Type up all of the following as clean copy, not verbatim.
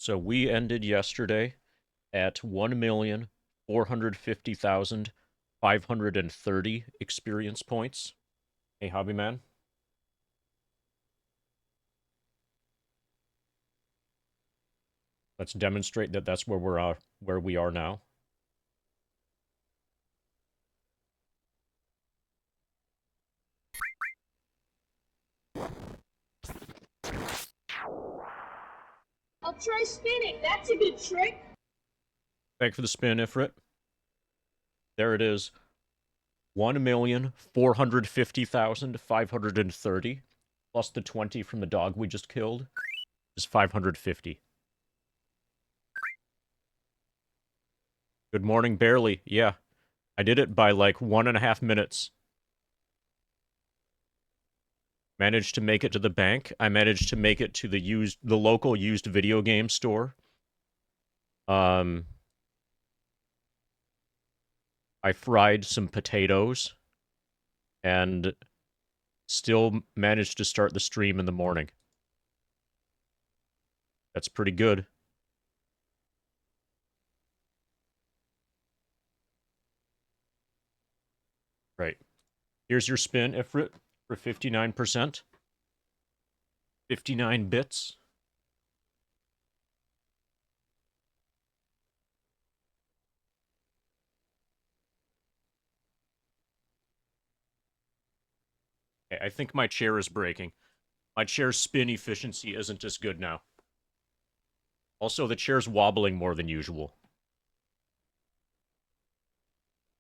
So we ended yesterday at 1,450,530 experience points. Hey, hobby man. Let's demonstrate that that's where we are now. I'll try spinning. That's a good trick. Thank for the spin, Ifrit. There it is. 1,450,530 plus the 20 from the dog we just killed is 550. Good morning, barely. Yeah, I did it by like 1.5 minutes. Managed to make it to the bank. I managed to make it to the local used video game store. Um, I fried some potatoes and still managed to start the stream in the morning. That's pretty good. Right. Here's your spin, Ifrit, for 59%. 59 bits. Okay, I think my chair is breaking. My chair's spin efficiency isn't as good now. Also, the chair's wobbling more than usual.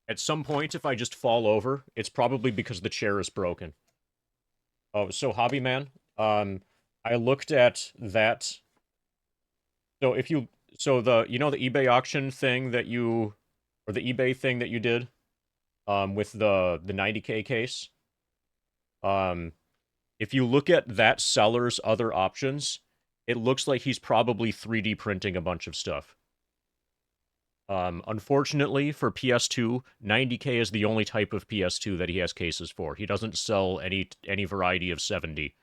At some point, if I just fall over, it's probably because the chair is broken. Oh, so Hobby Man, I looked at that. So if you, so the, you know, the eBay auction thing that you, or the eBay thing that you did, with the 90K case, um, if you look at that seller's other options, it looks like he's probably 3D printing a bunch of stuff. Unfortunately for PS2, 90K is the only type of PS2 that he has cases for. He doesn't sell any variety of 70.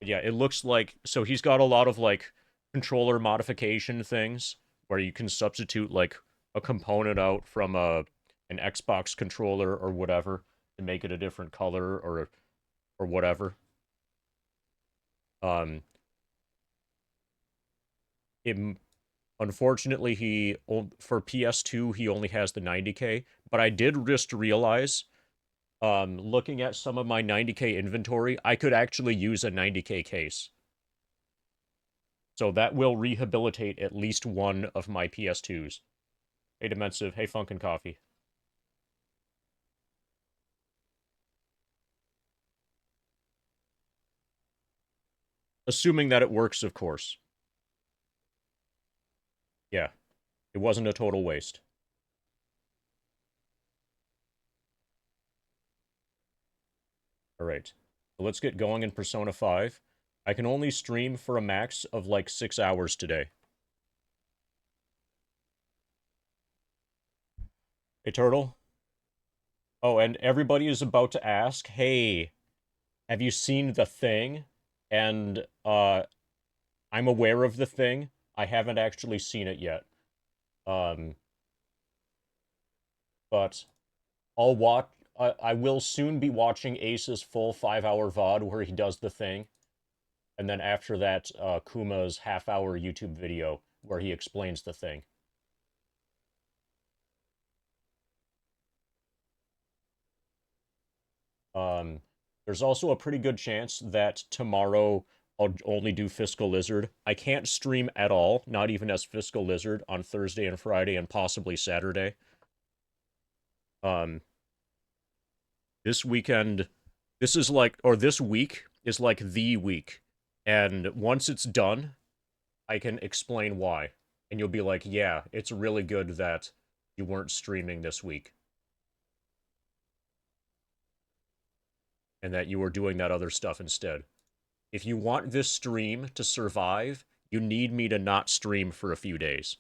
Yeah, it looks like so he's got a lot of like controller modification things where you can substitute like a component out from an Xbox controller or whatever to make it a different color or whatever. Um, it Unfortunately for PS2 he only has the 90K, but I did just realize looking at some of my 90K inventory, I could actually use a 90K case. So that will rehabilitate at least one of my PS2s. Hey Demensive, hey Funkin' Coffee. Assuming that it works, of course. Yeah, it wasn't a total waste. Alright, so let's get going in Persona 5. I can only stream for a max of like 6 hours today. Hey Turtle? Oh, and everybody is about to ask, hey, have you seen The Thing? And I'm aware of The Thing. I haven't actually seen it yet. Um, but I'll watch. I will soon be watching Ace's full 5-hour VOD where he does The Thing, and then after that, Kuma's half-hour YouTube video where he explains The Thing. Um, there's also a pretty good chance that tomorrow I'll only do Fiscal Lizard. I can't stream at all, not even as Fiscal Lizard, on Thursday and Friday and possibly Saturday. Um, this weekend, this is like, or this week is like the week. And once it's done, I can explain why. And you'll be like, yeah, it's really good that you weren't streaming this week and that you were doing that other stuff instead. If you want this stream to survive, you need me to not stream for a few days.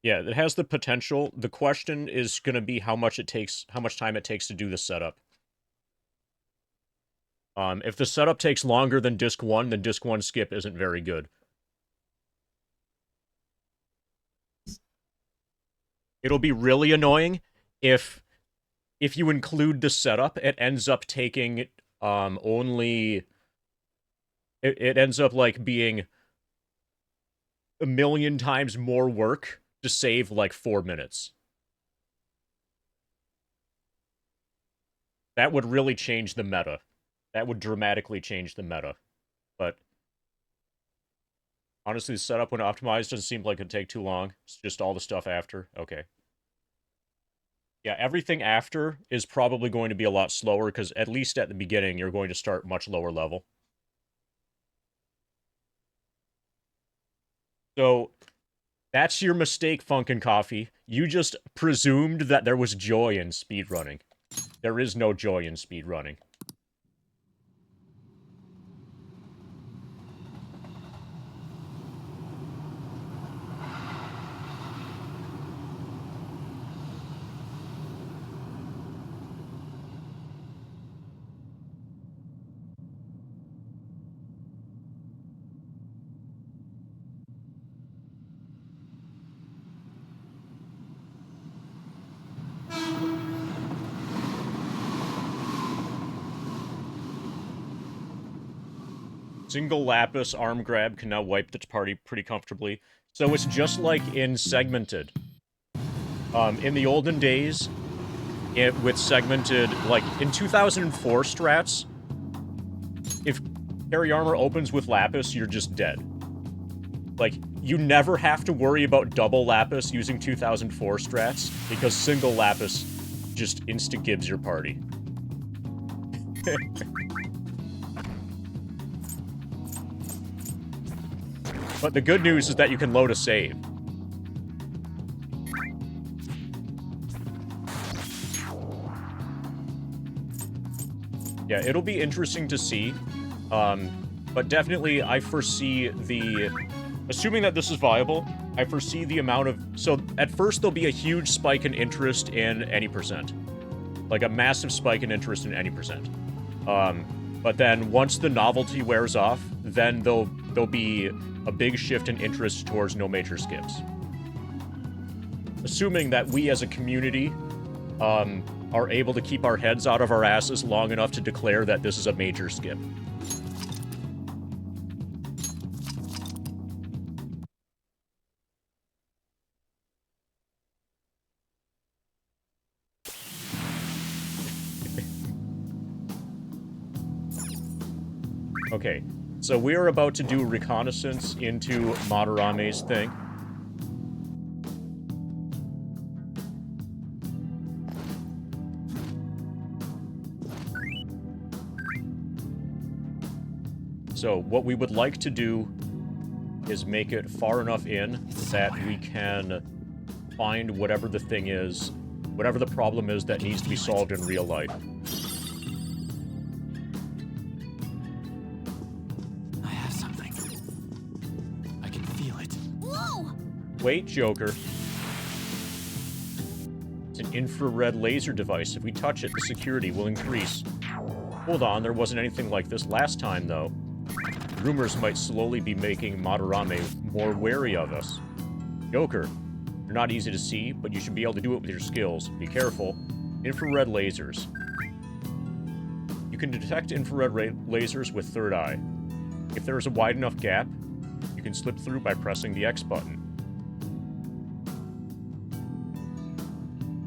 Yeah, it has the potential. The question is going to be how much time it takes to do the setup. If the setup takes longer than disc 1, then disc 1 skip isn't very good. It'll be really annoying if you include the setup, it ends up taking only it ends up like being a million times more work to save like 4 minutes. That would really change the meta. That would dramatically change the meta. But honestly, the setup when optimized doesn't seem like it'd take too long. It's just all the stuff after. Okay. Yeah, everything after is probably going to be a lot slower because at least at the beginning, you're going to start much lower level. So that's your mistake, Funkin' Coffee. You just presumed that there was joy in speedrunning. There is no joy in speedrunning. Single lapis arm grab can now wipe the party pretty comfortably. So it's just like in Segmented. In the olden days, with Segmented, like in 2004 strats, if carry armor opens with lapis, you're just dead. Like, you never have to worry about double lapis using 2004 strats, because single lapis just insta-gives your party. But the good news is that you can load a save. Yeah, it'll be interesting to see. But definitely I foresee assuming that this is viable, I foresee the amount of... So, at first there'll be a huge spike in interest in any percent. Like, a massive spike in interest in any percent. But then, once the novelty wears off, then there'll be a big shift in interest towards no major skips. Assuming that we as a community are able to keep our heads out of our asses long enough to declare that this is a major skip. Okay, so we are about to do reconnaissance into Madarame's thing. So what we would like to do is make it far enough in that we can find whatever the thing is, whatever the problem is that needs to be solved in real life. Wait, Joker. It's an infrared laser device. If we touch it, the security will increase. Hold on, there wasn't anything like this last time, though. Rumors might slowly be making Madarame more wary of us. Joker, you're not easy to see, but you should be able to do it with your skills. Be careful. Infrared lasers. You can detect infrared lasers with third eye. If there is a wide enough gap, you can slip through by pressing the X button.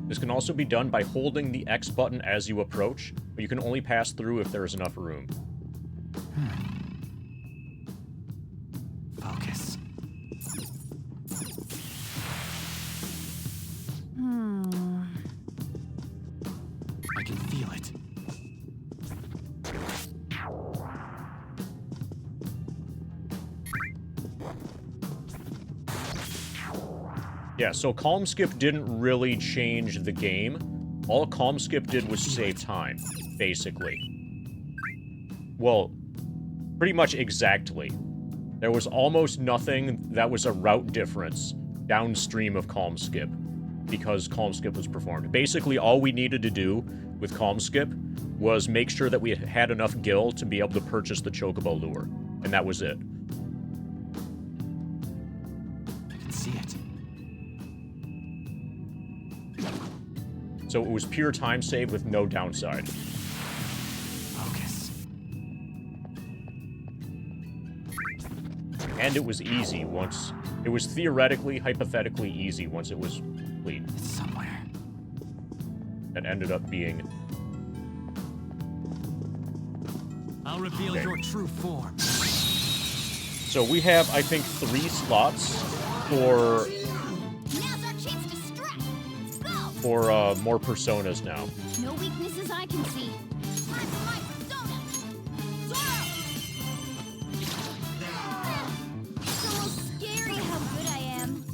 This can also be done by holding the X button as you approach, but you can only pass through if there is enough room. Focus. I can feel it. Yeah, so Calm Skip didn't really change the game. All Calm Skip did was save time, basically. Well, pretty much exactly. There was almost nothing that was a route difference downstream of Calm Skip, because Calm Skip was performed. Basically, all we needed to do with Calm Skip was make sure that we had enough gil to be able to purchase the Chocobo lure, and that was it. I can see it. So it was pure time save with no downside. Focus. And it was easy once... It was theoretically, hypothetically easy once it was complete. It's somewhere. That ended up being... I'll reveal your true form. So we have, I think, 3 slots for... Now's our chance to strike. Go. for more personas now. No weaknesses I can see. Time for my persona. Zorro. It's almost scary how good I am.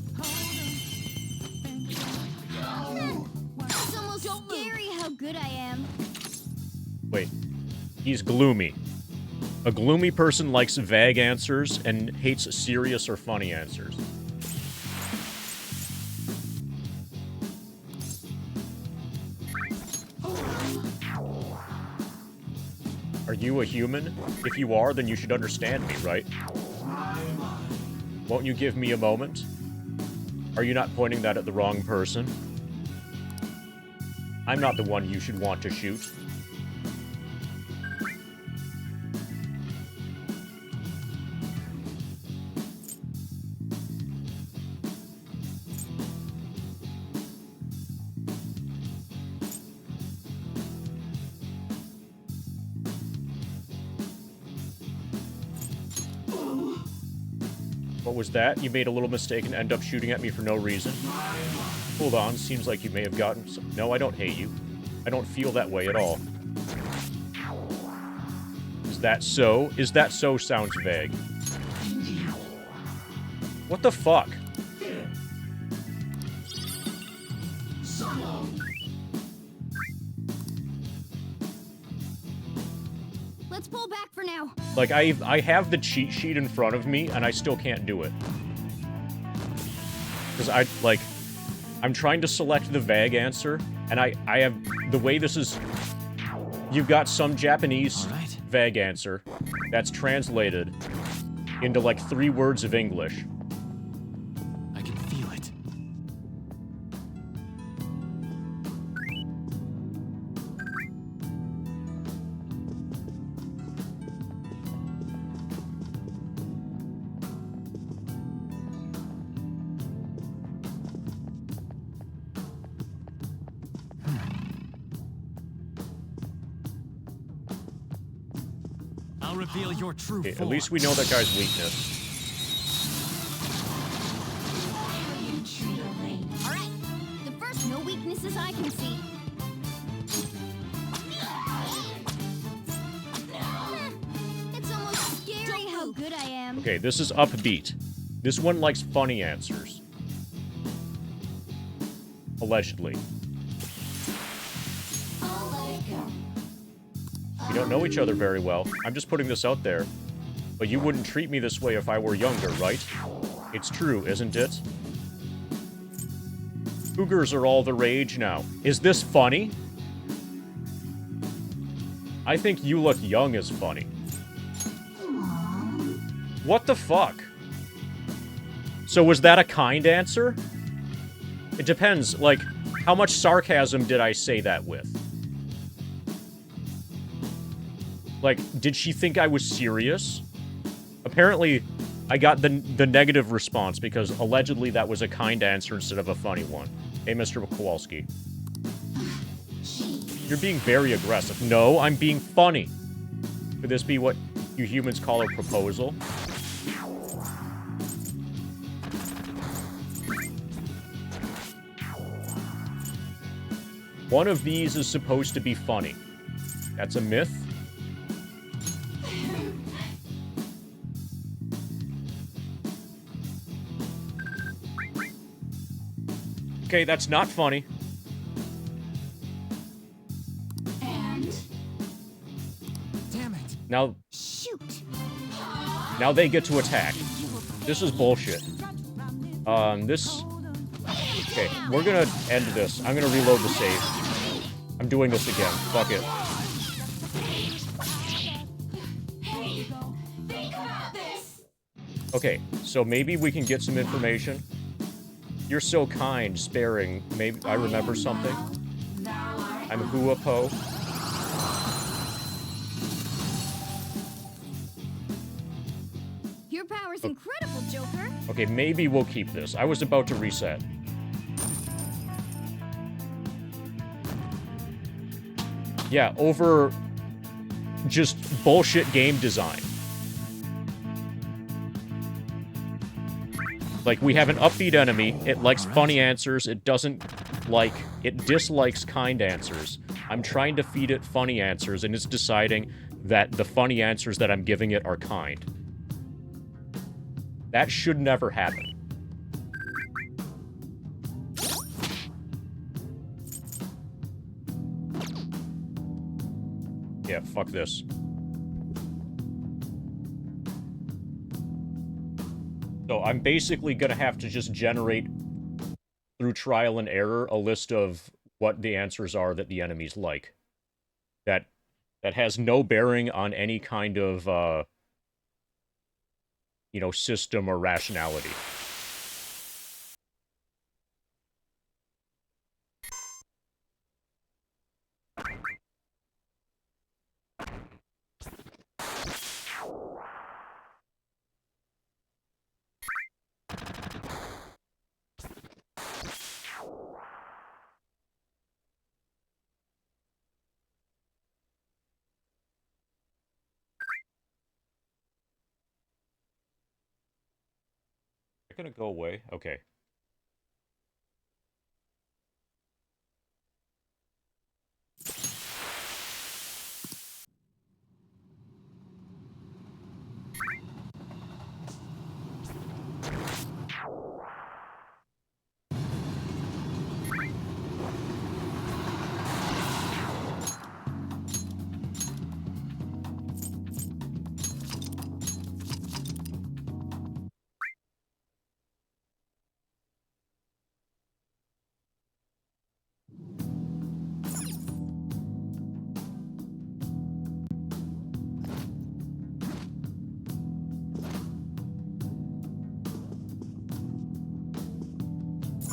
It's almost scary how good I am. Wait. He's gloomy. A gloomy person likes vague answers and hates serious or funny answers. Are you a human? If you are, then you should understand me, right? Won't you give me a moment? Are you not pointing that at the wrong person? I'm not the one you should want to shoot. What was that? You made a little mistake and end up shooting at me for no reason? Hold on, seems like you may have gotten some... No, I don't hate you. I don't feel that way at all. Is that so? Is that so sounds vague. What the fuck? Let's pull back for now. Like, I have the cheat sheet in front of me, and I still can't do it. Because I'm trying to select the vague answer, and I have... The way this is... You've got some Japanese vague answer that's translated into, like, 3 words of English. I can feel it. I'll reveal your true Okay, form. at least we know that guy's weakness. All right. The first no weaknesses I can see. It's almost scary how good I am. Okay, this is upbeat. This one likes funny answers. Allegedly. We don't know each other very well. I'm just putting this out there. But you wouldn't treat me this way if I were younger, right? It's true, isn't it? Cougars are all the rage now. Is this funny? I think you look young is funny. What the fuck? So was that a kind answer? It depends, like, how much sarcasm did I say that with? Like, did she think I was serious? Apparently, I got the negative response because allegedly that was a kind answer instead of a funny one. Hey, Mr. Kowalski. You're being very aggressive. No, I'm being funny. Could this be what you humans call a proposal? One of these is supposed to be funny. That's a myth? Okay, that's not funny. And Damn it. Now shoot. they get to attack. This is bullshit. This... Okay, we're gonna end this. I'm gonna reload the save. I'm doing this again. Fuck it. Okay, so maybe we can get some information. You're so kind, sparing. Maybe I remember something. I'm Huapo. Your power's incredible, Joker. Okay, maybe we'll keep this. I was about to reset. Yeah, over just bullshit game design. Like, we have an upbeat enemy, it likes funny answers, it dislikes kind answers. I'm trying to feed it funny answers, and it's deciding that the funny answers that I'm giving it are kind. That should never happen. Yeah, fuck this. So I'm basically gonna have to just generate, through trial and error, a list of what the answers are that the enemies like. That has no bearing on any kind of, you know, system or rationality. Is it gonna go away? Okay.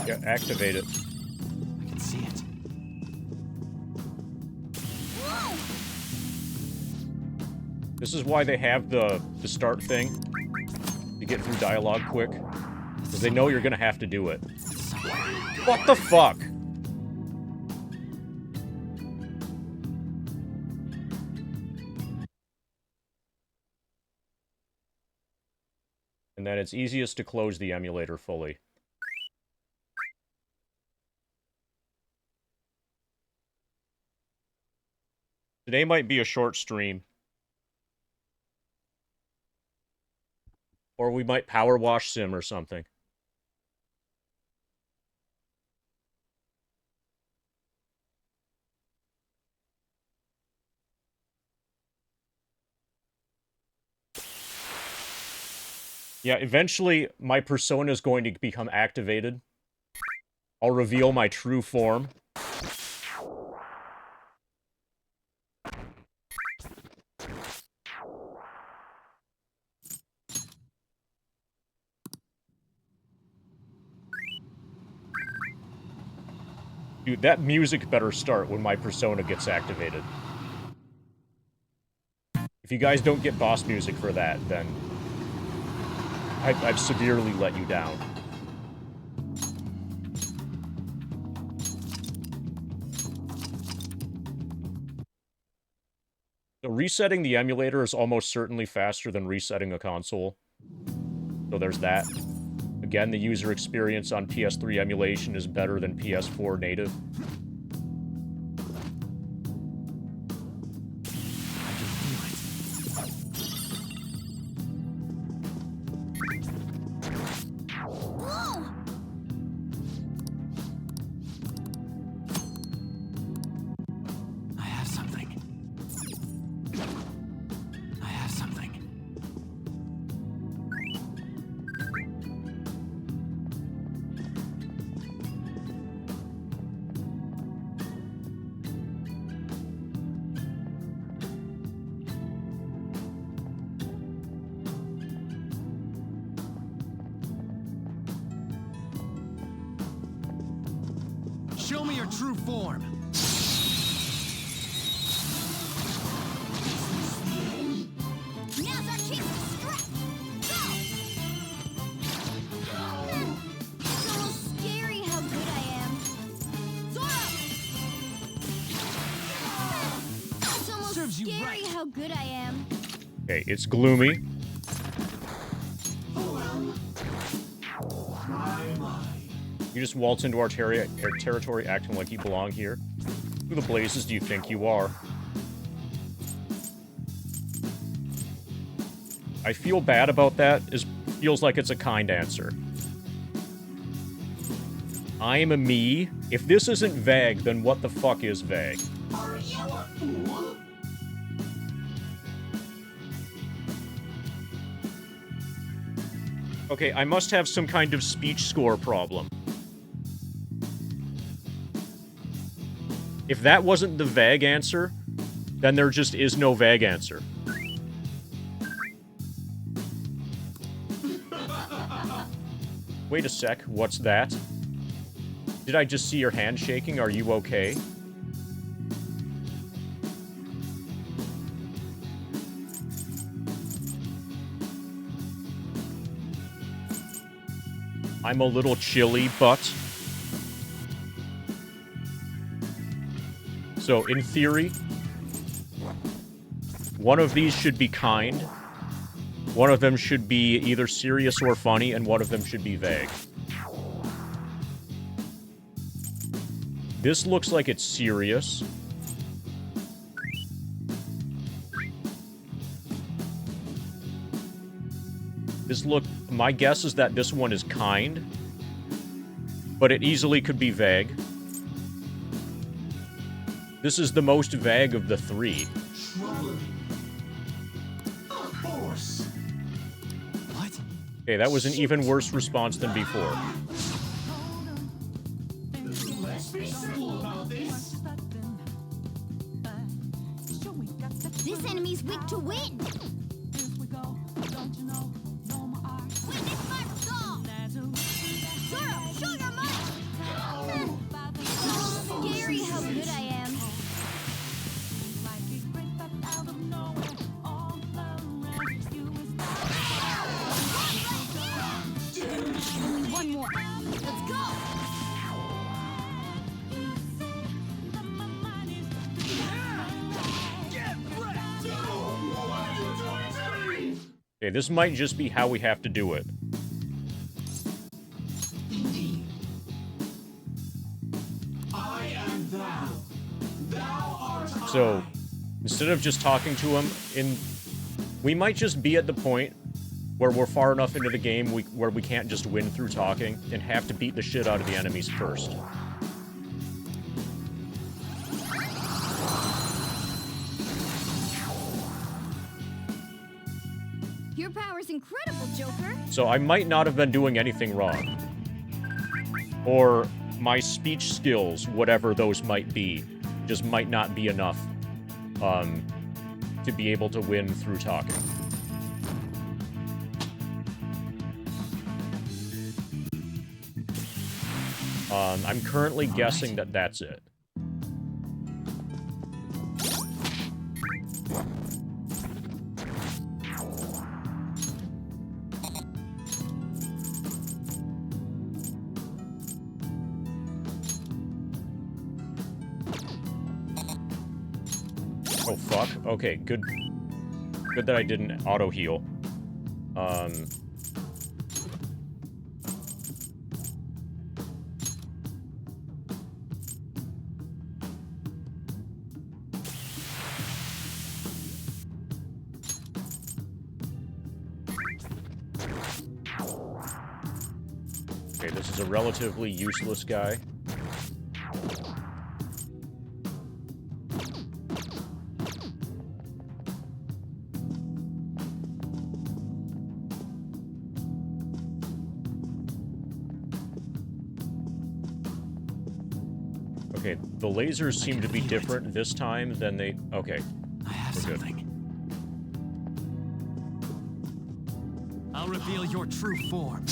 Yeah, activate it. I can see it. This is why they have the start thing, to get through dialogue quick. Because they know you're gonna have to do it. What the fuck? And then it's easiest to close the emulator fully. Today might be a short stream. Or we might power wash sim or something. Yeah, eventually my persona is going to become activated. I'll reveal my true form. Dude, that music better start when my persona gets activated. If you guys don't get boss music for that, then I've severely let you down. So resetting the emulator is almost certainly faster than resetting a console. So there's that. Again, the user experience on PS3 emulation is better than PS4 native. I have something. I have something. Show me your true form. Now's our chance to strike. Go! It's almost scary how good I am. Zoro! It's almost Serves you scary right. how good I am. Okay, it's gloomy. You just waltz into our territory acting like you belong here. Who the blazes do you think you are? I feel bad about that. It feels like it's a kind answer. I'm a me. If this isn't vague, then what the fuck is vague? Are you a fool? Okay, I must have some kind of speech score problem. If that wasn't the vague answer, then there just is no vague answer. Wait a sec, what's that? Did I just see your hand shaking? Are you okay? I'm a little chilly, but... So, in theory, one of these should be kind, one of them should be either serious or funny, and one of them should be vague. This looks like it's serious. My guess is that this one is kind, but it easily could be vague. This is the most vague of the three. Of course. What? Okay, that was an even worse response than before. Let's be simple about this. This enemy's weak to wind. Witness my resolve. Zoro, show your might. It's almost scary how good I am. Only one more. Let's go. Okay, this might just be how we have to do it. I am thou. Thou art So, instead of just talking to him, we might just be at the point where we're far enough into the game where we can't just win through talking and have to beat the shit out of the enemies first. Your power's incredible, Joker. So I might not have been doing anything wrong. Or my speech skills, whatever those might be, just might not be enough to be able to win through talking. I'm currently guessing that that's it. Oh, fuck. Okay, good. Good that I didn't auto-heal. Okay, this is a relatively useless guy. Okay, the lasers seem to be different this time than they... Okay, I have we're good. something. I'll reveal your true form.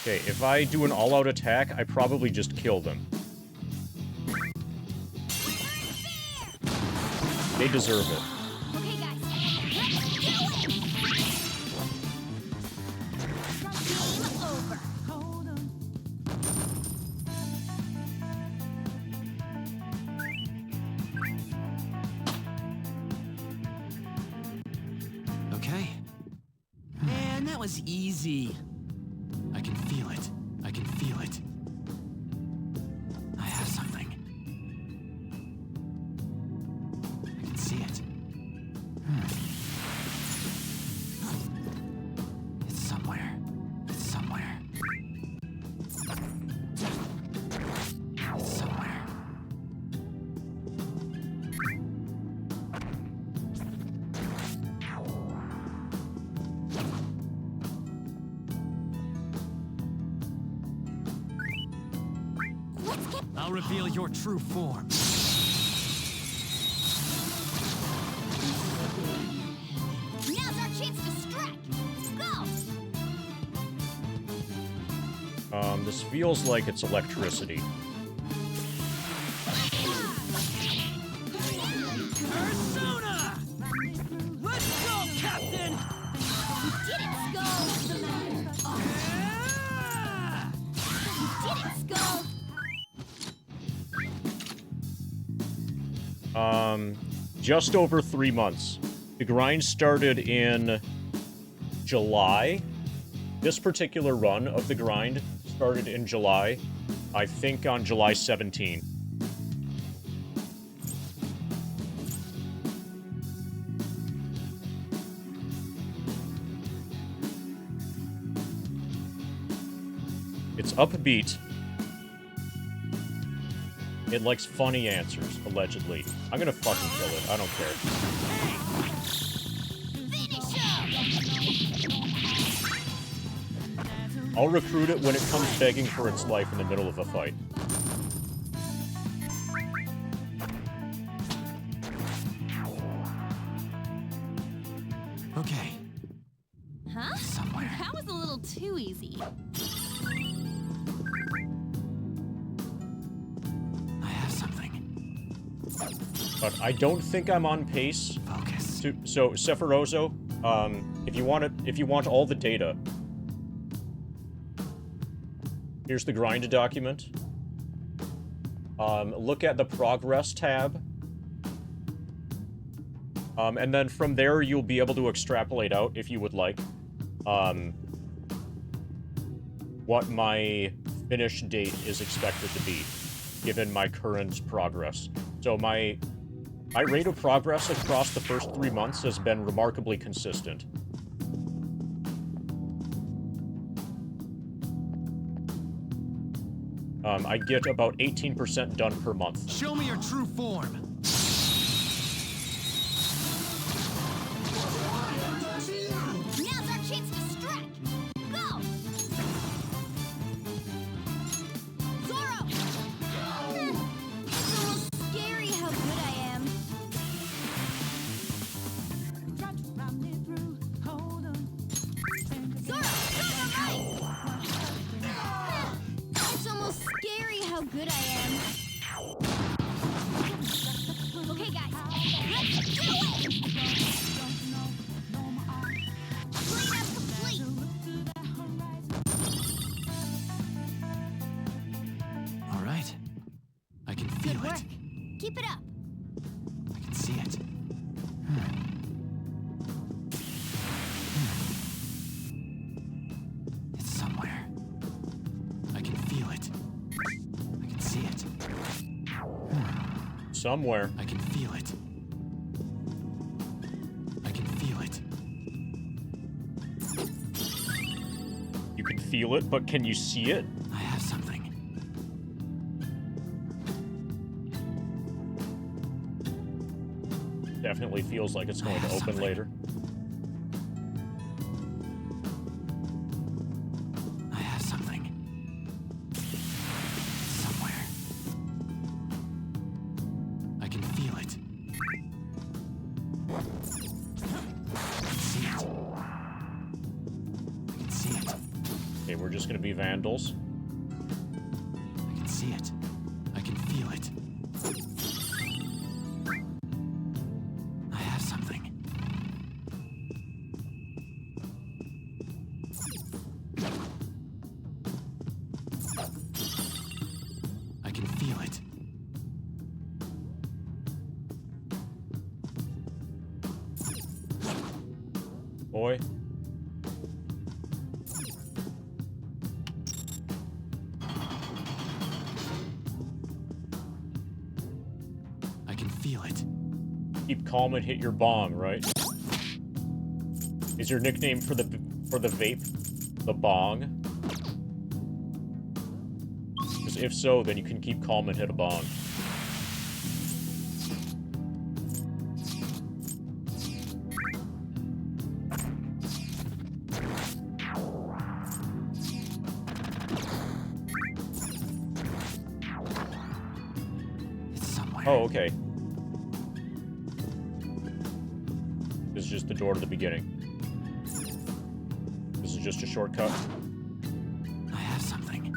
Okay, if I do an all-out attack, I probably just kill them. They deserve it. Okay, guys, let's do it! Game over. Hold on. Okay. Man, that was easy. I can feel it. I can feel it. I have something. I can see it. It's somewhere. It's somewhere. It's somewhere. Let's get I'll reveal your true form. Now's our chance to strike. Go! This feels like it's electricity. Persona! Let's go, Captain! You did it, Skull! Ah! You did it, Skull! Just over 3 months. The grind started in July. This particular run of the grind started in July. I think on July 17. It's upbeat. It likes funny answers, allegedly. I'm gonna fucking kill it. I don't care. Finish him! I'll recruit it when it comes begging for its life in the middle of a fight. Okay. Huh? Somewhere. That was a little too easy. I have something. But I don't think I'm on pace. Focus. So Sephirozo, if you want all the data, here's the grind document. Look at the progress tab. And then from there, you'll be able to extrapolate out, if you would like, what my finish date is expected to be, given my current progress. So my rate of progress across the first 3 months has been remarkably consistent. I get about 18% done per month. Show me your true form. Now's our chance to strike. Go! Zoro! It's almost scary how good I am. Zoro, Zoro, right! It's almost scary how good I am. Okay, guys, let's do it! Cleanup complete! All right. I can feel Good work. it. Keep it up. I can see it. It's somewhere. I can feel it. I can see it. Somewhere. I can feel it. I can feel it. You can feel it, but can you see it? I have something. Definitely feels like it's going to open later. I have something. Somewhere. I can feel it. I can see it. I can see it. Okay, we're just gonna be vandals. I can see it. I can feel it. I have something. I can feel it. Boy. I can feel it. Keep calm and hit your bong, right? Is your nickname for the vape the bong? Because if so, then you can keep calm and hit a bong. It's somewhere. Oh, okay. This is just the door to the beginning. This is just a shortcut. I have something.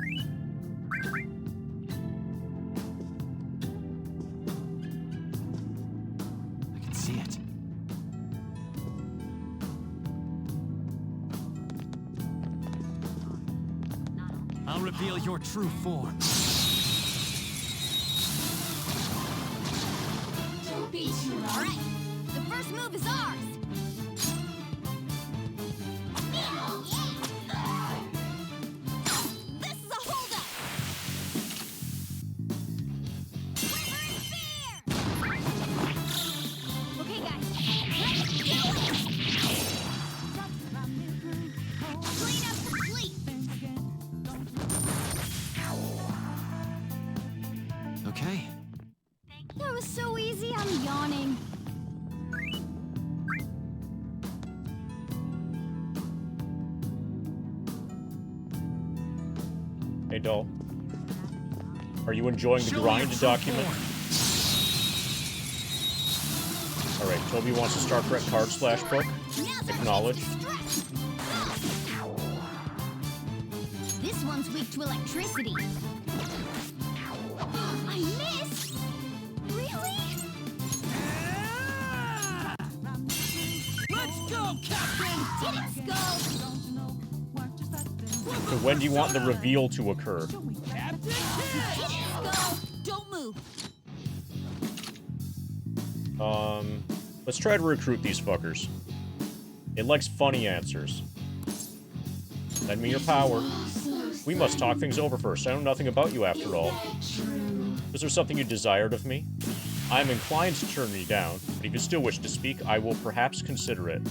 I can see it. I'll reveal your true form. All right, the first move is ours. This is a holdup. Quiver and fear. Okay, guys, let's do it. Cleanup complete. Okay. That was so easy. I'm yawning. Hey, doll. Are you enjoying the grind document? Alright, Toby wants to start correct card slash book. Acknowledge. This one's weak to electricity. I missed. Really? Let's go, Captain! Did it, Skull? So when do you want the reveal to occur? Did it, Skull? Don't move. Let's try to recruit these fuckers. It likes funny answers. Lend me your power. We must talk things over first. I know nothing about you after all. Is there something you desired of me? I am inclined to turn you down, but if you still wish to speak, I will perhaps consider it.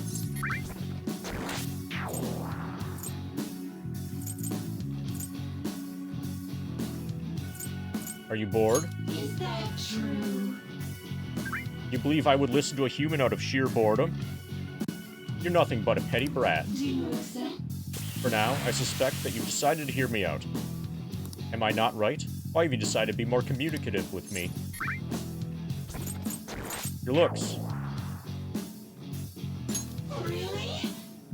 Are you bored? Is that true? You believe I would listen to a human out of sheer boredom? You're nothing but a petty brat. Do you accept? For now, I suspect that you've decided to hear me out. Am I not right? Why have you decided to be more communicative with me? Your looks. Really?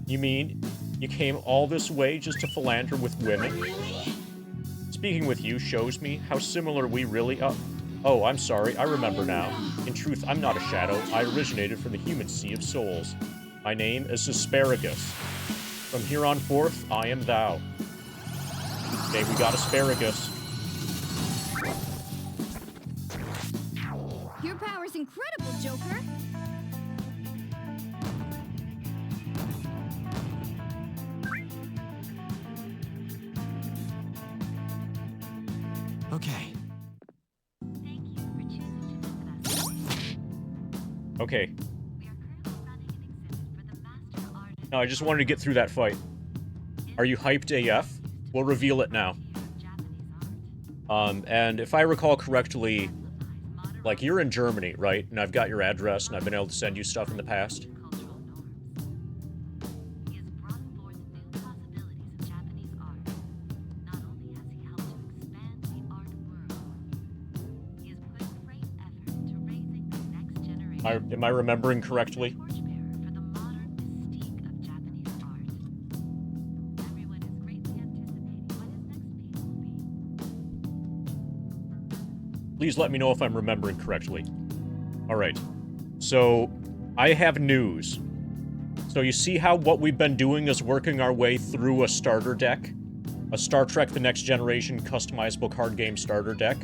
You mean you came all this way just to philander with women? Really? Speaking with you shows me how similar we really are. Oh, I'm sorry, I remember now. In truth, I'm not a shadow. I originated from the human sea of souls. My name is Asparagus. From here on forth, I am thou. Okay, we got Asparagus. Your power's incredible, Joker. Okay. Okay. No, I just wanted to get through that fight. Are you hyped AF? We'll reveal it now. And if I recall correctly, like, you're in Germany, right? And I've got your address, and I've been able to send you stuff in the past. Am I remembering correctly? Please let me know if I'm remembering correctly. Alright. So, I have news. So you see how what we've been doing is working our way through a starter deck? A Star Trek The Next Generation customizable card game starter deck?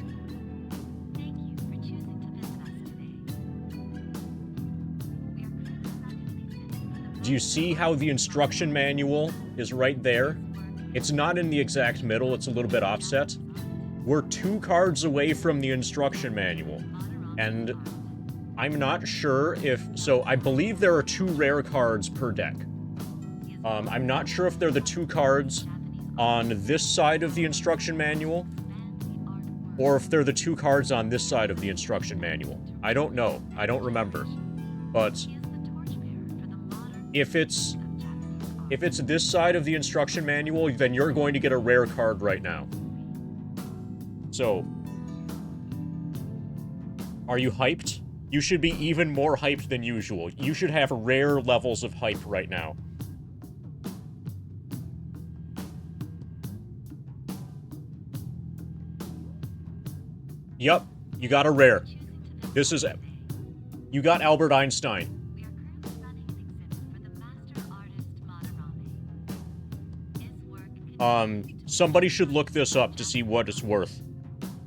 Do you see how the instruction manual is right there? It's not in the exact middle, it's a little bit offset. We're 2 cards away from the instruction manual. And I'm not sure if... So, I believe there are 2 rare cards per deck. I'm not sure if they're the 2 cards on this side of the instruction manual, or if they're the 2 cards on this side of the instruction manual. I don't know. I don't remember. But if it's this side of the instruction manual, then you're going to get a rare card right now. So, are you hyped? You should be even more hyped than usual. You should have rare levels of hype right now. Yup, you got a rare. This is it. You got Albert Einstein. Somebody should look this up to see what it's worth.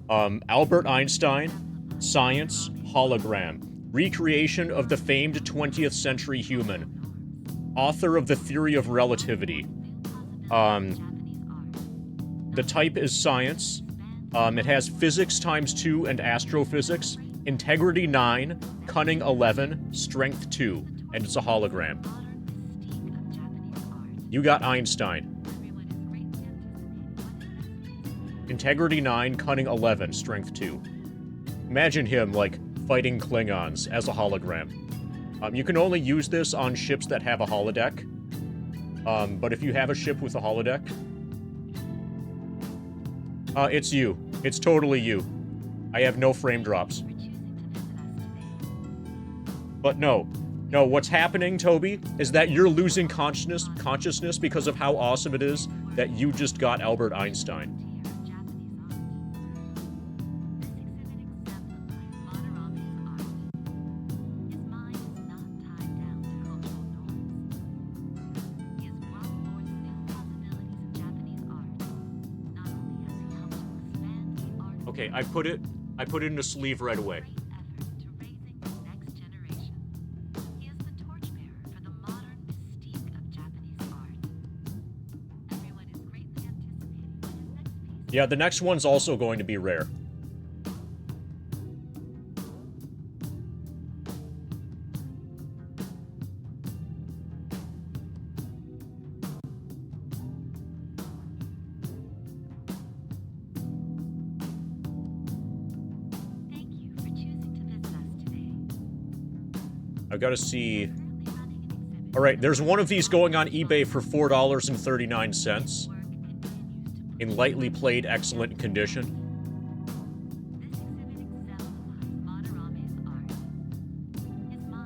Albert Einstein, science, hologram. Recreation of the famed 20th century human. Author of the theory of relativity. The type is science. It has physics ×2 and astrophysics. Integrity 9, cunning 11, strength 2. And it's a hologram. You got Einstein. Integrity 9, cunning 11, strength 2. Imagine him, like, fighting Klingons as a hologram. You can only use this on ships that have a holodeck. But if you have a ship with a holodeck... it's you. It's totally you. I have no frame drops. But no. No, what's happening, Toby, is that you're losing consciousness because of how awesome it is that you just got Albert Einstein. Okay, I put it in a sleeve right away. Yeah, the next one's also going to be rare. I've got to see... Alright, there's one of these going on eBay for $4.39. In lightly played, excellent condition.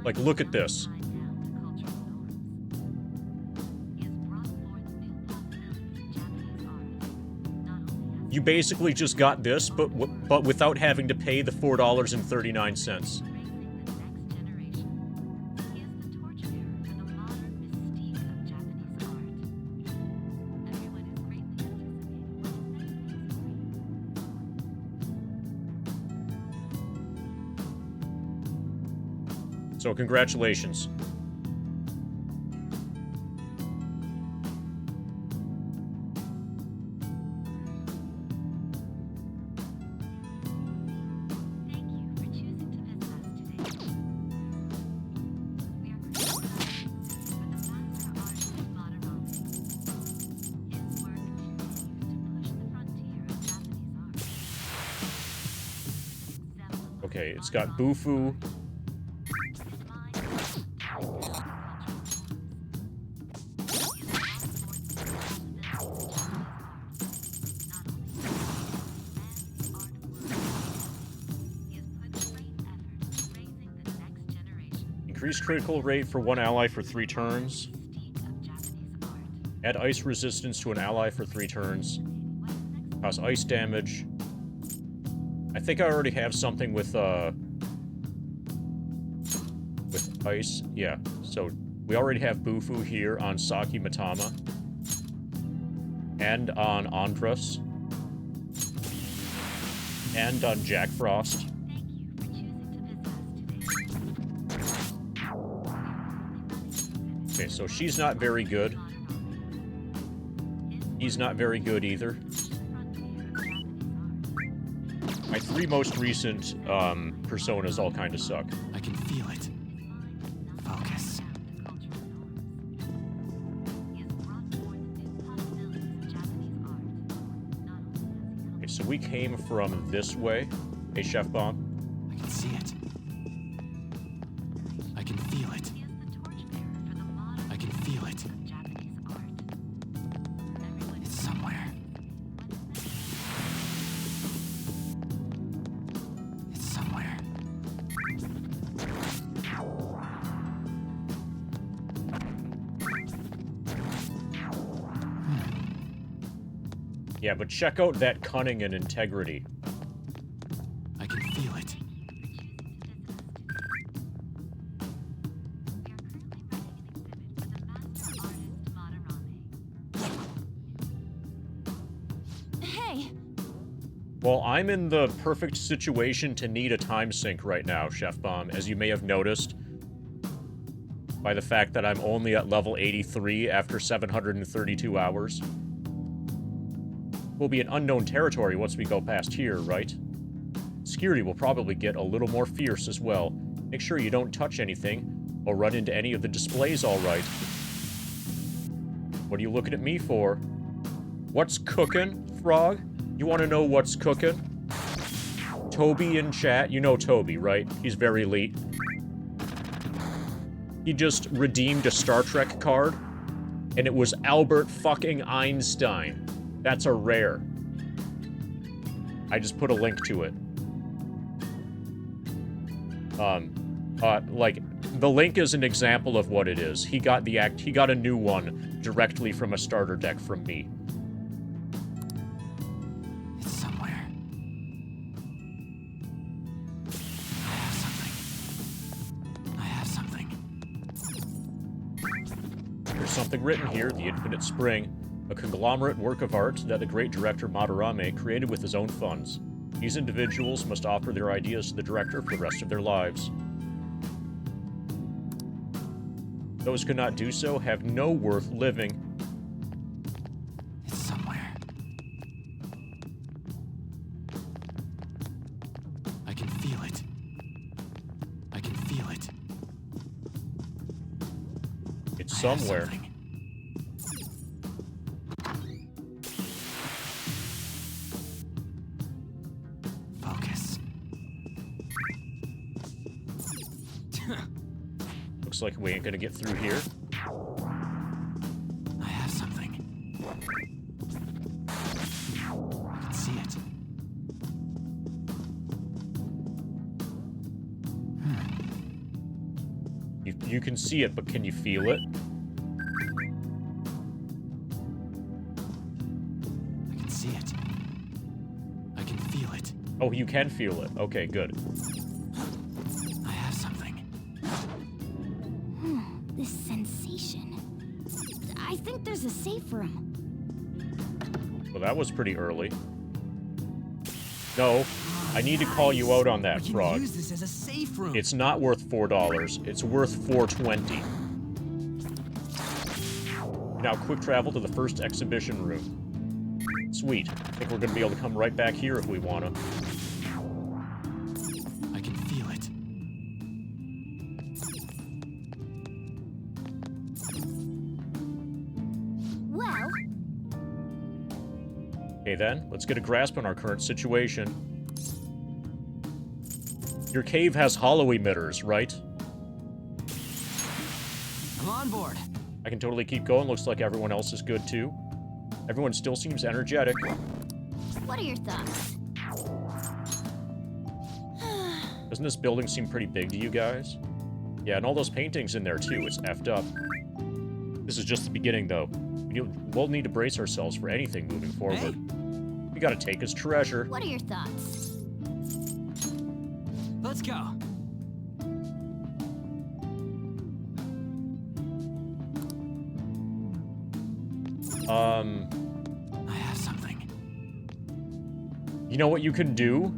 Like, look at this. You basically just got this, but without having to pay the $4.39. So, congratulations. Okay, it's got Bufu. Increase critical rate for one ally for 3 turns. Add ice resistance to an ally for 3 turns. Cause ice damage. I think I already have something with ice. Yeah, so we already have Bufu here on Saki Matama. And on Andros. And on Jack Frost. Okay, so she's not very good. He's not very good either. My 3 most recent personas all kind of suck. I can feel it. Focus. Okay, so we came from this way. Hey, Chef Bomb. I can see it. I can feel it. I can feel it. It's somewhere. It's somewhere. Yeah, but check out that cunning and integrity. I can feel it. Hey, Well, I'm in the perfect situation to need a time sink right now, Chef Bomb, as you may have noticed by the fact that I'm only at level 83 after 732 hours. We'll be in unknown territory once we go past here, right? Security will probably get a little more fierce as well. Make sure you don't touch anything or run into any of the displays, all right. What are you looking at me for? What's cooking, Frog? You want to know what's cooking? Toby in chat. You know Toby, right? He's very elite. He just redeemed a Star Trek card, and it was Albert fucking Einstein. That's a rare. I just put a link to it. Like, the link is an example of what it is. He got a new one directly from a starter deck from me. It's somewhere. I have something. There's something written here, The Infinite Spring, a conglomerate work of art that the great director Madarame created with his own funds. These individuals must offer their ideas to the director for the rest of their lives. Those who cannot do so have no worth living. It's somewhere. I can feel it. I can feel it. It's I have somewhere. something. Focus. Looks like we ain't gonna get through here. I have something. I can see it. You can see it, but can you feel it? I can see it. I can feel it. Oh, you can feel it. Okay, good. I have something. this sensation. I think there's a safe room. Well, that was pretty early. No, I need to call you out on that, We can Frog. use this as a safe room. It's not worth $4. It's worth $4.20. Now quick travel to the first exhibition room. Sweet. I think we're gonna be able to come right back here if we wanna. I can feel it. Well, Okay then, let's get a grasp on our current situation. Your cave has hollow emitters, right? I'm on board. I can totally keep going. Looks like everyone else is good too. Everyone still seems energetic. what are your thoughts? Doesn't this building seem pretty big to you guys? Yeah, and all those paintings in there too. It's effed up. This is just the beginning though. We'll need to brace ourselves for anything moving forward. Hey. We gotta take his treasure. What are your thoughts? Let's go. I have something. You know what you can do?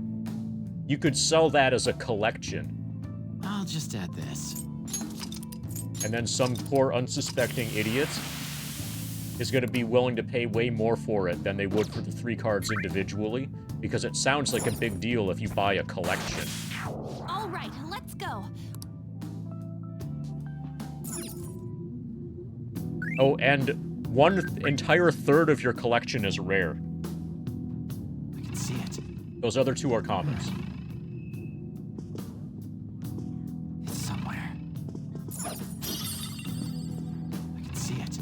You could sell that as a collection. I'll just add this. And then some poor unsuspecting idiot is going to be willing to pay way more for it than they would for the 3 cards individually, because it sounds like a big deal if you buy a collection. All right, let's go. Oh, and 1 entire third of your collection is rare. I can see it. Those other 2 are commons. It's somewhere. I can see it.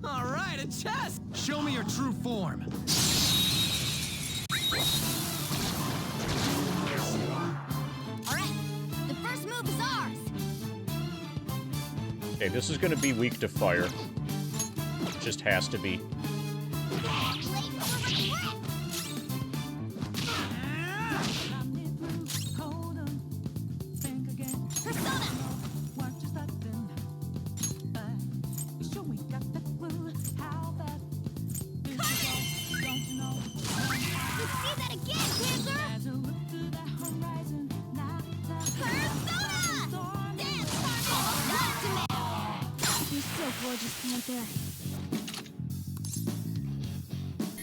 All right, a chest! Show me your true form. All right, the first move is ours. Okay, this is going to be weak to fire. It just has to be.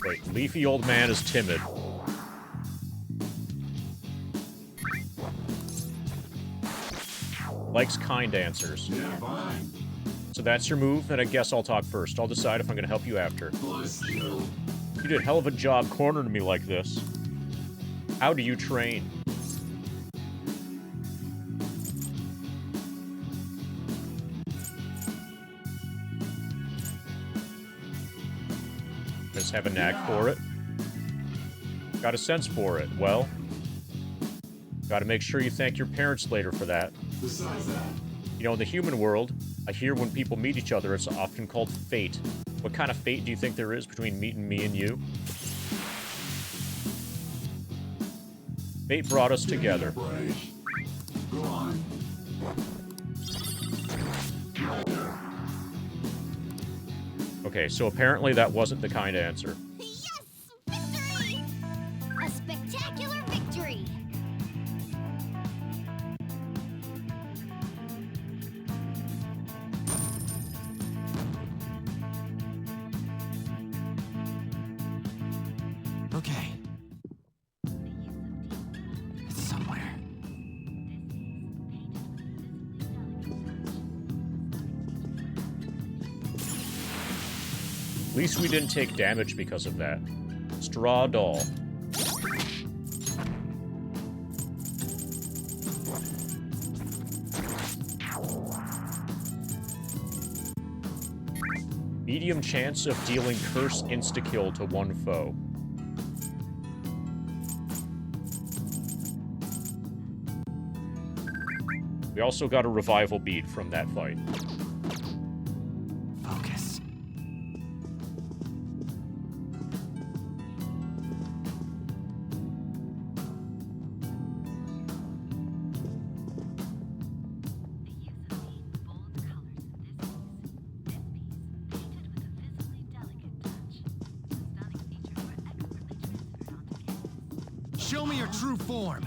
Wait, Leafy Old Man is timid. Likes kind answers. So that's your move, then I guess I'll talk first. I'll decide if I'm gonna help you after. You did a hell of a job cornering me like this. How do you train? Just have a knack for it. Got a sense for it. Well, gotta make sure you thank your parents later for that. Besides that, You know, in the human world, I hear when people meet each other, it's often called fate. What kind of fate do you think there is between meeting me and you? Fate brought us together. right. Go on. Okay, so apparently that wasn't the kind answer. Yes! Victory! A spectacular victory! Okay. It's somewhere. At least we didn't take damage because of that. Straw doll. Medium chance of dealing curse insta-kill to one foe. We also got a revival bead from that fight. Focus. Show me your true form.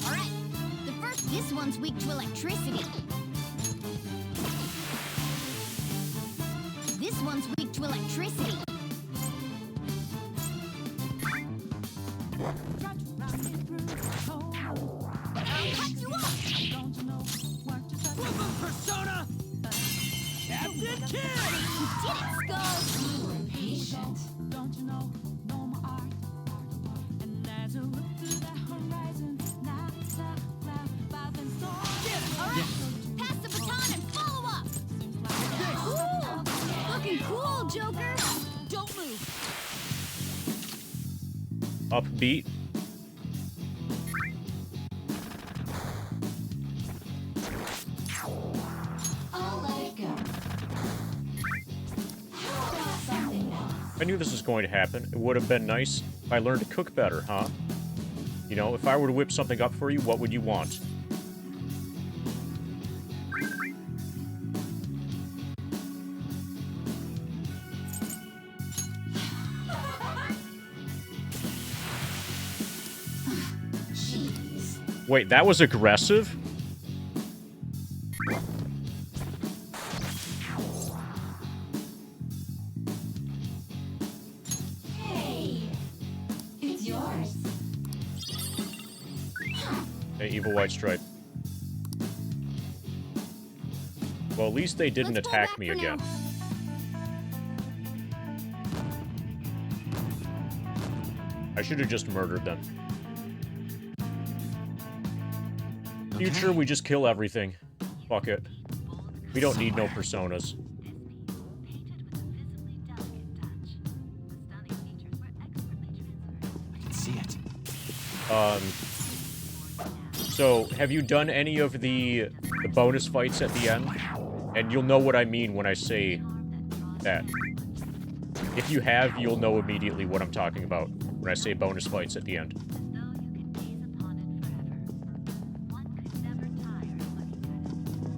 All right, this one's weak to electricity. This one's weak to electricity. I'll cut you off! Flip persona! Captain Kid! You did it, Skull! Patient. Don't you know? No more art. And as I look to the horizon, not All right, pass the baton and follow up. Cool, looking cool, Joker. Don't move. Upbeat. I knew this was going to happen. It would have been nice if I learned to cook better, huh? You know, if I were to whip something up for you, what would you want? Wait, that was aggressive? Hey, it's yours. Hey, evil white stripe. Well, at least they didn't Let's fall attack back me for again. now. I should have just murdered them. Future, we just kill everything. Fuck it. We don't need no personas. I can see it. So, have you done any of the bonus fights at the end? And you'll know what I mean when I say that. If you have, you'll know immediately what I'm talking about when I say bonus fights at the end.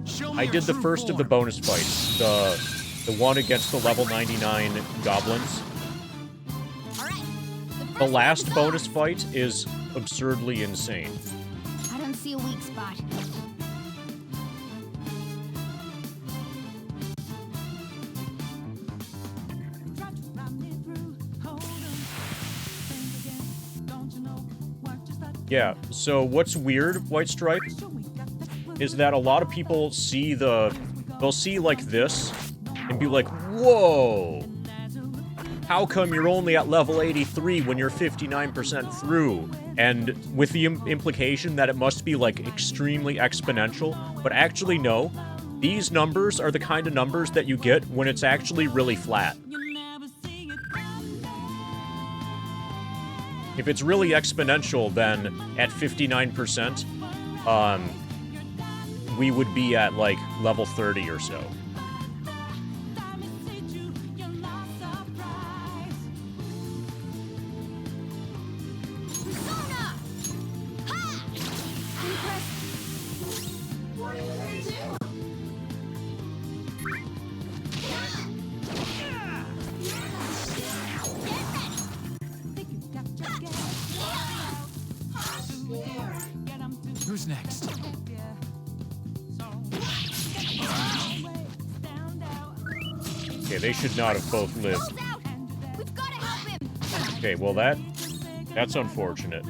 Show me I your did the true first of the form. bonus fights. The one against the level 99 goblins. All right. The last bonus fight is absurdly insane. I don't see a weak spot. Try to run me through. Hold 'em. Think again. Don't you know? Work just like Yeah, so what's weird, White Stripe, show we got that. is that a lot of people see they'll see like this and be like, whoa, how come you're only at level 83 when you're 59% through? And with the implication that it must be like extremely exponential, but actually no, these numbers are the kind of numbers that you get when it's actually really flat. You never see it coming. If it's really exponential, then at 59%, we would be at like level 30 or so. Time to see you. You're not surprised. Persona! Ha! Impressive. What are you gonna do? Think you got your gas. Get 'em to Who's next? Okay, they should not have both lived. Bull's out! We've got to help him! Okay, well that's unfortunate.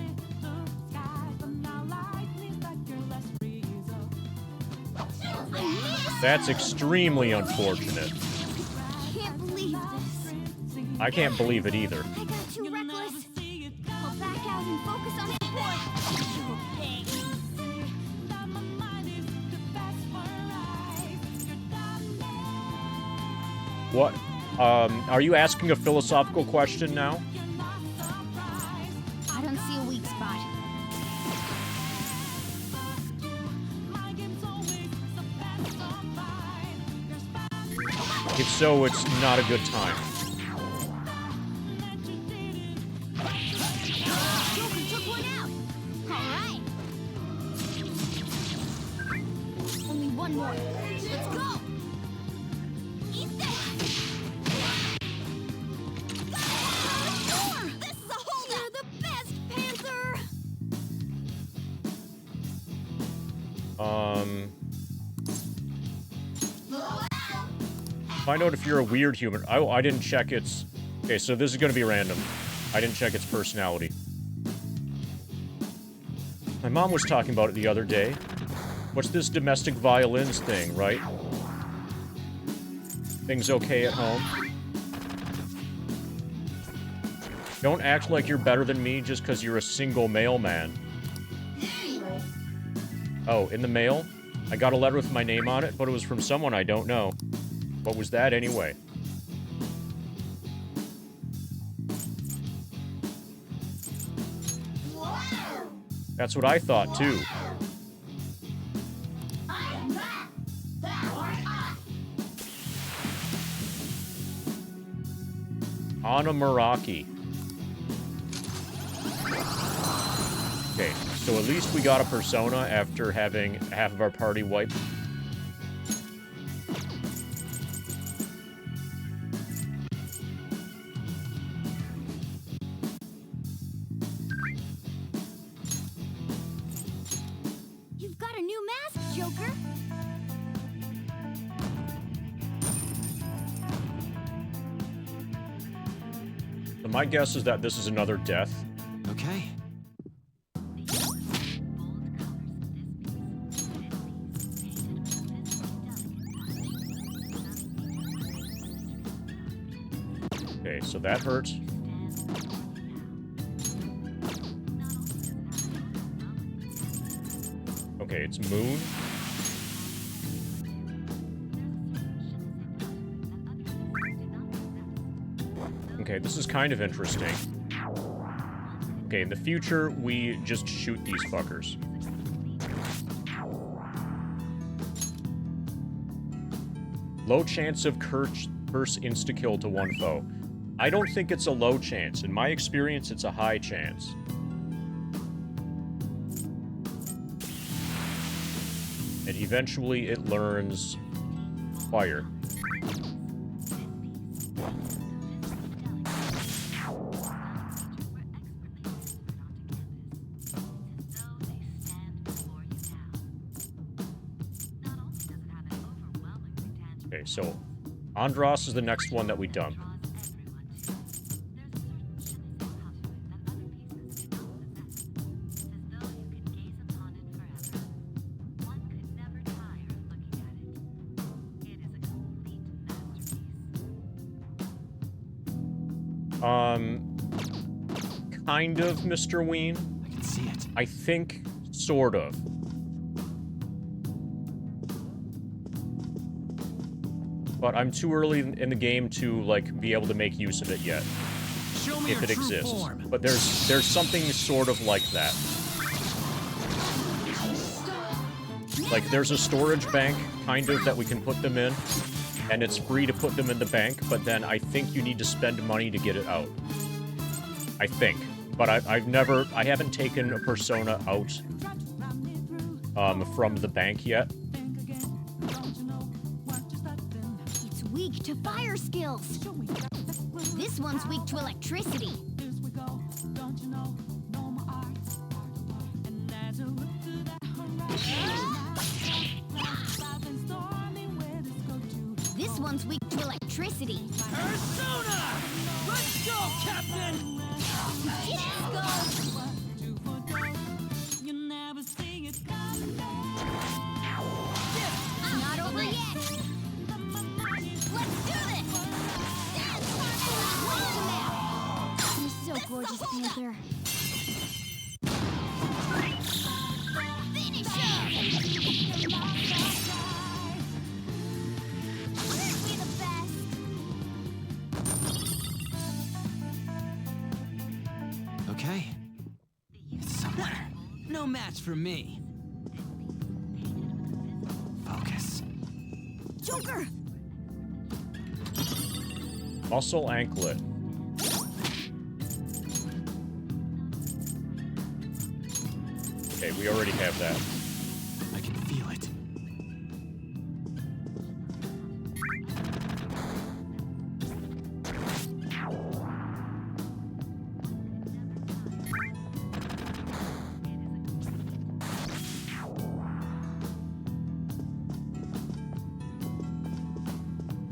That's extremely unfortunate. Can't believe this. I can't believe it either. I got too reckless. I'll back out and focus on support. Okay. What? Are you asking a philosophical question now? I don't see a weak spot. If so, it's not a good time. Joker took one out. All right. Only one more. Let's go. Eat this. Sure. This is a holdup. You're the best, Panther. Find out if you're a weird human. I didn't check its... Okay, so this is gonna be random. I didn't check its personality. My mom was talking about it the other day. What's this domestic violins thing, right? Things okay at home? Don't act like you're better than me just because you're a single mailman. Oh, in the mail? I got a letter with my name on it, but it was from someone I don't know. What was that anyway? That's what I thought, too. Anamaraki. Okay, so at least we got a persona after having half of our party wiped. You've got a new mask, Joker. So my guess is that this is another death. Okay. Okay, so that hurts. Okay, it's Moon. Okay, this is kind of interesting. Okay, in the future, we just shoot these fuckers. Low chance of curse insta-kill to one foe. I don't think it's a low chance. In my experience, it's a high chance. And eventually it learns fire. Okay, so Andros is the next one that we dump. Kind of, Mr. Ween. I can see it. I think, sort of. But I'm too early in the game to, like, be able to make use of it yet, Show me if your it true exists. form. But there's something sort of like that. Like, there's a storage bank, kind of, that we can put them in, and it's free to put them in the bank, but then I think you need to spend money to get it out. I think. But I haven't taken a persona out from the bank yet. It's weak to fire skills. This one's weak to electricity. This one's weak to electricity. Persona! Let's go, Captain! Let's go. Not over yet. Let's do this. You're so gorgeous, Panther. Finish him. Aren't we the best? Okay. It's somewhere. No match for me. Focus. Joker! Muscle anklet. Okay, we already have that. I can feel it.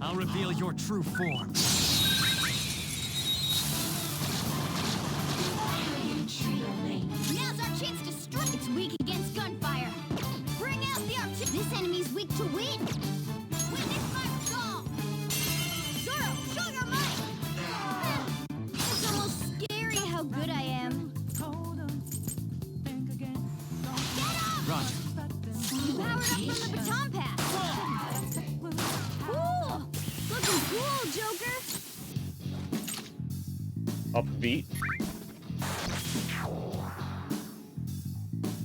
I'll reveal your true form. Now's our chance to strike. It's weak against gunfire. Bring out the artillery. This enemy's weak to wind. Witness my resolve. Zoro, show your might. It's almost scary how good I am. Get up! Roger. You powered up from the baton pass. Cool. Looking cool, Joker. Upbeat.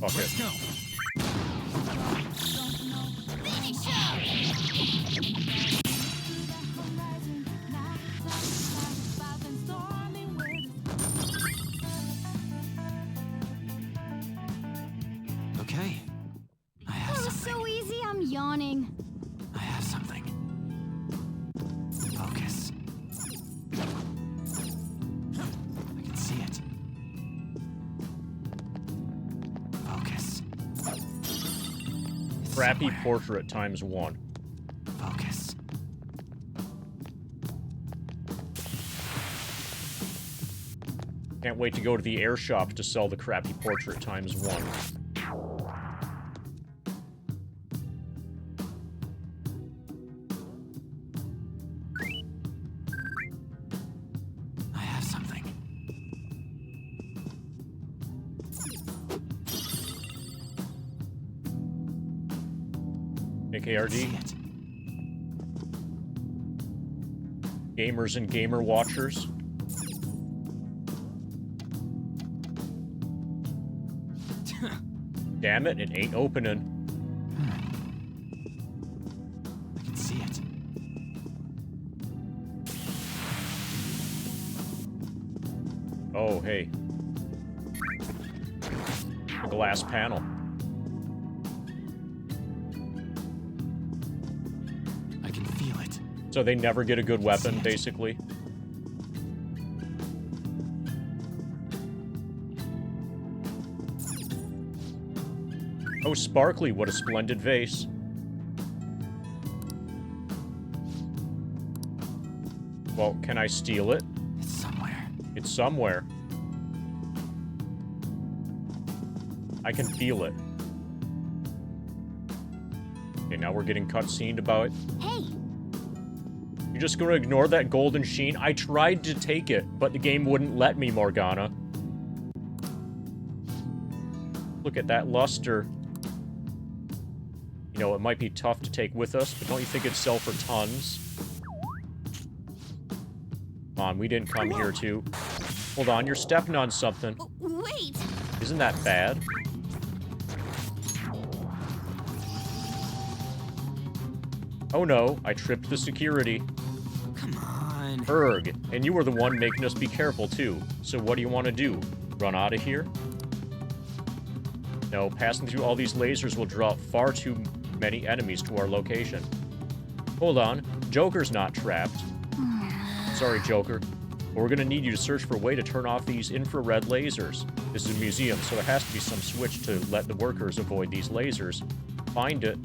Fuck Let's it. go. Finish him. way. I have That was something. so easy, I'm yawning. I have something. Focus. I can see it. Focus. It's Crappy somewhere. portrait times 1. Focus. Can't wait to go to the air shop to sell the crappy portrait times 1. I have something. See AKRD, it. gamers and gamer watchers. Damn it, it ain't opening. I can see it. Oh, hey. A glass panel. I can feel it. So they never get a good weapon, basically. Oh, sparkly, what a splendid vase. Well, can I steal it? It's somewhere. It's somewhere. I can feel it. Okay, now we're getting cutscened about it. Hey, You're just gonna ignore that golden sheen? I tried to take it, but the game wouldn't let me, Morgana. Look at that luster. You know, it might be tough to take with us, but don't you think it'd sell for tons? Come on, we didn't come here to... Hold on, you're stepping on something. wait. Isn't that bad? Oh no, I tripped the security. Come on. Erg, and you were the one making us be careful too. So what do you want to do? Run out of here? No, passing through all these lasers will draw far too many enemies to our location. Hold on, Joker's not trapped. Sorry, Joker. But we're gonna need you to search for a way to turn off these infrared lasers. This is a museum, so there has to be some switch to let the workers avoid these lasers. Find it.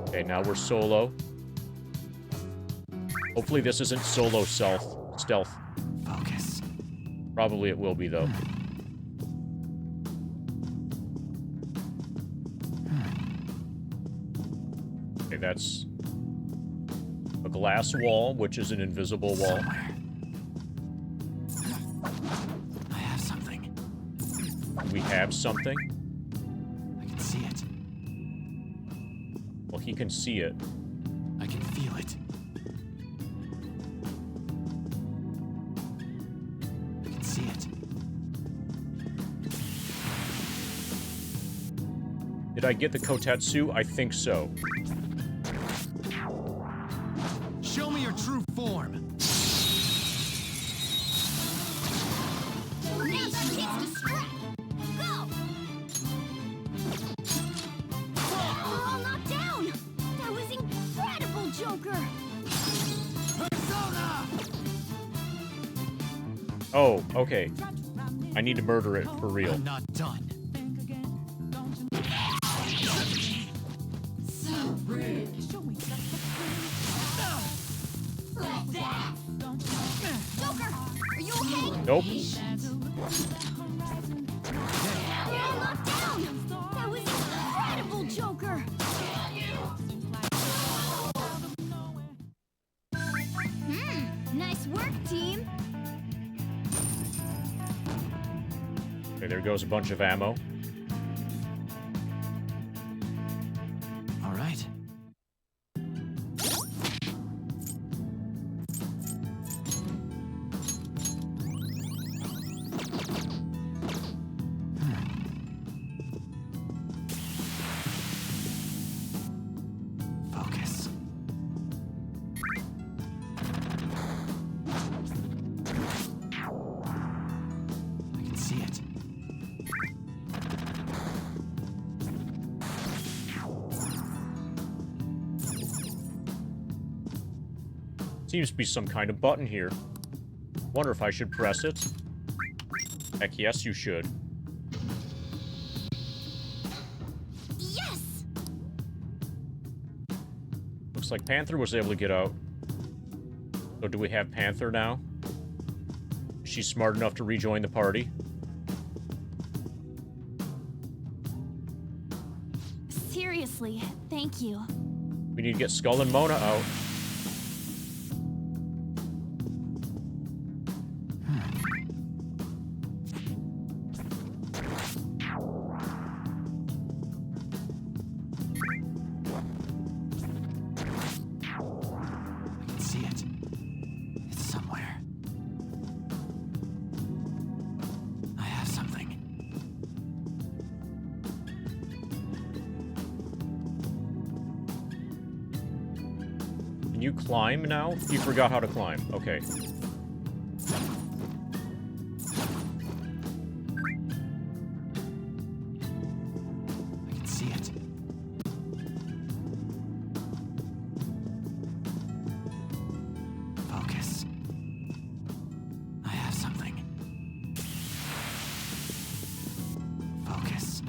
Okay, now we're solo. Hopefully this isn't solo stealth. Focus. Probably it will be, though. Okay, that's a glass wall, which is an invisible wall. Somewhere. I have something. We have something. I can see it. Well, he can see it. I can feel it. I can see it. Did I get the Kotetsu? I think so. Show me your true form. Now's our chance to strike. Go! We're all knocked down. That was incredible, Joker. Persona! Oh, okay. I need to murder it for real. I'm not done. Think again, don't you know? So rude. Show me just Like that. don't you know? Joker, are you okay? Nope. As a look at the horizon, We're all knocked down. That was incredible, Joker. Nice work, team. Okay, there goes a bunch of ammo. All right. Focus. I can see it. Seems to be some kind of button here. Wonder if I should press it. Heck yes, you should. Yes! Looks like Panther was able to get out. So do we have Panther now? Is she smart enough to rejoin the party? Seriously, thank you. We need to get Skull and Mona out. I can see it. It's somewhere. I have something. Can you climb now? You forgot how to climb. Okay. I can see it. Focus. I have something. Focus.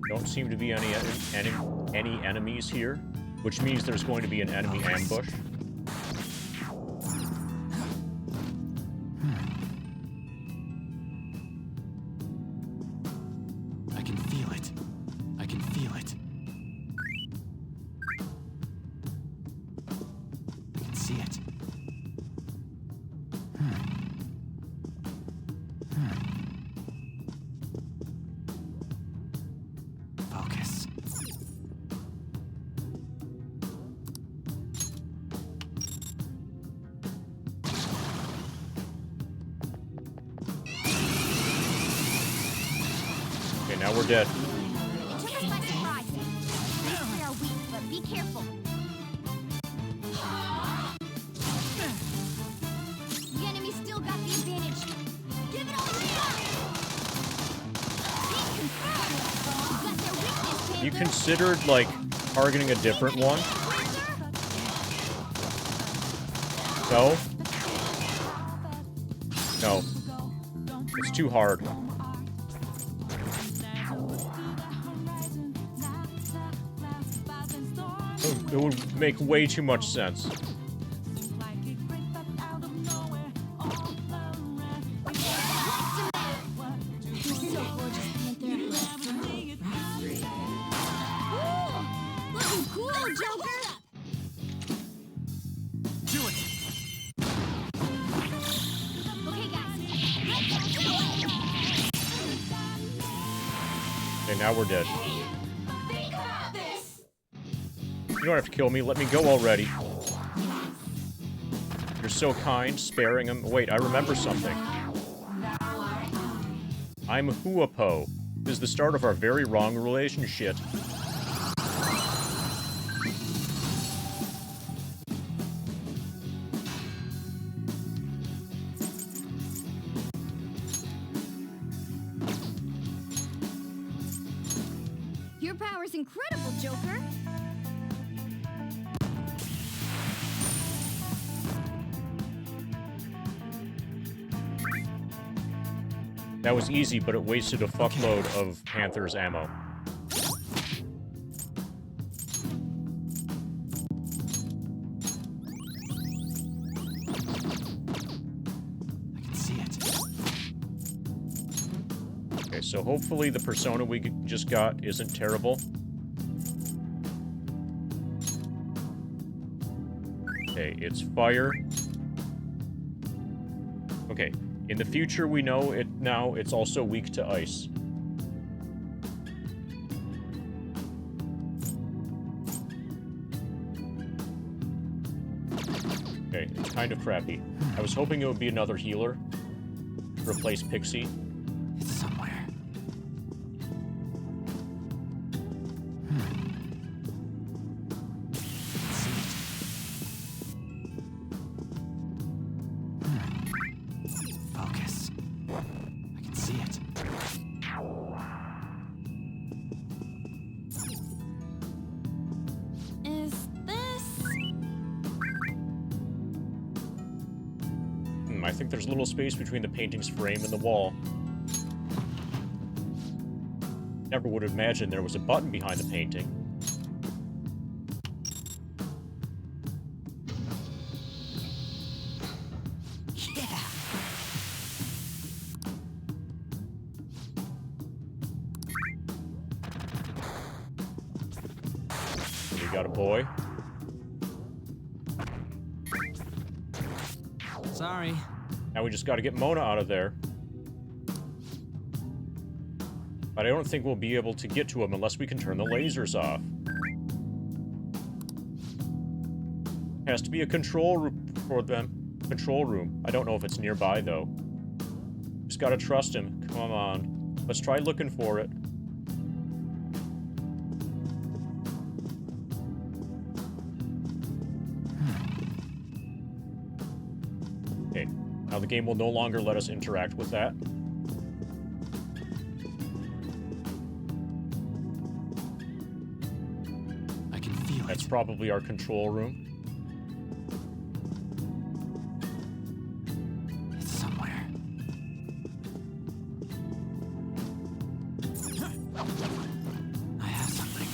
Don't seem to be any enemies here, which means there's going to be an enemy ambush. I can feel it. I can feel it. I can see it. Focus. Okay, now we're dead. It took us by surprise. We are weak, but be careful. The enemy still got the advantage. Give it all you got! Team confirmed! You got their weakness, Panther! You considered, like, targeting a different one? No? No. It's too hard. It would make way too much sense. Looking cool, Joker! Do it! Okay, guys. Okay, now we're dead. You don't have to kill me. Let me go already. You're so kind, sparing him. Wait, I remember something. I'm Huapo. This is the start of our very wrong relationship. Your power's incredible, Joker. That was easy, but it wasted a fuckload of Panther's ammo. I can see it. Okay, so hopefully the persona we just got isn't terrible. Okay, it's fire. Okay, in the future we know it now it's also weak to ice. Okay, it's kind of crappy. I was hoping it would be another healer. Replace Pixie. It's somewhere. Focus. I can see it. Is this... I think there's a little space between the painting's frame and the wall. Never would have imagined there was a button behind the painting. Yeah. We got a boy. Sorry. Now we just got to get Mona out of there. But I don't think we'll be able to get to him unless we can turn the lasers off. Has to be a control room for them. Control room. I don't know if it's nearby, though. Just gotta trust him. Come on. Let's try looking for it. Okay. Now the game will no longer let us interact with that. I can feel That's it. probably our control room. It's somewhere. I have something.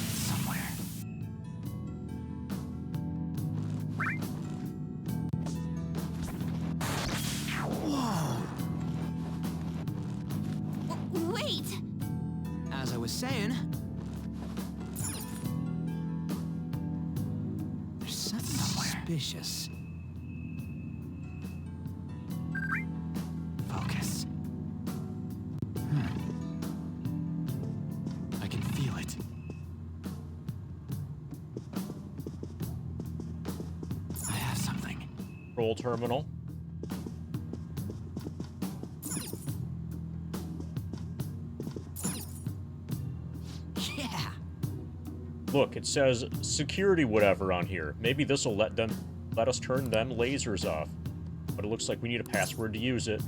It's somewhere. Whoa! Wait! As I was saying, there's something suspicious. Focus. I can feel it. I have something. Control terminal. Yeah. Look, it says security whatever on here. Maybe this will let us turn them lasers off. But it looks like we need a password to use it.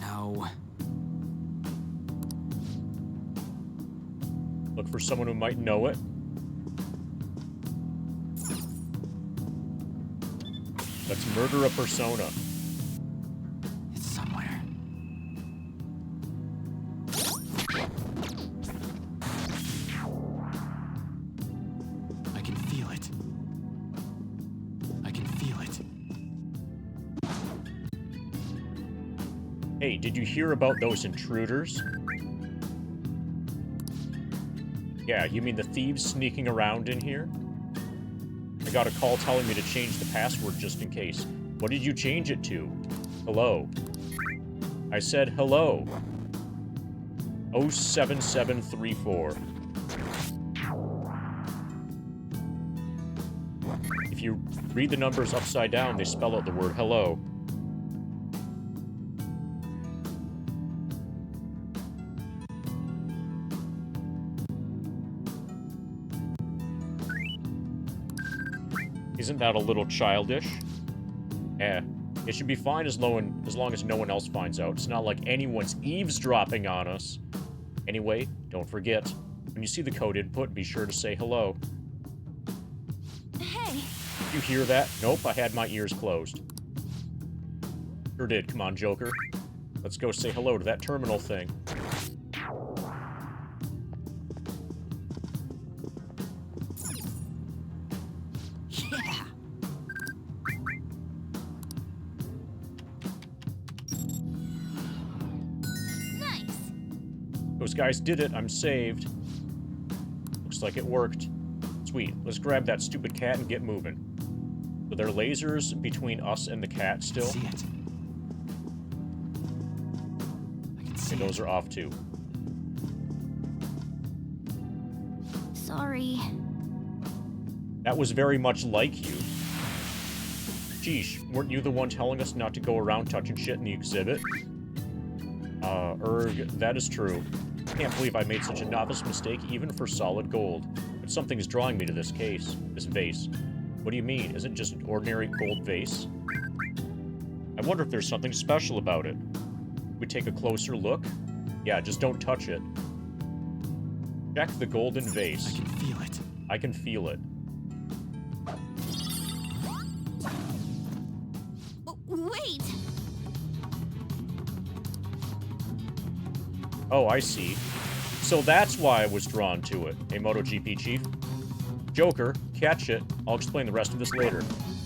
No. Look for someone who might know it. Let's murder a persona. It's somewhere. I can feel it. I can feel it. Hey, did you hear about those intruders? Yeah, you mean the thieves sneaking around in here? I got a call telling me to change the password just in case. What did you change it to? Hello. I said hello. 07734. If you read the numbers upside down, they spell out the word hello. Isn't that a little childish? Eh, it should be fine as long as no one else finds out. It's not like anyone's eavesdropping on us. Anyway, don't forget, when you see the code input, be sure to say hello. Hey! You hear that? Nope, I had my ears closed. Sure did. Come on, Joker. Let's go say hello to that terminal thing. Yeah. Nice! Those guys did it. I'm saved. Looks like it worked. Sweet. Let's grab that stupid cat and get moving. So there are lasers between us and the cat still. See it. I can see And those it. are off too. Sorry. That was very much like you. Sheesh, weren't you the one telling us not to go around touching shit in the exhibit? That is true. Can't believe I made such a novice mistake even for solid gold. But something's drawing me to this vase. What do you mean? Is it just an ordinary gold vase? I wonder if there's something special about it. We take a closer look? Yeah, just don't touch it. Check the golden I vase. can feel it. I can feel it. Oh, I see. So that's why I was drawn to it, a MotoGP chief. Joker, catch it. I'll explain the rest of this later.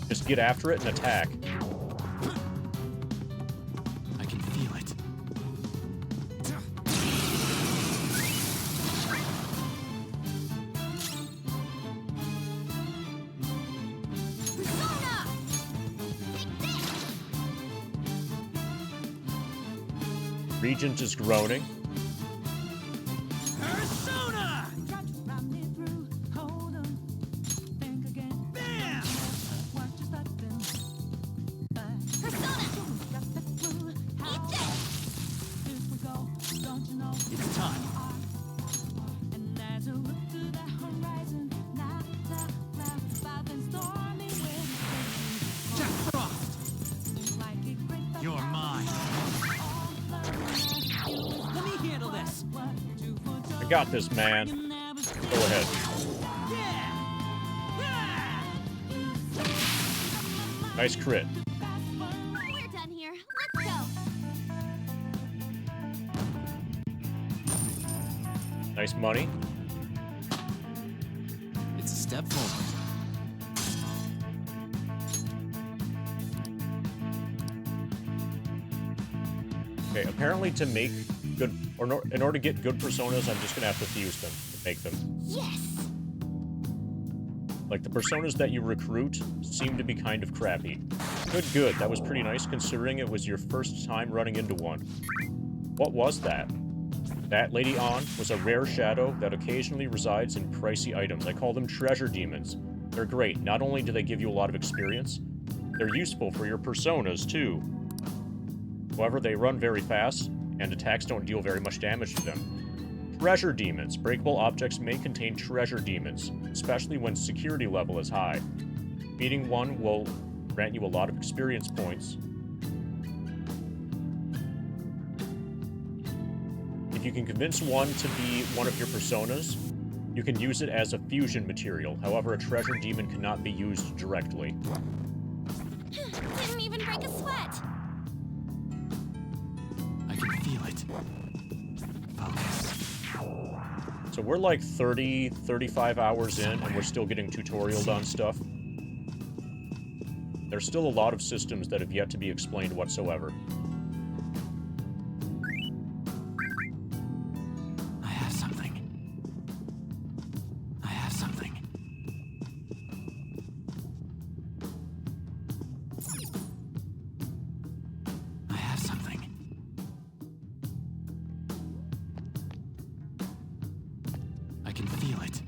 Just get after it and attack. I can feel it. Persona! Take this! Regent is groaning. Persona! Try to run me through. Hold 'em. Think again. Bam! Watch your button. Persona! Got the clue. How Eat this! here we go. Don't you know? It's time. And as I look to the horizon, not the clouds, fog and stormy winds. Jack Frost! Seems like a great You're mine. all blurry. Let me handle this. What to for I got this, man. you never see. Go ahead. Yeah! Nice crit. We're done here. Let's go. Nice money. It's a step forward. Okay, apparently to make good, or in order to get good personas, I'm just gonna have to fuse them to make them. Yes! Like, the personas that you recruit seem to be kind of crappy. Good. That was pretty nice considering it was your first time running into one. What was that? That, Lady On, was a rare shadow that occasionally resides in pricey items. I call them treasure demons. They're great. Not only do they give you a lot of experience, they're useful for your personas, too. However, they run very fast, and attacks don't deal very much damage to them. Treasure demons. Breakable objects may contain treasure demons, especially when security level is high. Beating one will grant you a lot of experience points. If you can convince one to be one of your personas, you can use it as a fusion material. However, a treasure demon cannot be used directly. Didn't even break a sweat. I can feel it. Focus. So we're like 30, 35 hours in, and we're still getting tutorialed on stuff. There's still a lot of systems that have yet to be explained whatsoever. I have something. I have something. I have something. I can feel it.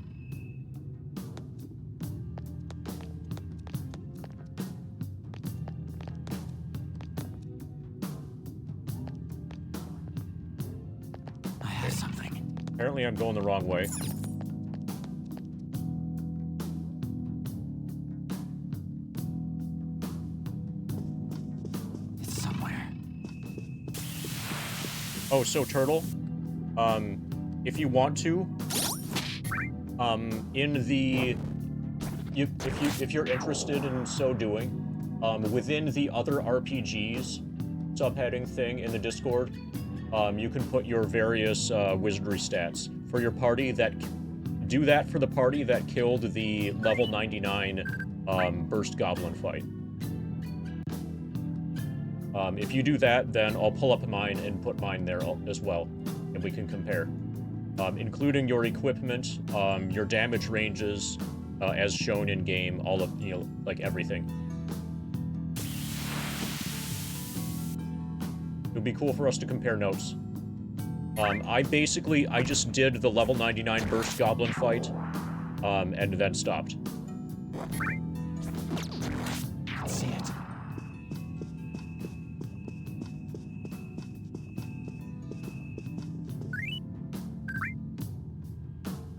I have something. Apparently I'm going the wrong way. It's somewhere. Oh, so Turtle, if you want to, in the, if you're interested in so doing, within the other RPGs subheading thing in the Discord, you can put your various wizardry stats for your party that do that for the party that killed the level 99 burst goblin fight. If you do that, then I'll pull up mine and put mine there as well, and we can compare, including your equipment, your damage ranges, as shown in game, all of, you know, like everything. It would be cool for us to compare notes. I just did the level 99 burst goblin fight, and then stopped. I see it.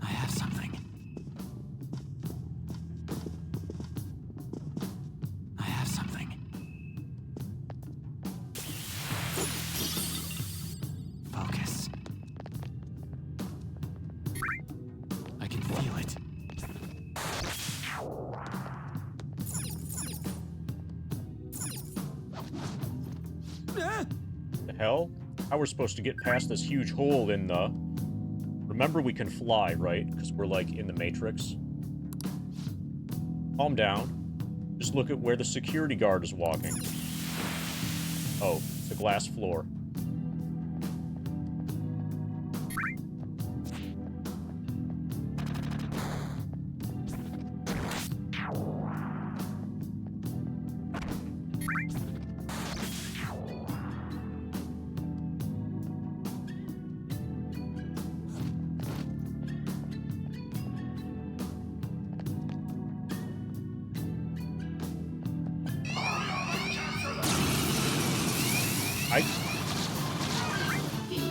I have something. I have something. Focus. I can feel it. The hell? How we're supposed to get past this huge hole in the... Remember, we can fly, right? Because we're, like, in the Matrix. Calm down. Just look at where the security guard is walking. Oh, it's a glass floor.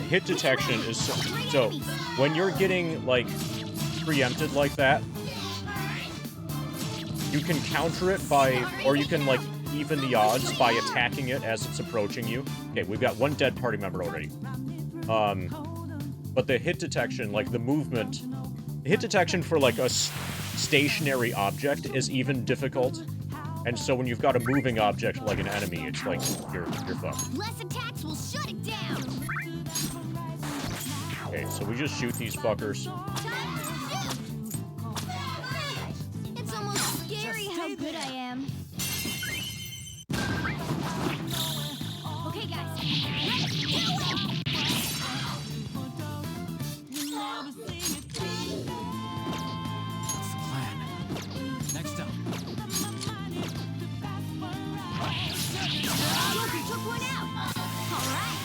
Hit detection is so when you're getting like preempted like that, you can counter it by, or you can like even the odds by attacking it as it's approaching you. Okay, we've got one dead party member already. But the hit detection, like the movement, the hit detection for like a stationary object is even difficult. And so when you've got a moving object like an enemy, it's like you're fucked. Less attacks will shut it down. Okay, so we just shoot these fuckers. It's almost scary how good I am. Okay, guys, let's do it! What's the plan? Next up. Joker took one out. All right.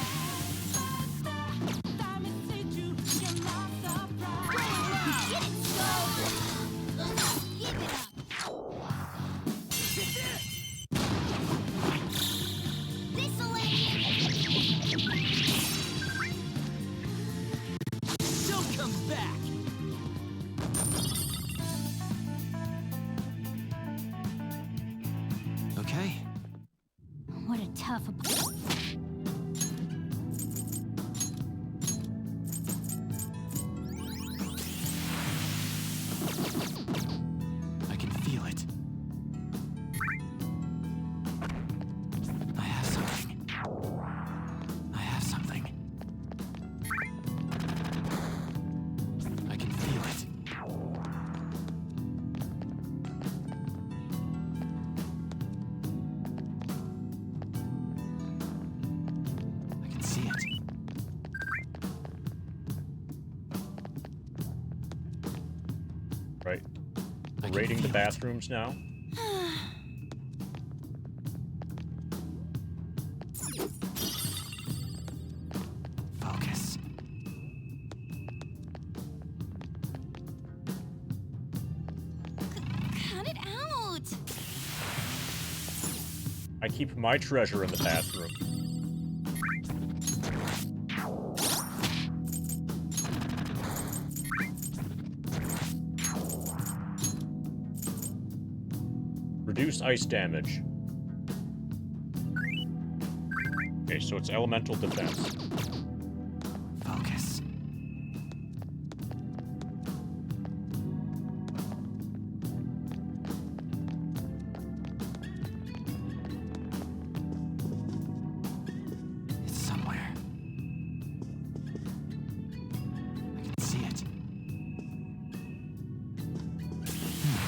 Don't come back! Okay. What a tough opponent. I can feel it. I have something. I have something. I can feel it. I can see it. Right. We're raiding the bathrooms now. Focus. Cut it out. I keep my treasure in the bathroom. Reduce ice damage. Okay, so it's elemental defense. Focus. It's somewhere. I can see it.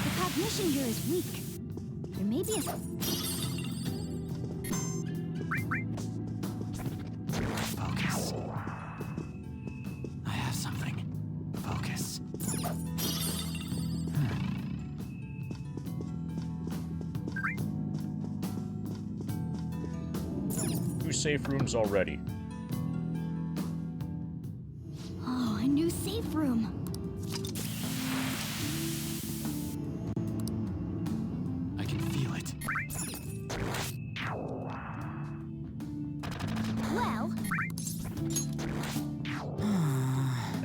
The cognition here is weak. There may be a... Focus. I have something. Focus. 2 safe rooms already. Oh, a new safe room. I can feel it. Well,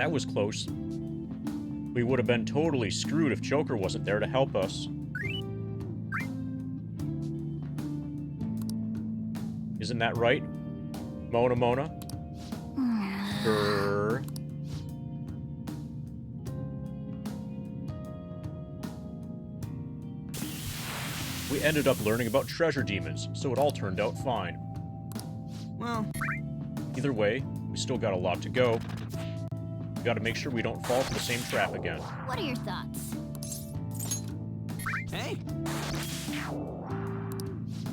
That was close. We would have been totally screwed if Joker wasn't there to help us. Isn't that right? Mona? Grrr. We ended up learning about treasure demons, so it all turned out fine. Well, Either way, we still got a lot to go. We gotta make sure we don't fall for the same trap again. What are your thoughts? Hey,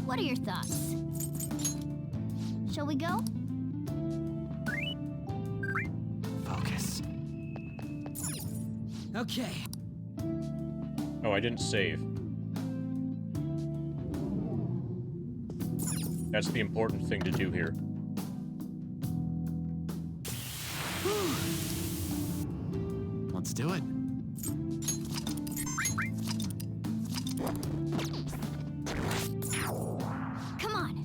What are your thoughts? Shall we go? focus. Okay. Oh, I didn't save. That's the important thing to do here. Let's do it. Come on.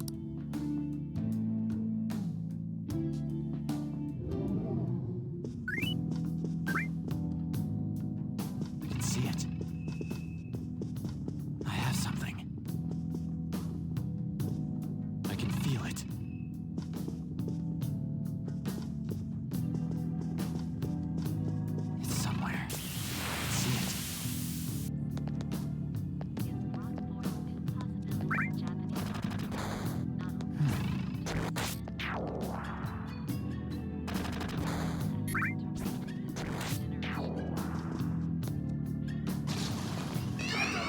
I can see it. I have something. I can feel it. It's somewhere. I can see it.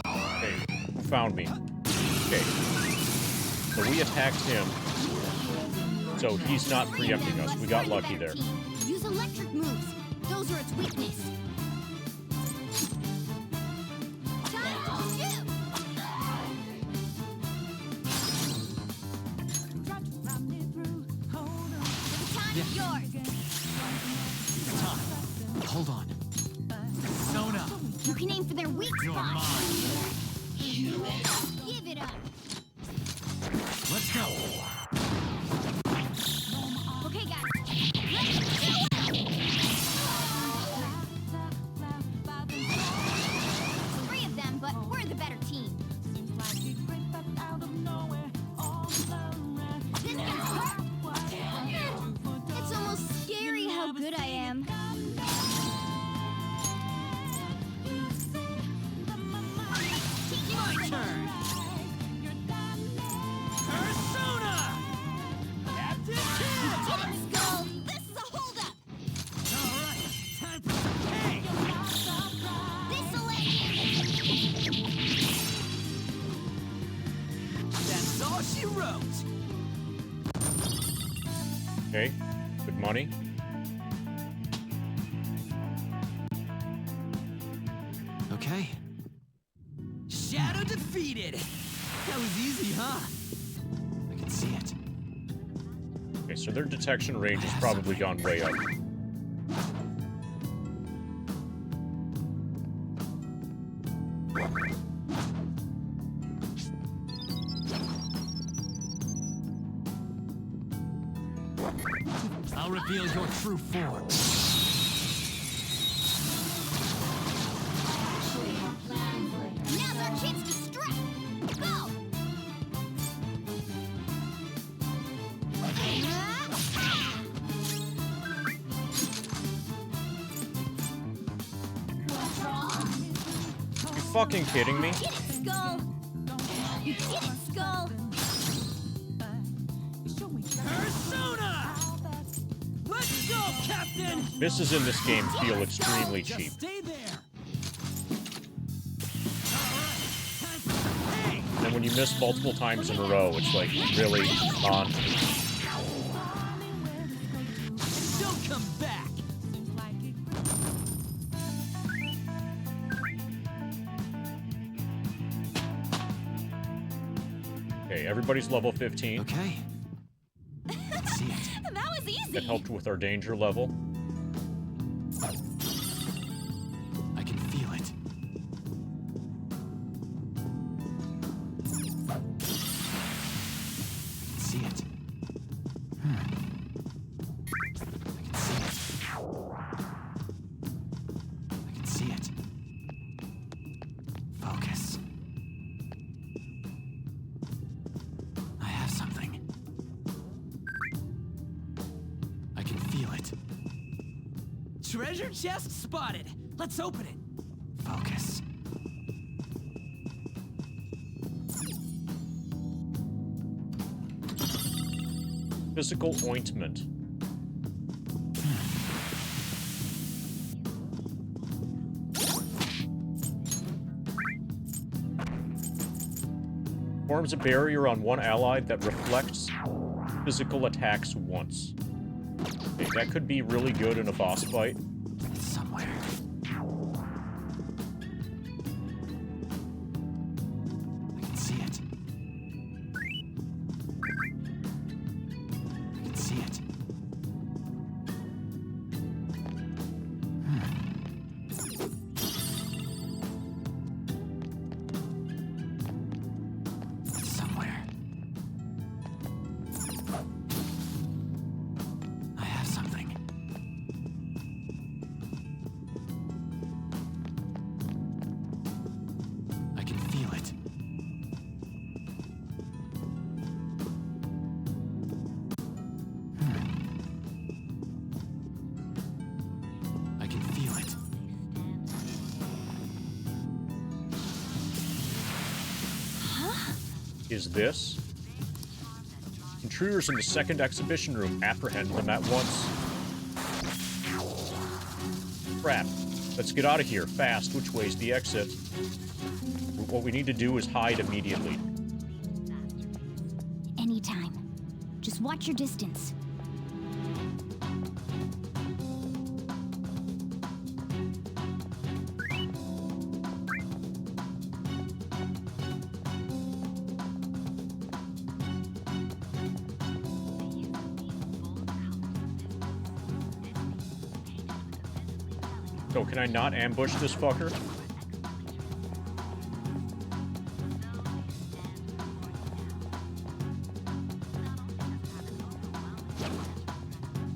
Okay, who found me? Okay. So we attacked him. So he's not preempting us. We got lucky there. Use electric moves. Those are its weakness. Time to shoot! Try to run me through. Hold on. The time is yours. It's time. Hold on. Sona, You can aim for their weak you're spot. mine. Give it up. Let's go. Okay, guys. Let's do it! Three of them, but we're the better team. Seems like it crept up out of nowhere. All around. This can hurt. It's almost scary how good I am. My turn. Persona! Captain Kidd! Get it, Skull! This is a holdup! All right, time for some pain. This'll end you! That's all she wrote. Okay, good money. Okay. Shadow defeated. That was easy, huh? I can see it. Okay, so their detection range has probably gone way up. I'll reveal your true form. Now's our chance to strike! Go! You fucking kidding me? Get it, Skull! You get it, Skull! Persona! Let's go, Captain! Misses in this game feel extremely cheap. Just stay there. All right, time for some pain. And when you miss multiple times in a row, it's like, really? Come on. Don't come back. Okay, everybody's level 15. Okay. I can see it. That was easy! That helped with our danger level. I can feel it. I can see it. I can see it. I can see it. Focus. I have something. I can feel it. Treasure chest spotted. Let's open it. Focus. Physical ointment. Forms a barrier on one ally that reflects physical attacks once. Okay, that could be really good in a boss fight. It's somewhere. I can see it. I can see it. It's somewhere. I have something. I can feel it. I can feel it. Is this? Intruders in the second exhibition room. Apprehend them at once. Crap. Let's get out of here, fast. Which way's the exit? What we need to do is hide immediately. Anytime. Just watch your distance. So, can I not ambush this fucker?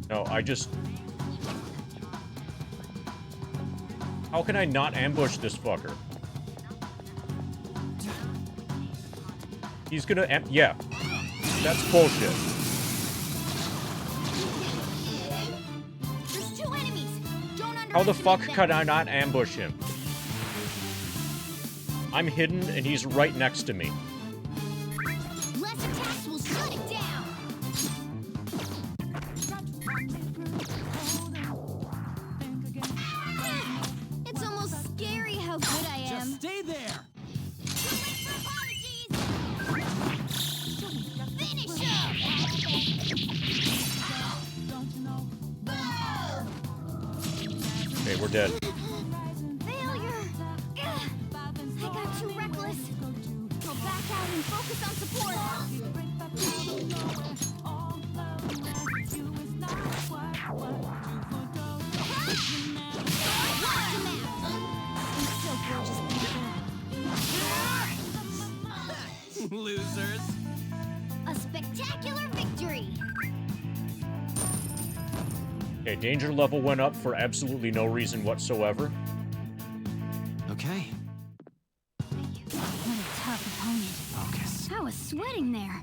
No, I just... How can I not ambush this fucker? He's gonna yeah. That's bullshit. There's two enemies. Don't How the fuck underestimate could them. I not ambush him? I'm hidden and he's right next to me. Less attacks will shut it down. It's almost scary how good I am. Just stay there. Too late for apologies. Finish him. Okay, we're dead. Failure. Ugh. I got too reckless. Go back out and focus on support. Losers. A spectacular victory. Okay, danger level went up for absolutely no reason whatsoever. Okay. What a tough opponent. Focus. I was sweating there.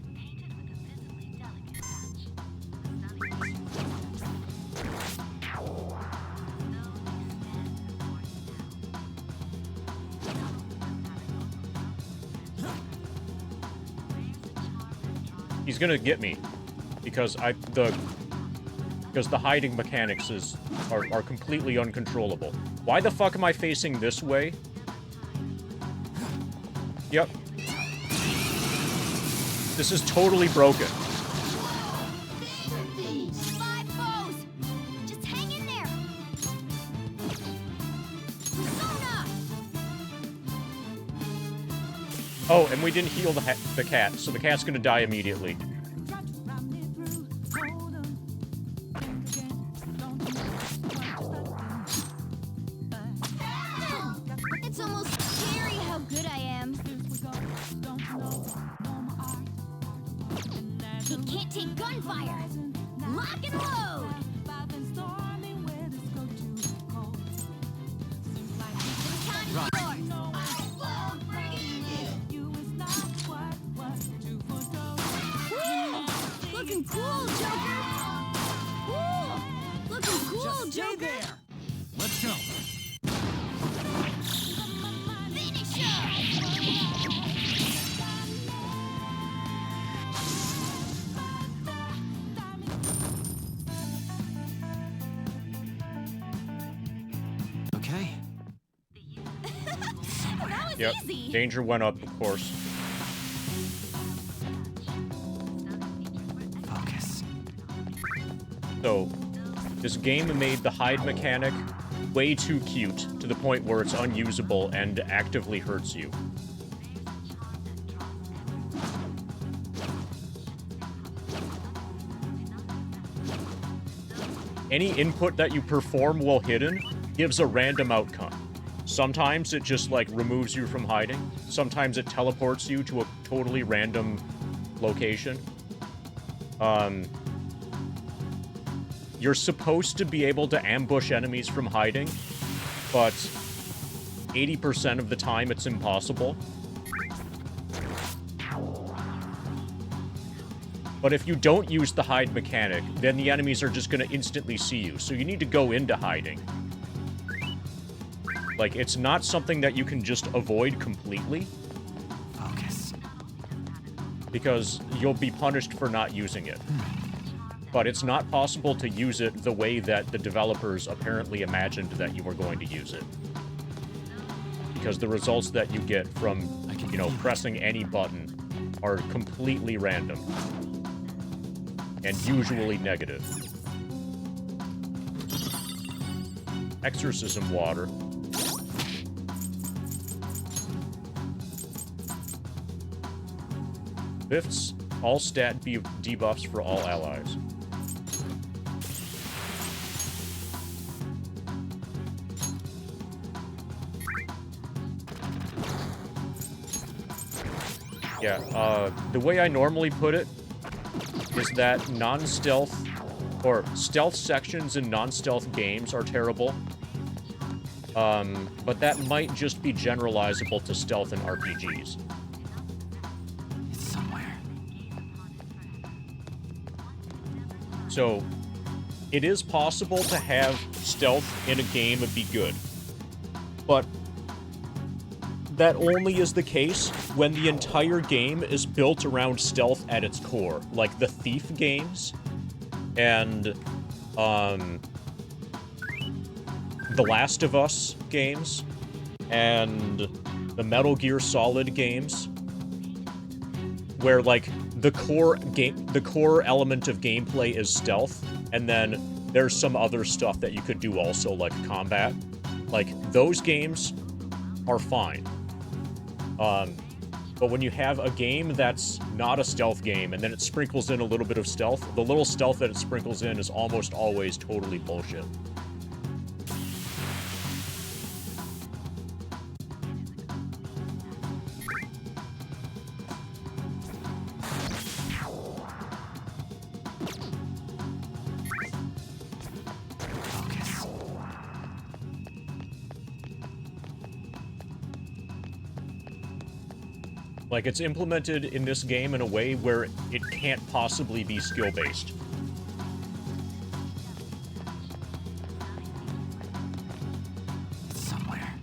He's gonna get me. Because the hiding mechanics are completely uncontrollable. Why the fuck am I facing this way? Yep. This is totally broken. 5 foes. Just hang in there. Persona. Oh, and we didn't heal the cat, so the cat's gonna die immediately. It's almost scary how good I am. He can't take gunfire. Lock and load. The time is yours. Looking cool, Joker. Woo! Looking cool, Just stay Joker. there. Let's go. Finish him. Okay. That was Yep. easy. Danger went up, of course. So, this game made the hide mechanic way too cute, to the point where it's unusable and actively hurts you. Any input that you perform while hidden gives a random outcome. Sometimes it just, like, removes you from hiding. Sometimes it teleports you to a totally random location. You're supposed to be able to ambush enemies from hiding, but 80% of the time it's impossible. But if you don't use the hide mechanic, then the enemies are just going to instantly see you, so you need to go into hiding. Like, it's not something that you can just avoid completely. Focus. Because you'll be punished for not using it. But it's not possible to use it the way that the developers apparently imagined that you were going to use it. Because the results that you get from, you know, pressing any button are completely random. And usually negative. Exorcism water. Fifths, all stat debuffs for all allies. Yeah, the way I normally put it is that non-stealth, or stealth sections in non-stealth games are terrible. But that might just be generalizable to stealth in RPGs. It's somewhere. So, it is possible to have stealth in a game and be good. But that only is the case when the entire game is built around stealth at its core. Like the Thief games, and, the Last of Us games, and the Metal Gear Solid games, where, like, the core element of gameplay is stealth, and then there's some other stuff that you could do also, like combat. Like, those games are fine. But when you have a game that's not a stealth game, and then it sprinkles in a little bit of stealth, the little stealth that it sprinkles in is almost always totally bullshit. Focus. Like, it's implemented in this game in a way where it can't possibly be skill-based. It's somewhere.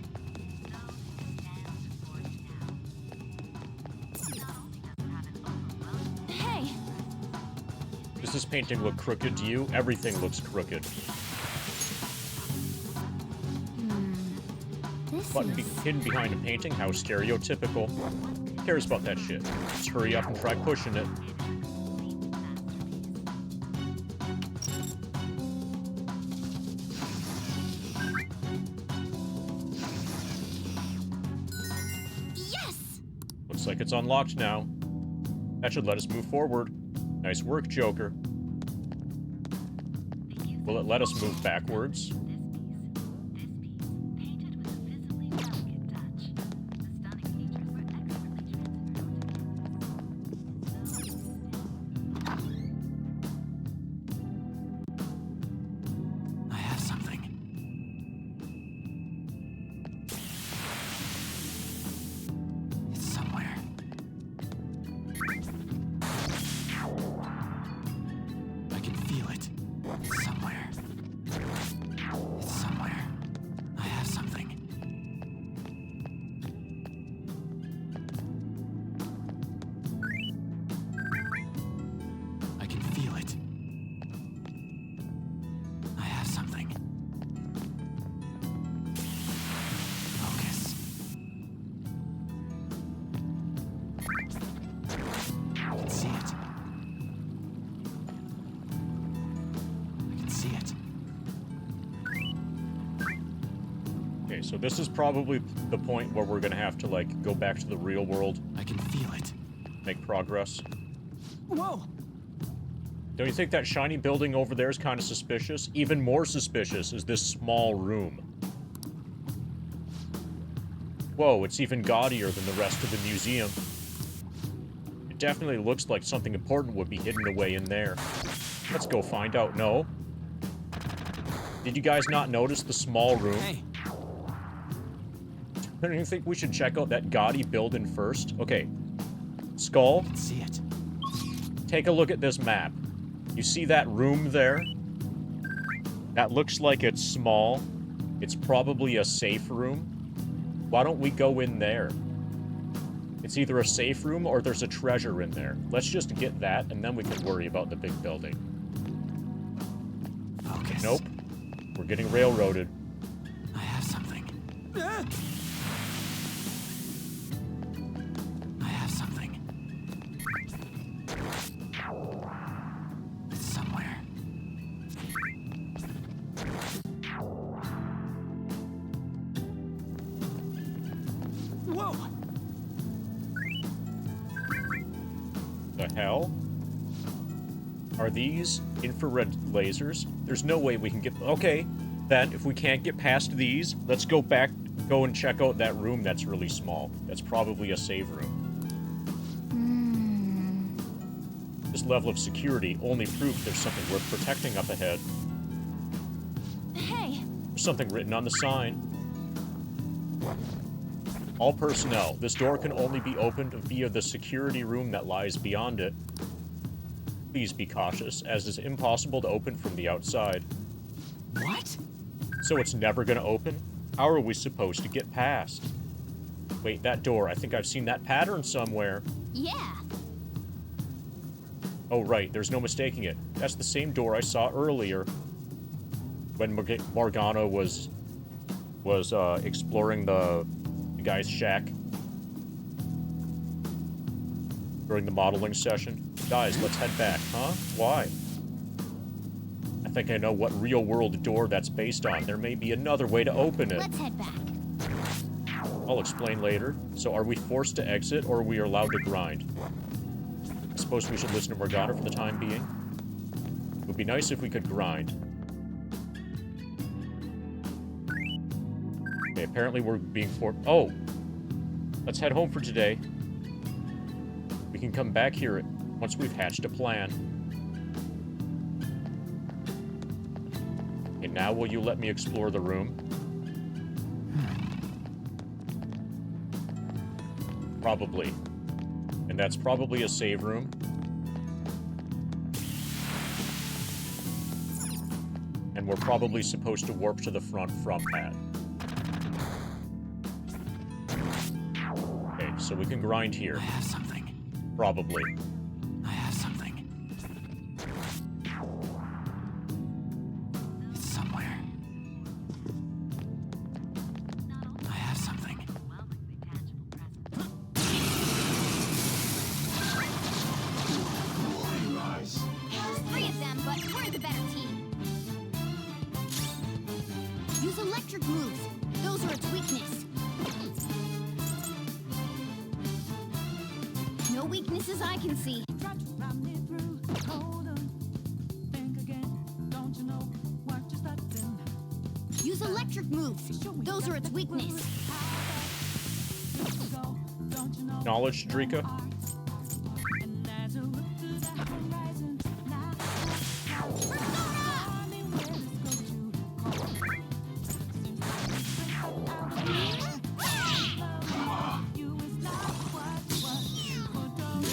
Hey, Does this painting look crooked to you? Everything looks crooked. this Button is... hidden behind a painting? How stereotypical. Who cares about that shit? Just hurry up and try pushing it. Yes! Looks like it's unlocked now. That should let us move forward. Nice work, Joker. Will it let us move backwards? I have something. It's somewhere. I can feel it. It's somewhere. It's somewhere. I have something. I can feel it. I have something. Focus. I can see it. I Okay, so this is probably the point where we're gonna have to, like, go back to the real world, I can feel it. make progress. Whoa! Don't you think that shiny building over there is kind of suspicious? Even more suspicious is this small room. Whoa, it's even gaudier than the rest of the museum. It definitely looks like something important would be hidden away in there. Let's go find out. No? Did you guys not notice the small room? Hey, Don't you think we should check out that gaudy building first? Okay. Skull, see it. take a look at this map. You see that room there? That looks like it's small. It's probably a safe room. Why don't we go in there? It's either a safe room or there's a treasure in there. Let's just get that, and then we can worry about the big building. Focus. Nope. We're getting railroaded. I have something. I have something. It's somewhere. Whoa! The hell? Are these infrared lasers? There's no way we can get... Okay, then, if we can't get past these, let's go and check out that room that's really small. That's probably a save room. This level of security only proves there's something worth protecting up ahead. Hey, There's something written on the sign. All personnel, this door can only be opened via the security room that lies beyond it. Please be cautious, as it's impossible to open from the outside. What? So it's never gonna open? How are we supposed to get past? Wait, that door, I think I've seen that pattern somewhere. yeah. Oh, right, there's no mistaking it. That's the same door I saw earlier. When Morgana was exploring the guy's shack. During the modeling session. Guys, let's head back, huh? Why? I think I know what real-world door that's based on. There may be another way to open it. Let's head back. I'll explain later. So are we forced to exit, or are we allowed to grind? I suppose we should listen to Morgana for the time being. It would be nice if we could grind. Okay, apparently we're being Oh! Let's head home for today. We can come back here once we've hatched a plan. Okay, now will you let me explore the room? Probably. And that's probably a save room. And we're probably supposed to warp to the front from that. Okay, so we can grind here. I have something. Probably. I have something. It's somewhere. I have something. Rise. There's 3 of them, but we're the better team. Use electric moves. Those are its weakness. No weaknesses I can see. Try to run me through. Hold on. Think again. Don't you know what you're starting? Use electric moves. Those are its weakness. Go. Don't you know? Knowledge, Drika? And as I look to the horizon, now tell me where this goes to. You is not what you was. But don't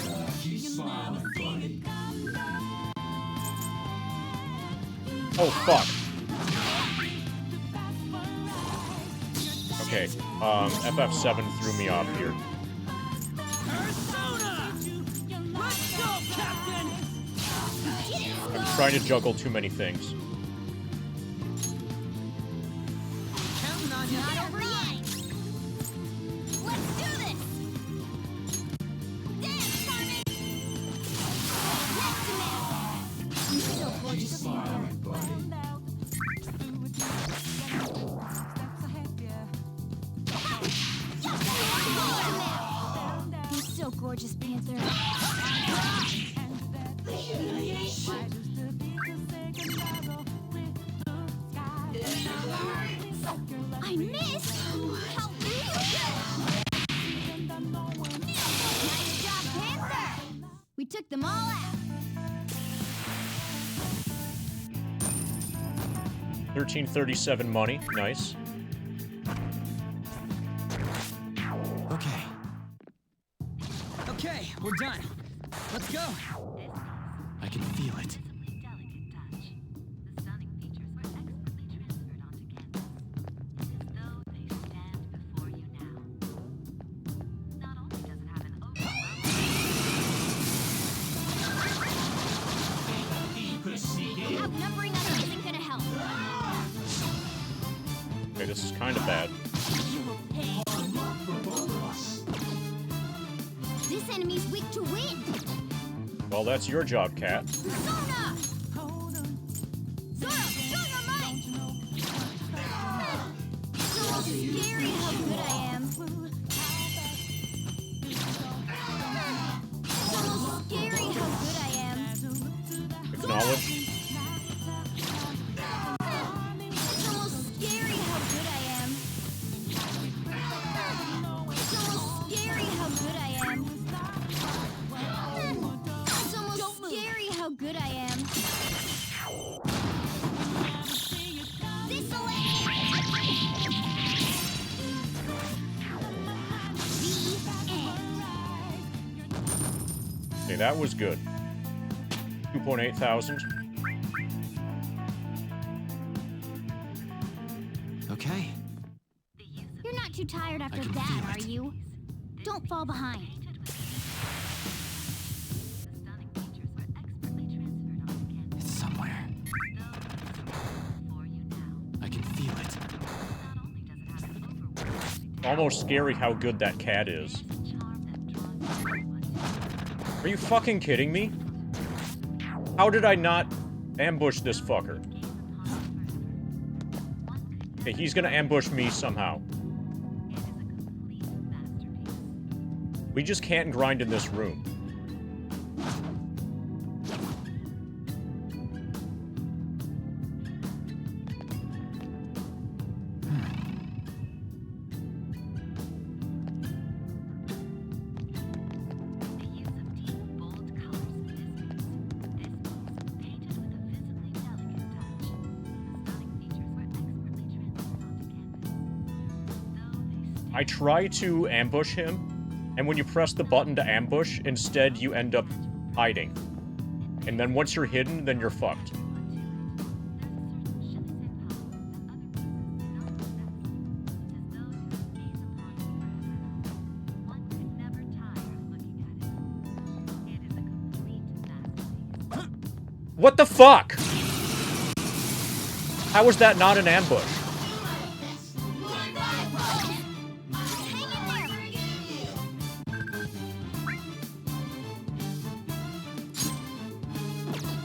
Keep smiling, buddy. Oh, fuck. Okay, FF7 threw me off here. Persona! Let's go, Captain! I'm trying to juggle too many things. Counting on you. Not over yet. Let's do this. Dance, Carmen. Next to me. You're so Keep gorgeous. smiling, buddy. found out. Do it, steps ahead, yeah. gorgeous panther. I missed! Help me! Nice job, Panther! We took them all out. 1337 money. Nice. Okay. Okay, we're done. Let's go. I can feel it. Outnumbering us isn't gonna help. Okay, this is kind of bad. You will pay. This enemy's weak to wind. Well, that's your job, Cat. Persona! Zoro, show your might! It's almost scary how good I am. It's almost scary how good I am. Acknowledge. It's almost scary how good I am. It's almost scary how good I am. It's almost scary how good I am. This'll end. The end. Okay, that was good. 2.8 thousand. Okay. You're not too tired after can that, feel are it. you? Don't fall behind. It's somewhere. I can feel it. Almost scary how good that cat is. Are you fucking kidding me? How did I not ambush this fucker? Okay, he's gonna ambush me somehow. We just can't grind in this room. I try to ambush him, and when you press the button to ambush, instead you end up hiding. And then once you're hidden, then you're fucked. What the fuck? How was that not an ambush?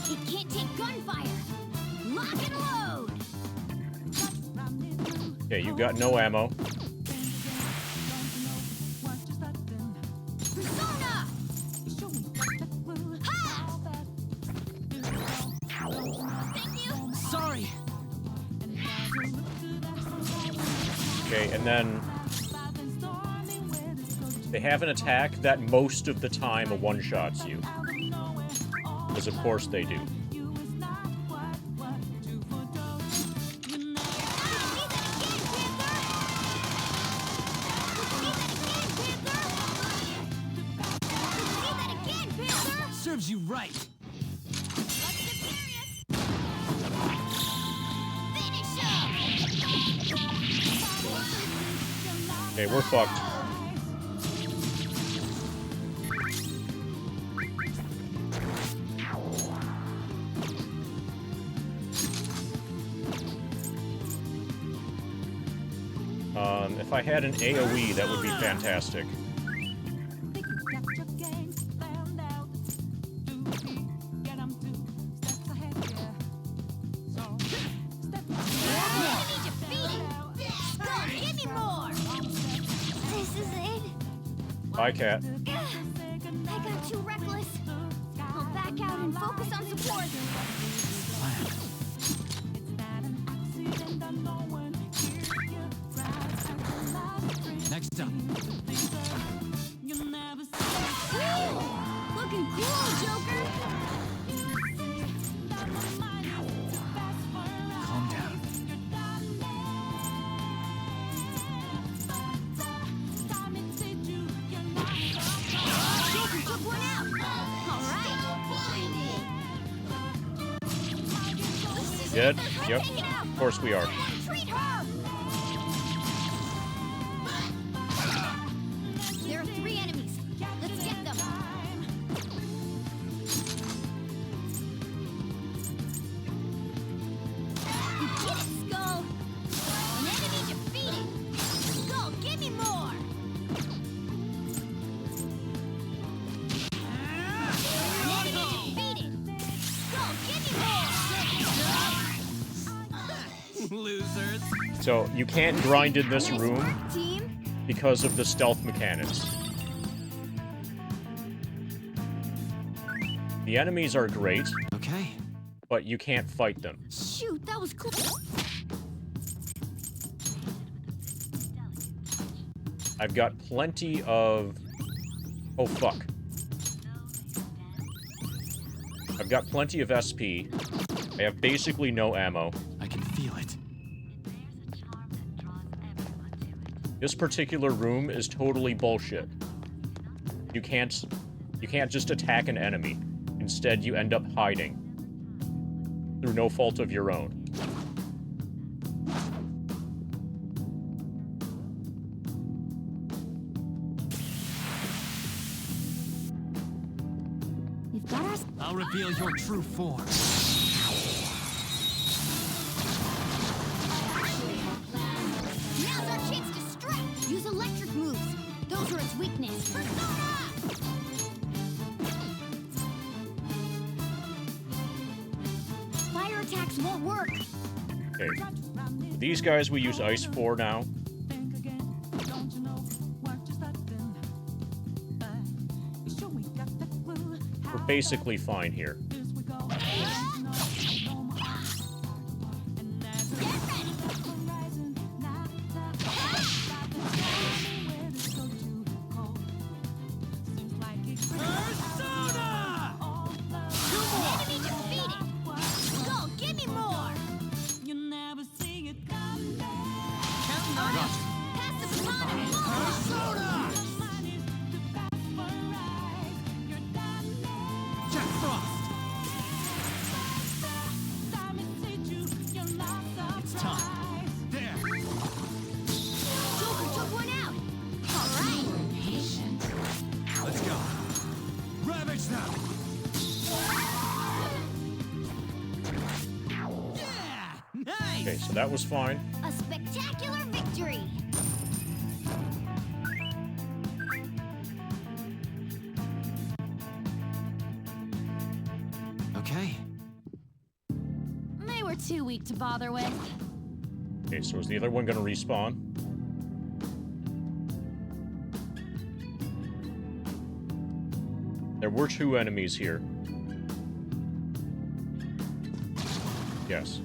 It can't take gunfire. Lock and load. Okay, you got no ammo. Persona! Ha! Thank you. Sorry. Okay, and then they have an attack that most of the time one-shots you. Because of course they do. Serves you right. Okay, we're fucked. If I had an AoE, that would be fantastic. Give me more. This is it. Bye, cat. focus on support. Plan. Next up. Looking cool, Joker. Calm down. Joker took one out. All right. Dead? Yep. Take it out. Of course we are. Treat her. There are 3 enemies. Let's get them. You did it, Skull. An enemy defeated. Skull, give me more. An enemy defeated. Skull, give me more. Losers. So, you can't grind in this Nice room work, team. because of the stealth mechanics. The enemies are great, Okay. but you can't fight them. Shoot, that was cool. I've got plenty of... Oh, fuck. I've got plenty of SP. I have basically no ammo. I can feel it. This particular room is totally bullshit. You can't just attack an enemy. Instead, you end up hiding. Through no fault of your own. We've got our... I'll reveal your true form. Now's our chance to strike! Use electric moves. Those are its weakness. Persona! Fire attacks won't work. Okay. These guys we use ice for now. We're basically fine here. Enemy defeated! Skull, give me more! Pass the baton and Jack Frost. It's time. There. Joker took one out! Alright! Let's go. Ravage them. Yeah. Nice. Okay, so that was fine. A spectacular victory! Okay. They were too weak to bother with. Okay, so is the other one gonna respawn? There were 2 enemies here. Yes.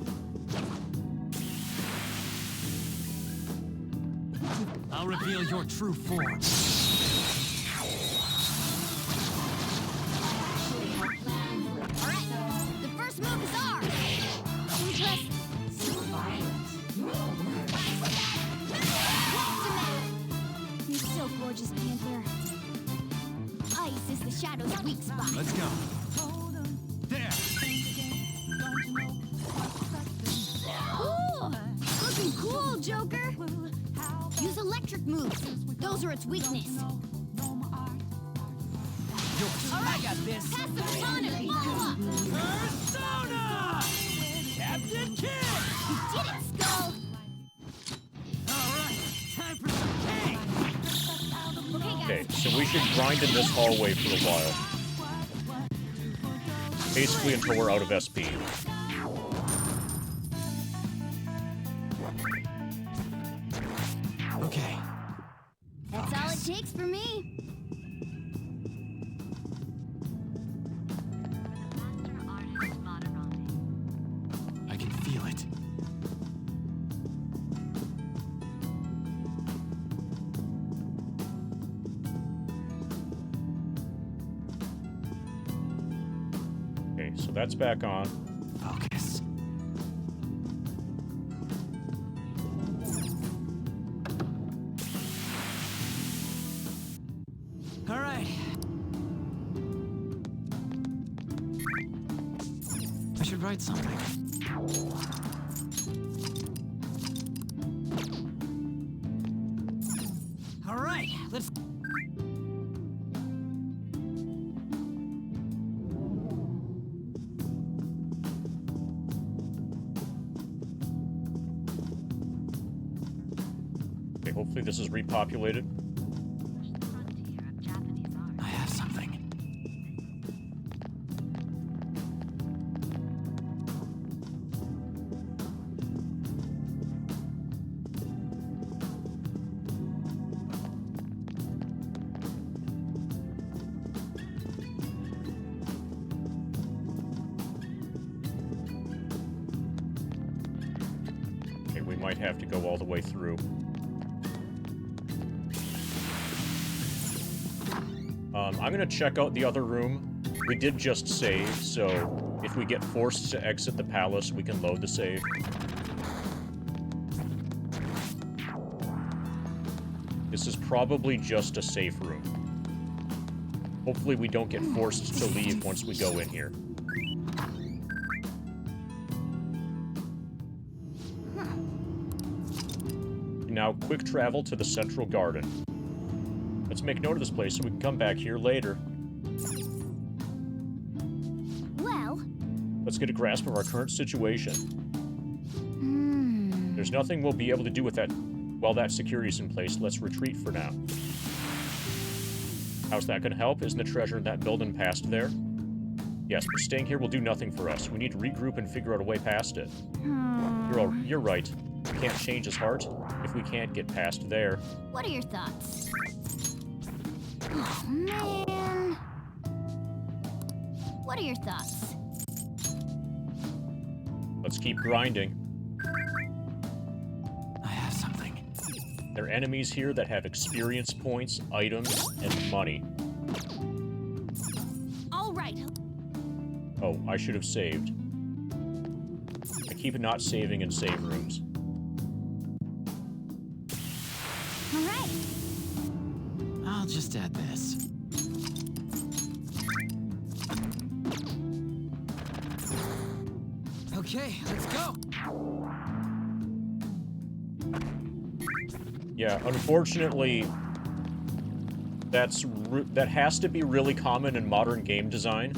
I'll reveal your true form. Alright, the first move is ours! Impressive. You're so gorgeous, Panther. Ice is the Shadow's weak spot. Let's go. There. Ooh, looking cool, Joker! Use electric moves. Those are its weakness. Yours. All right, I got this. Pass the baton and follow up. Persona! Captain Kidd! You did it, Skull. All right, time for some cake. Okay, so we should grind in this hallway for a while. Basically until we're out of SP. Okay. That's all it takes for me. so that's back on. Focus. All right. I should write something. All right, let's... Okay, hopefully this is repopulated. I have something. Okay, we might have to go all the way through. I'm gonna check out the other room. We did just save, so if we get forced to exit the palace, we can load the save. This is probably just a safe room. Hopefully we don't get forced to leave once we go in here. Now, quick travel to the central garden. Let's make note of this place so we can come back here later. Well, Let's get a grasp of our current situation. There's nothing we'll be able to do with that while that security's in place. Let's retreat for now. How's that gonna help? Isn't the treasure in that building past there? Yes, but staying here will do nothing for us. We need to regroup and figure out a way past it. You're right. We can't change his heart if we can't get past there. what are your thoughts? Oh, man. What are your thoughts? Let's keep grinding. I have something. There are enemies here that have experience points, items, and money. All right. Oh, I should have saved. I keep not saving in save rooms. All right. I'll just add this. Okay, let's go. Yeah, unfortunately, that has to be really common in modern game design.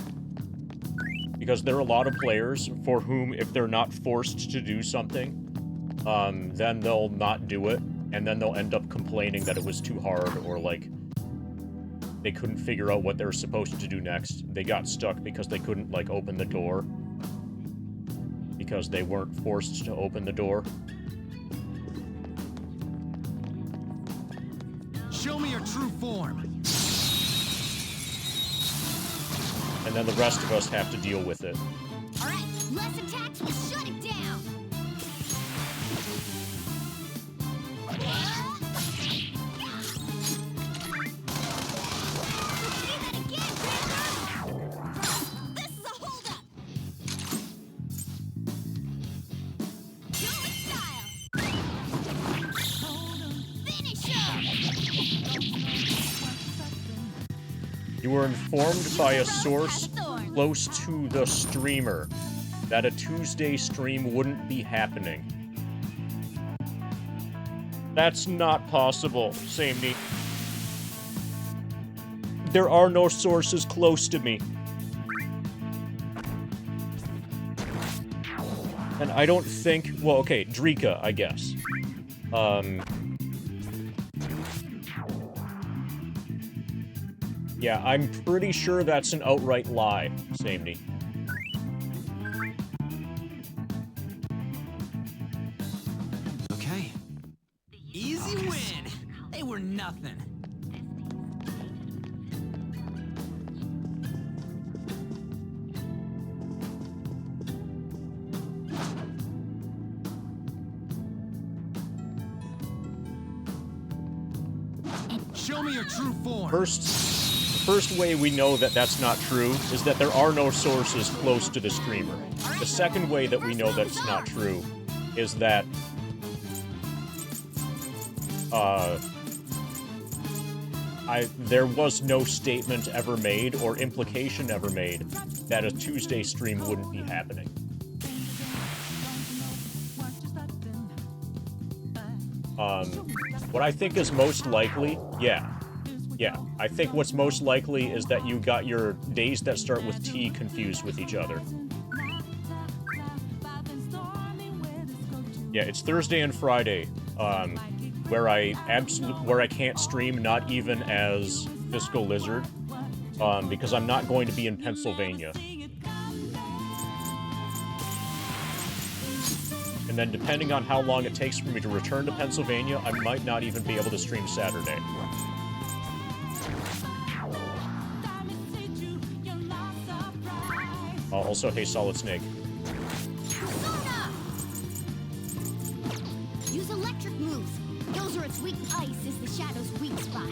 Because there are a lot of players for whom, if they're not forced to do something, then they'll not do it, and then they'll end up complaining that it was too hard, or, like, they couldn't figure out what they were supposed to do next. They got stuck because they couldn't, like, open the door. Because they weren't forced to open the door. Show me your true form. And then the rest of us have to deal with it. All right. Less attacks will shut it down. See that again, Panther? This is a holdup. Show me style. Finish him. You were informed by a source close to the streamer that a Tuesday stream wouldn't be happening. That's not possible, Samey. There are no sources close to me. And I don't think... Well, okay, Drika, I guess. Yeah, I'm pretty sure that's an outright lie, Samey. Okay. Easy win. They were nothing. Show me your true form. First first way we know that that's not true is that there are no sources close to the streamer. The second way that we know that it's not true is that there was no statement ever made or implication ever made that a Tuesday stream wouldn't be happening. What I think is most likely, yeah, I think what's most likely is that you got your days that start with T confused with each other. Yeah, it's Thursday and Friday, where I can't stream, not even as Fiscal Lizard, because I'm not going to be in Pennsylvania. And then depending on how long it takes for me to return to Pennsylvania, I might not even be able to stream Saturday. Also, hey, Solid Snake. Use electric moves. Those are its weak. Ice is the shadow's weak spot.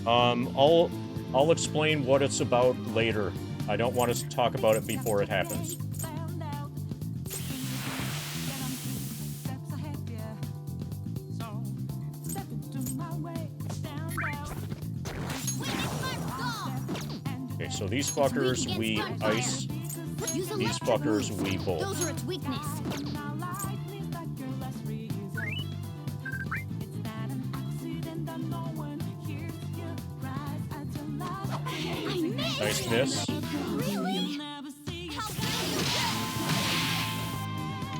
I'll explain what it's about later. I don't want us to talk about it before it happens. Okay, so these fuckers we ice. These fuckers we bolt. Those are its weakness. Nice miss. Is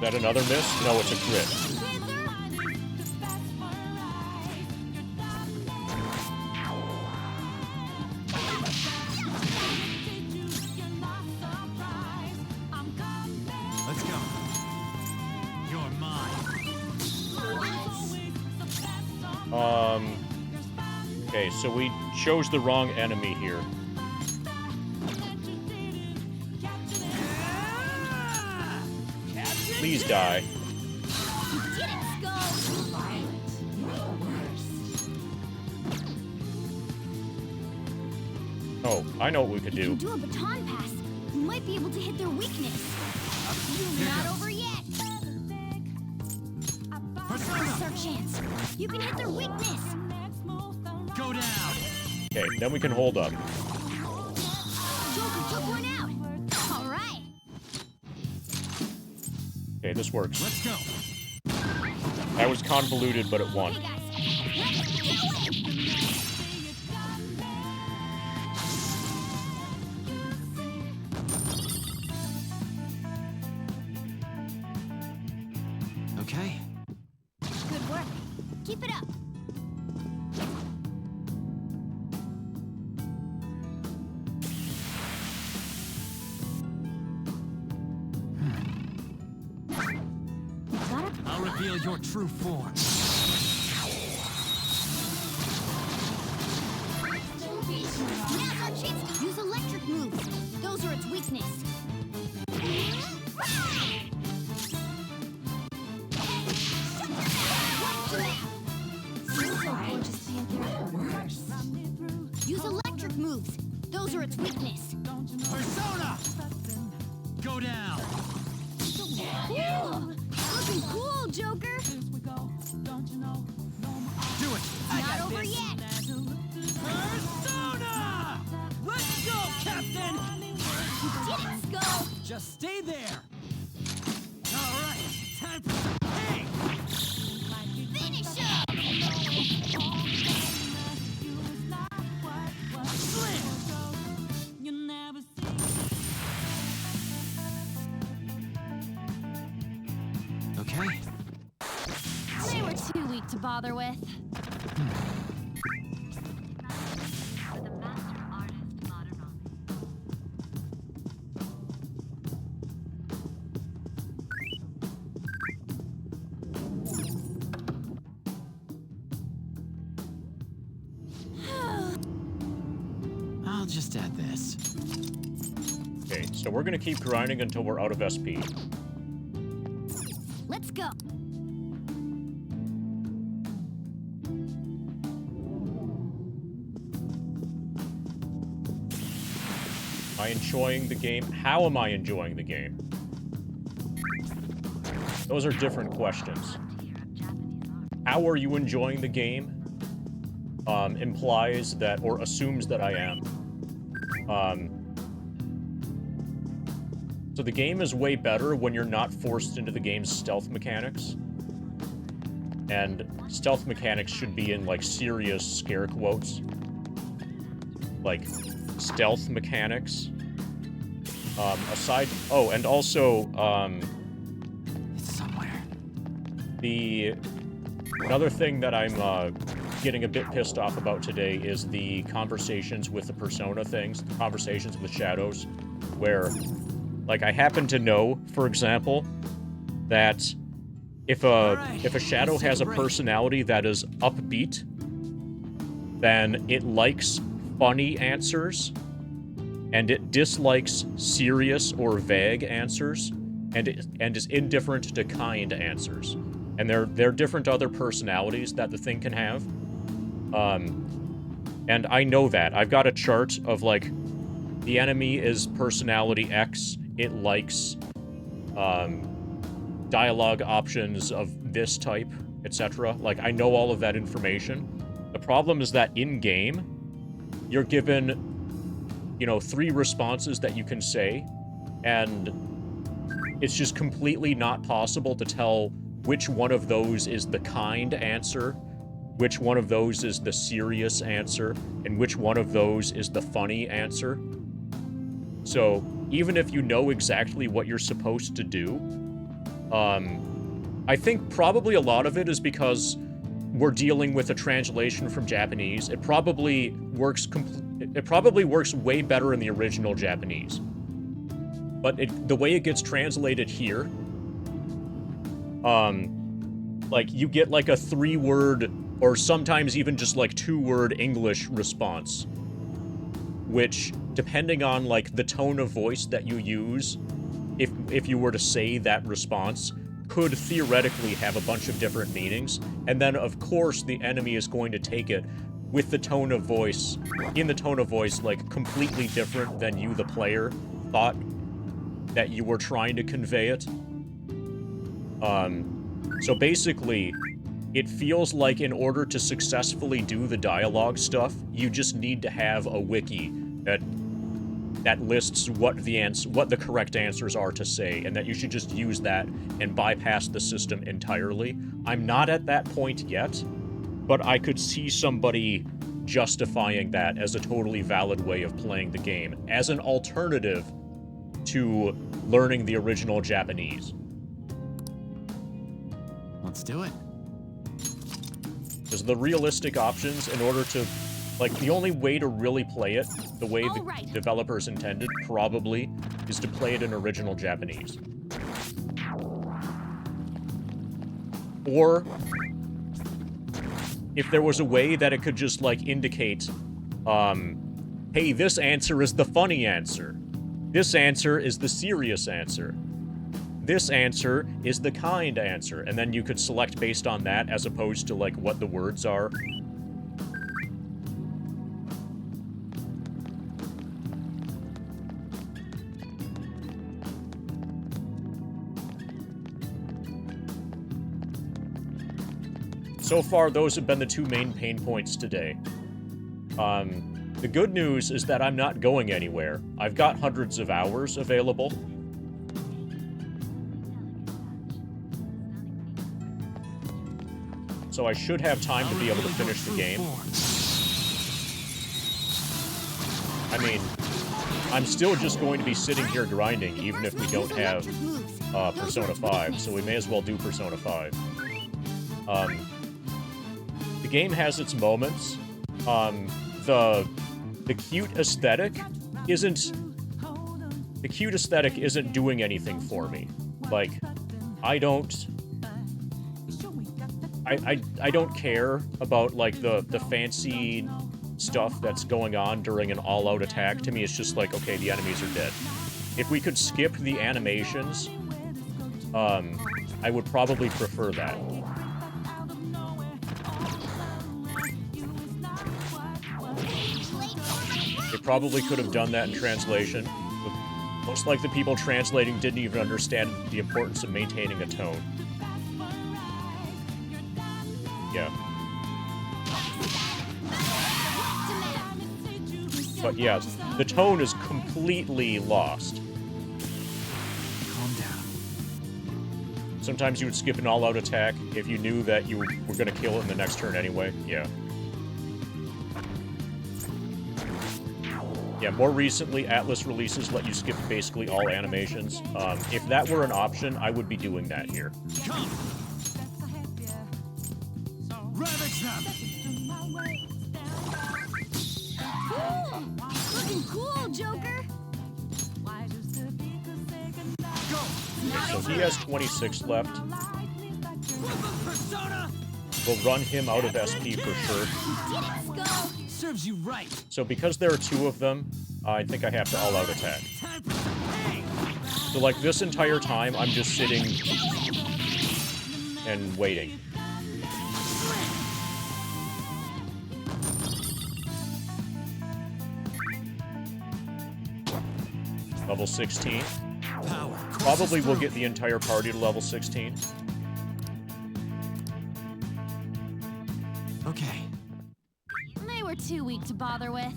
that another miss? No, it's a crit. Let's go. You're mine. Okay, so we chose the wrong enemy here. Please die. Oh, I know what we could You do. can do a baton pass. You might be able to hit their weakness. Not over yet. This is our chance. You can hit their weakness. Go down. Okay, then we can hold up. Joker took one out. All right. Okay, this works. Let's go. That was convoluted, but it won. Hey guys, let's do it. Okay. Good work. Keep it up. Got it? I'll reveal your true form. Now's our chance to use electric moves. Those are its weakness. Use electric moves. Those are its weakness. Persona! Go down. Cool. Looking cool, Joker. Do it. Not over yet. Persona! Let's go, Captain! You did it, Skull. Just stay there. All right, time for some pain. Finish up. Okay. They were too weak to bother with. I'll just add this. Okay, so we're gonna keep grinding until we're out of SP. Let's go. I enjoying the game? How am I enjoying the game? Those are different questions. How are you enjoying the game? Implies that, or assumes that I am. So the game is way better when you're not forced into the game's stealth mechanics. And stealth mechanics should be in, like, serious scare quotes. Like, stealth mechanics. Aside... Oh, and also, It's somewhere. Another thing that I'm, getting a bit pissed off about today is the conversations with the persona things, the conversations with shadows, where... Like, I happen to know, for example, that if a shadow has a personality that is upbeat, then it likes funny answers, and it dislikes serious or vague answers, and is indifferent to kind answers. And there are different other personalities that the thing can have. And I know that. I've got a chart of, like, the enemy is personality X. It likes dialogue options of this type, etc. Like, I know all of that information. The problem is that in-game, you're given, you know, 3 responses that you can say, and it's just completely not possible to tell which one of those is the kind answer, which one of those is the serious answer, and which one of those is the funny answer. So, even if you know exactly what you're supposed to do, I think probably a lot of it is because we're dealing with a translation from Japanese. It probably works way better in the original Japanese. But the way it gets translated here, like, you get, like, a 3-word, or sometimes even just, like, 2-word English response, which, depending on, like, the tone of voice that you use, if you were to say that response, could theoretically have a bunch of different meanings. And then, of course, the enemy is going to take it with the tone of voice, like, completely different than you, the player, thought that you were trying to convey it. So basically, it feels like in order to successfully do the dialogue stuff, you just need to have a wiki that lists what the correct answers are to say, and that you should just use that and bypass the system entirely. I'm not at that point yet, but I could see somebody justifying that as a totally valid way of playing the game, as an alternative to learning the original Japanese. Let's do it. Because the realistic options, in order to... Like, the only way to really play it, the way the developers intended, probably, is to play it in original Japanese. Or, if there was a way that it could just, like, indicate, hey, this answer is the funny answer. This answer is the serious answer. This answer is the kind answer. And then you could select based on that, as opposed to, like, what the words are. So far, those have been the 2 main pain points today. The good news is that I'm not going anywhere. I've got hundreds of hours available. So I should have time to be able to finish the game. I mean, I'm still just going to be sitting here grinding, even if we don't have Persona 5, so we may as well do Persona 5. The game has its moments. The cute aesthetic isn't doing anything for me. Like, I don't care about, like, the fancy stuff that's going on during an all-out attack. To me, it's just like, okay, the enemies are dead. If we could skip the animations, I would probably prefer that. probably could have done that in translation. But looks like the people translating didn't even understand the importance of maintaining a tone. Yeah. But yeah, the tone is completely lost. Calm down. Sometimes you would skip an all-out attack if you knew that you were going to kill it in the next turn anyway. Yeah. Yeah, more recently, Atlas releases let you skip basically all animations. If that were an option, I would be doing that here. Come! Ravage them! Looking cool, Joker. Go! So he has 26 left. Persona! We'll run him out of SP for sure. Did it, Skull? Serves you right. So because there are two of them, I think I have to all-out attack. Time for some pain. So like this entire time, I'm just sitting and waiting. Level 16. Power. Probably will get the entire party to level 16. Okay. They were too weak to bother with.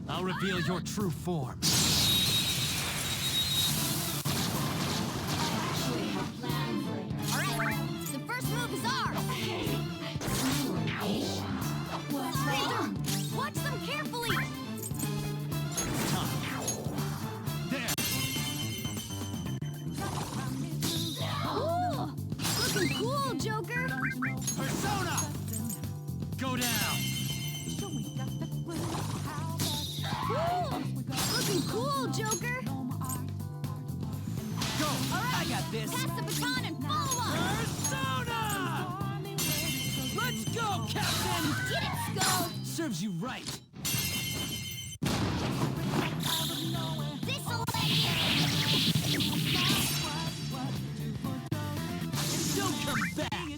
I'll reveal your true form. Alright, the first move is ours. Razor, watch them carefully. There. Ooh, looking cool, Joker. Persona! Go down. Ooh, looking cool, Joker. Go. I got this. Pass the baton and follow up. Persona! Let's go, Captain! Get it, Skull. Serves you right. This'll Don't come back.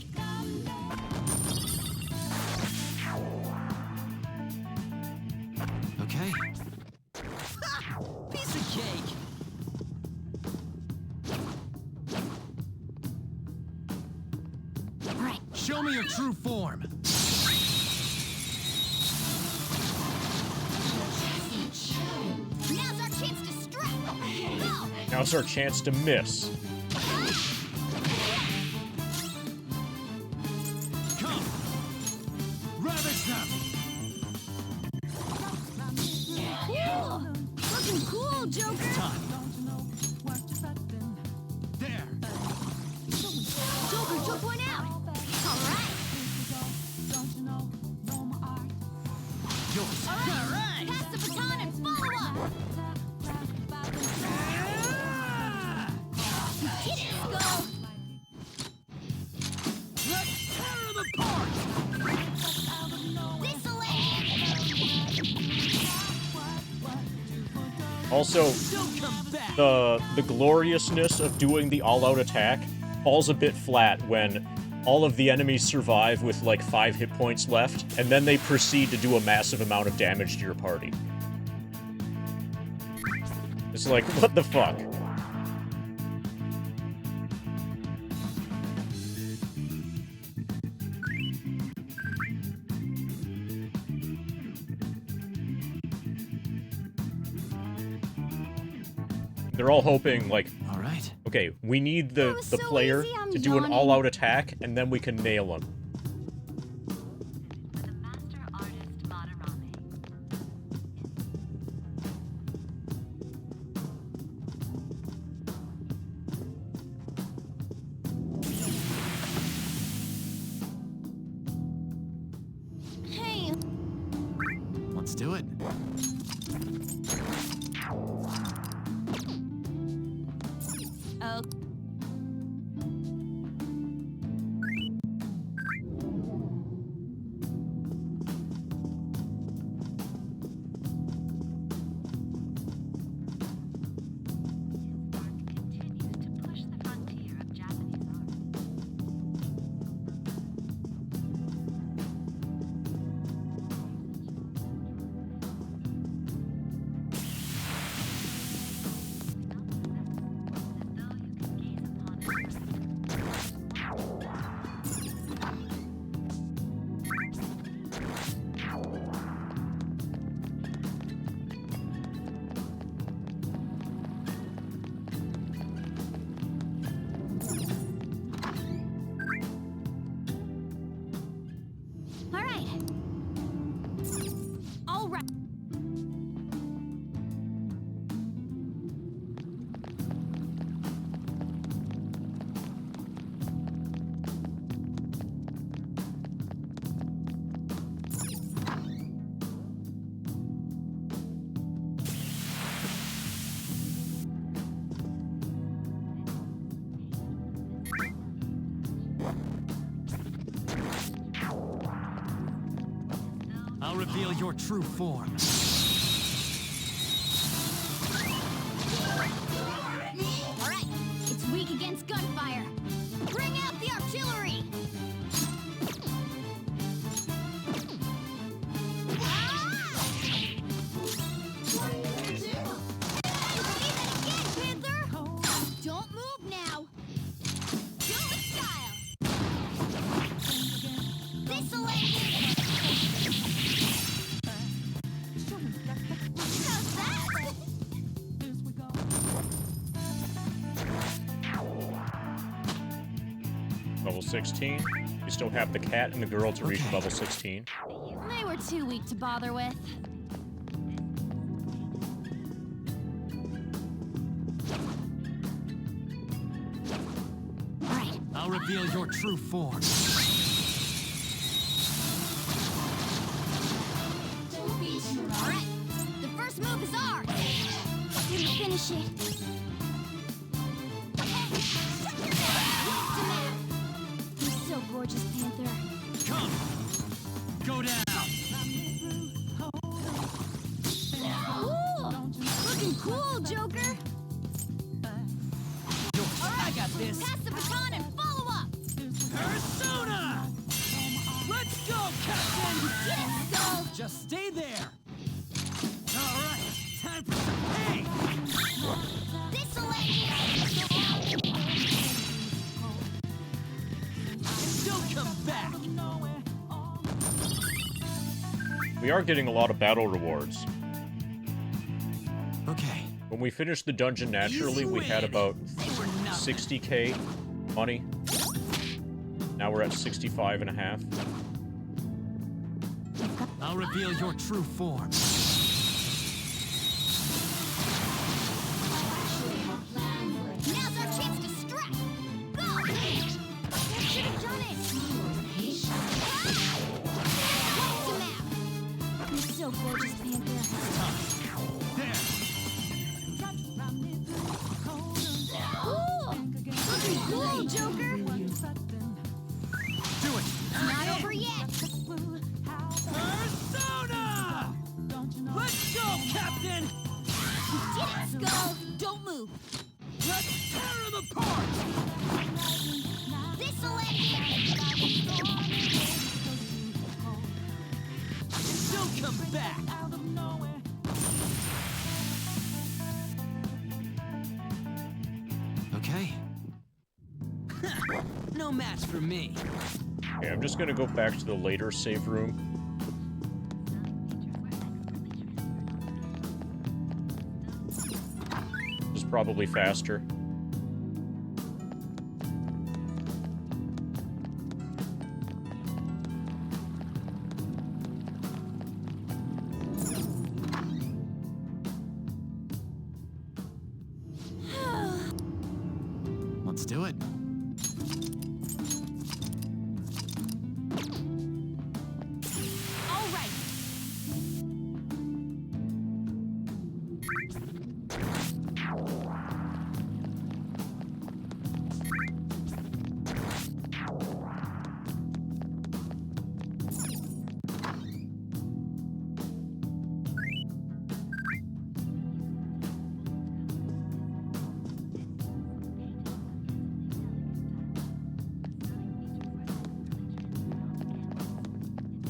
Okay. Piece of cake. All right. Show me your true form. Now's our chance to strike. Go. Now's our chance to miss. Come. Ravage them. Cool. Looking cool, Joker. Time. There. Joker took one out. All right. Yours. All right. Pass the baton and follow up. Get it, Skull. Let's tear them apart. This'll Also, Don't come back. the gloriousness of doing the all-out attack falls a bit flat when all of the enemies survive with like 5 hit points left, and then they proceed to do a massive amount of damage to your party. It's like, what the fuck? They're all hoping, like, All right. okay, we need That the was so player easy, I'm to do an yawning. all-out attack, and then we can nail him. The master artist Madarame. Hey, Let's do it. oh, All right. All right. I'll reveal your true form. All right. It's weak against gunfire. Bring out the artillery. Panther! Don't move now! Do it style! This'll end it! How's that? Level 16. We still have the cat and the girl to reach Okay. level 16. They were too weak to bother with. All right. I'll reveal your true form. All right. The first move is ours. Didn't finish it. You're so gorgeous, Panther. Come! Go down! Ooh, looking cool, Joker. Yours. I got this. Pass the baton and follow up. Persona! Let's go, Captain! Get it, Skull. Just stay there. All right, time for some pain. This'll let you. Don't come back. We are getting a lot of battle rewards. Okay. When we finished the dungeon naturally, Easy we had win. about They were nothing. 60k money. Now we're at 65 and a half. I'll reveal your true form. Now's our chance to strike. Go. That should have done it. Wiped him out. You're so gorgeous, Panther. There. Ooh, looking cool, Joker. Do it. Not over yet. Persona! Let's go, Captain! Get it, Skull. Don't move. Let's tear them apart! This'll end it. Don't come back! Okay. No match for me. Okay, I'm just gonna go back to the later save room. This is probably faster. Let's do it. All right.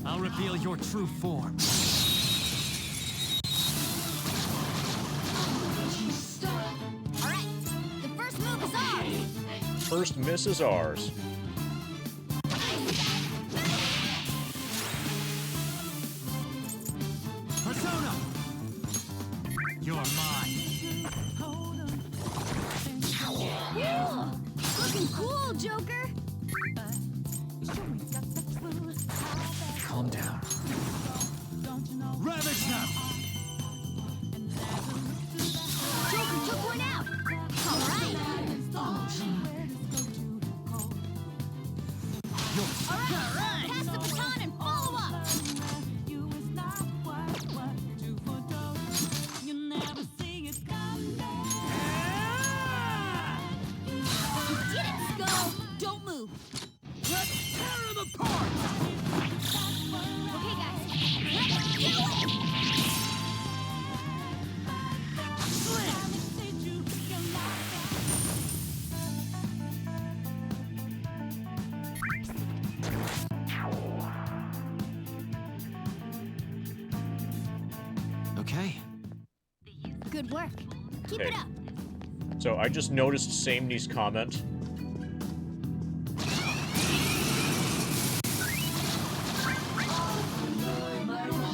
I'll reveal your true form. All right. The first move is ours. first miss is ours. Persona! You're mine. Looking cool, Joker. Calm down. Ravage them! Joker took one out. All right. All right. Pass the baton and follow up. You did it, Skull. Don't move. Let's tear him apart! Okay, guys. Let's do it. Okay. Good work. Keep Okay. it up. So I just noticed Samney's comment.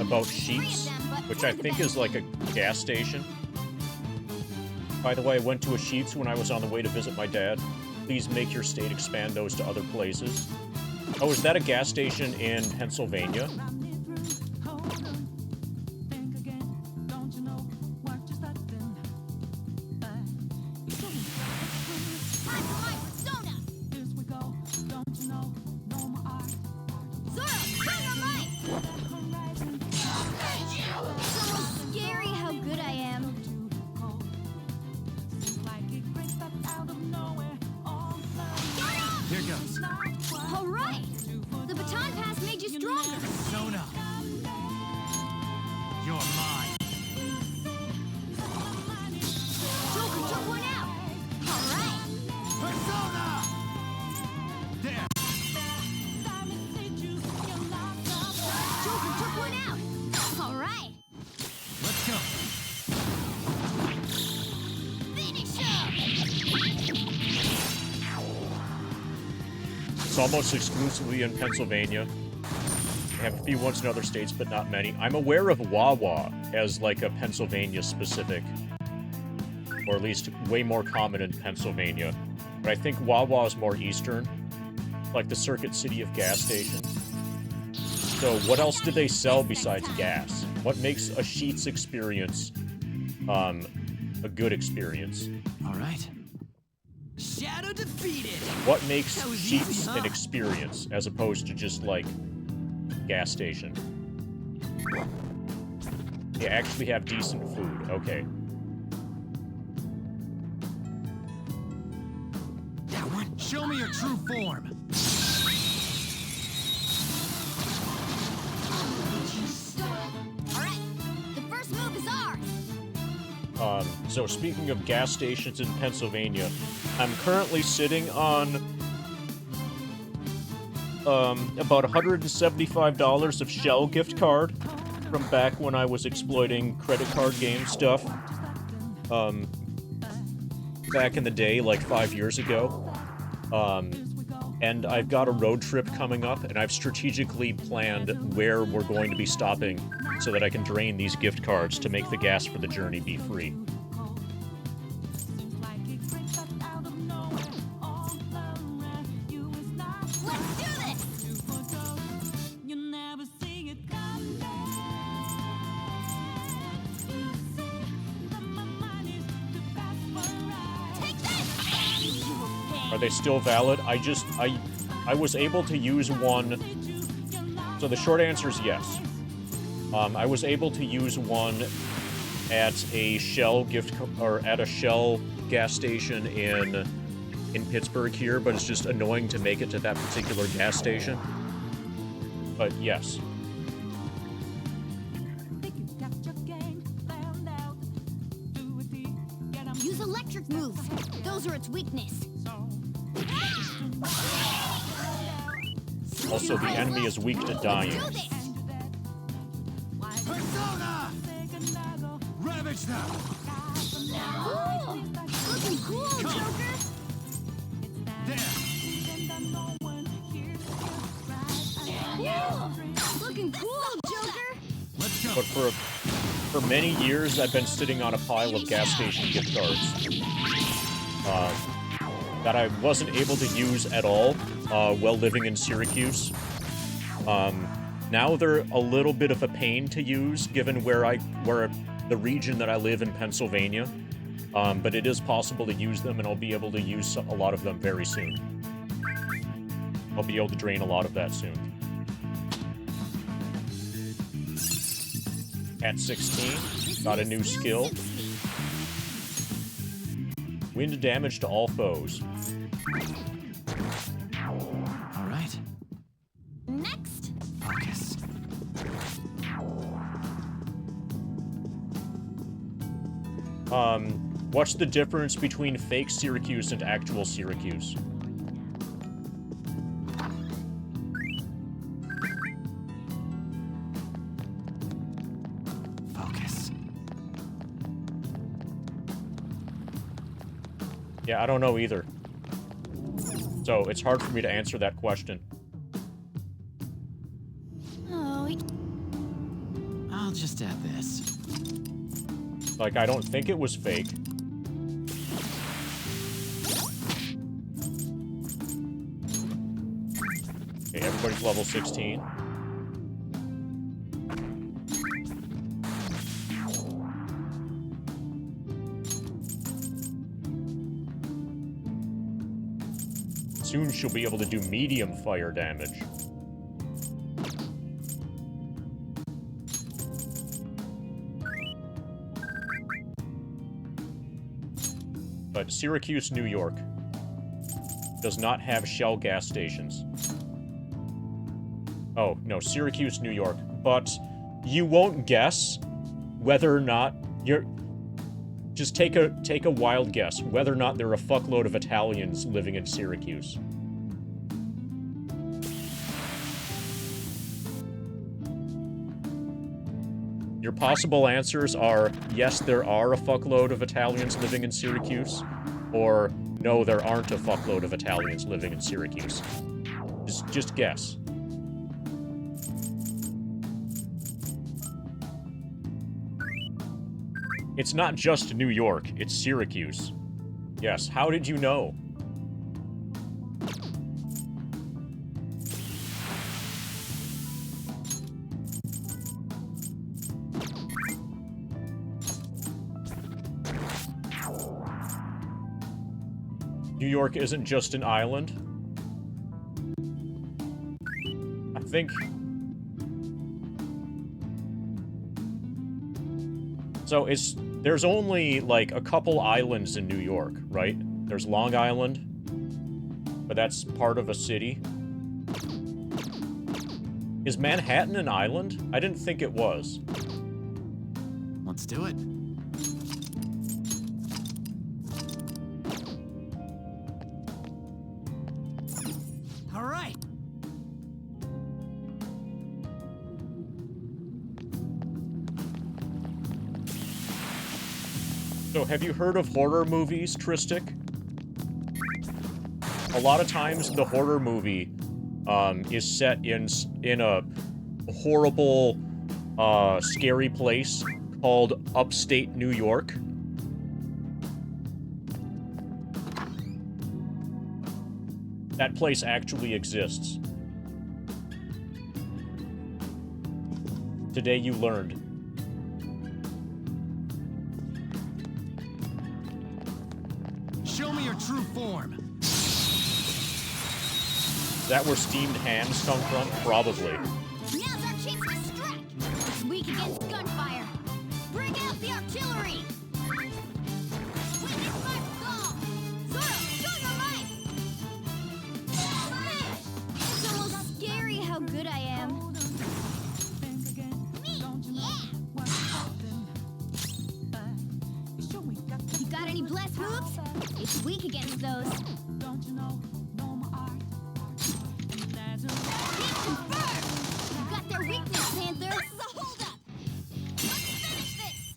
About Sheets, which I think is like a gas station. By the way, I went to a Sheets when I was on the way to visit my dad. Please make your state expand those to other places. Oh, is that a gas station in Pennsylvania? Time for my persona. Zoro, dynamite! It's almost scary how good I am. Here goes. All right. The baton pass made you stronger. Persona! You're mine. Joker took one out. All right. Persona! There! Joker took one out. All right. Let's go. Finish him. It's almost exclusively in Pennsylvania. They have a few ones in other states, but not many. I'm aware of Wawa as like a Pennsylvania-specific, or at least way more common in Pennsylvania. But I think Wawa is more eastern, like the Circuit City of gas stations. So what else do they sell besides gas? What makes a Sheets experience a good experience? All right. Shadow defeated! What makes That was Sheets easy, huh? an experience as opposed to just like gas station? They actually have decent food. Okay. That one. Show me your true form. All right. The first move is ours. So speaking of gas stations in Pennsylvania, I'm currently sitting on about $175 of Shell gift card from back when I was exploiting credit card game stuff. Back in the day, like 5 years ago. And I've got a road trip coming up, and I've strategically planned where we're going to be stopping so that I can drain these gift cards to make the gas for the journey be free. Let's do this. Take this. Are they still valid? I was able to use one. So the short answer is yes. I was able to use one at a Shell at a Shell gas station in Pittsburgh here, but it's just annoying to make it to that particular gas station. But yes. Use electric moves. Those are its weakness. Also, the enemy is weak to dying. Do this. Persona! Ravage them! Cool. Looking cool, Joker. There! but for many years, I've been sitting on a pile of gas station gift cards that I wasn't able to use at all while living in Syracuse. Now they're a little bit of a pain to use, given where the region that I live in, Pennsylvania. But it is possible to use them, and I'll be able to use a lot of them very soon. I'll be able to drain a lot of that soon. At 16, got a new skill. Wind damage to all foes. All right. Next. Focus. What's the difference between fake Syracuse and actual Syracuse? Focus. Yeah, I don't know either. So, it's hard for me to answer that question. Oh, I'll just add this. Like, I don't think it was fake. Okay, everybody's level 16. Soon she'll be able to do medium fire damage. But Syracuse, New York does not have Shell gas stations. Oh, no, Syracuse, New York. But you won't guess whether or not you're... Just take a wild guess whether or not there are a fuckload of Italians living in Syracuse. Your possible answers are, yes, there are a fuckload of Italians living in Syracuse, or no, there aren't a fuckload of Italians living in Syracuse. Just guess. It's not just New York, it's Syracuse. Yes, how did you know? New York isn't just an island. I think... So there's only, like, a couple islands in New York, right? There's Long Island, but that's part of a city. Is Manhattan an island? I didn't think it was. Let's do it. All right. So, have you heard of horror movies, Tristic? A lot of times, the horror movie is set in a horrible, scary place called upstate New York. That place actually exists. Today you learned. Show me your true form. Is that where steamed hands come from? Probably. now's our chance to strike. It's weak against gunfire. Bring out the artillery. Witness my fall. Zoro, show your might. It's almost scary how good I am. You got any blessed moves? It's weak against those. Don't you know my art? And there's a Hit confirmed! You got their weakness, Panther! This is a holdup! Let's finish this!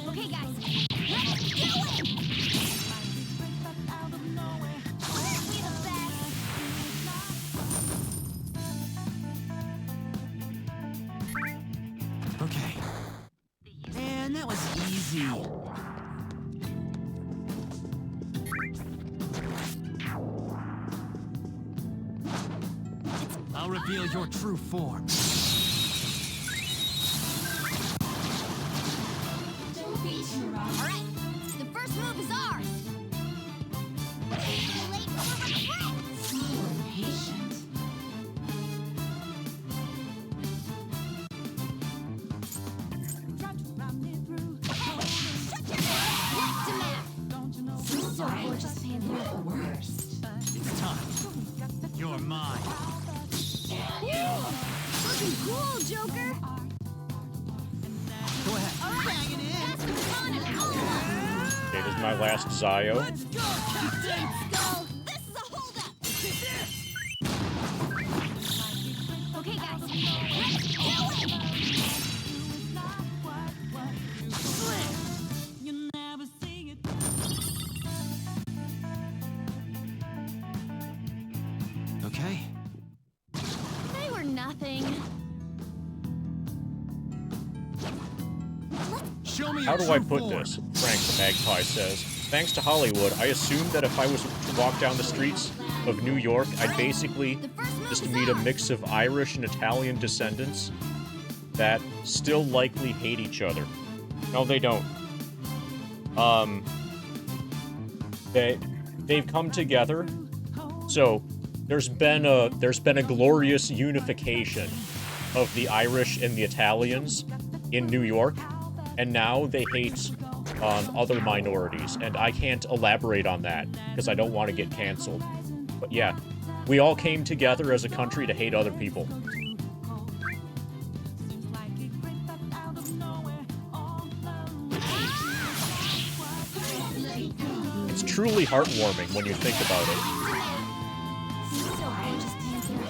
Okay, guys, let's do it! out of nowhere. Aren't we the best? I'll reveal your true form. Alright, the first move is ours. Late for regret. Slow and patient. What's the matter? So gorgeous, Panther at the worst. It's time. You're mine. Looking cool, Joker. Go ahead. Alright, pass the baton and all up. Okay, this is my last Zio. Let's go, Captain Skull. This is a holdup. Okay, guys, let's do it. You never see it. Okay. They were nothing. Show me How your do I true put form. this? Frank the Magpie says. Thanks to Hollywood, I assumed that if I was to walk down the streets of New York, I'd basically The first move just is meet a ours. mix of Irish and Italian descendants that still likely hate each other. No, they don't. They've come together. So there's been a glorious unification of the Irish and the Italians in New York, and now they hate other minorities, and I can't elaborate on that because I don't want to get canceled. But yeah, we all came together as a country to hate other people. It's truly heartwarming when you think about it. So gorgeous, Panther.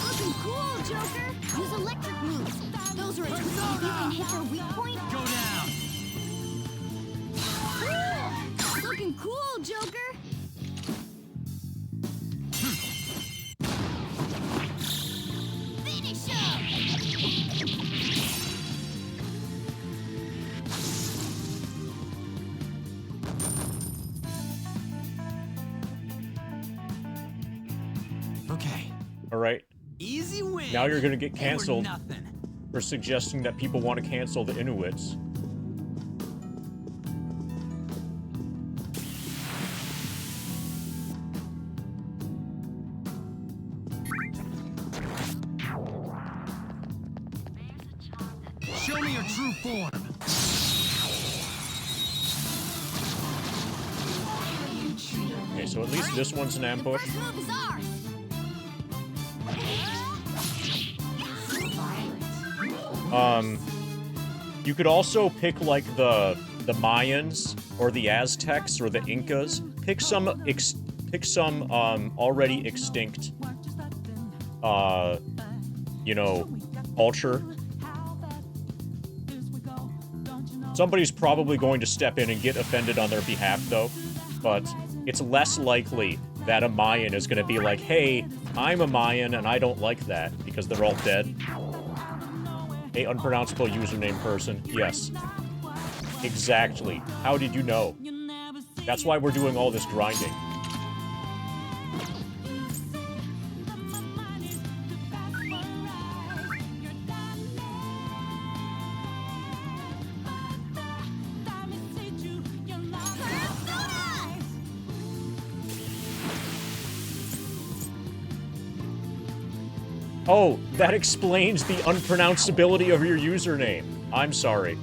Looking cool, Joker. Use electric moves. Those are a twist if you can hit their weak point. Go down. Looking cool, Joker. Finish him. Okay. All right, Easy win. now you're gonna get They were canceled nothing. for suggesting that people want to cancel the Inuits. Show me your true form. Okay, so at least this one's an The ambush. first move is ours. You could also pick like the Mayans or the Aztecs or the Incas. Pick some already extinct you know, culture. Somebody's probably going to step in and get offended on their behalf though, but it's less likely that a Mayan is going to be like, hey, I'm a Mayan and I don't like that, because they're all dead. A unpronounceable username person. Yes. Exactly. How did you know? That's why we're doing all this grinding. Oh, that explains the unpronounceability of your username. I'm sorry.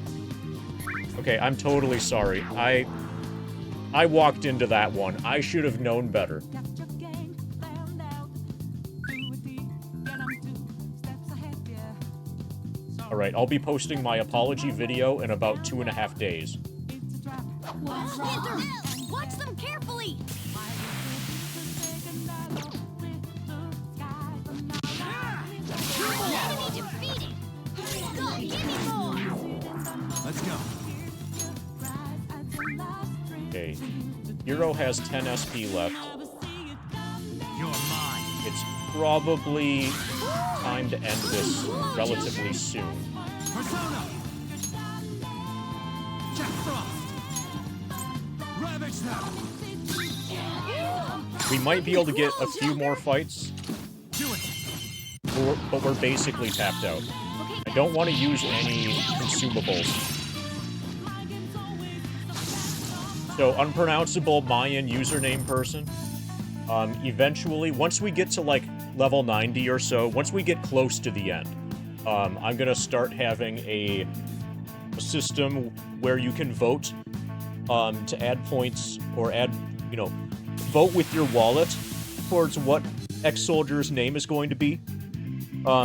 Okay, I'm totally sorry. I walked into that one. I should have known better. Alright, I'll be posting my apology video in about 2.5 days. Panther, watch them carefully. Enemy defeated. Go, give me more. Let's go. Okay. Hero has 10 SP left. You're mine. It's probably time to end this relatively soon. Persona. Jack Frost. Ravage them. We might be able to get a few more fights, Do it. but we're basically tapped out. I don't want to use any consumables. So, unpronounceable Mayan username person. Eventually, once we get to, like, level 90 or so, once we get close to the end, I'm gonna start having a system where you can vote to add points or add, you know, vote with your wallet towards what ex-soldier's name is going to be.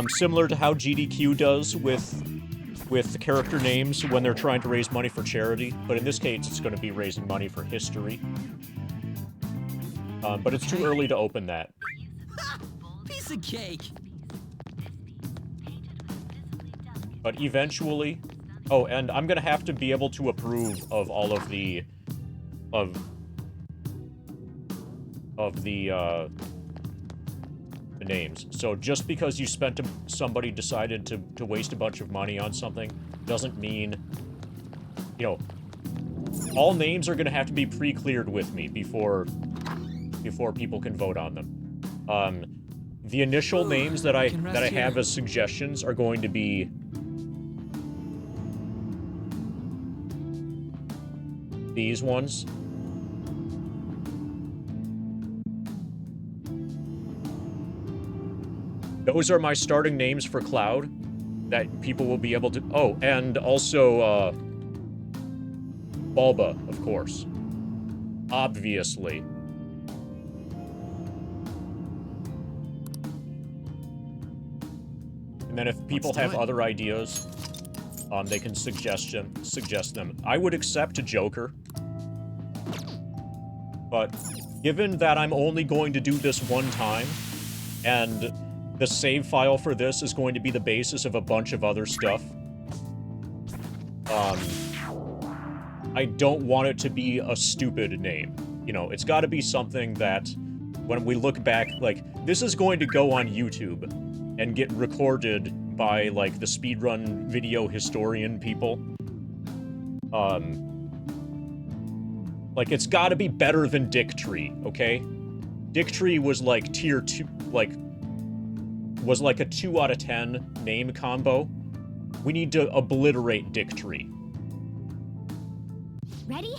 Similar to how GDQ does with the character names when they're trying to raise money for charity, but in this case, it's going to be raising money for history. But it's too early to open that. Piece of cake. But eventually... Oh, and I'm gonna have to be able to approve of all of the... the names. So just because you somebody decided to waste a bunch of money on something doesn't mean, you know, all names are gonna have to be pre-cleared with me before people can vote on them. The initial names that I have as suggestions are going to be these ones. Those are my starting names for Cloud that people will be able to... Oh, and also, Bulba, of course. Obviously. And then if people have other ideas, they can suggest them. I would accept a Joker. But given that I'm only going to do this one time, and the save file for this is going to be the basis of a bunch of other stuff, I don't want it to be a stupid name. You know, it's got to be something that, when we look back, like, this is going to go on YouTube and get recorded by, like, the speedrun video historian people. Like, it's gotta be better than Dick Tree, okay? Dick Tree was, like, tier 2, like, was like a 2 out of 10 name combo. We need to obliterate Dick Tree. Ready?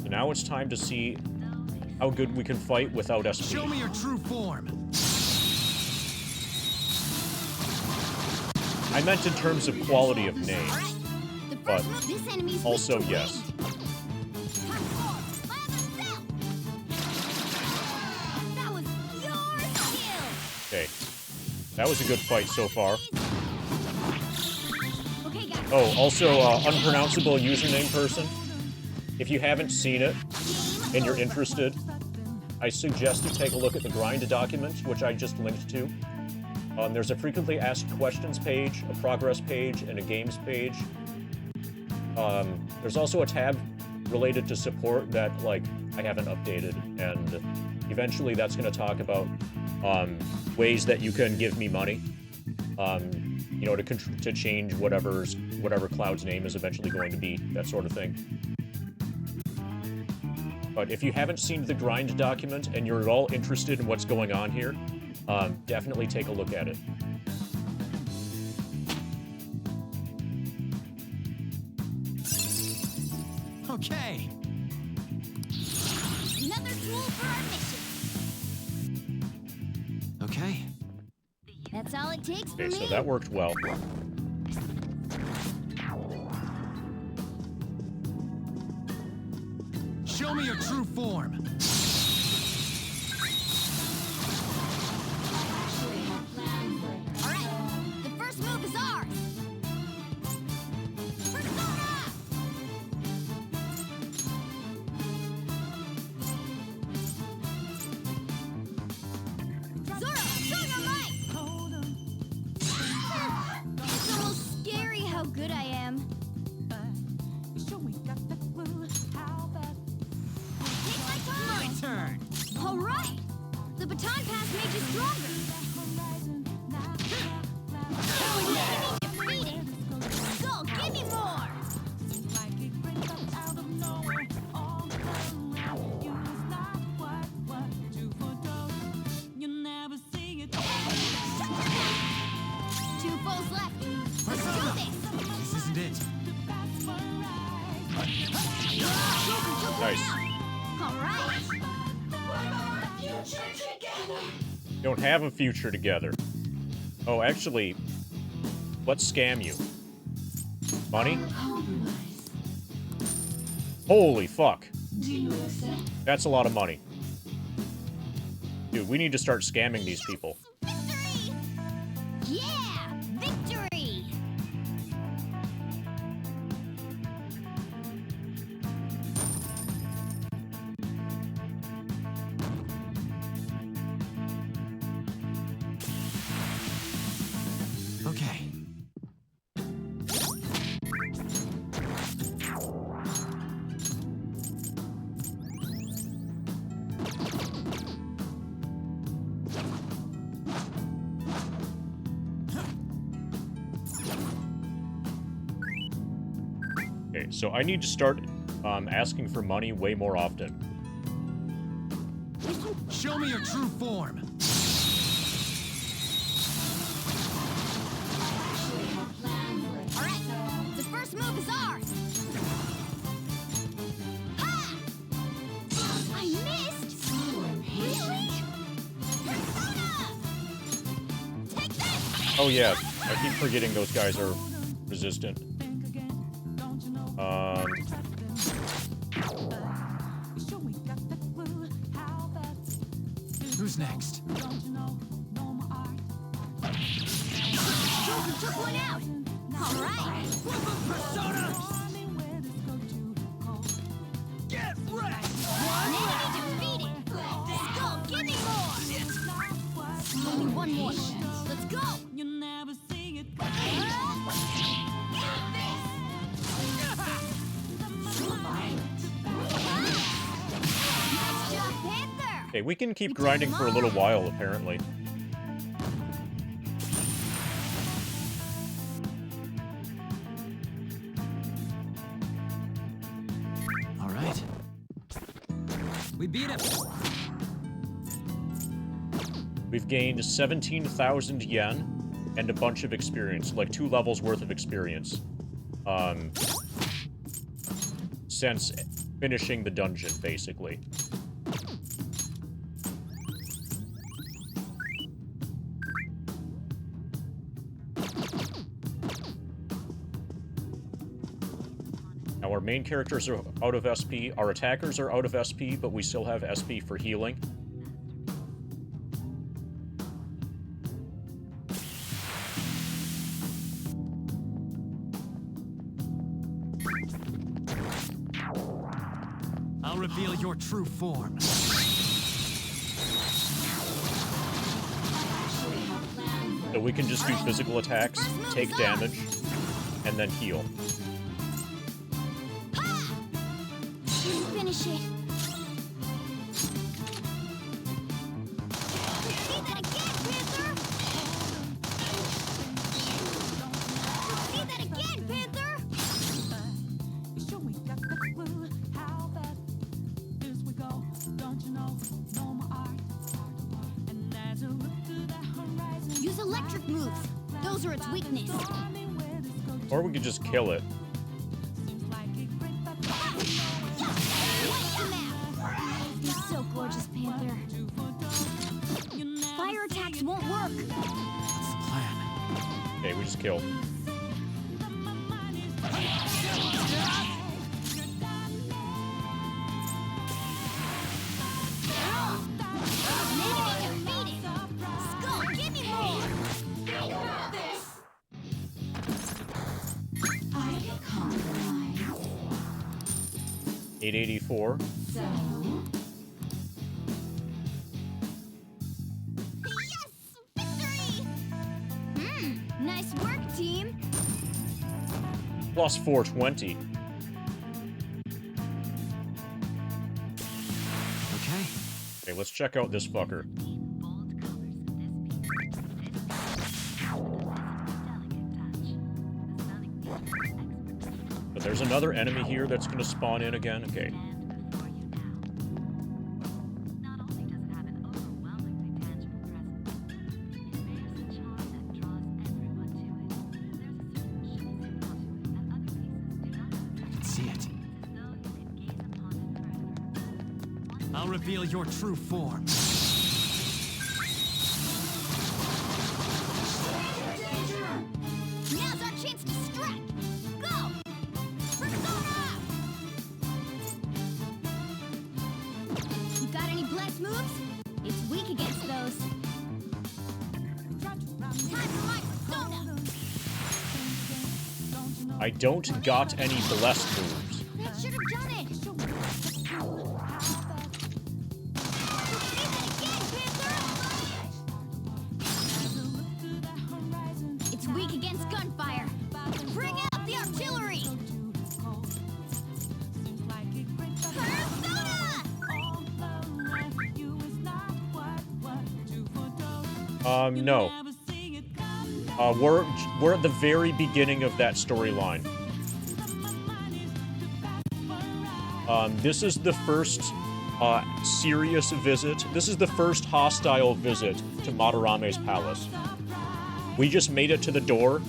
Now it's time to see how good we can fight without SP. Show me your true form. I meant in terms of quality of name, but also yes. Okay, that was a good fight so far. Oh, also, unpronounceable username person. If you haven't seen it, and you're interested, I suggest you take a look at the grind document, which I just linked to. There's a frequently asked questions page, a progress page, and a games page. There's also a tab related to support that, like, I haven't updated, and eventually that's going to talk about ways that you can give me money, you know, to change whatever Cloud's name is eventually going to be, that sort of thing. But if you haven't seen the grind document and you're at all interested in what's going on here, definitely take a look at it. Okay. Another tool for our mission. Okay. That's all it takes for Okay, me. so that worked well. Show me your true form. All right, the first move is ours. Persona! isn't it? Nice. All right. Don't have a future together. Oh, actually, let's scam you. Money? Holy fuck. That's a lot of money. Dude, we need to start scamming these people. Victory! Yeah! Victory! Okay. Okay, so I need to start asking for money way more often. Show me your true form. All right, the first move is ours. Ha! I missed. Really? Persona! Take this! Oh yeah, I keep forgetting those guys are resistant. Who's next? Joker took one out. All right. Get wrecked! Enemy defeated. Skull, give me more. Only one more chance. Let's go. You never see it. Nice job, Panther. Okay, we can keep grinding for a little while, apparently. All right. We beat him. We've gained 17,000 yen and a bunch of experience, like 2 levels worth of experience. Since finishing the dungeon, basically. Now, our main characters are out of SP, our attackers are out of SP, but we still have SP for healing. I'll reveal your true form. So we can just do physical attacks, take damage, and then heal. Ha! You finish it. See that again, Panther. See that again, Panther. Sure we got the clue how that is we go. Don't you know? No more art. And as I look to the horizon, Use electric moves. Those are its weakness. tell me where this goes. Or we could just kill it. Seems like a great You're so gorgeous, Panther. Fire attacks won't work. What's the plan? Okay, we just kill. Enemy defeated. Skull, give me more. 884. Yes! Victory! Nice work, team. Plus 420. Okay. Okay, let's check out this fucker. Bold colors in this piece. This delicate touch. The stunning piece is expert. But there's another enemy here that's gonna spawn in again. Okay. And before you now. Not only does it have an overwhelmingly tangible presence, it bears a charm that draws everyone to it. There's a certain charm to it, and see it. Though you can gaze upon it forever. I'll reveal your true form. Now's our chance to strike! Go! Persona! You got any blessed moves? It's weak against those. Time for my persona! I don't got any blessed moves. That should have done it! Succeed again, Panther! It's weak against gunfire. Bring out the artillery! Persona! No. We're at the very beginning of that storyline. This is the first serious visit. This is the first hostile visit to Madarame's palace. We just made it to the door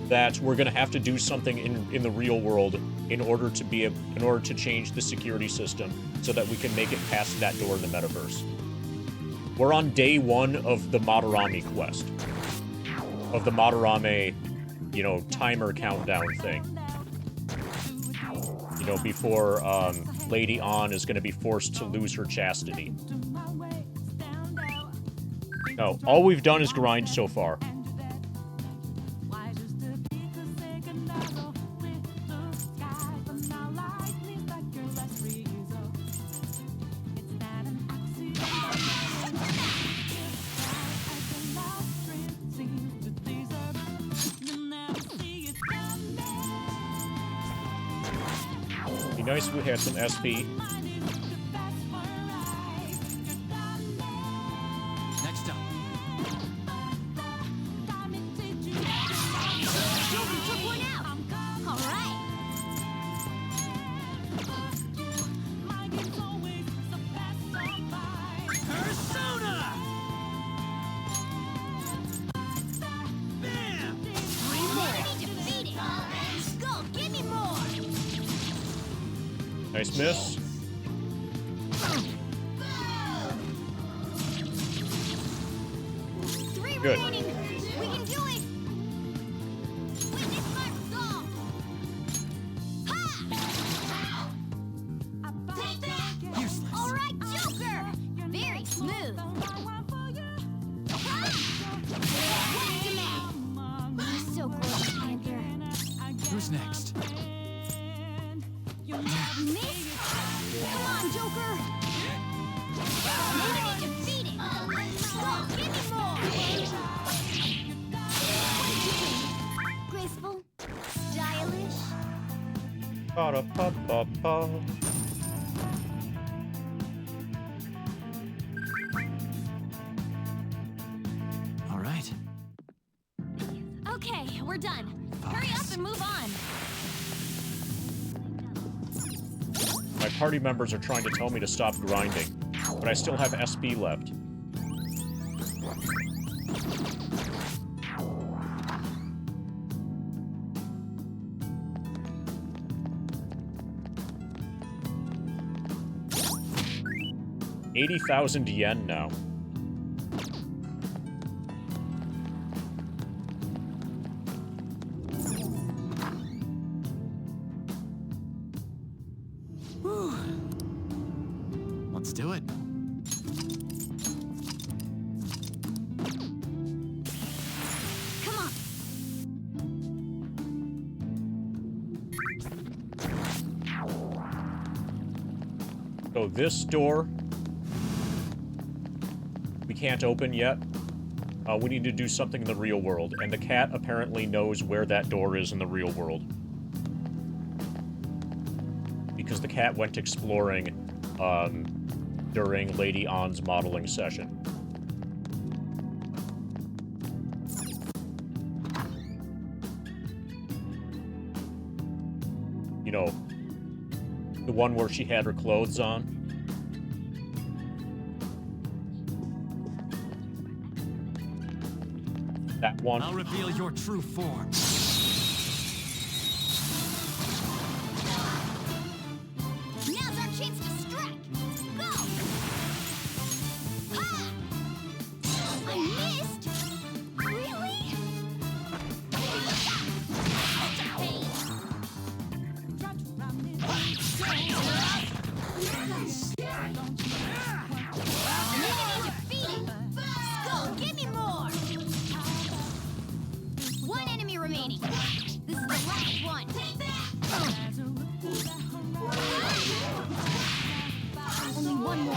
that we're gonna have to do something in the real world in order to change the security system so that we can make it past that door in the metaverse. We're on day 1 of the Madarame quest. Of the Madarame, you know, timer countdown thing. You know, before Lady An is going to be forced to lose her chastity. No, all we've done is grind so far. Be nice if we had some SP. Next up. Took one out! All right! Persona! Bam! Enemy defeated! Go, give me more! Nice miss. Three Good. remaining! We can do it! Witness my resolve! Ha! Take that! Useless. All right, Joker! Very smooth! Ha! Whacked him out! Oh, so close, Panther. Who's next? Miss? Come on, Joker! Enemy defeated! Go, give me more! Graceful? Stylish? Ba-da-ba-ba-ba. All right. Okay, we're done. Hurry up and move on! My party members are trying to tell me to stop grinding, but I still have SP left. $80,000 now. Let's do it. Come on! So this door we can't open yet. We need to do something in the real world, and the cat apparently knows where that door is in the real world. Because the cat went exploring during Lady An's modeling session. You know, the one where she had her clothes on. That one. I'll reveal your true form. Enemy defeated! Skull, give me more! One enemy remaining. This is the last one. Only one more.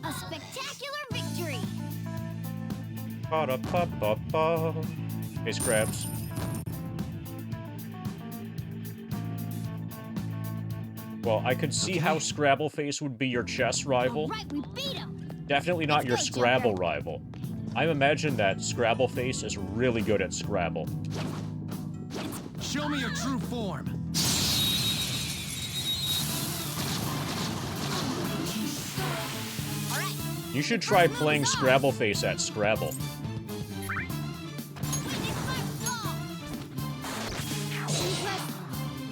A spectacular victory! Ba-da-ba-ba-ba. Hey, Scraps. Well, I could see how Scrabbleface would be your chess rival. Alright, we beat him! Definitely not your Let's go, Scrabble Joker. rival. I imagine that Scrabbleface is really good at Scrabble. Show me your true form. Alright, You should try playing Scrabbleface at Scrabble.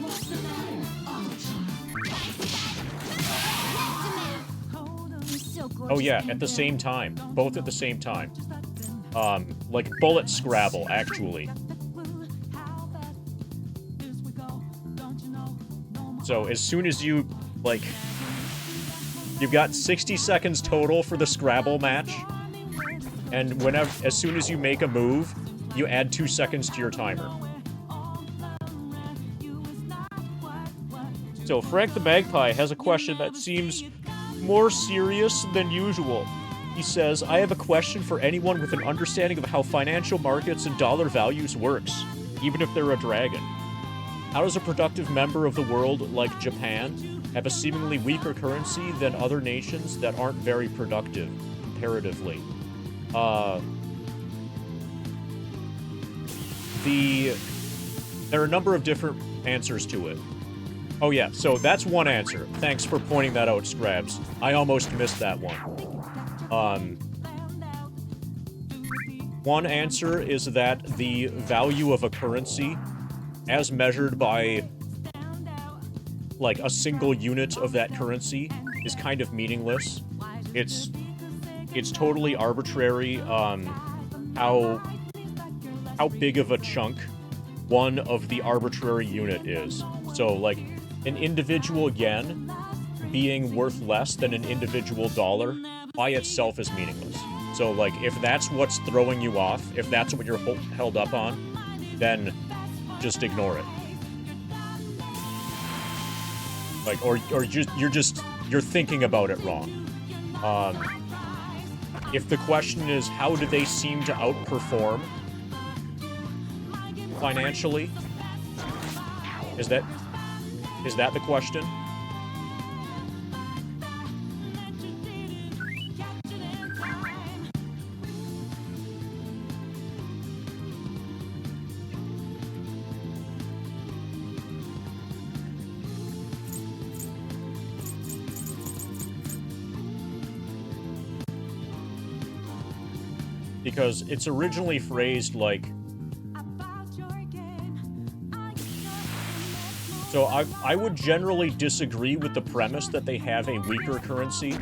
witness my fall! Oh yeah, at the same time. Both at the same time. Like bullet Scrabble, actually. So as soon as you, like... You've got 60 seconds total for the Scrabble match. And as soon as you make a move, you add 2 seconds to your timer. So Frank the Magpie has a question that seems more serious than usual. He says, I have a question for anyone with an understanding of how financial markets and dollar values works, even if they're a dragon. How does a productive member of the world like Japan have a seemingly weaker currency than other nations that aren't very productive, comparatively? There are a number of different answers to it. Oh yeah, so that's one answer. Thanks for pointing that out, Scrabs. I almost missed that one. One answer is that the value of a currency, as measured by, like, a single unit of that currency, is kind of meaningless. It's totally arbitrary, how big of a chunk one of the arbitrary unit is. So, like, an individual yen being worth less than an individual dollar by itself is meaningless. So, like, if that's what's throwing you off, if that's what you're held up on, then just ignore it. Like, or you're thinking about it wrong. If the question is, how do they seem to outperform financially? Is that the question? Because it's originally phrased like... So I would generally disagree with the premise that they have a weaker currency.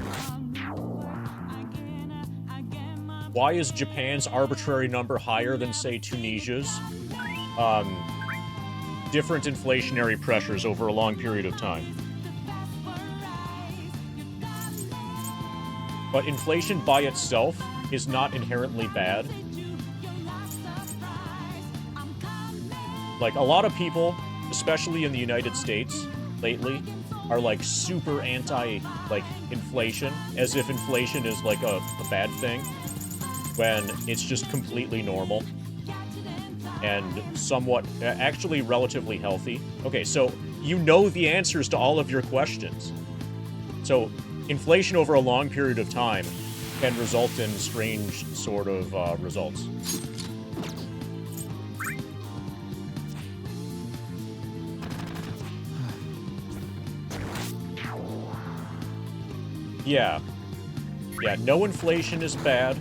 Why is Japan's arbitrary number higher than, say, Tunisia's? Different inflationary pressures over a long period of time. But inflation by itself is not inherently bad. Like, a lot of people, especially in the United States lately, are, like, super anti, like, inflation, as if inflation is, like, a bad thing, when it's just completely normal and somewhat, actually relatively healthy. Okay, so you know the answers to all of your questions. So, inflation over a long period of time can result in strange sort of results. Yeah. Yeah, no inflation is bad.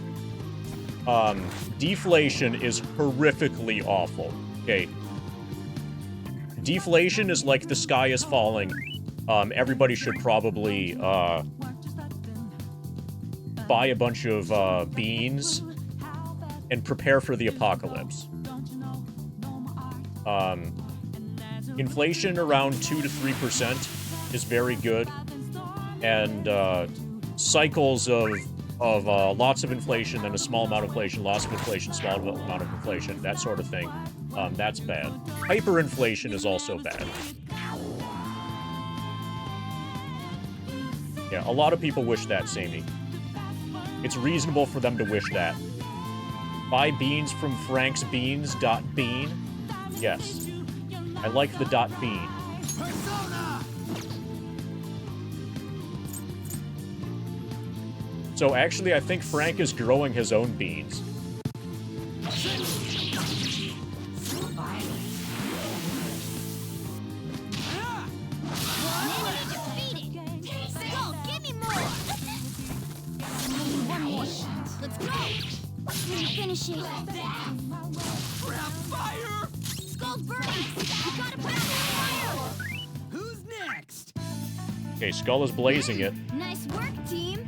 Deflation is horrifically awful. Okay. Deflation is like the sky is falling. Everybody should probably, buy a bunch of, beans and prepare for the apocalypse. Inflation around 2 to 3% is very good, and cycles of lots of inflation, then a small amount of inflation, lots of inflation, small amount of inflation, that sort of thing. That's bad. Hyperinflation is also bad. Yeah, a lot of people wish that, Samey. It's reasonable for them to wish that. Buy beans from Frank's Beans. Bean. Yes. I like the .bean. So actually, I think Frank is growing his own beans. Let's go! Finish it. Fire! Skull's burning! You gotta back fire! Who's next? Okay, Skull is blazing it. Nice work, team!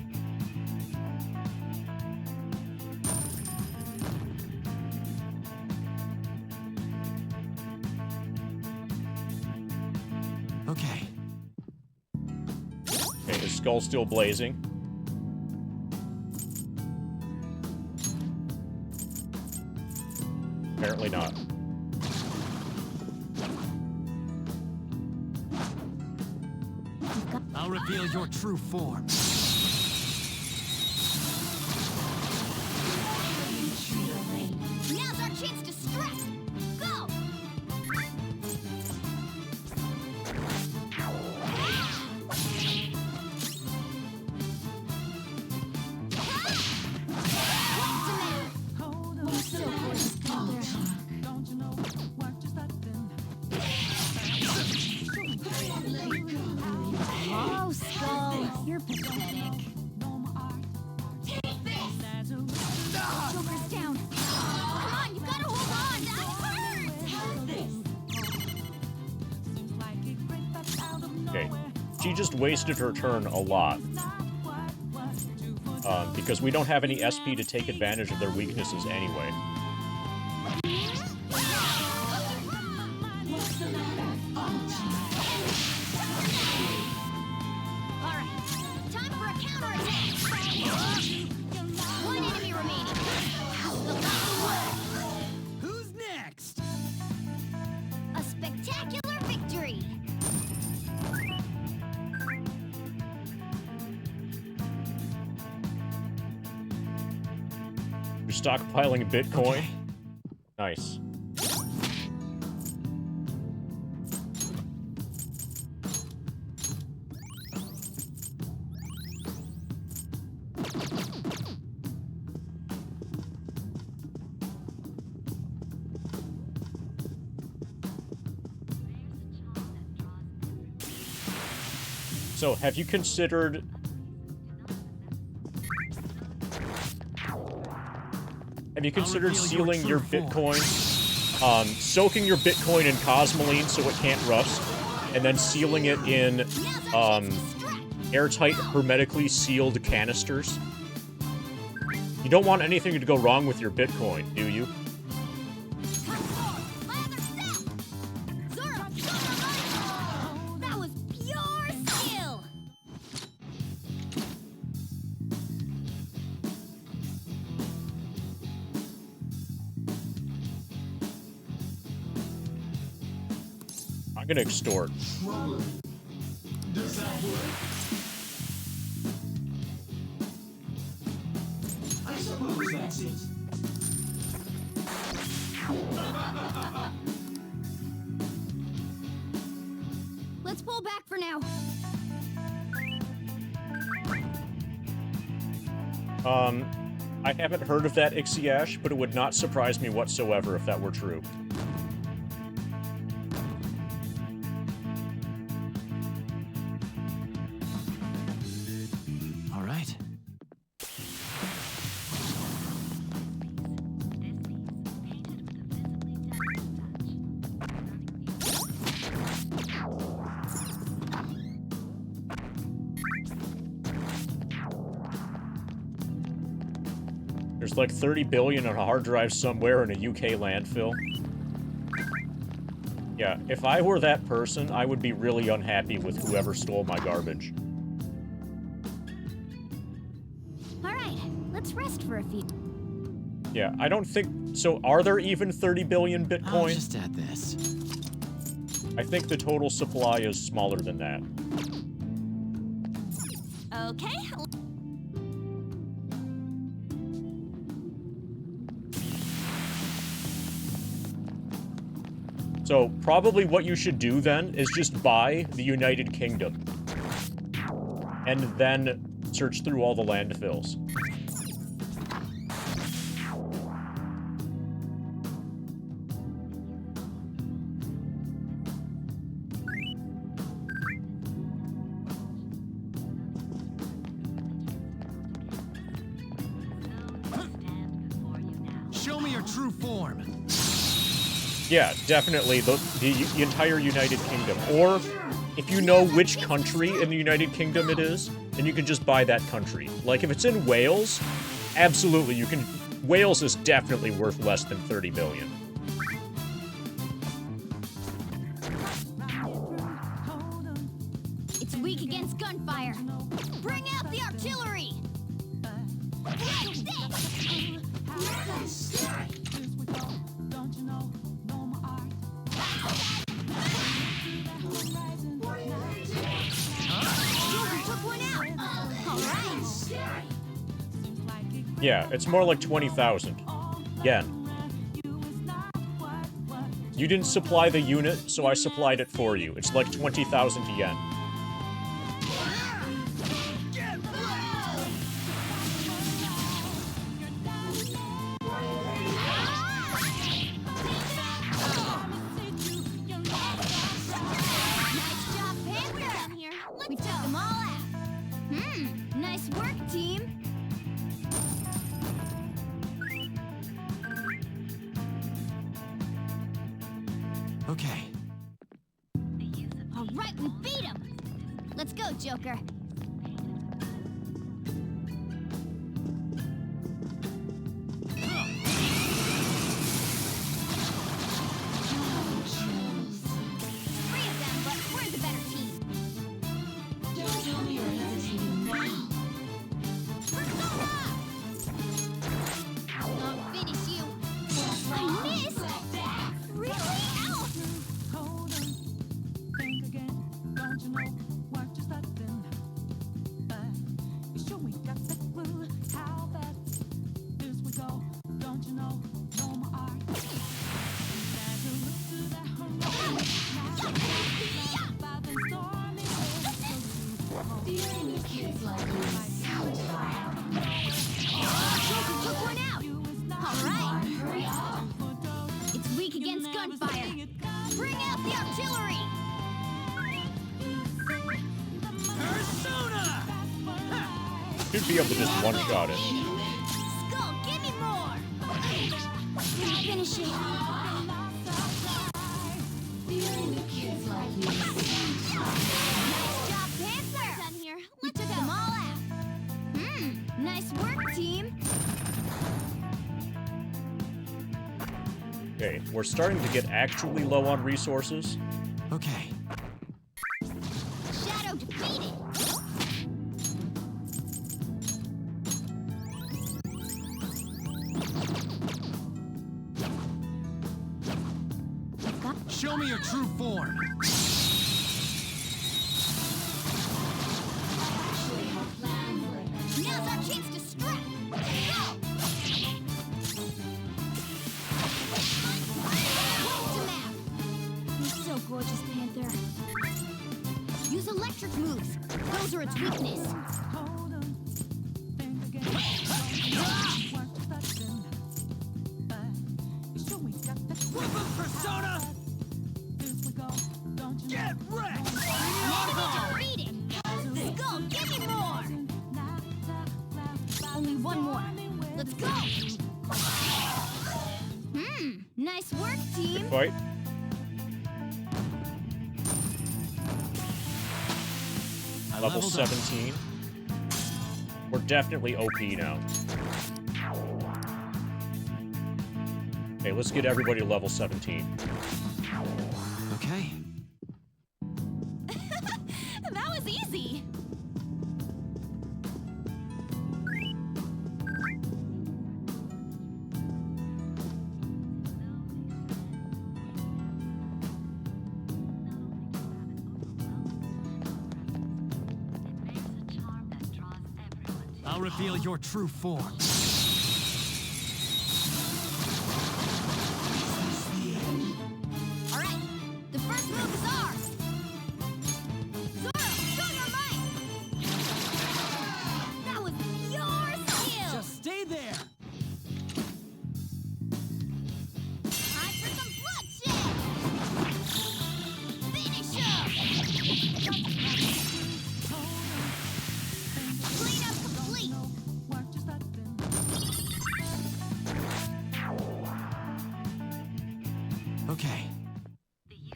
Okay. Okay, is Skull still blazing? Apparently not. I'll reveal your true form. Now's our chance to strike! Go! Hold on, So close, Calder. don't you know? Work just like them. Oh, Skull, you're pathetic. No more art. There's a Joker's down. Come on, you gotta hold on. That hurts. seems like it crept up out of Okay. nowhere. She just wasted her turn a lot. Because we don't have any SP to take advantage of their weaknesses anyway. All right, time for a counterattack. One enemy remaining. Who's next? A spectacular victory. You're stockpiling Bitcoin? Nice. So, have you considered... Have you considered reveal your sealing your true form. Bitcoin, soaking your Bitcoin in Cosmoline so it can't rust, and then sealing it in, airtight, hermetically sealed canisters? You don't want anything to go wrong with your Bitcoin, do you? That was pure skill. I'm gonna extort. Problem. Does that work? I suppose that's it. Let's pull back for now. I haven't heard of that Ixiash, but it would not surprise me whatsoever if that were true. All right. There's like 30 billion on a hard drive somewhere in a UK landfill. Yeah, if I were that person, I would be really unhappy with whoever stole my garbage. All right, let's rest for a few. Yeah, I don't think... So, are there even 30 billion I'll Bitcoin? just add this. I think the total supply is smaller than that. Okay. So, probably what you should do then is just buy the United Kingdom. And then search through all the landfills. Show me your true form. Yeah, definitely the entire United Kingdom. Or, if you know which country in the United Kingdom it is, then you can just buy that country. Like, if it's in Wales, absolutely, you can... Wales is definitely worth less than 30 billion. It's weak against gunfire. Bring out the artillery. Take this. Joker took one out. All right. Yeah, it's more like 20,000 yen. You didn't supply the unit, so I supplied it for you. It's like 20,000 yen. Nice job, Panther. Down here. We took them all out. Nice work, team. Okay. All right, we beat him. Let's go, Joker. Three of them, but we're the better team. Don't tell me you're hesitating now. Persona! I'll finish you. I missed. Really? Ow! Hold on, think again. Don't you know what you're starting? You sure we got the clue how bad this would go? Don't you know? No more art. As you look to the horizon, by the stormy waves, Dealing with kids like you sounds vile. Joker took one out. All right. Hurry up. It's weak against gunfire. Bring out the artillery. Should be able to just one-shot it. Skull, give me more. Finish it. Dealing with kids like you sounds Nice job, Panther. Done here. We took them all out. Nice work, team. Okay, we're starting to get actually low on resources. Okay. Shadow defeated. Show me your true form. Now's our chance to strike. Go! Wiped him out. You're so gorgeous, Panther. Use electric moves. Those are its weakness. hold on, think again. Don't you know what you're starting? You sure we got the clue? Persona! This we go. Don't you Get wrecked! Enemy defeated. Skull, give me more. Only one more. Let's go. Nice work, team. Fight. I Level leveled up. 17. We're definitely OP now. Okay, let's get everybody to level 17. Okay. That was easy. I'll reveal your true form. All right, the first move is ours. Zoro, show your might. That was pure skill. Just stay there. Time for some bloodshed. Finish him. Cleanup complete. Work just let them. Okay.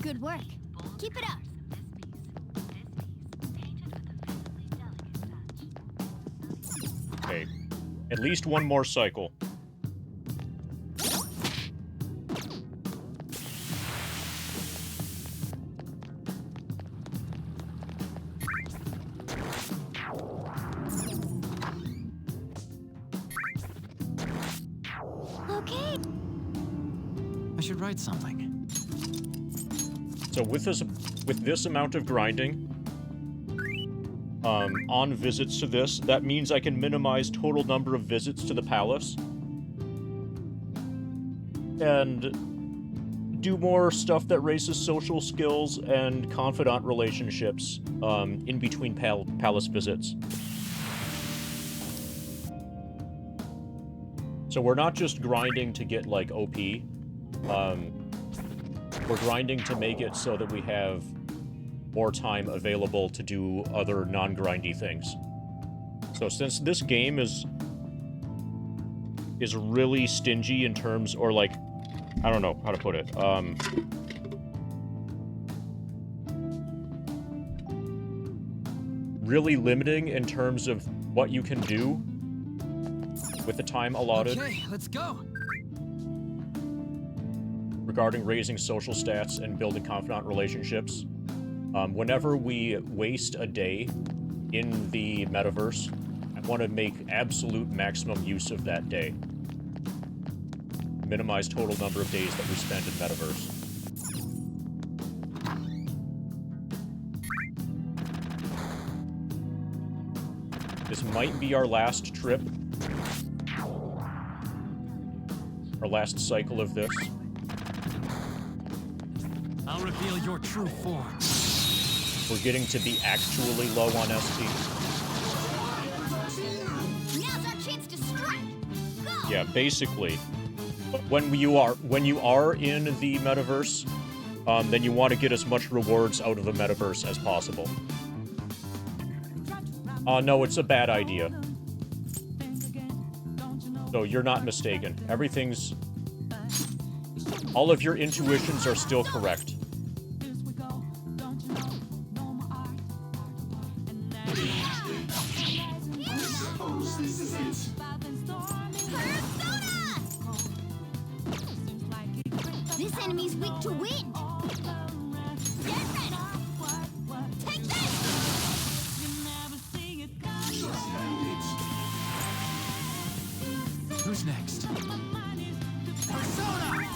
Good work. Keep it up. Okay. At least one more cycle. Okay. I should write something. So with this amount of grinding, on visits to this, that means I can minimize total number of visits to the palace. And do more stuff that raises social skills and confidant relationships, in between palace visits. So we're not just grinding to get, like, OP. We're grinding to make it so that we have more time available to do other non-grindy things. So since this game is really stingy in terms, or like, I don't know how to put it, really limiting in terms of what you can do with the time allotted. Okay, let's go. Regarding raising social stats and building confidant relationships. Whenever we waste a day in the metaverse, I want to make absolute maximum use of that day. Minimize total number of days that we spend in metaverse. This might be our last trip. Our last cycle of this. I'll reveal your true form. We're getting to be actually low on SP. Now's our chance to strike. Go. Yeah, basically. When you are in the metaverse, then you want to get as much rewards out of the metaverse as possible. No, it's a bad idea. So you're not mistaken. Everything's... All of your intuitions are still correct. Suppose this is it. This enemy's weak to wind. Get ready. Take this. Just land it. Who's next? Persona!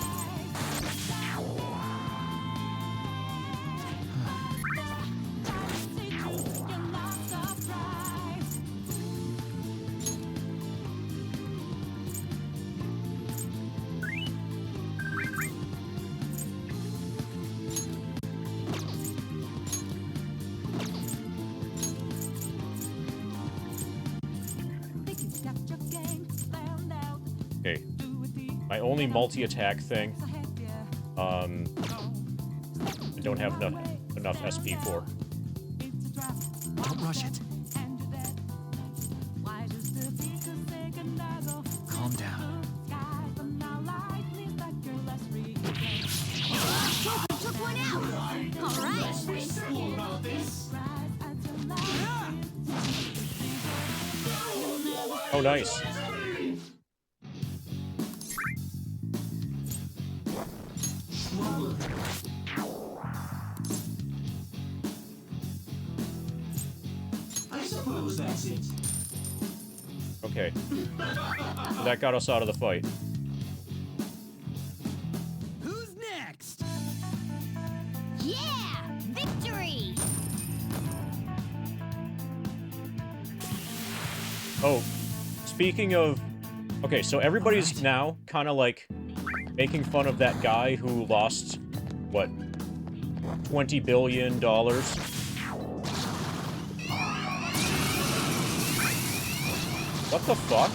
Okay. My only multi-attack thing, I don't have enough SP for. Don't rush it. Calm down. Took one out. All right. Be simple about this. Oh, nice. suppose that's it. Okay. So that got us out of the fight. Who's next? Yeah! Victory! Oh, speaking of... Okay, so everybody's now kind of like making fun of that guy who lost, what, $20 billion? What the fuck?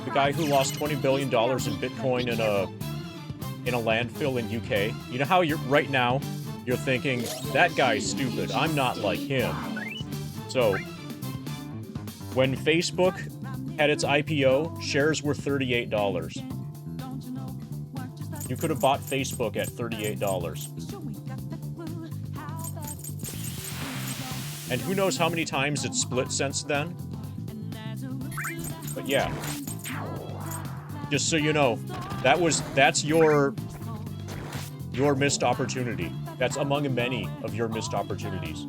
The guy who lost $20 billion in Bitcoin in a landfill in UK. You know how you're right now you're thinking, that guy's stupid, I'm not like him. So, when Facebook had its IPO, shares were $38. You could have bought Facebook at $38. And who knows how many times it's split since then? But yeah. Just so you know, that's your missed opportunity. That's among many of your missed opportunities.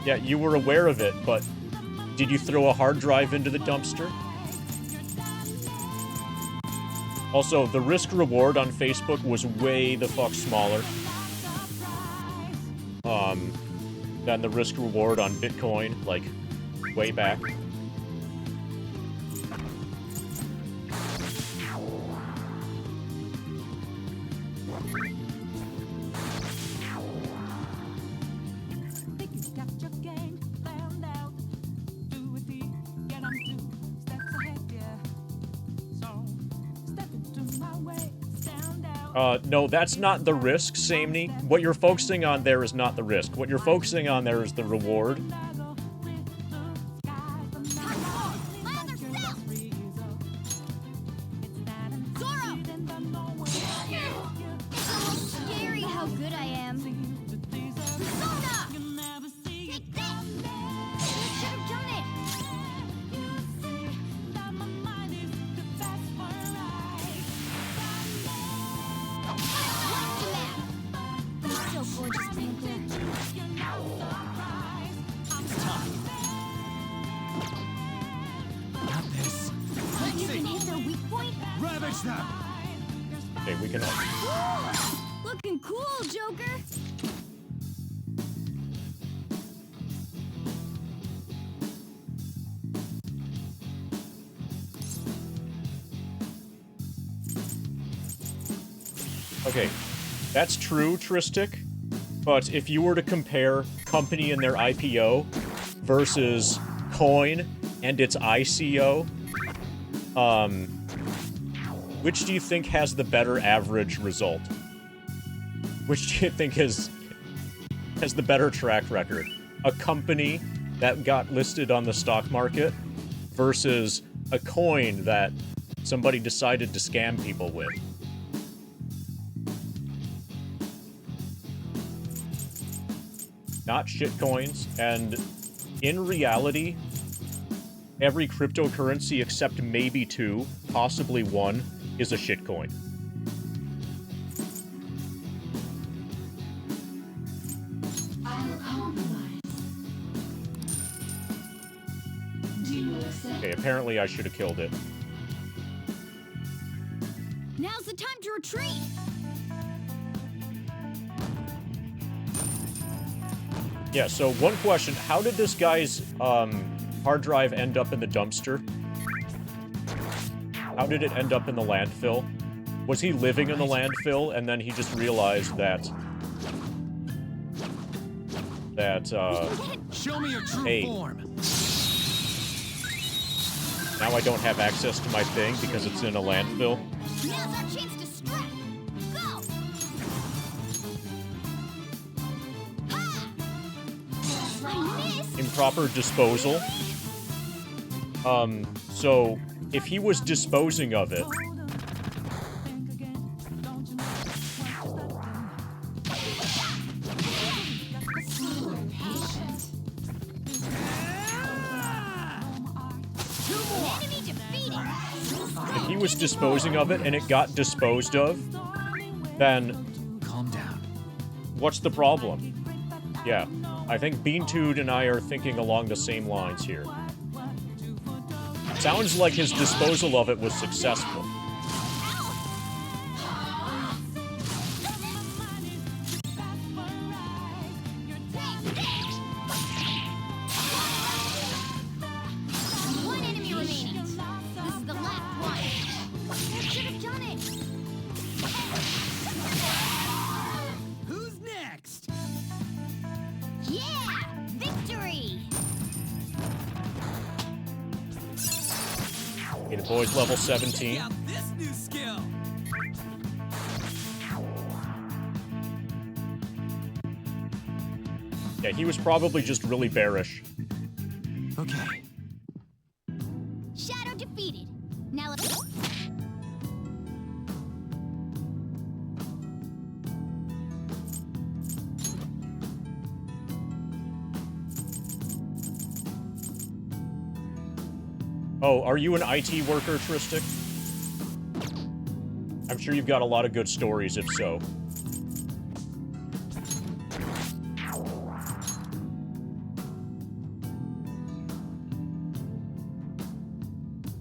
Yeah, you were aware of it, but did you throw a hard drive into the dumpster? Also, the risk-reward on Facebook was way the fuck smaller than the risk-reward on Bitcoin, like, way back. No, that's not the risk, Samney. What you're focusing on there is not the risk. What you're focusing on there is the reward. Scary how good I am. Persona! Take this! You should have done it! So gorgeous, Tinker. Got this. You can hit their weak point? Ravage them! Okay, we can... Looking cool, Joker! Okay, that's true, Tristic, but if you were to compare company and their IPO versus coin and its ICO, which do you think has the better average result? Which do you think has the better track record? A company that got listed on the stock market versus a coin that somebody decided to scam people with? Not shitcoins, and in reality, every cryptocurrency except maybe 2, possibly 1, is a shitcoin. Okay, apparently I should have killed it. Now's the time to retreat! Yeah, so one question, how did this guy's hard drive end up in the dumpster? How did it end up in the landfill? Was he living in the landfill and then he just realized that Show me your true hey, form. now I don't have access to my thing because it's in a landfill? Now's our chance to strike! Go! I missed! Improper disposal. So if he was disposing of it, Enemy defeated! if he was disposing of it and it got disposed of, then Calm down. what's the problem? Yeah, I think Beantood and I are thinking along the same lines here. Sounds like his disposal of it was successful. One enemy remaining. This is the last one. I should have done it. Who's next? Yeah! Victory! Okay, the boy's level 17. Check out this new skill. Yeah, he was probably just really bearish. Okay. Shadow defeated. Now let's... Oh, are you an IT worker, Tristic? I'm sure you've got a lot of good stories, if so.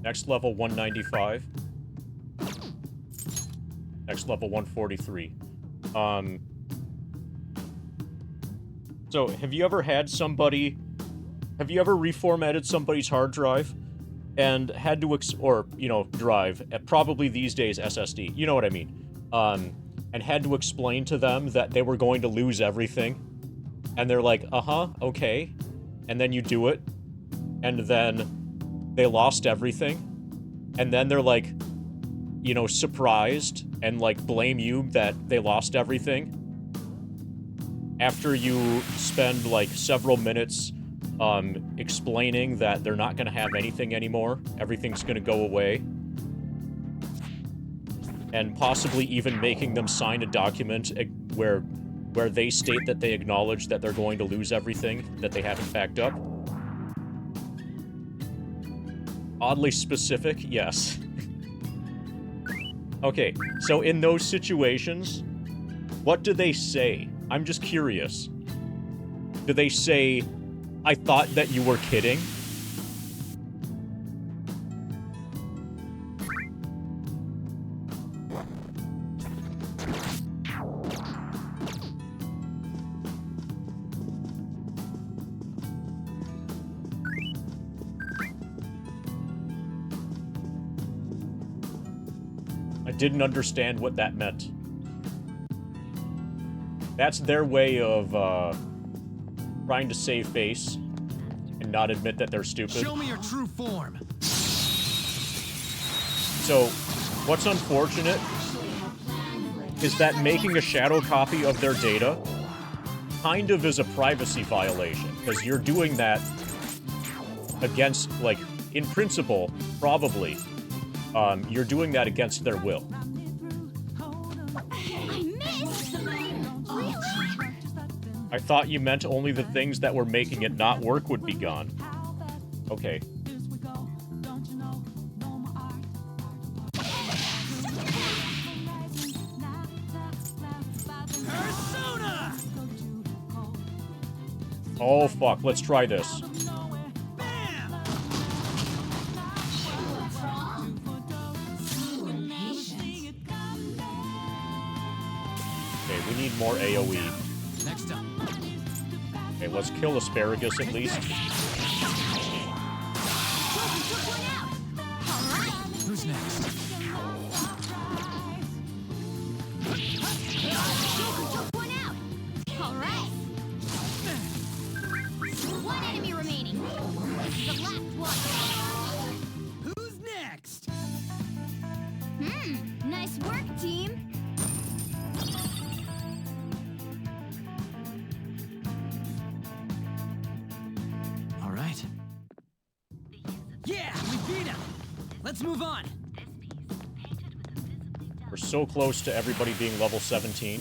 Next level 195. Next level 143. So, have you ever had somebody... Have you ever reformatted somebody's hard drive? And had to, drive, probably these days SSD, you know what I mean, and had to explain to them that they were going to lose everything, and they're like, okay, and then you do it, and then they lost everything, and then they're like, surprised, and like blame you that they lost everything, after you spend like several minutes explaining that they're not going to have anything anymore, everything's going to go away, and possibly even making them sign a document where they state that they acknowledge that they're going to lose everything that they haven't backed up. Oddly specific, yes. Okay, so in those situations, what do they say? I'm just curious. Do they say, I thought that you were kidding? I didn't understand what that meant. That's their way of, trying to save face and not admit that they're stupid. Show me your true form. So, what's unfortunate is that making a shadow copy of their data kind of is a privacy violation, because you're doing that against, like, in principle, probably, you're doing that against their will. I missed! Really? I thought you meant only the things that were making it not work would be gone. Okay. Persona! Oh, fuck. Let's try this. Bam! Okay, we need more AoE. Next up. Okay, let's kill Asparagus at least. Who's next? Took one out. All right. One enemy remaining. This is the last one. Who's next? Nice work, team. All right. Yeah, we beat him. Let's move on. This piece, painted with a visibly We're so close to everybody being level 17.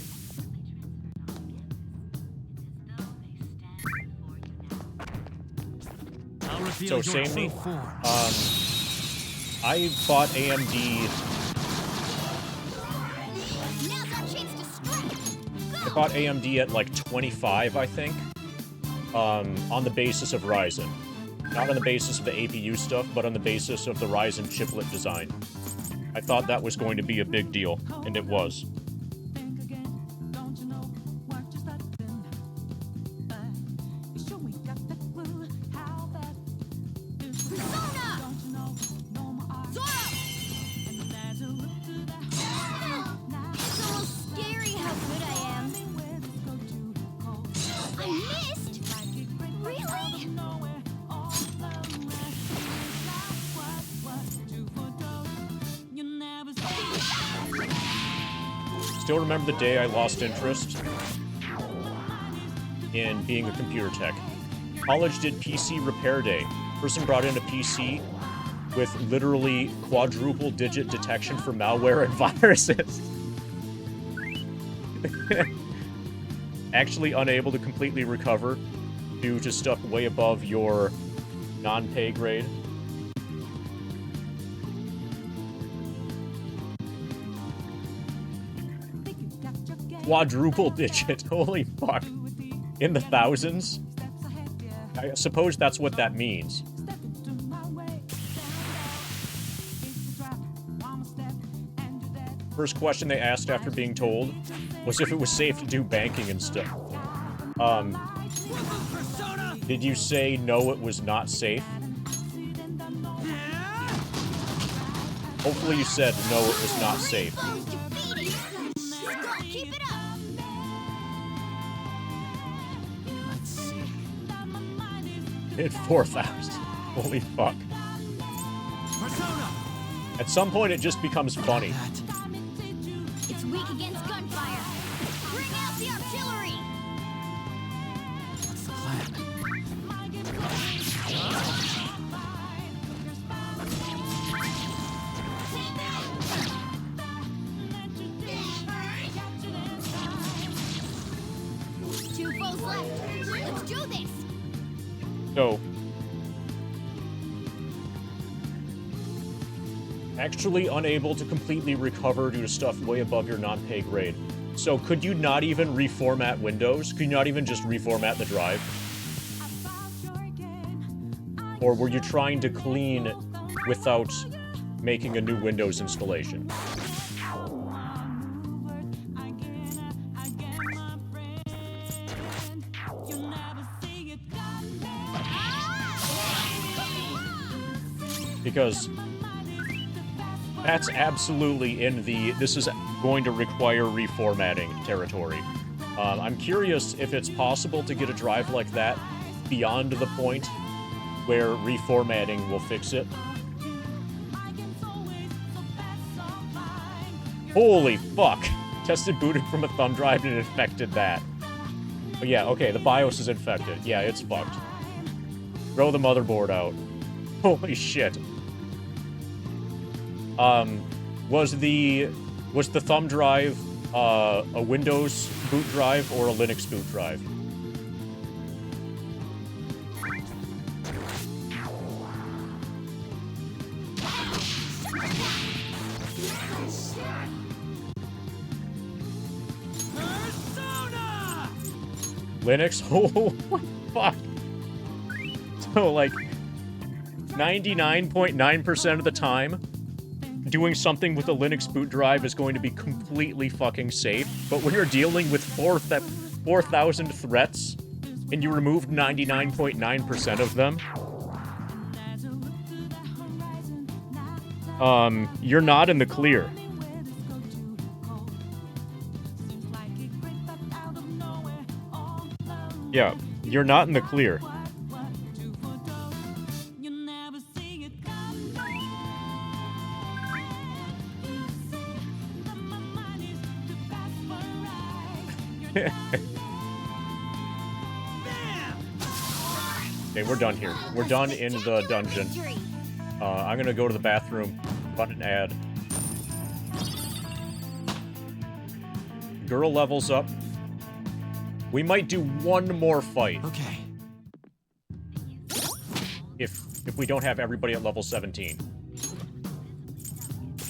I'll reveal So, your Sammy, true form. I bought AMD Now's our chance I bought AMD at like 25, I think, on the basis of Ryzen. Not on the basis of the APU stuff, but on the basis of the Ryzen chiplet design. I thought that was going to be a big deal, and it was. Think again, don't you know what you're starting? You sure we got the clue how bad this will go? Persona! Don't you know, no more art. Zoro! And there's a look to the now. It's almost scary how good I am. Where this go to cold. I missed? Like it great, but out Really? of nowhere, all the way. It's like what you foretold. You never see. Still remember the day I lost interest in being a computer tech. College did PC repair day. Person brought in a PC with literally quadruple digit detection for malware and viruses. Actually unable to completely recover due to stuff way above your non-pay grade. Think you got your game. Quadruple digit, holy fuck. In the thousands? Steps ahead, yeah. I suppose that's what that means. Step into my way. Down, it's a drop. One more step, and you're dead. First question they asked after being told was if it was safe to do banking and stuff. Did you say no, it was not safe? Hopefully you said no, it was not safe. Foes defeated! Go, keep it up! Let's see. Hit 4,000. Holy fuck. Persona! At some point it just becomes funny. That. It's weak against gunfire. Bring out the artillery! What's the plan? Two foes left. Let's do this! So, actually unable to completely recover due to stuff way above your non-pay grade. So could you not even reformat Windows? Could you not even just reformat the drive? Or were you trying to clean without making a new Windows installation? Because that's absolutely in the this is going to require reformatting territory. I'm curious if it's possible to get a drive like that beyond the point where reformatting will fix it. Holy fuck! Tested booted from a thumb drive and it infected that. But yeah, okay, the BIOS is infected. Yeah, it's fucked. Throw the motherboard out. Holy shit. Was the thumb drive a Windows boot drive or a Linux boot drive? Persona! Linux? Oh, fuck. So, like, 99.9% of the time, doing something with a Linux boot drive is going to be completely fucking safe. But when you're dealing with 4,000 threats, and you removed 99.9% of them, you're not in the clear. Yeah, you're not in the clear. Okay, we're done here. We're done in the dungeon. I'm gonna go to the bathroom, run an ad. Girl levels up. We might do one more fight Okay. if we don't have everybody at level 17.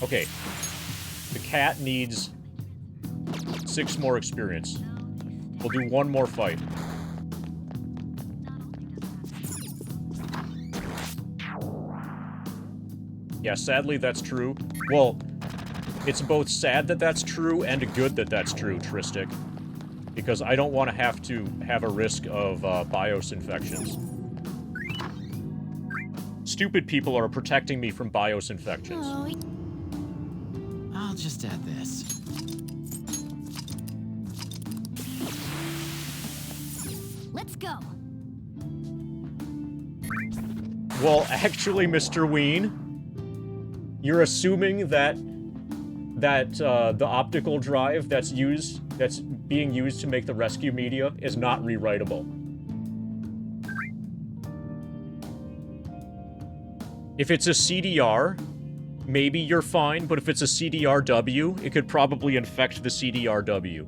Okay. The cat needs 6 more experience. We'll do one more fight. Yeah, sadly, that's true. Well, it's both sad that that's true and good that that's true, Tristic. Because I don't want to have a risk of BIOS infections. Stupid people are protecting me from BIOS infections. Oh, I'll just add this. let's go. Well, actually, Mr. Ween, you're assuming that the optical drive that's being used to make the rescue media is not rewritable. If it's a CDR, maybe you're fine, but if it's a CDRW, it could probably infect the CDRW.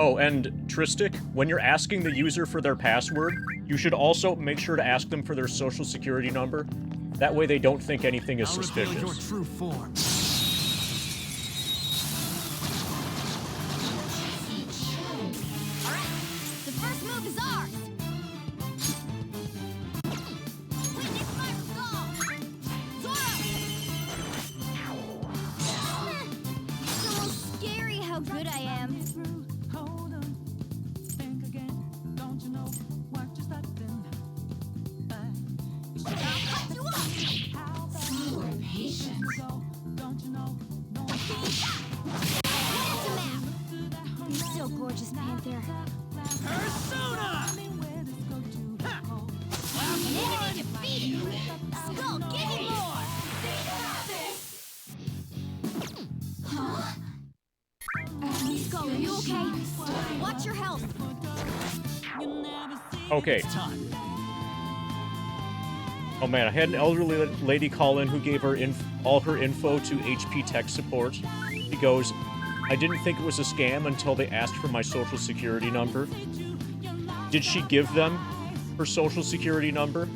Oh, and Tristic, when you're asking the user for their password, you should also make sure to ask them for their social security number. That way they don't think anything is I'll reveal your suspicious. true form. All right, the first move is ours. Witness my resolve. Zoro! It's almost scary how good I am. Hold on, think again. Don't you know what you're starting? I'll cut you off. How bad Patient. so? Don't you know? No one You're so gorgeous, Panther. Persona! where this go to go. An enemy defeated. Skull, give me more. Skull, are you okay? Watch your health. Okay. Time. Oh man, I had an elderly lady call in who gave her all her info to HP tech support. She goes, I didn't think it was a scam until they asked for my social security number. Did she give them her social security number?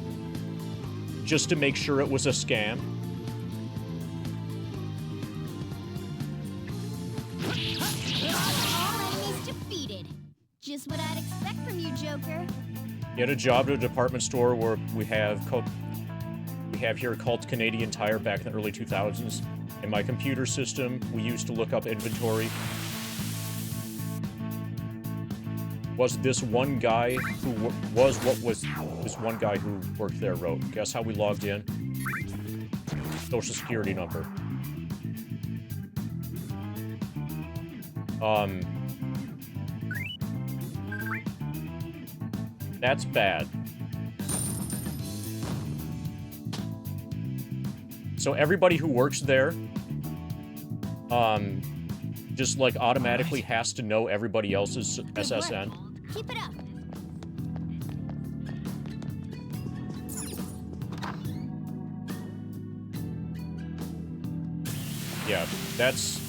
Just to make sure it was a scam? All enemies defeated. Just what I'd expect from you, Joker. Get a job at a department store where we have here called Canadian Tire back in the early 2000s. In my computer system, we used to look up inventory. Was this one guy who this one guy who worked there wrote? Guess how we logged in? Social security number. That's bad. So everybody who works there, just like automatically has to know everybody else's Good work. SSN. Keep it up. Yeah, that's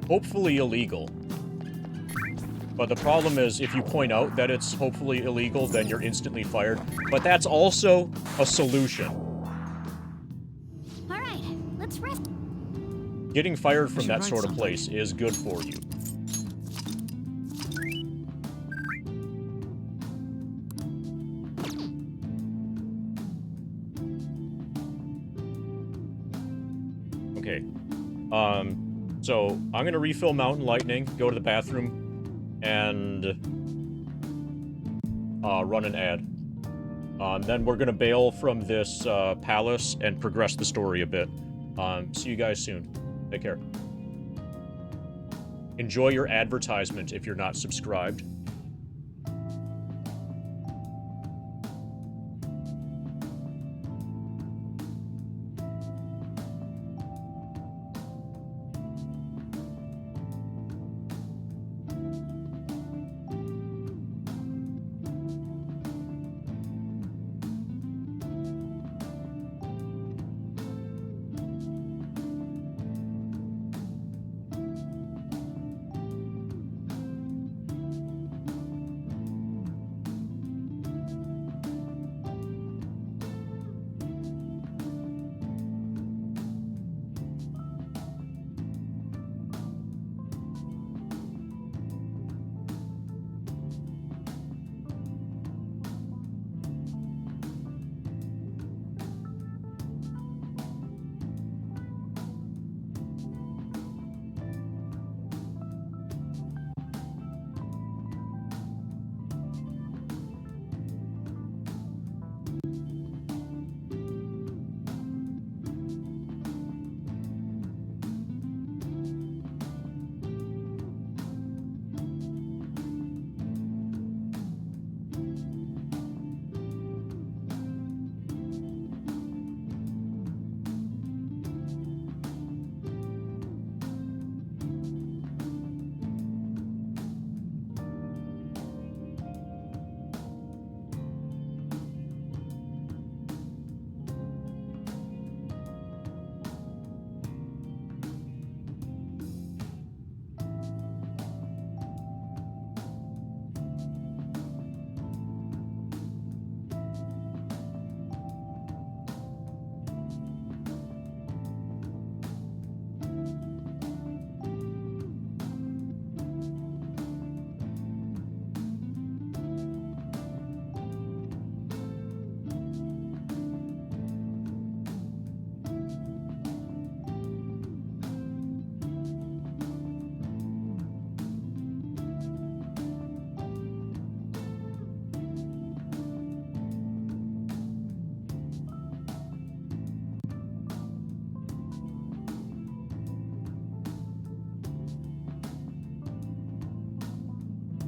hopefully illegal. But the problem is, if you point out that it's hopefully illegal, then you're instantly fired. But that's also a solution. All right, let's rest. Getting fired from should that write sort of something. place is good for you. Okay. So I'm gonna refill Mountain Lightning, go to the bathroom, and run an ad. Then we're gonna bail from this palace and progress the story a bit. See you guys soon. Take care. Enjoy your advertisement if you're not subscribed.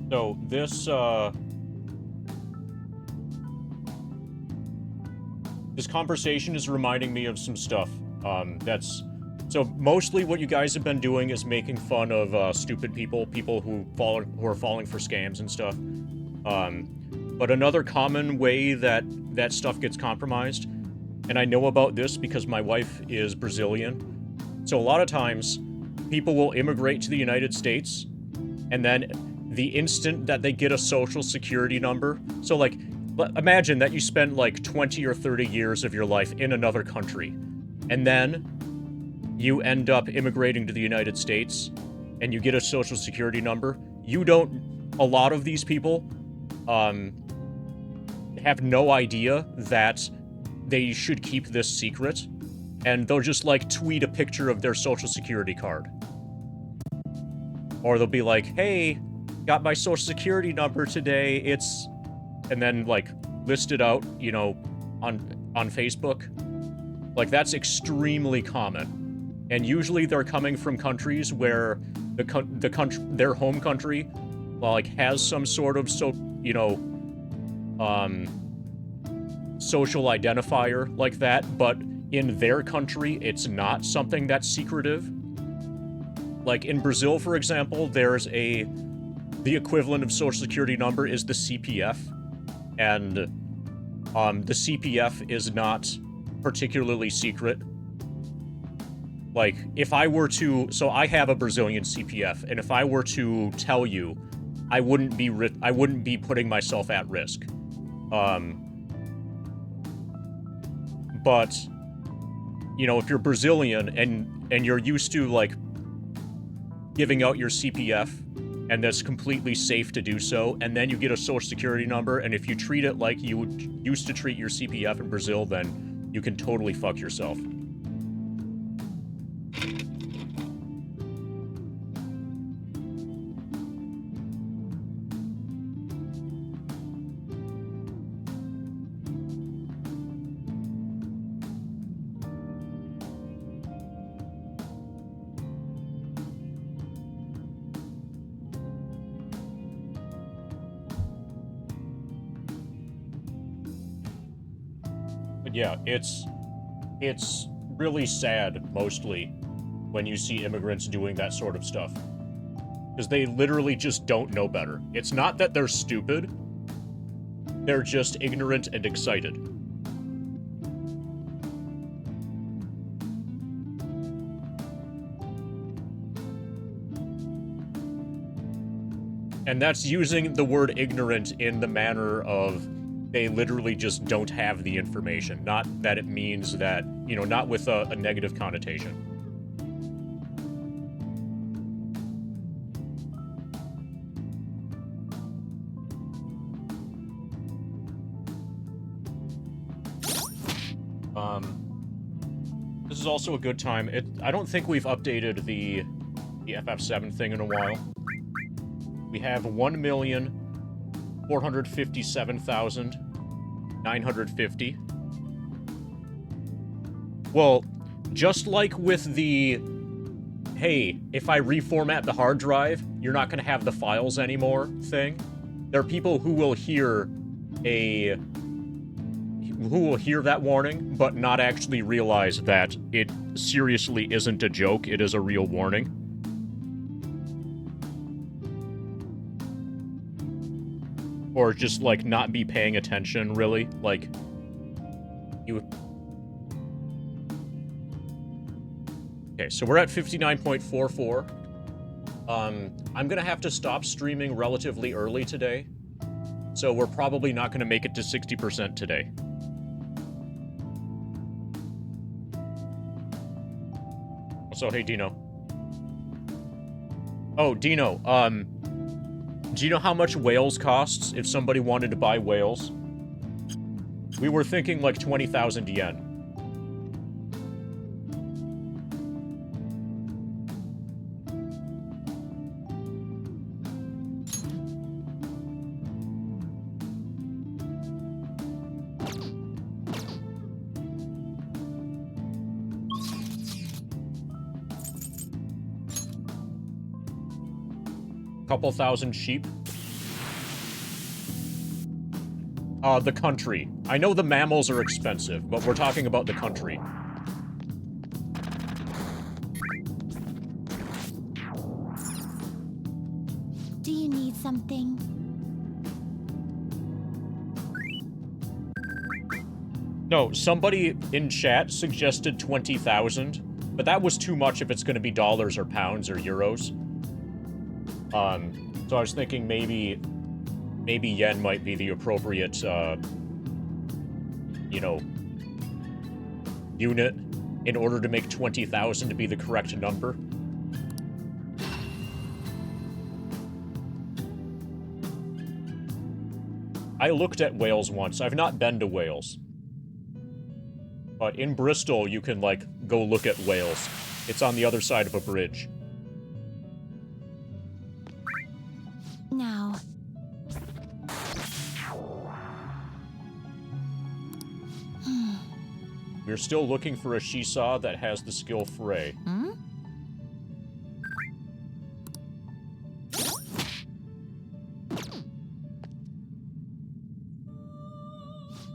So this this conversation is reminding me of some stuff. So mostly what you guys have been doing is making fun of stupid people who are falling for scams and stuff. But another common way that stuff gets compromised, and I know about this because my wife is Brazilian. So a lot of times, people will immigrate to the United States, and then the instant that they get a social security number, so like, imagine that you spent like 20 or 30 years of your life in another country, and then you end up immigrating to the United States, and you get a social security number. A lot of these people, have no idea that they should keep this secret, and they'll just like tweet a picture of their social security card. Or they'll be like, hey, got my social security number today, and then like list it out, you know, on Facebook. Like, that's extremely common. And usually they're coming from countries where their home country, like, has some sort of social identifier like that, but in their country, it's not something that's secretive. Like, in Brazil, for example, there's the equivalent of social security number is the CPF, and the CPF is not particularly secret. Like, if I were to, so I have a Brazilian CPF, and if I were to tell you, I wouldn't be putting myself at risk. But, you know, if you're Brazilian and you're used to, like, giving out your CPF, and that's completely safe to do so, and then you get a social security number, and if you treat it like you used to treat your CPF in Brazil, then you can totally fuck yourself. But yeah, it's really sad, mostly, when you see immigrants doing that sort of stuff. Because they literally just don't know better. It's not that they're stupid, they're just ignorant and excited. And that's using the word ignorant in the manner of they literally just don't have the information. Not that it means that, you know, not with a negative connotation. This is also a good time. I don't think we've updated the FF7 thing in a while. We have 1,457,950. Well, just like with the, hey, if I reformat the hard drive, you're not going to have the files anymore thing, there are people who will hear that warning, but not actually realize that it seriously isn't a joke, it is a real warning. Or just, like, not be paying attention, really. Like, you... Okay, so we're at 59.44. I'm gonna have to stop streaming relatively early today. So we're probably not gonna make it to 60% today. Also, hey, Dino. Oh, Dino, do you know how much whales costs if somebody wanted to buy whales? We were thinking like 20,000 yen. Couple thousand sheep. The country. I know the mammals are expensive, but we're talking about the country. Do you need something? No, somebody in chat suggested 20,000, but that was too much if it's going to be dollars or pounds or euros. So I was thinking maybe yen might be the appropriate, you know, unit in order to make 20,000 to be the correct number. I looked at Wales once. I've not been to Wales. But in Bristol, you can, like, go look at Wales. It's on the other side of a bridge. Now. We're still looking for a Shisaw that has the skill Fray. Hmm?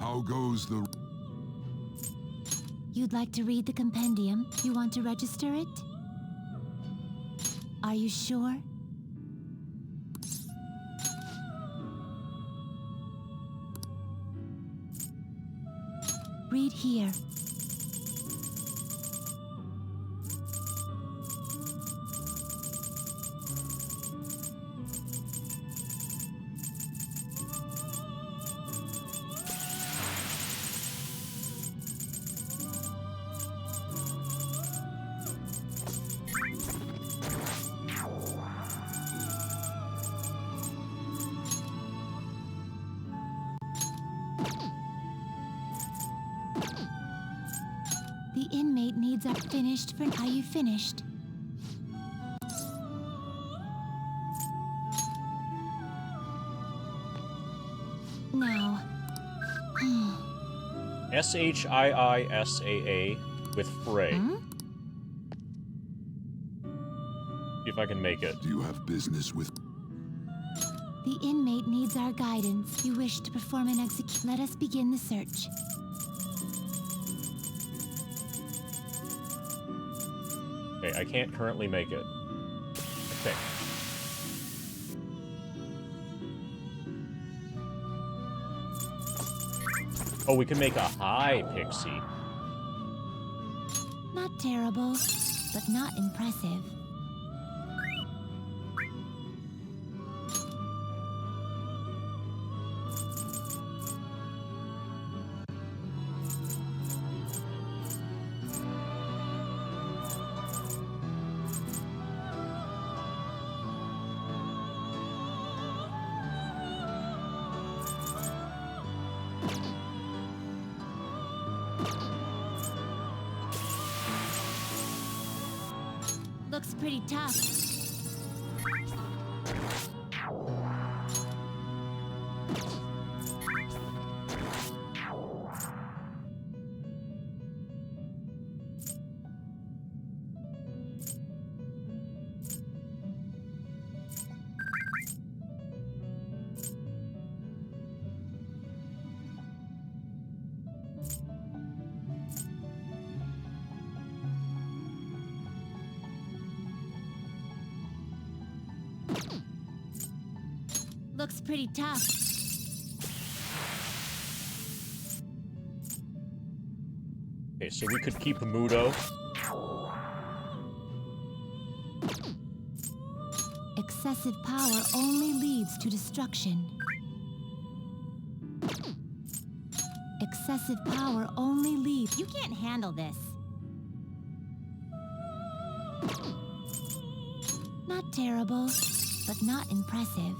How goes the... You'd like to read the compendium? You want to register it? Are you sure? Read here. The inmate needs are finished for... Are you finished? Now. Shiisaa with Fray. Hmm? See if I can make it. Do you have business with... The inmate needs our guidance. You wish to perform an execute. Let us begin the search. Okay, I can't currently make it. Okay. Oh, we can make a high pixie. Not terrible, but not impressive. Looks pretty tough. Looks pretty tough. Okay, so we could keep Mudo. Excessive power only leads to destruction. Excessive power only leads... You can't handle this. Not terrible, but not impressive.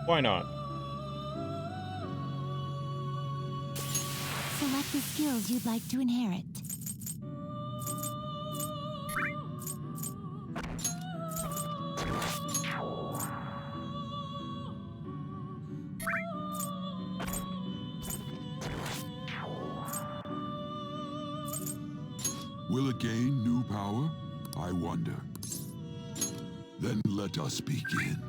Why not? Select the skills you'd like to inherit. Will it gain new power? I wonder. Then let us begin.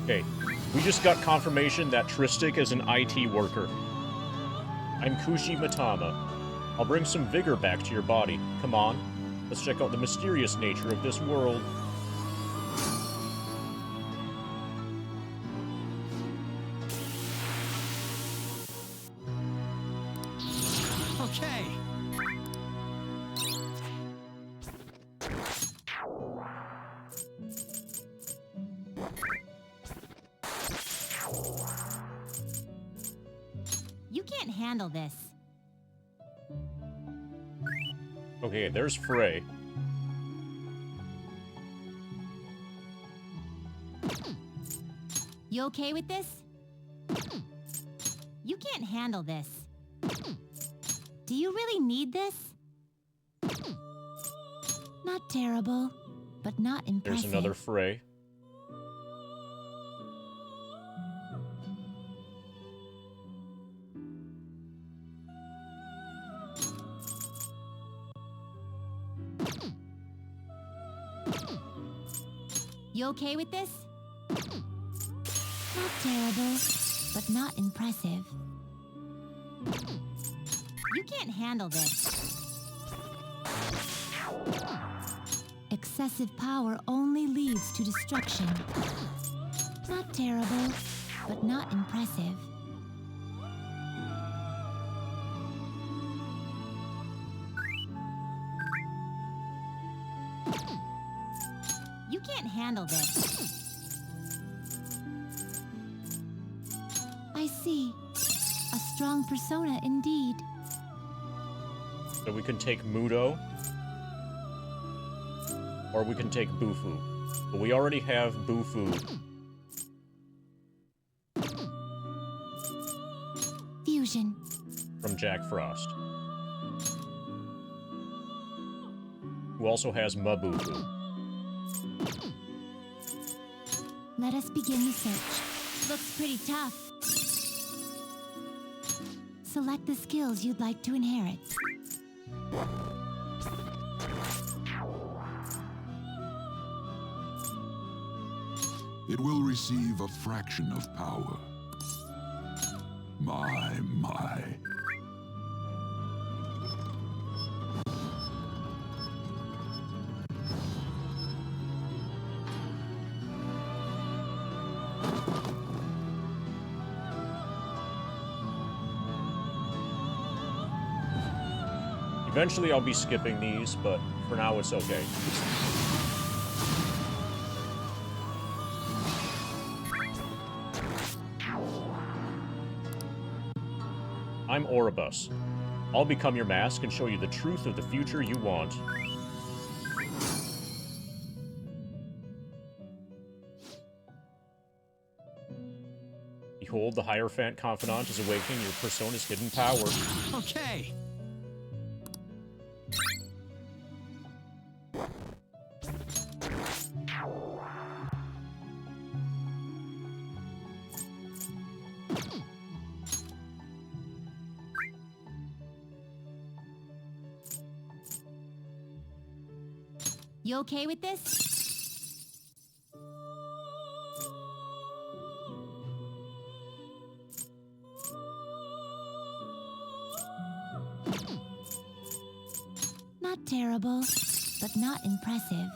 Okay, we just got confirmation that Tristic is an IT worker. I'm Kushi Matama. I'll bring some vigor back to your body. Come on, let's check out the mysterious nature of this world. Okay. You can't handle this. Okay, there's Frey. You okay with this? You can't handle this. Do you really need this? Not terrible, but not impressive. There's another Frey. You okay with this? Not terrible, but not impressive. You can't handle this. Excessive power only leads to destruction. Not terrible, but not impressive. You can't handle this. I see. A strong persona indeed. So we can take Mudo. Or we can take Bufu. But we already have Bufu. Fusion. From Jack Frost. Who also has Mabufu. Let us begin the search. Looks pretty tough. Select the skills you'd like to inherit. It will receive a fraction of power. My. Eventually I'll be skipping these, but for now it's okay. I'm Oribus. I'll become your mask and show you the truth of the future you want. Behold, the Hierophant Confidant is awakening your persona's hidden power. Okay. You okay with this? Not terrible, but not impressive.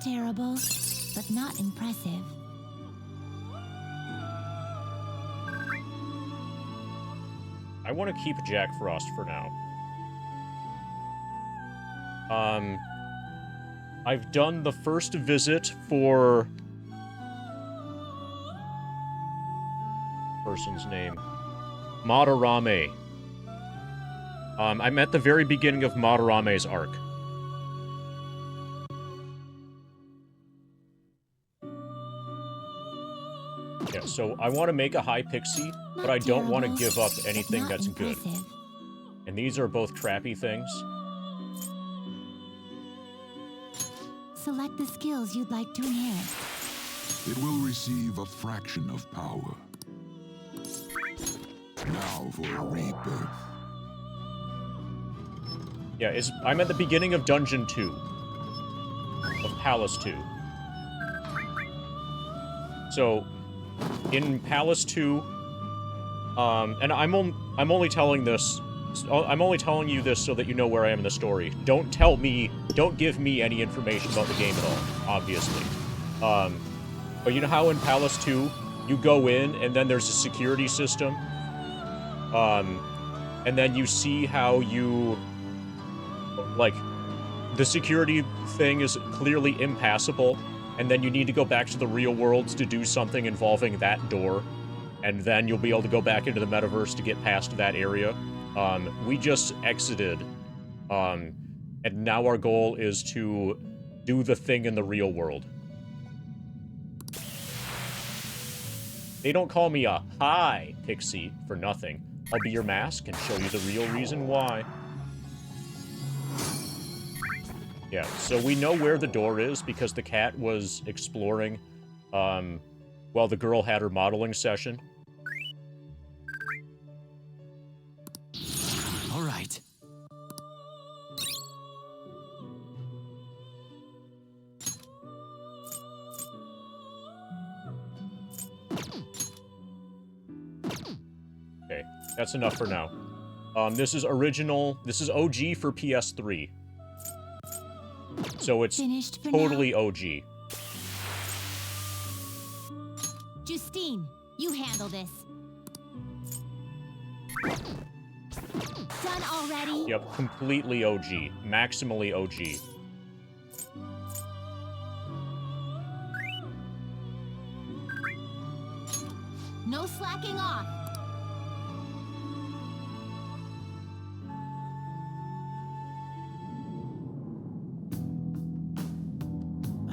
terrible, but not impressive. I want to keep Jack Frost for now. I've done the first visit for... person's name. Madarame. I'm at the very beginning of Madarame's arc. Yeah, so I want to make a high pixie, but I don't want to give up anything that's good. And these are both crappy things. Select the skills you'd like to inherit. It will receive a fraction of power. Now for a rebirth. Yeah, I'm at the beginning of Dungeon 2. Of Palace 2. So, in Palace 2, and I'm only telling this, I'm only telling you this so that you know where I am in the story. Don't give me any information about the game at all, obviously. But you know how in Palace 2, you go in, and then there's a security system? And then you see how you... like, the security thing is clearly impassable, and then you need to go back to the real world to do something involving that door, and then you'll be able to go back into the metaverse to get past that area. We just exited, and now our goal is to do the thing in the real world. They don't call me a hi pixie for nothing. I'll be your mask and show you the real reason why. Yeah, so we know where the door is because the cat was exploring while the girl had her modeling session. All right. Okay, that's enough for now. This is OG for PS3. So it's totally OG. Justine, you handle this. Done already? Yep, completely OG. Maximally OG. No slacking off.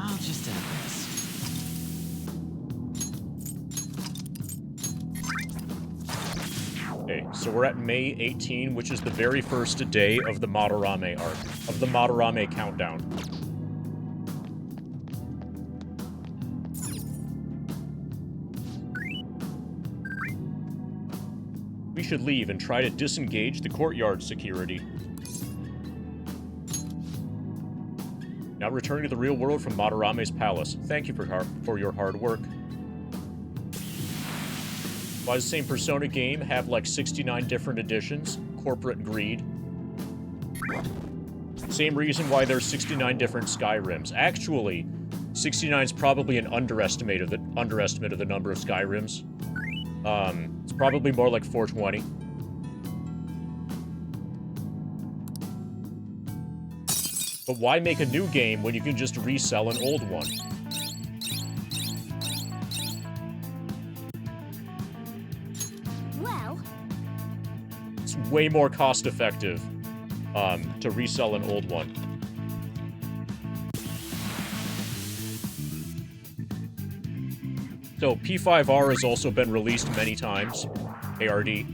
I'll just add this. Okay, so we're at May 18, which is the very first day of the Madarame arc, of the Madarame countdown. We should leave and try to disengage the courtyard security. Now returning to the real world from Madarame's palace. Thank you for your hard work. Why does the same Persona game have like 69 different editions? Corporate greed. Same reason why there's 69 different Skyrims. Actually, 69 is probably an underestimate of the number of Skyrims. It's probably more like 420. But why make a new game when you can just resell an old one? Well, It's way more cost-effective to resell an old one. So, P5R has also been released many times. ARD.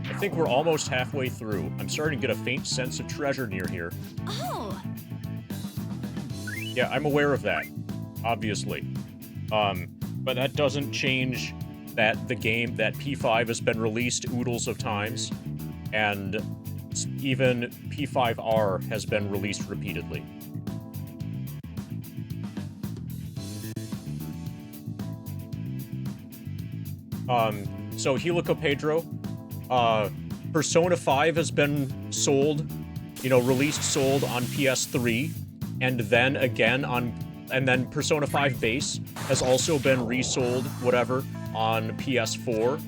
I think we're almost halfway through. I'm starting to get a faint sense of treasure near here. oh, Yeah, I'm aware of that. Obviously. But that doesn't change that the game, that P5 has been released oodles of times, and even P5R has been released repeatedly. So Helico Pedro, Persona 5 has been sold you know, released, sold on PS3, and then again on, and then Persona 5 Base has also been resold, whatever, on PS4.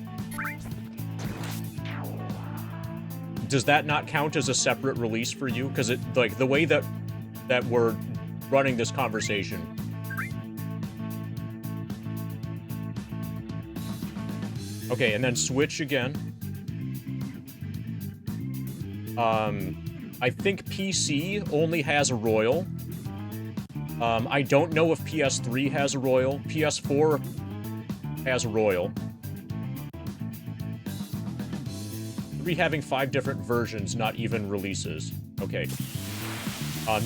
Does that not count as a separate release for you? Because it, like, the way that we're running this conversation. Okay, and then Switch again. I think PC only has a Royal. I don't know if PS3 has a Royal. PS4 has a Royal. 3 having 5 different versions, not even releases. Okay.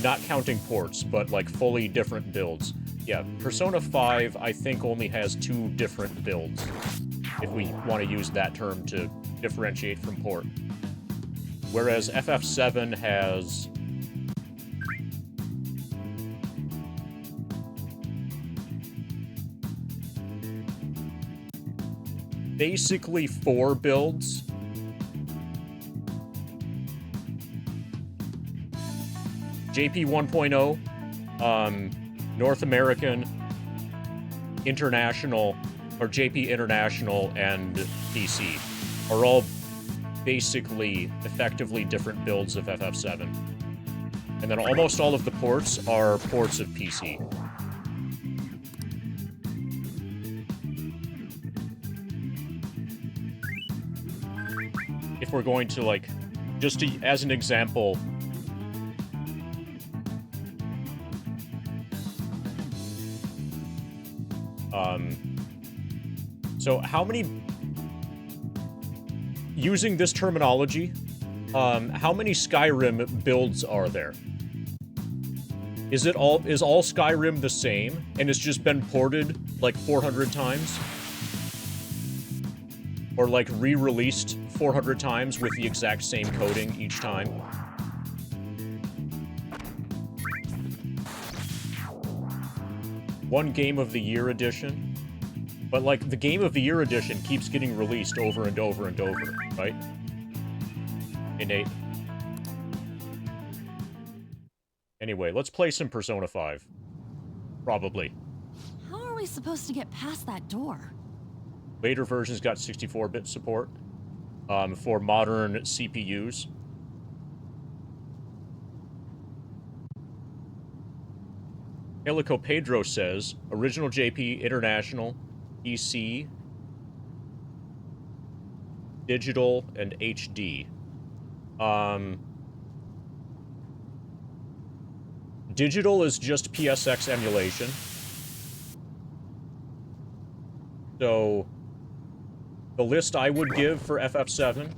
Not counting ports, but like fully different builds. Yeah, Persona 5, I think, only has 2 different builds, if we want to use that term to differentiate from port. Whereas FF7 has... basically 4 builds. JP 1.0, North American, International, or JP International, and PC are all basically effectively different builds of FF7. And then almost all of the ports are ports of PC. If we're going to, like, just to, as an example... so how many... using this terminology, how many Skyrim builds are there? Is all Skyrim the same, and it's just been ported, like, 400 times? Or, like, re-released 400 times with the exact same coding each time? One Game of the Year edition. But, like, the Game of the Year edition keeps getting released over and over and over, right? Innate. Anyway, let's play some Persona 5. Probably. How are we supposed to get past that door? Later versions got 64-bit support for modern CPUs. Helico Pedro says, original JP, International, PC, Digital, and HD. Digital is just PSX emulation. So, the list I would give for FF7...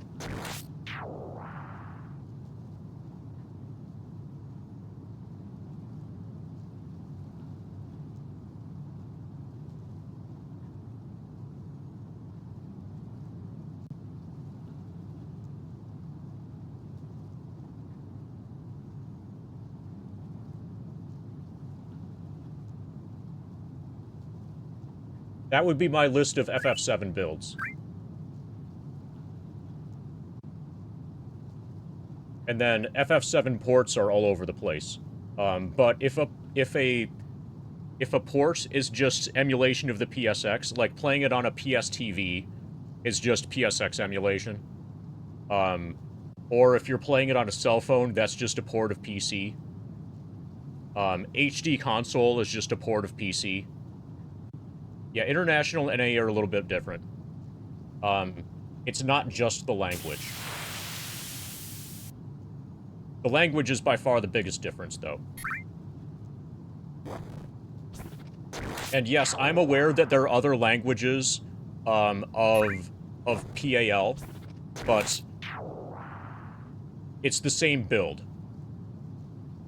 that would be my list of FF7 builds. And then FF7 ports are all over the place. But if a port is just emulation of the PSX, like playing it on a PSTV is just PSX emulation. Or if you're playing it on a cell phone, that's just a port of PC. HD console is just a port of PC. Yeah, International and NA are a little bit different. It's not just the language. The language is by far the biggest difference, though. And yes, I'm aware that there are other languages of PAL, but it's the same build.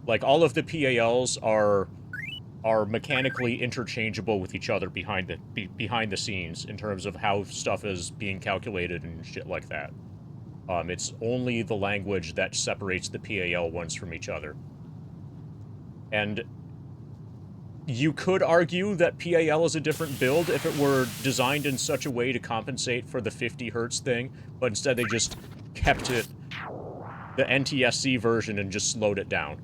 Like, all of the PALs are mechanically interchangeable with each other behind the scenes in terms of how stuff is being calculated and shit like that. It's only the language that separates the PAL ones from each other. And you could argue that PAL is a different build if it were designed in such a way to compensate for the 50 Hz thing, but instead they just kept it the NTSC version and just slowed it down.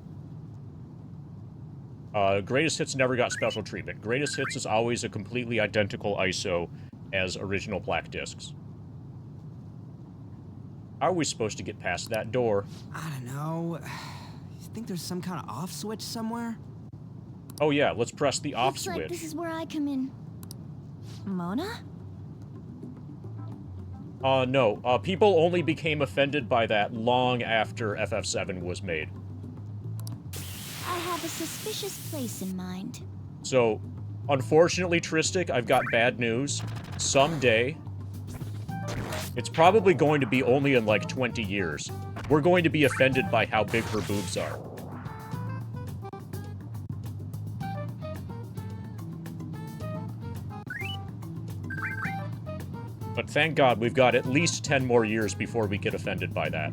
Greatest Hits never got special treatment. Greatest Hits is always a completely identical ISO as original black discs. How are we supposed to get past that door? I don't know. You think there's some kind of off switch somewhere? Oh yeah, let's press the off Looks switch. like this is where I come in. Mona? No. People only became offended by that long after FF7 was made. I have a suspicious place in mind. So, unfortunately, Tristic, I've got bad news. Someday, it's probably going to be only in like 20 years, we're going to be offended by how big her boobs are. But thank God we've got at least 10 more years before we get offended by that.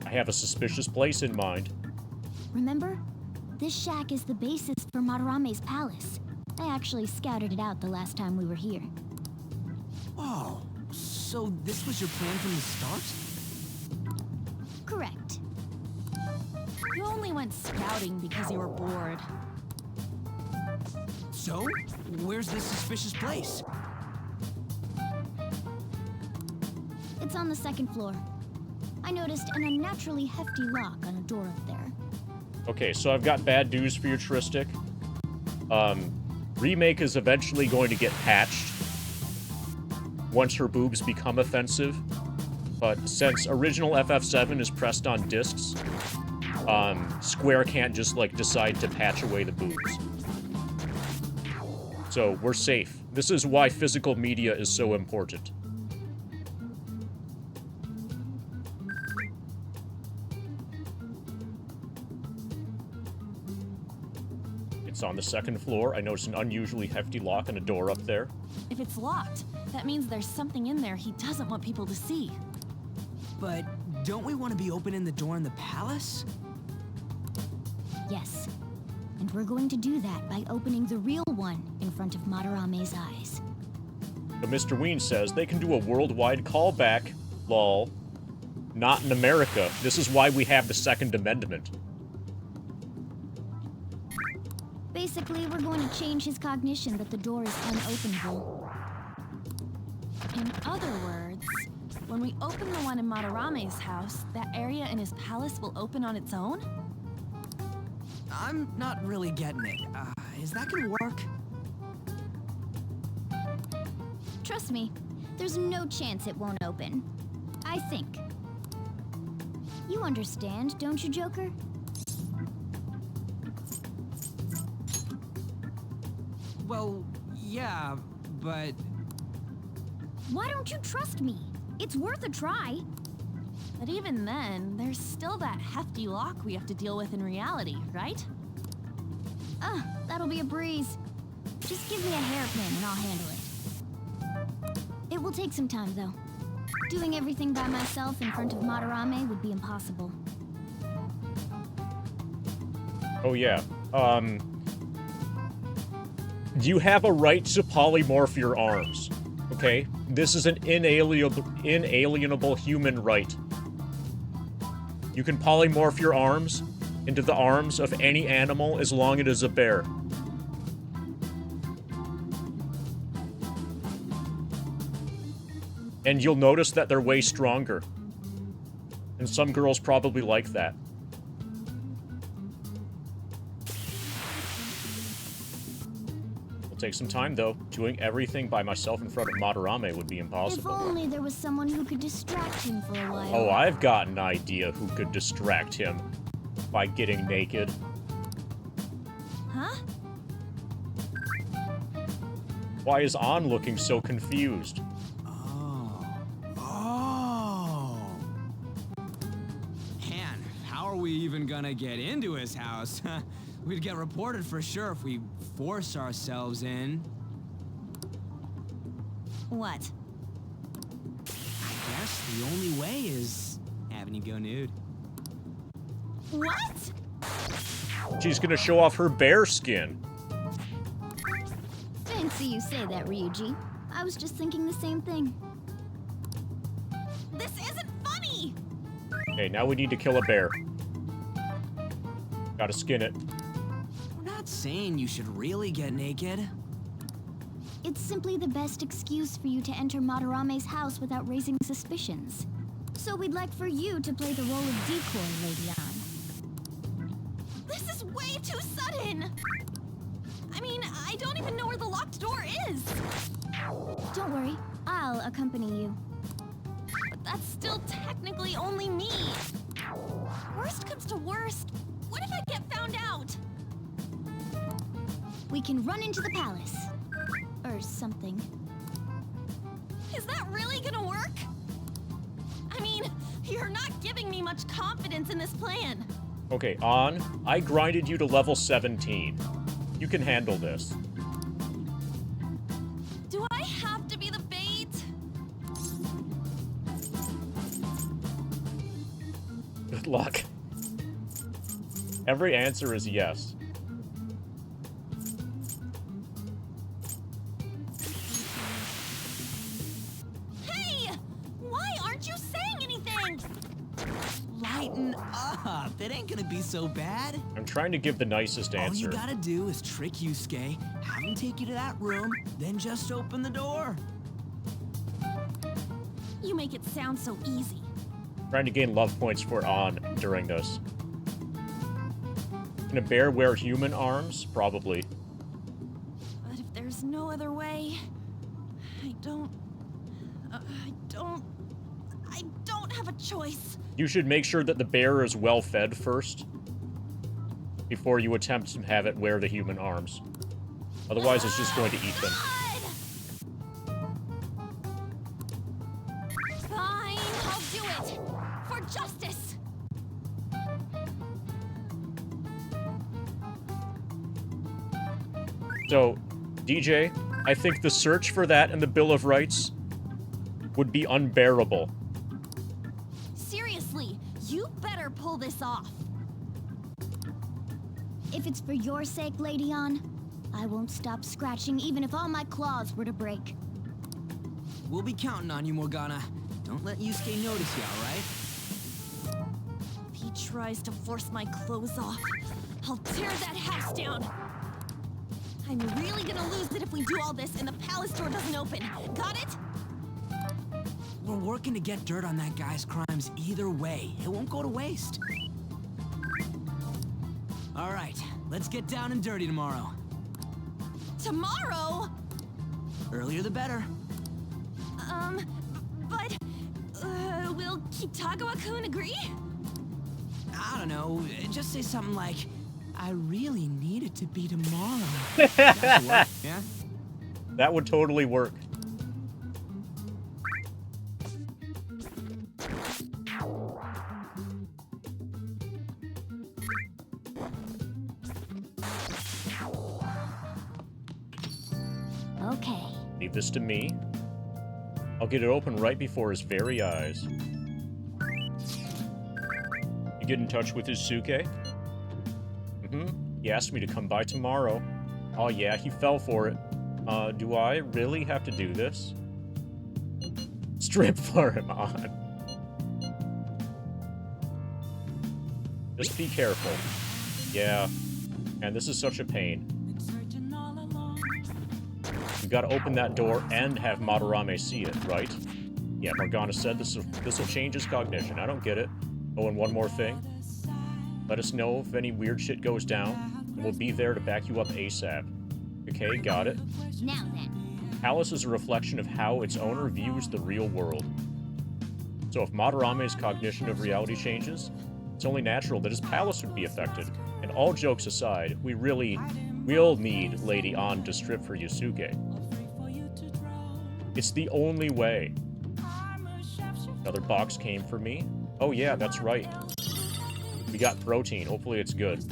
I have a suspicious place in mind. Remember? This shack is the basis for Madarame's palace. I actually scouted it out the last time we were here. Whoa. So this was your plan from the start? Correct. You only went scouting because you were bored. So, where's this suspicious place? It's on the second floor. I noticed an unnaturally hefty lock on a door up there. Okay, so I've got bad news for you, Tristic. Remake is eventually going to get patched once her boobs become offensive. But since original FF7 is pressed on discs, Square can't just, like, decide to patch away the boobs. So, we're safe. This is why physical media is so important. It's on the second floor. I noticed an unusually hefty lock on a door up there. If it's locked, that means there's something in there he doesn't want people to see. But don't we want to be opening the door in the palace? Yes. And we're going to do that by opening the real one in front of Madarame's eyes. But Mr. Ween says they can do a worldwide callback. Lol. Not in America. This is why we have the Second Amendment. Basically, we're going to change his cognition that the door is unopenable. In other words, when we open the one in Madarame's house, that area in his palace will open on its own? I'm not really getting it. Is that gonna work? Trust me, there's no chance it won't open. I think. You understand, don't you, Joker? Well, yeah, but... Why don't you trust me? It's worth a try. But even then, there's still that hefty lock we have to deal with in reality, right? That'll be a breeze. Just give me a hairpin and I'll handle it. It will take some time, though. Doing everything by myself in front of Madarame would be impossible. Oh yeah. You have a right to polymorph your arms. Okay? This is an inalienable human right. You can polymorph your arms into the arms of any animal as long as it is a bear. And you'll notice that they're way stronger. And some girls probably like that. It'll take some time, though. Doing everything by myself in front of Madarame would be If impossible. only there was someone who could distract him for a while. Oh, I've got an idea who could distract him by getting naked. Huh? Why is An looking so confused? Man, how are we even gonna get into his house? We'd get reported for sure if we force ourselves in. What? I guess the only way is having you go nude. What? She's gonna show off her bear skin. Fancy you say that, Ryuji. I was just thinking the same thing. This isn't funny! Okay, now we need to kill a bear. Gotta skin it. We're not saying you should really get naked. It's simply the best excuse for you to enter Madarame's house without raising suspicions. So we'd like for you to play the role of decoy, Lady Anne. This is way too sudden! I mean, I don't even know where the locked door is! Don't worry, I'll accompany you. But that's still technically only me! Worst comes to worst, what if I get found out? We can run into the palace. Or something. Is that really gonna work? I mean, you're not giving me much confidence in this plan. Okay, On. I grinded you to level 17. You can handle this. Do I have to be the bait? Good luck. Every answer is yes. Hey! Why aren't you saying anything? Lighten up. It ain't gonna be so bad. I'm trying to give the nicest All you answer. gotta do is trick Yusuke, have him take you to that room, then just open the door. You make it sound so easy. Trying to gain love points for On during this. Can a bear wear human arms? Probably. But if there's no other way, I don't have a choice. You should make sure that the bear is well fed first, before you attempt to have it wear the human arms. Otherwise, it's just going to eat them. Fine, I'll do it. For justice. So, DJ, I think the search for that in the Bill of Rights would be unbearable. Seriously, you better pull this off. If it's for your sake, Lady Anne, I won't stop scratching even if all my claws were to break. We'll be counting on you, Morgana. Don't let Yusuke notice you, alright? If he tries to force my clothes off, I'll tear that house down. I'm really gonna lose it if we do all this and the palace door doesn't open. Got it? We're working to get dirt on that guy's crimes either way. It won't go to waste. All right, let's get down and dirty tomorrow. Tomorrow? Earlier the better. But, will Kitagawa-kun agree? I don't know, just say something like, I really need it to be tomorrow. That should work, yeah? That would totally work. Okay. Leave this to me. I'll get it open right before his very eyes. You get in touch with Yusuke? He asked me to come by tomorrow. Oh yeah, he fell for it. Do I really have to do this? Strip for him on. Just be careful. Yeah. And this is such a pain. You gotta open that door and have Madarame see it, right? Yeah, Morgana said this'll change his cognition. I don't get it. Oh, and one more thing. Let us know if any weird shit goes down, and we'll be there to back you up ASAP. Okay, got it. Now then. Palace is a reflection of how its owner views the real world. So if Madarame's cognition of reality changes, it's only natural that his palace would be affected. And all jokes aside, we'll need Lady Anne to strip for Yusuke. It's the only way. Another box came for me. Oh yeah, that's right. We got protein. Hopefully it's good.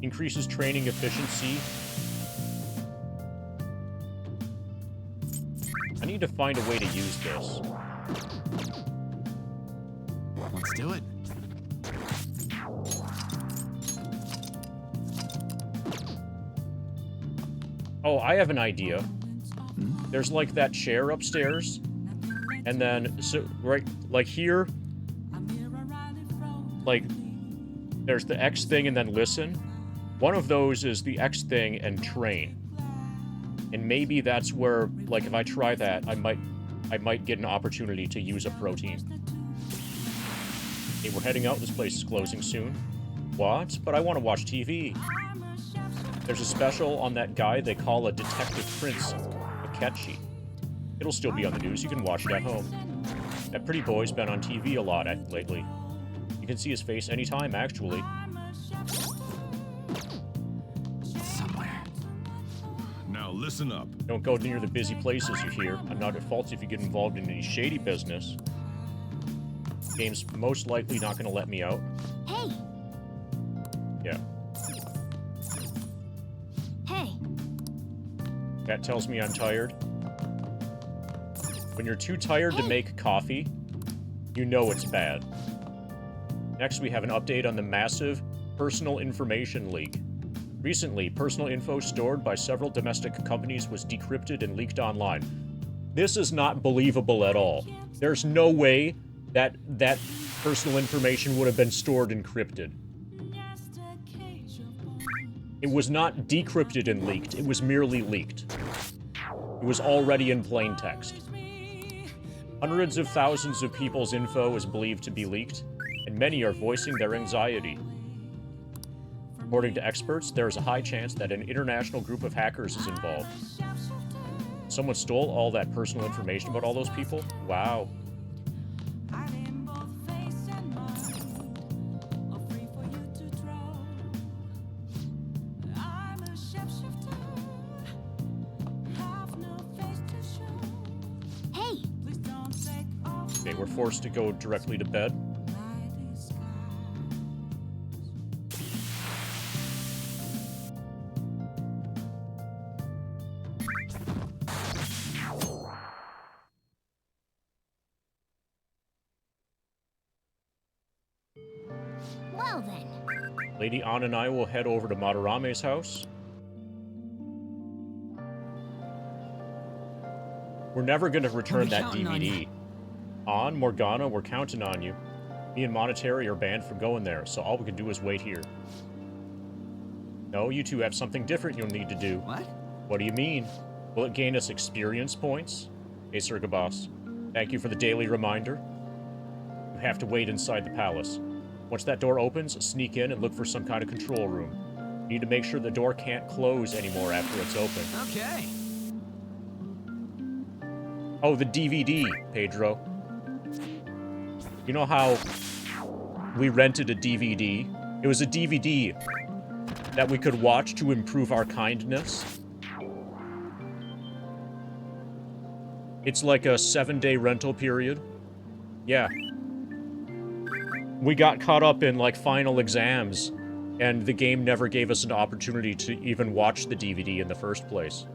Increases training efficiency. I need to find a way to use this. Let's do it. Oh, I have an idea. There's like that chair upstairs. And then, so, right, like here, like, there's the X thing and then listen. One of those is the X thing and train. And maybe that's where, like, if I try that, I might get an opportunity to use a protein. Hey, we're heading out. This place is closing soon. What? But I want to watch TV. There's a special on that guy they call a Detective Prince, Akechi. It'll still be on the news. You can watch it at home. That pretty boy's been on TV a lot lately. You can see his face anytime, actually. Somewhere. Now listen up. Don't go near the busy places, you hear. I'm not at fault if you get involved in any shady business. Game's most likely not gonna let me out. Hey, Yeah. hey. That tells me I'm tired. When you're too tired to make coffee, you know it's bad. Next, we have an update on the massive personal information leak. Recently, personal info stored by several domestic companies was decrypted and leaked online. This is not believable at all. There's no way that that personal information would have been stored encrypted. It was not decrypted and leaked. It was merely leaked. It was already in plain text. Hundreds of thousands of people's info is believed to be leaked, and many are voicing their anxiety. According to experts, there is a high chance that an international group of hackers is involved. Someone stole all that personal information about all those people? Wow. Hey, Okay, we're forced to go directly to bed. well then. Lady Ann and I will head over to Madarame's house. We're never going to return that counting on DVD. On, Morgana, we're counting on you. Me and Monetary are banned from going there, so all we can do is wait here. No, you two have something different you'll need to do. What? What do you mean? Will it gain us experience points? Hey, Surgabos. Thank you for the daily reminder. You have to wait inside the palace. Once that door opens, sneak in and look for some kind of control room. You need to make sure the door can't close anymore after it's open. Okay. Oh, the DVD, Pedro. You know how we rented a DVD? It was a DVD that we could watch to improve our kindness. It's like a 7-day rental period. Yeah. We got caught up in, like, final exams, and the game never gave us an opportunity to even watch the DVD in the first place.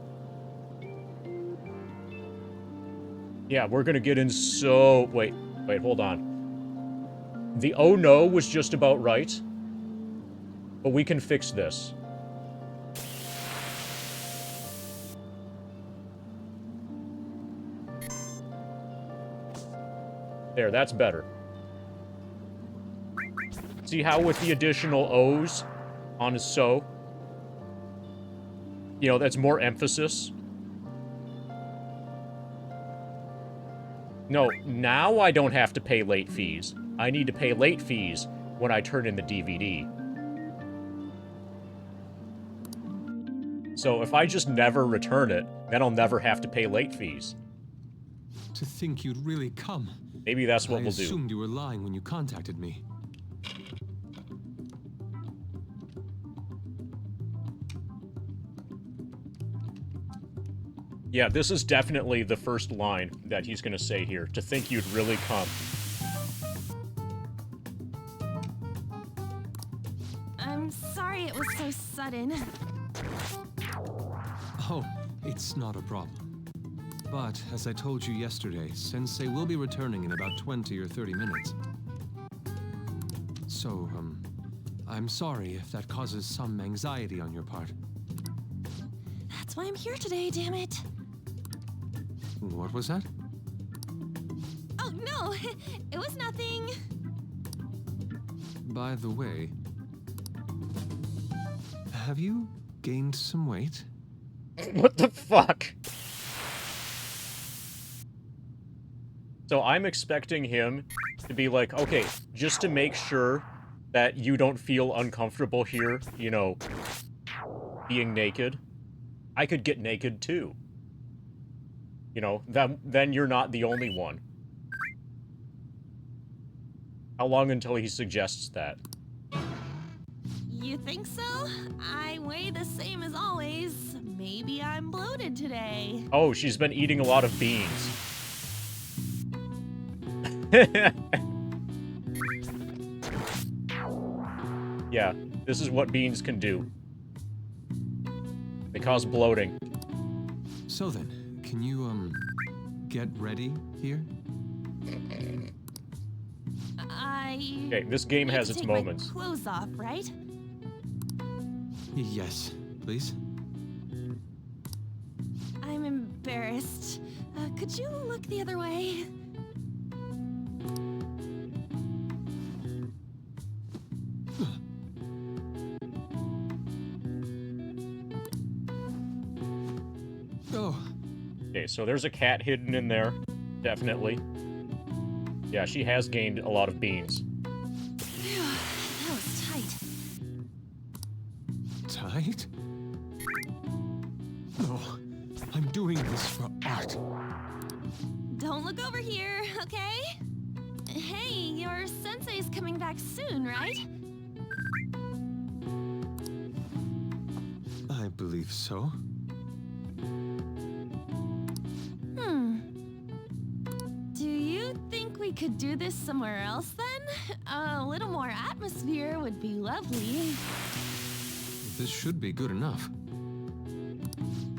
Yeah, we're gonna get in so... Wait, hold on. The oh no was just about right, but we can fix this. There, that's better. See how with the additional O's on so? You know, that's more emphasis. No, now I don't have to pay late fees. I need to pay late fees when I turn in the DVD. So if I just never return it, then I'll never have to pay late fees. To think you'd really come. Maybe that's what I we'll do. assumed you were lying when you contacted me. Yeah, this is definitely the first line that he's gonna say here. To think you'd really come. I'm sorry it was so sudden. Oh, it's not a problem. But, as I told you yesterday, Sensei will be returning in about 20 or 30 minutes. So, I'm sorry if that causes some anxiety on your part. That's That's why I'm here today, damn it. What was that? Oh, no, it was nothing. By the way, have you gained some weight? What the fuck? So I'm expecting him to be like, okay, just to make sure that you don't feel uncomfortable here, you know, being naked, I could get naked too. You know, then you're not the only one. How long until he suggests that? You think so? I weigh the same as always. Maybe I'm bloated today. Oh, she's been eating a lot of beans. Yeah, this is what beans can do. They cause bloating. So then, can you, get ready here? Okay, this game has its take moments. My clothes off, right? Yes, please. I'm embarrassed. Could you look the other way? Oh. Okay, so there's a cat hidden in there. Definitely. Yeah, she has gained a lot of beans. Phew, that was tight. Tight? No, I'm doing this for art. Don't look over here, okay? Hey, your sensei's coming back soon, right? I believe so. Do you think we could do this somewhere else then? A little more atmosphere would be lovely. This should be good enough.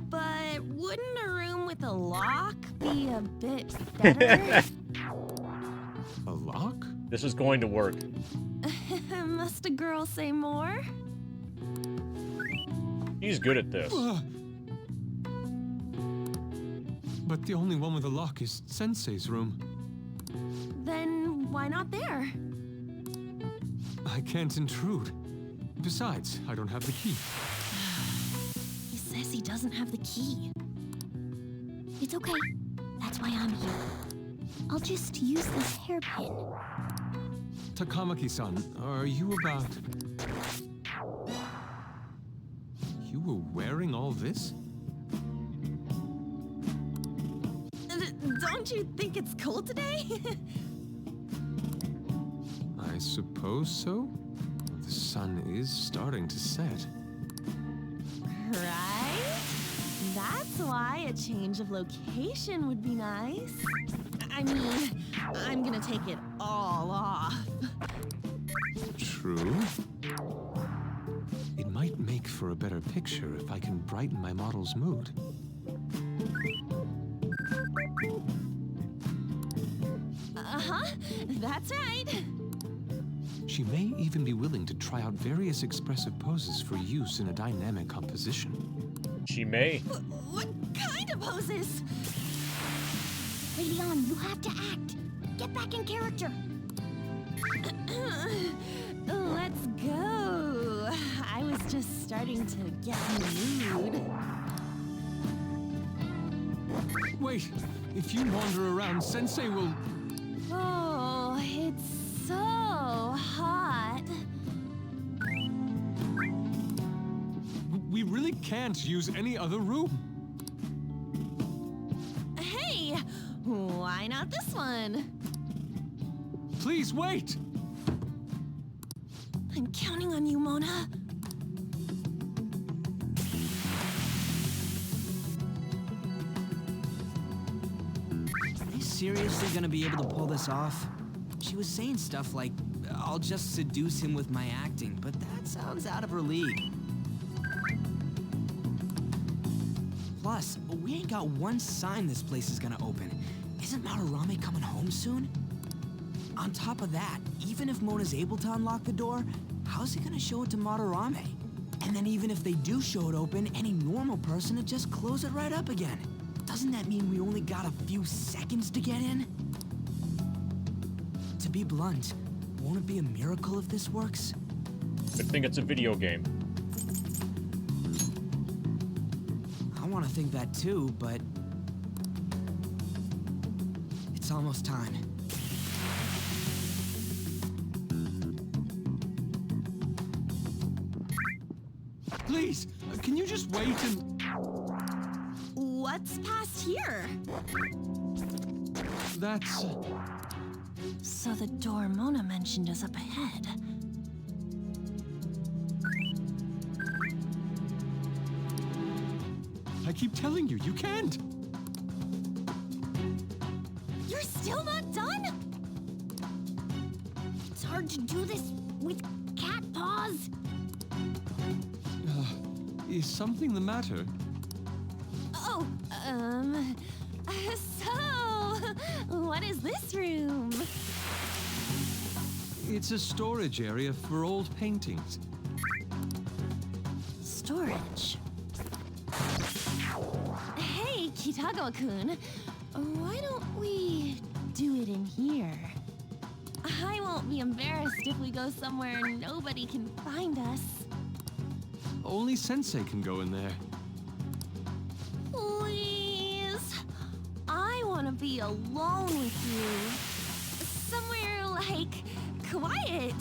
But wouldn't a room with a lock be a bit better? A lock? This is going to work. Must a girl say more? He's good at this. But the only one with a lock is Sensei's room. Then why not there? I can't intrude. Besides, I don't have the key. He says he doesn't have the key. It's okay. That's why I'm here. I'll just use this hairpin. Takamaki-san, are you about... You were wearing all this? Don't you think it's cold today? I suppose so. The sun is starting to set. Right? That's why a change of location would be nice. I mean, I'm gonna take it all off. True. It might make for a better picture if I can brighten my model's mood. Uh-huh, that's right. She may even be willing to try out various expressive poses for use in a dynamic composition. She may. What kind of poses? Leon, you have to act. Get back in character. Let's go. I was just starting to get in the mood. Wait! If you wander around, Sensei will... Oh, it's so hot. We really can't use any other room. Hey, why not this one? Please wait! I'm counting on you, Mona. Are they seriously gonna be able to pull this off? She was saying stuff like, I'll just seduce him with my acting, but that sounds out of her league. Plus, we ain't got one sign this place is gonna open. Isn't Madarame coming home soon? On top of that, even if Mona's able to unlock the door, how's he gonna show it to Madarame? And then even if they do show it open, any normal person would just close it right up again. Doesn't that mean we only got a few seconds to get in? To be blunt, won't it be a miracle if this works? Good thing it's a video game. I want to think that too, but it's almost time. Please, can you just wait and... What's past here? That's... So the door Mona mentioned is up ahead. I keep telling you, you can't. You're still not done? It's hard to do this with cat paws. Is something the matter? Oh, so, what is this room? It's a storage area for old paintings. Storage. Hey, Kitagawa-kun, why don't we do it in here? I won't be embarrassed if we go somewhere nobody can find us. Only Sensei can go in there. Please. I want to be alone with you. Somewhere like quiet.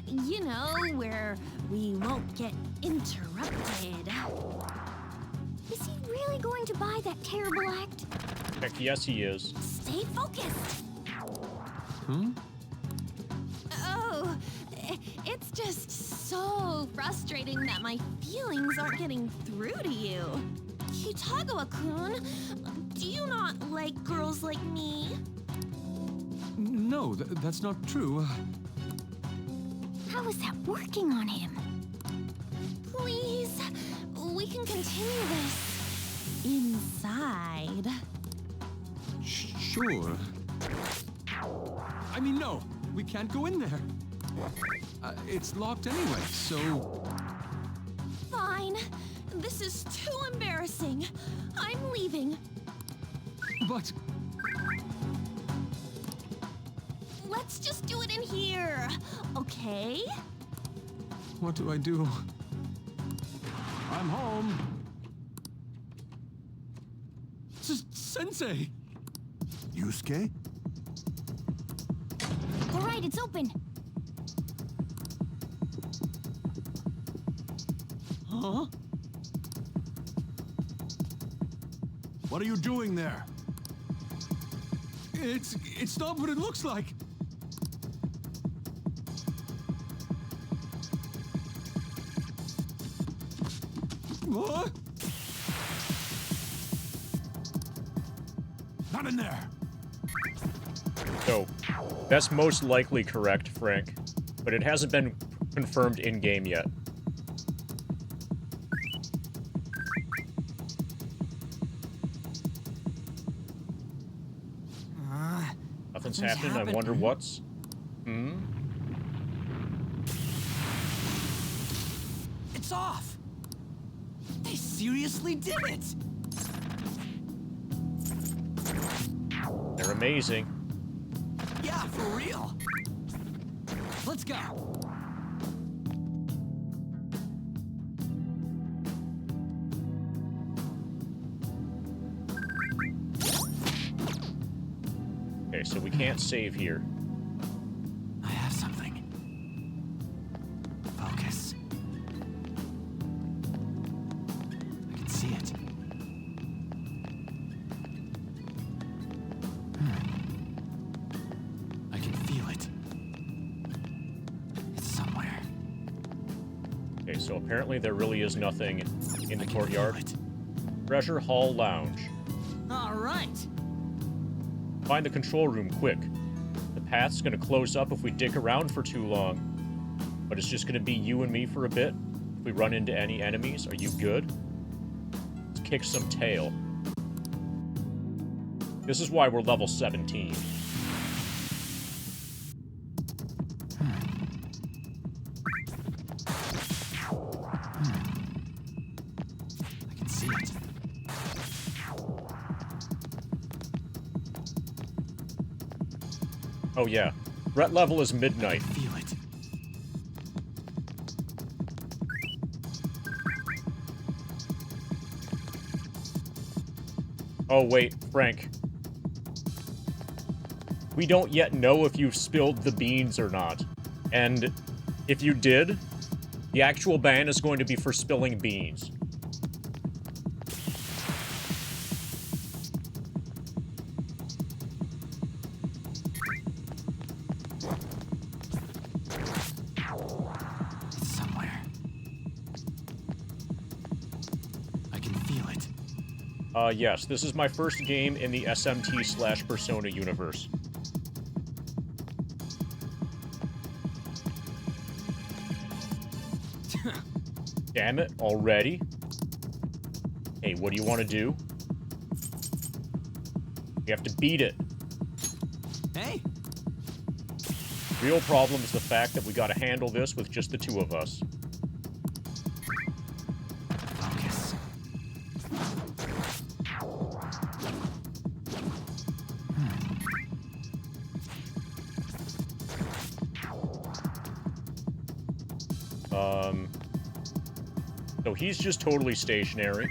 You know, where we won't get interrupted. Is he really going to buy that terrible act? Heck, yes, he is. Stay focused. Hmm? Oh, it's just so frustrating that my feelings aren't getting through to you. Kitagawa-kun, do you not like girls like me? No, that's not true. How is that working on him? Please, we can continue this inside. Sure. I mean, no, we can't go in there. It's locked anyway, so... Fine. This is too embarrassing. I'm leaving. But... Let's just do it in here, okay? What do I do? I'm home. Sensei! Yusuke? All right, it's open. Huh? What are you doing there? It's not what it looks like. What? Not in there. So, that's most likely correct, Frank, but it hasn't been confirmed in-game yet. Nothing's happening. I wonder what's... It's off! They seriously did it! They're amazing. Yeah, for real. Let's go. Okay, so we can't save here. I have something. Focus. I can see it. I can feel it. It's somewhere. Okay, so apparently there really is nothing in the I can courtyard. feel it. Treasure Hall Lounge. All right. Find the control room quick. The path's gonna close up if we dick around for too long. But it's just gonna be you and me for a bit. If we run into any enemies, are you good? Let's kick some tail. This is why we're level 17. Oh yeah. Threat level is I midnight. can feel it. Oh wait, Frank. We don't yet know if you spilled the beans or not. And if you did, the actual ban is going to be for spilling beans. It's somewhere. I can feel it. Yes, this is my first game in the SMT/Persona universe. Damn it, already? Hey, what do you want to do? We have to beat it. Hey, Real problem is the fact that we gotta handle this with just the two of us. Focus. So he's just totally stationary.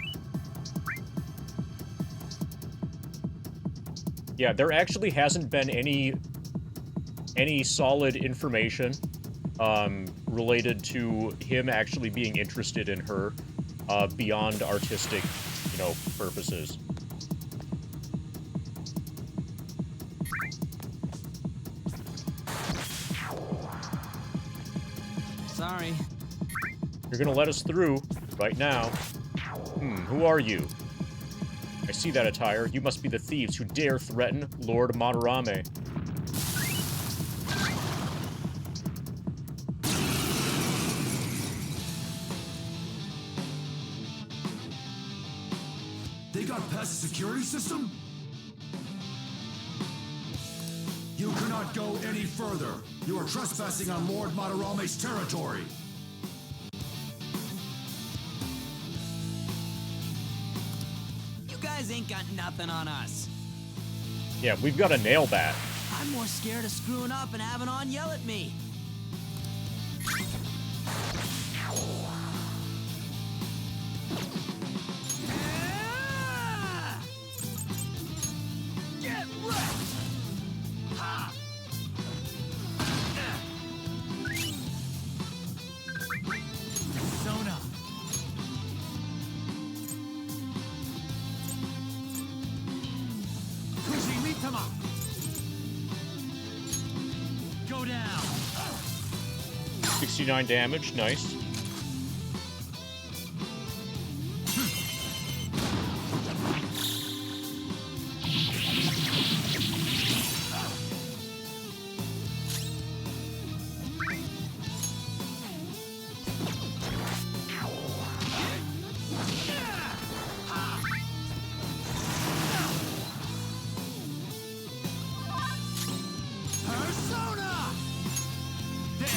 Yeah, there actually hasn't been any solid information related to him actually being interested in her beyond artistic, you know, purposes. sorry. You're gonna let us through right now. Who are you? I see that attire. You must be the thieves who dare threaten Lord Madarame. They got past the security system? You cannot go any further. You are trespassing on Lord Madarame's territory. You guys ain't got nothing on us. Yeah, we've got a nail bat. I'm more scared of screwing up and having On yell at me. Ah! Get wrecked! Ha! Persona. Kushimitama. Go down. 69 damage, nice. Persona. There.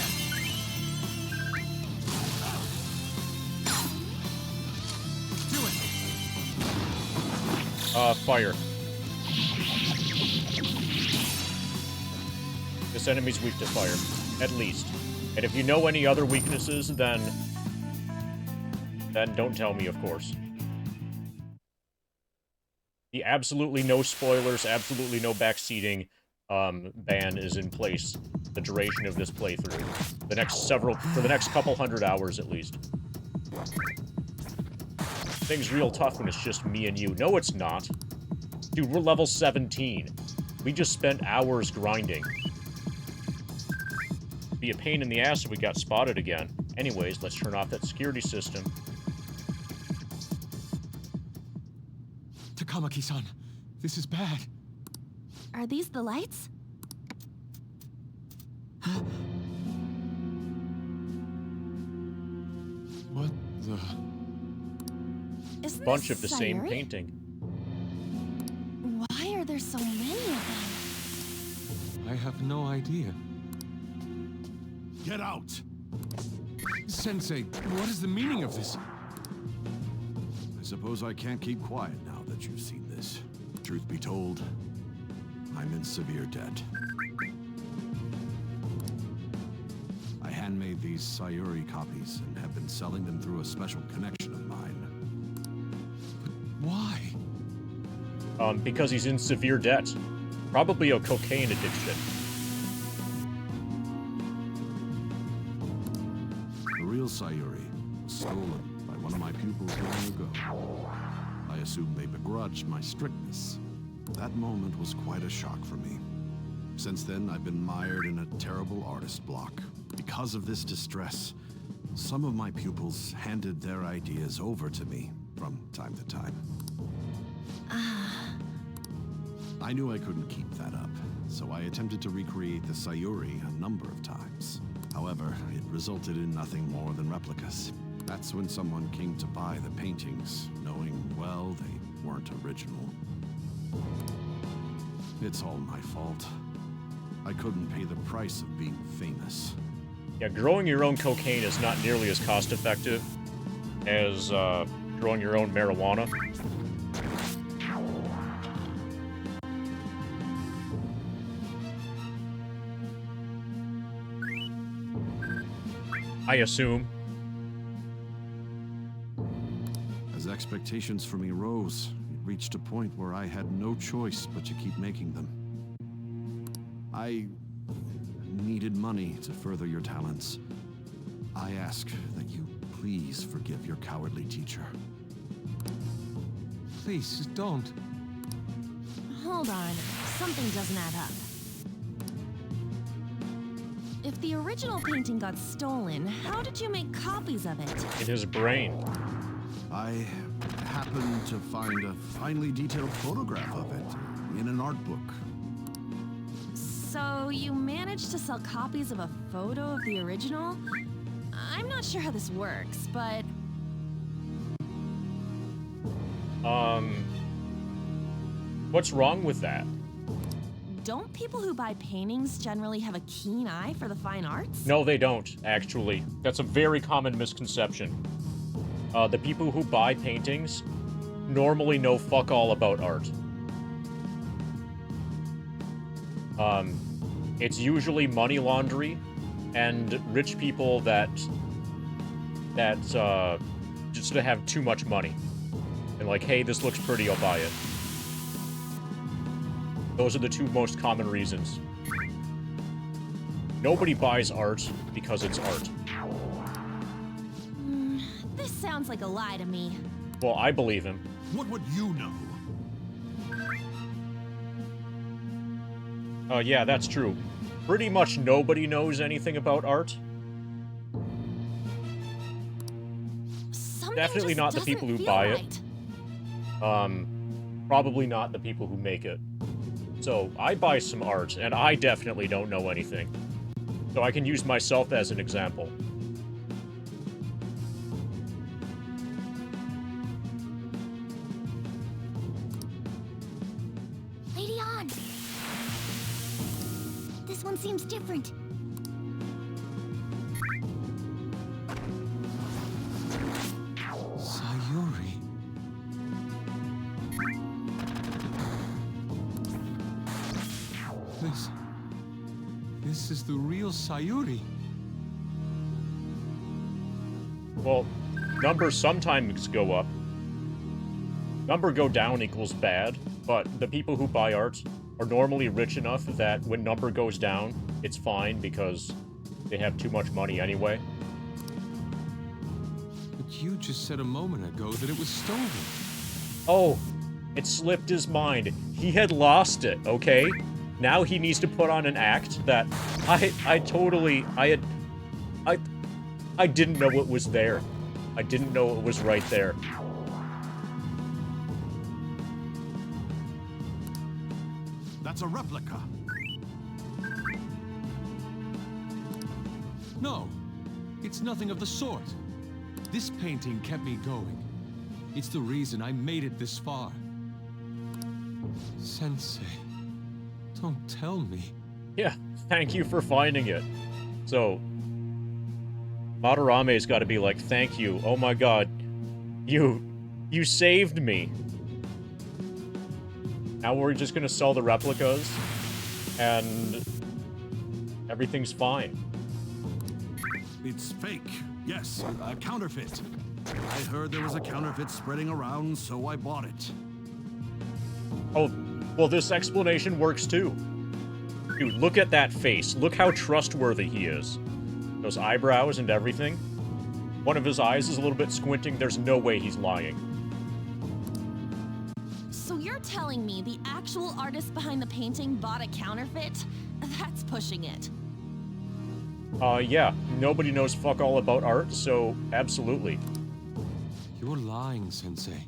Do it. Fire. This enemy's weak to fire, at least. And if you know any other weaknesses, then don't tell me, of course. The absolutely no spoilers, absolutely no backseating ban is in place the duration of this playthrough. For the next couple hundred hours at least. Thing's real tough when it's just me and you. No, it's not. Dude, we're level 17. We just spent hours grinding. Be a pain in the ass if we got spotted again. Anyways, let's turn off that security system. Takamaki-san, this is bad. Are these the lights? What the... Isn't Bunch this of the same Sayuri? painting. Why are there so many of them? I have no idea. Get out! Sensei, what is the meaning of this? I suppose I can't keep quiet now that you've seen this. Truth be told, I'm in severe debt. these Sayuri copies and have been selling them through a special connection of mine. But why? Because he's in severe debt. Probably a cocaine addiction. The real Sayuri was stolen by one of my pupils long ago. I assume they begrudged my strictness. That moment was quite a shock for me. Since then, I've been mired in a terrible artist block. Because of this distress, some of my pupils handed their ideas over to me from time to time. I knew I couldn't keep that up, so I attempted to recreate the Sayuri a number of times. However, it resulted in nothing more than replicas. That's when someone came to buy the paintings, knowing, well, they weren't original. It's all my fault. I couldn't pay the price of being famous. Yeah, growing your own cocaine is not nearly as cost-effective as growing your own marijuana. I assume. As expectations for me rose, it reached a point where I had no choice but to keep making them. I needed money to further your talents. I ask that you please forgive your cowardly teacher. Please, don't. Hold on. Something doesn't add up. If the original painting got stolen, how did you make copies of it? In his brain. I happened to find a finely detailed photograph of it in an art book. So you managed to sell copies of a photo of the original? I'm not sure how this works, but... What's wrong with that? Don't people who buy paintings generally have a keen eye for the fine arts? No, they don't, actually. That's a very common misconception. The people who buy paintings normally know fuck all about art. It's usually money laundry and rich people that just have too much money. And like, hey, this looks pretty, I'll buy it. Those are the two most common reasons. Nobody buys art because it's art. This sounds like a lie to me. Well, I believe him. What would you know? Yeah, that's true. Pretty much nobody knows anything about art. Something Definitely just not the doesn't people who feel buy right. it. Probably not the people who make it. So, I buy some art, and I definitely don't know anything. So I can use myself as an example. Lady On! This one seems different. Sayuri. This is the real Sayuri. Well, numbers sometimes go up. Number go down equals bad, but the people who buy art are normally rich enough that when number goes down, it's fine because they have too much money anyway. But you just said a moment ago that it was stolen. Oh, it slipped his mind. He had lost it, okay? Now he needs to put on an act that I didn't know it was there. I didn't know it was right there. That's a replica. No, it's nothing of the sort. This painting kept me going. It's the reason I made it this far. Sensei, don't tell me. Yeah, thank you for finding it. So, Madarame's gotta be like, thank you, oh my god, you saved me. Now we're just gonna sell the replicas, and everything's fine. It's fake. Yes, a counterfeit. I heard there was a counterfeit spreading around, so I bought it. Oh, well, this explanation works too. Dude, look at that face. Look how trustworthy he is. Those eyebrows and everything. One of his eyes is a little bit squinting. There's no way he's lying. So you're telling me the actual artist behind the painting bought a counterfeit? That's pushing it. Yeah. Nobody knows fuck all about art, so absolutely. You're lying, Sensei.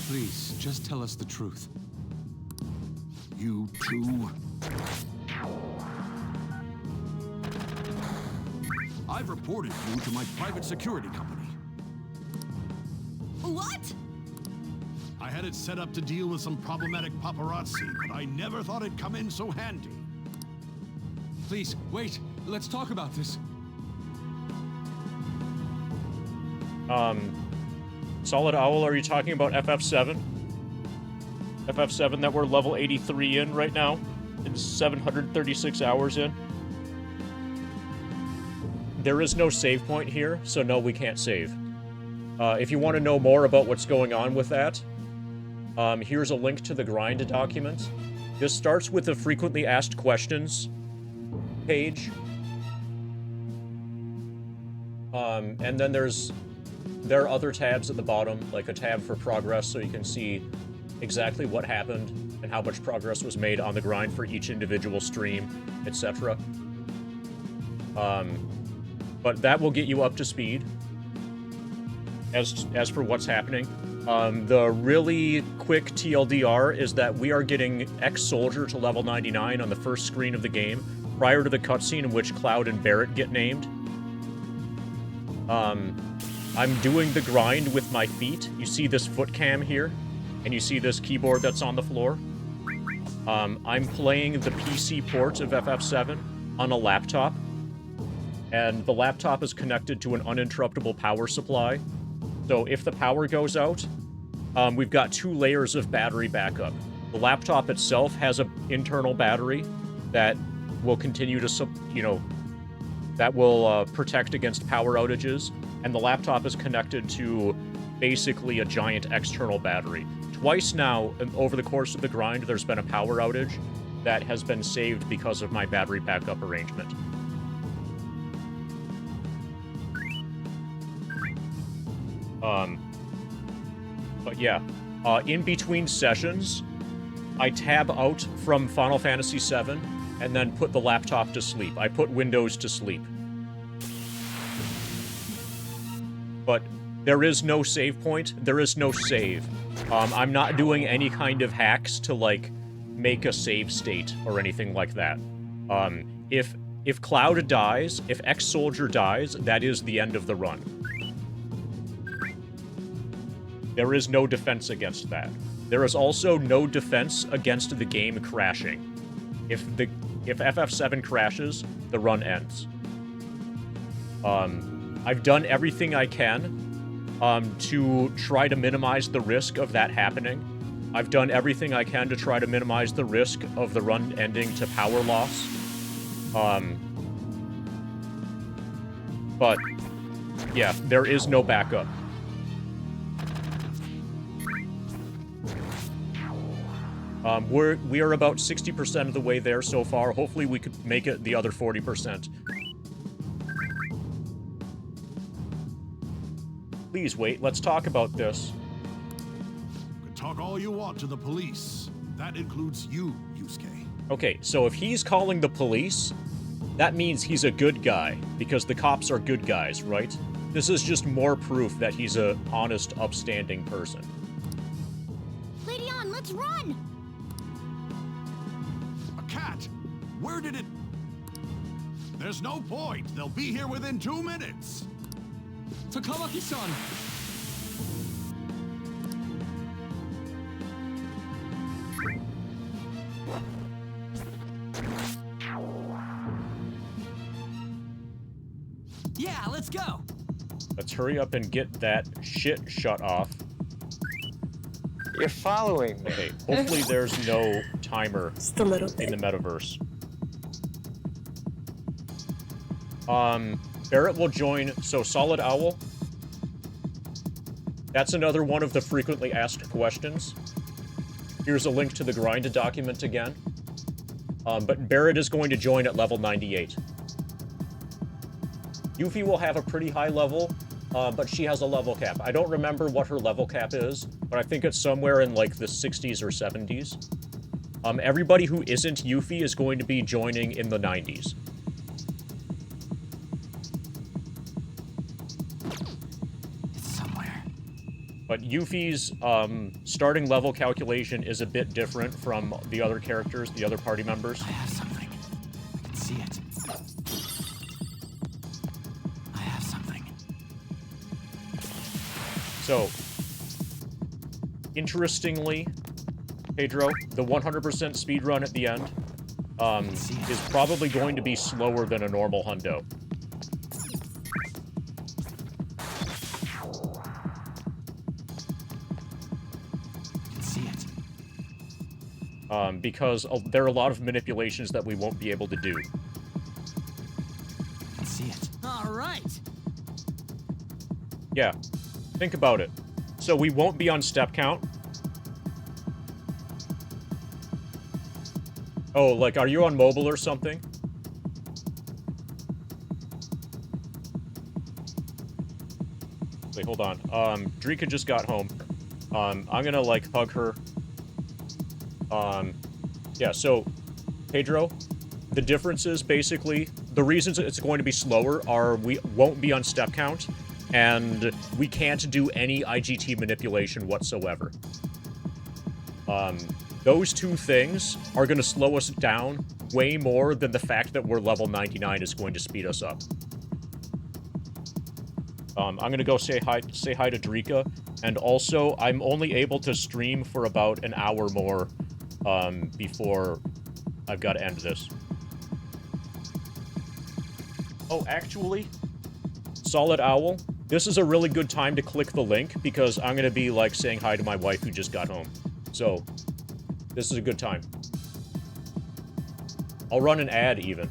Please, just tell us the truth. You too? I've reported you to my private security company. What? I had it set up to deal with some problematic paparazzi, but I never thought it'd come in so handy. Please, wait. Let's talk about this. Solid Owl, are you talking about FF7? FF7 that we're level 83 in right now? And 736 hours in? There is no save point here, so no, we can't save. If you want to know more about what's going on with that, here's a link to the grind document. This starts with the frequently asked questions page. And then there are other tabs at the bottom, like a tab for progress, so you can see exactly what happened and how much progress was made on the grind for each individual stream, etc. But that will get you up to speed as for what's happening. The really quick TLDR is that we are getting Ex-Soldier to level 99 on the first screen of the game, prior to the cutscene in which Cloud and Barrett get named. I'm doing the grind with my feet. You see this foot cam here, and you see this keyboard that's on the floor. I'm playing the PC port of FF7 on a laptop, and the laptop is connected to an uninterruptible power supply. So if the power goes out, we've got 2 layers of battery backup. The laptop itself has an internal battery that will continue to, that will protect against power outages, and the laptop is connected to basically a giant external battery. Twice now, over the course of the grind, there's been a power outage that has been saved because of my battery backup arrangement. But yeah, in between sessions, I tab out from Final Fantasy VII and then put the laptop to sleep. I put Windows to sleep. But there is no save point. There is no save. I'm not doing any kind of hacks to, like, make a save state or anything like that. If Cloud dies, if Ex-Soldier dies, that is the end of the run. There is no defense against that. There is also no defense against the game crashing. If FF7 crashes, the run ends. I've done everything I can to try to minimize the risk of that happening. I've done everything I can to try to minimize the risk of the run ending to power loss. But yeah, there is no backup. We are about 60% of the way there so far. Hopefully we could make it the other 40%. Please wait, let's talk about this. You can talk all you want to the police. That includes you, Yusuke. Okay, so if he's calling the police, that means he's a good guy, because the cops are good guys, right? This is just more proof that he's a honest, upstanding person. Lady On, let's run! A cat! Where did it... There's no point. They'll be here within 2 minutes. Takamaki-san! Yeah, let's go! Let's hurry up and get that shit shut off. You're following me. Okay, hopefully there's no timer Just a little bit. in the metaverse. Barrett will join, so Solid Owl. That's another one of the frequently asked questions. Here's a link to the grind document again. But Barrett is going to join at level 98. Yuffie will have a pretty high level, but she has a level cap. I don't remember what her level cap is, but I think it's somewhere in like the 60s or 70s. Everybody who isn't Yuffie is going to be joining in the 90s. It's somewhere. But Yuffie's starting level calculation is a bit different from the other characters, the other party members. I have something. I can see it. I have something. So, interestingly, Pedro, the 100% speedrun at the end is probably going to be slower than a normal hundo. I can see it. Because there are a lot of manipulations that we won't be able to do. I can see it. All right. Yeah, think about it. So we won't be on step count. Oh, like, are you on mobile or something? Wait, hold on. Drika just got home. I'm gonna, like, hug her. Yeah, so, Pedro, the differences, basically, the reasons it's going to be slower are we won't be on step count, and we can't do any IGT manipulation whatsoever. Those two things are going to slow us down way more than the fact that we're level 99 is going to speed us up. I'm going to go say hi to Drika, and also, I'm only able to stream for about an hour more before I've got to end this. Oh, actually, Solid Owl, this is a really good time to click the link, because I'm going to be, like, saying hi to my wife who just got home. So, this is a good time. I'll run an ad, even.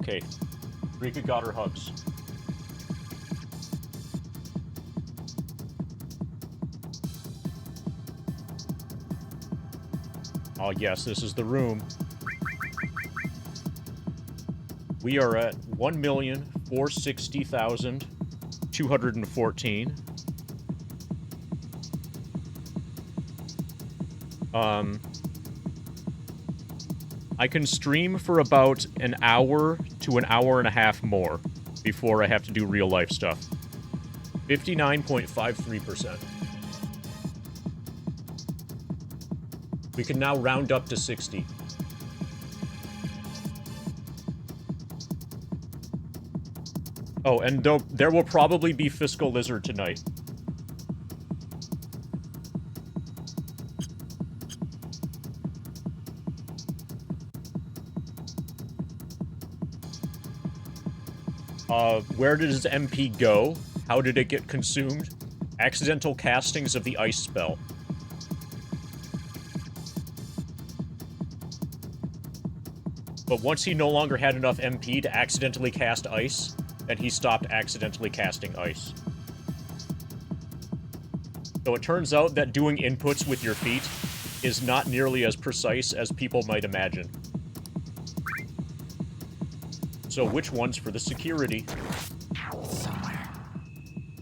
Okay. Rika got her hugs. Oh yes, this is the room. We are at 1,460,214. I can stream for about an hour to an hour and a half more before I have to do real life stuff. 59.53%. We can now round up to 60. Oh, and there will probably be Fiscal Lizard tonight. Where does MP go? How did it get consumed? Accidental castings of the ice spell. But once he no longer had enough MP to accidentally cast ice, then he stopped accidentally casting ice. So it turns out that doing inputs with your feet is not nearly as precise as people might imagine. So which one's for the security? It's somewhere.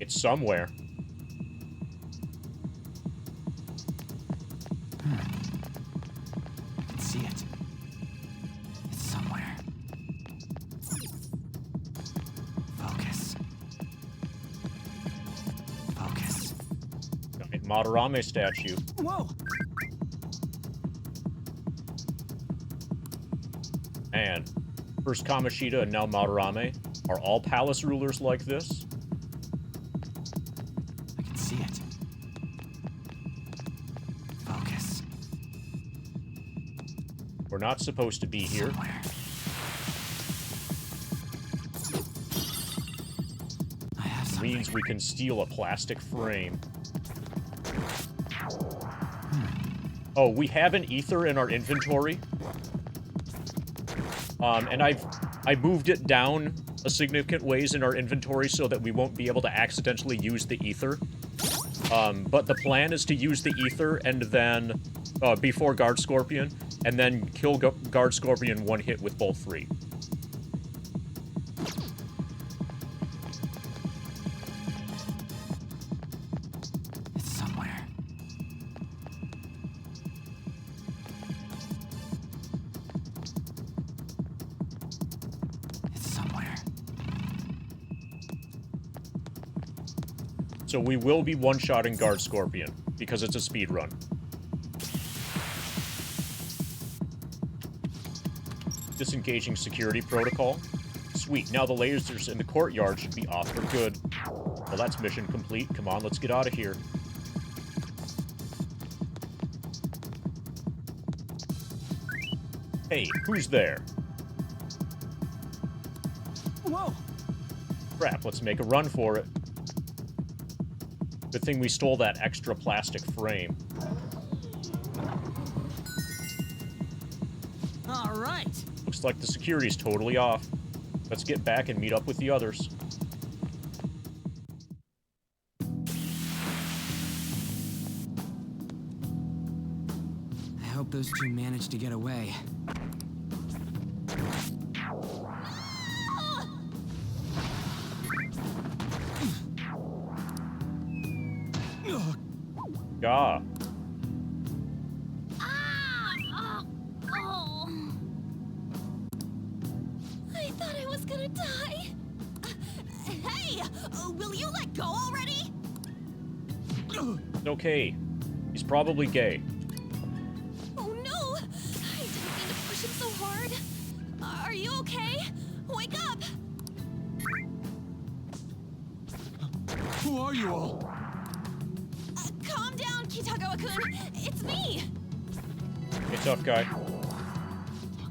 It's somewhere. I can see it. It's somewhere. Focus. Focus. Giant Madarame statue. Whoa! And first Kamoshida and now Madarame. Are all palace rulers like this? I can see it. Focus. We're not supposed to be here. Somewhere. I have something. Means we can steal a plastic frame. Oh, we have an ether in our inventory. And I moved it down a significant ways in our inventory so that we won't be able to accidentally use the ether. But the plan is to use the ether and then, before Guard Scorpion, and then kill Guard Scorpion one hit with bolt 3. It's somewhere. It's somewhere. So we will be one-shotting Guard Scorpion, because it's a speed run. Disengaging security protocol. Sweet, now the lasers in the courtyard should be off for good. Well, that's mission complete. Come on, let's get out of here. Hey, who's there? Whoa! Crap, let's make a run for it. Good thing we stole that extra plastic frame. All right. Looks like the security's totally off. Let's get back and meet up with the others. I hope those two managed to get away. Gah. I thought I was gonna die. Hey, will you let go already? It's okay. He's probably gay. Oh no! I didn't mean to push him so hard. Are you okay? Wake up! Who are you all? Calm down, Kitagawa-kun. It's me. Hey, tough guy.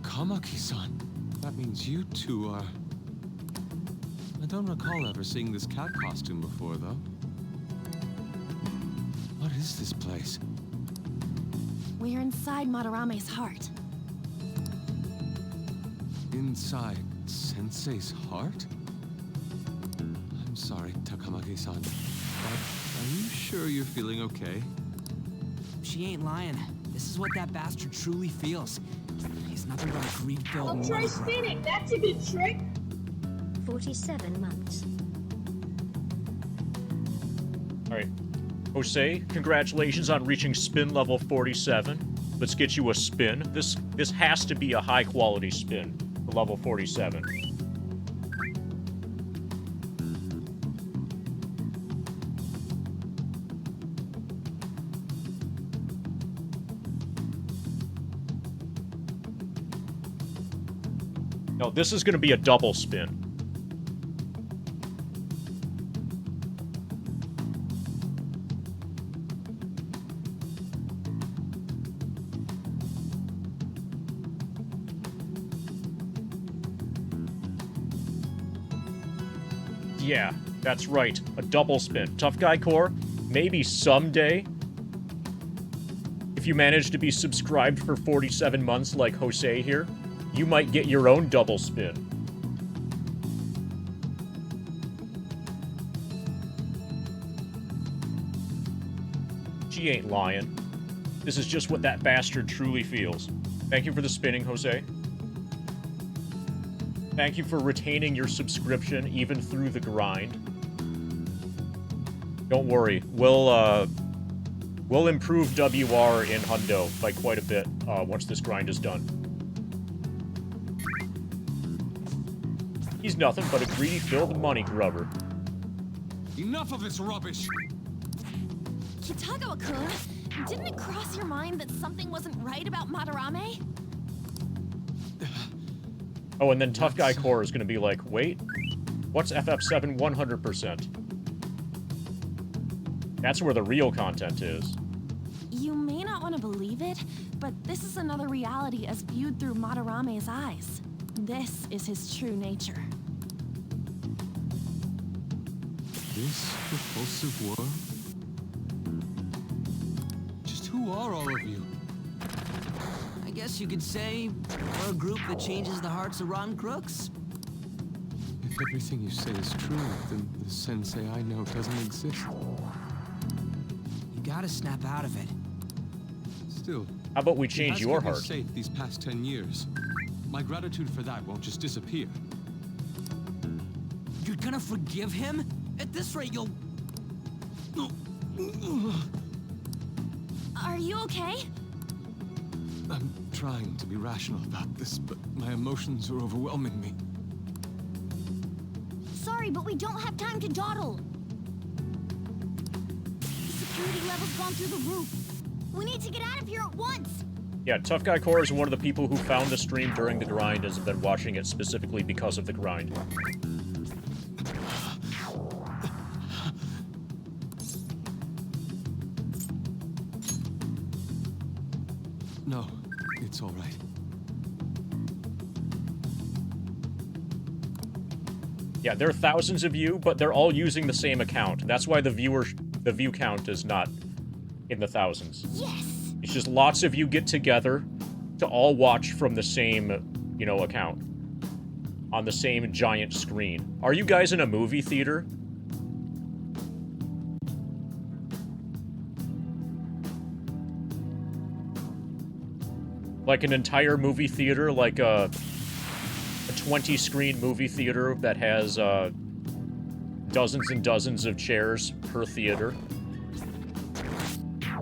Kamaki-san. That means you two are... I don't recall ever seeing this cat costume before, though. What is this place? We're inside Madarame's heart. Inside Sensei's heart? I'm sorry, Takamaki-san, but are you sure you're feeling okay? She ain't lying. This is what that bastard truly feels. He's nothing but a greed-filled I'll try money. spinning. That's a good trick. 47 months. Alright. Jose, congratulations on reaching spin level 47. Let's get you a spin. This has to be a high-quality spin for level 47. No, this is going to be a double spin. Yeah, that's right. A double spin. Tough Guy Core, maybe someday, if you manage to be subscribed for 47 months like Jose here, you might get your own double spin. She ain't lying. This is just what that bastard truly feels. Thank you for the spinning, Jose. Thank you for retaining your subscription even through the grind. Don't worry, we'll improve WR in Hundo by quite a bit once this grind is done. He's nothing but a greedy-filled money grubber. Enough of this rubbish! Kitagawa-kun, didn't it cross your mind that something wasn't right about Madarame? Oh, and then Tough Guy Core is gonna be like, wait, what's FF7 100%? That's where the real content is. You may not want to believe it, but this is another reality as viewed through Madarame's eyes. This is his true nature. This repulsive world? Just who are all of you? I guess you could say we're a group that changes the hearts of rotten crooks. If everything you say is true, then the sensei I know doesn't exist. You gotta snap out of it. Still, How about we change your he has heart? kept me safe these past 10 years. My gratitude for that won't just disappear. You're gonna forgive him? At this rate, you'll... Are you okay? I'm trying to be rational about this, but my emotions are overwhelming me. Sorry, but we don't have time to dawdle. The security level's gone through the roof. We need to get out of here at once. Yeah, Tough Guy Core is one of the people who found the stream during the grind and has been watching it specifically because of the grind. No, it's all right. Yeah, there are thousands of you, but they're all using the same account. That's why the view count is not in the thousands. Yes. It's just lots of you get together to all watch from the same, you know, account. On the same giant screen. Are you guys in a movie theater? Like an entire movie theater, like a 20-screen movie theater that has dozens and dozens of chairs per theater.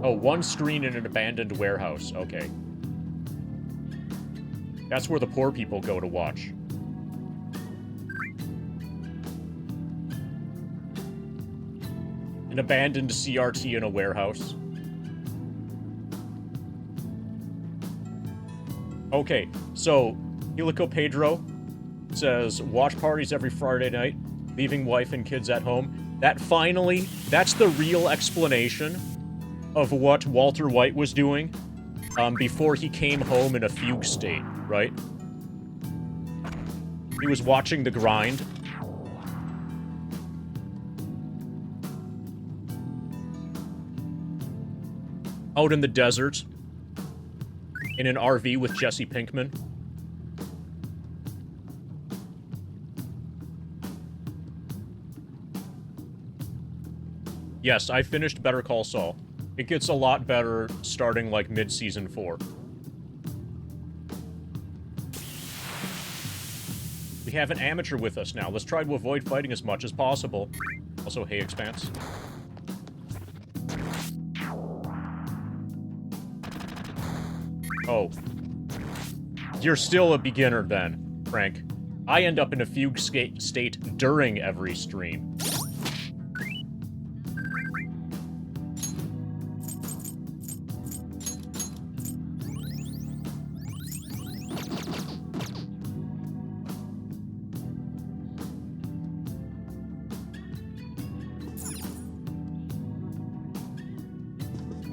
Oh, one screen in an abandoned warehouse. Okay. That's where the poor people go to watch. An abandoned CRT in a warehouse. Okay, so Helico Pedro says, watch parties every Friday night, leaving wife and kids at home. That's the real explanation of what Walter White was doing before he came home in a fugue state, right? He was watching the grind. Out in the desert. In an RV with Jesse Pinkman. Yes, I finished Better Call Saul. It gets a lot better starting, like, mid-season 4. We have an amateur with us now. Let's try to avoid fighting as much as possible. Also, hey, Expanse. Oh. You're still a beginner, then, Frank. I end up in a fugue state during every stream.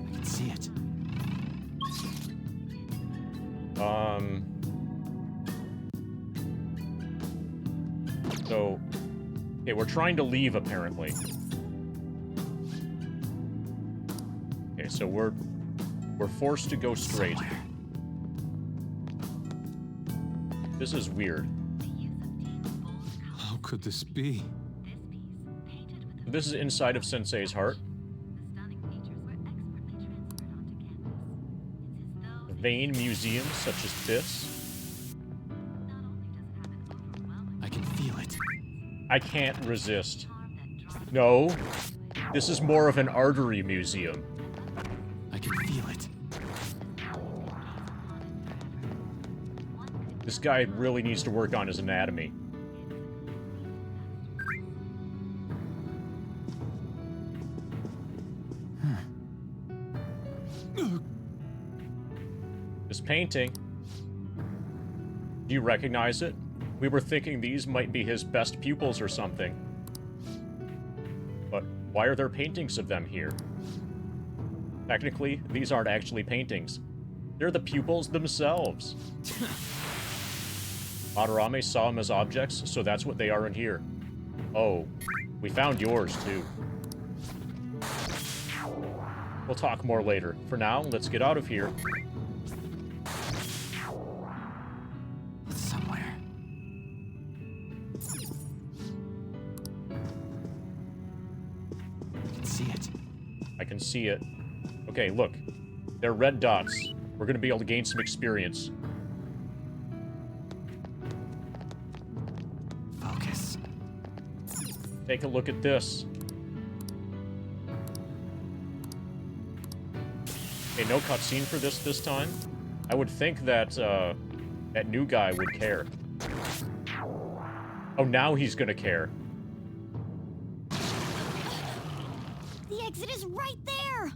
I can see it. So, okay, we're trying to leave, apparently. Okay, so we're forced to go straight. This is weird. How could this be? This is inside of Sensei's heart. Vain museums such as this. I can feel it. I can't resist. No. This is more of an artery museum. I can feel it. This guy really needs to work on his anatomy. This painting. Do you recognize it? We were thinking these might be his best pupils or something. But why are there paintings of them here? Technically, these aren't actually paintings. They're the pupils themselves. Madarame saw them as objects, so that's what they are in here. Oh, we found yours, too. We'll talk more later. For now, let's get out of here. Somewhere. I can see it. I can see it. Okay, look. They're red dots. We're gonna be able to gain some experience. Focus. Take a look at this. Okay, no cutscene for this time. I would think that, that new guy would care. Oh, now he's gonna care. The exit is right there!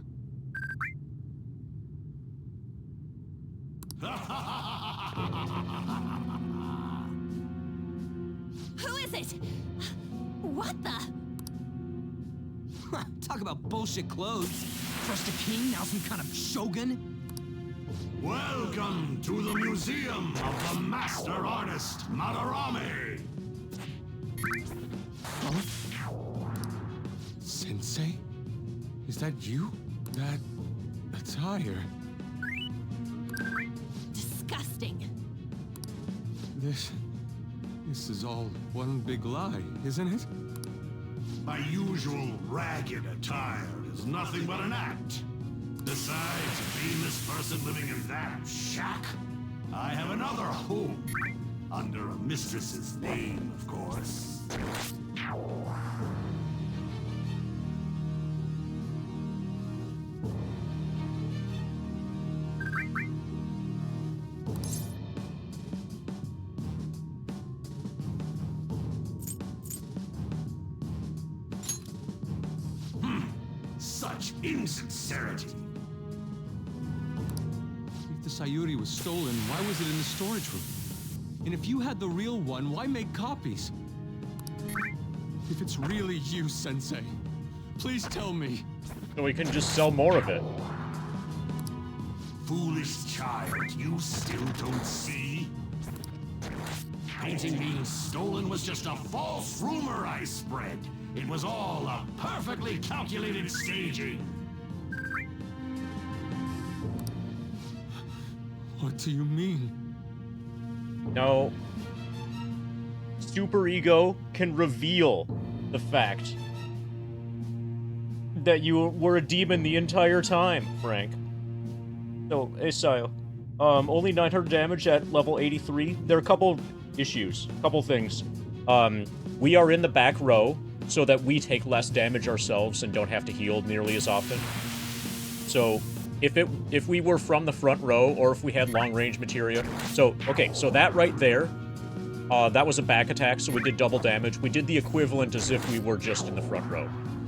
Who is it? What the? Talk about bullshit clothes. First a king, now some kind of shogun. Welcome to the Museum of the Master Artist, Madarame! Huh? Sensei? Is that you? That attire? Disgusting. This is all one big lie, isn't it? My usual ragged attire is nothing but an act. Besides being this person living in that shack, I have another home. Under a mistress's name, of course. Such insincerity. If the Sayuri was stolen, why was it in the storage room? And if you had the real one, why make copies? If it's really you, Sensei, please tell me. So we can just sell more of it. Foolish child, you still don't see? Painting being stolen was just a false rumor I spread. It was all a perfectly calculated staging. What do you mean? No. Super Ego can reveal the fact that you were a demon the entire time, Frank. So, Asile, only 900 damage at level 83. There are a couple issues, couple things. We are in the back row, so that we take less damage ourselves and don't have to heal nearly as often. So, if we were from the front row, or if we had long-range materia... So, okay, so that right there, that was a back attack, so we did double damage. We did the equivalent as if we were just in the front row.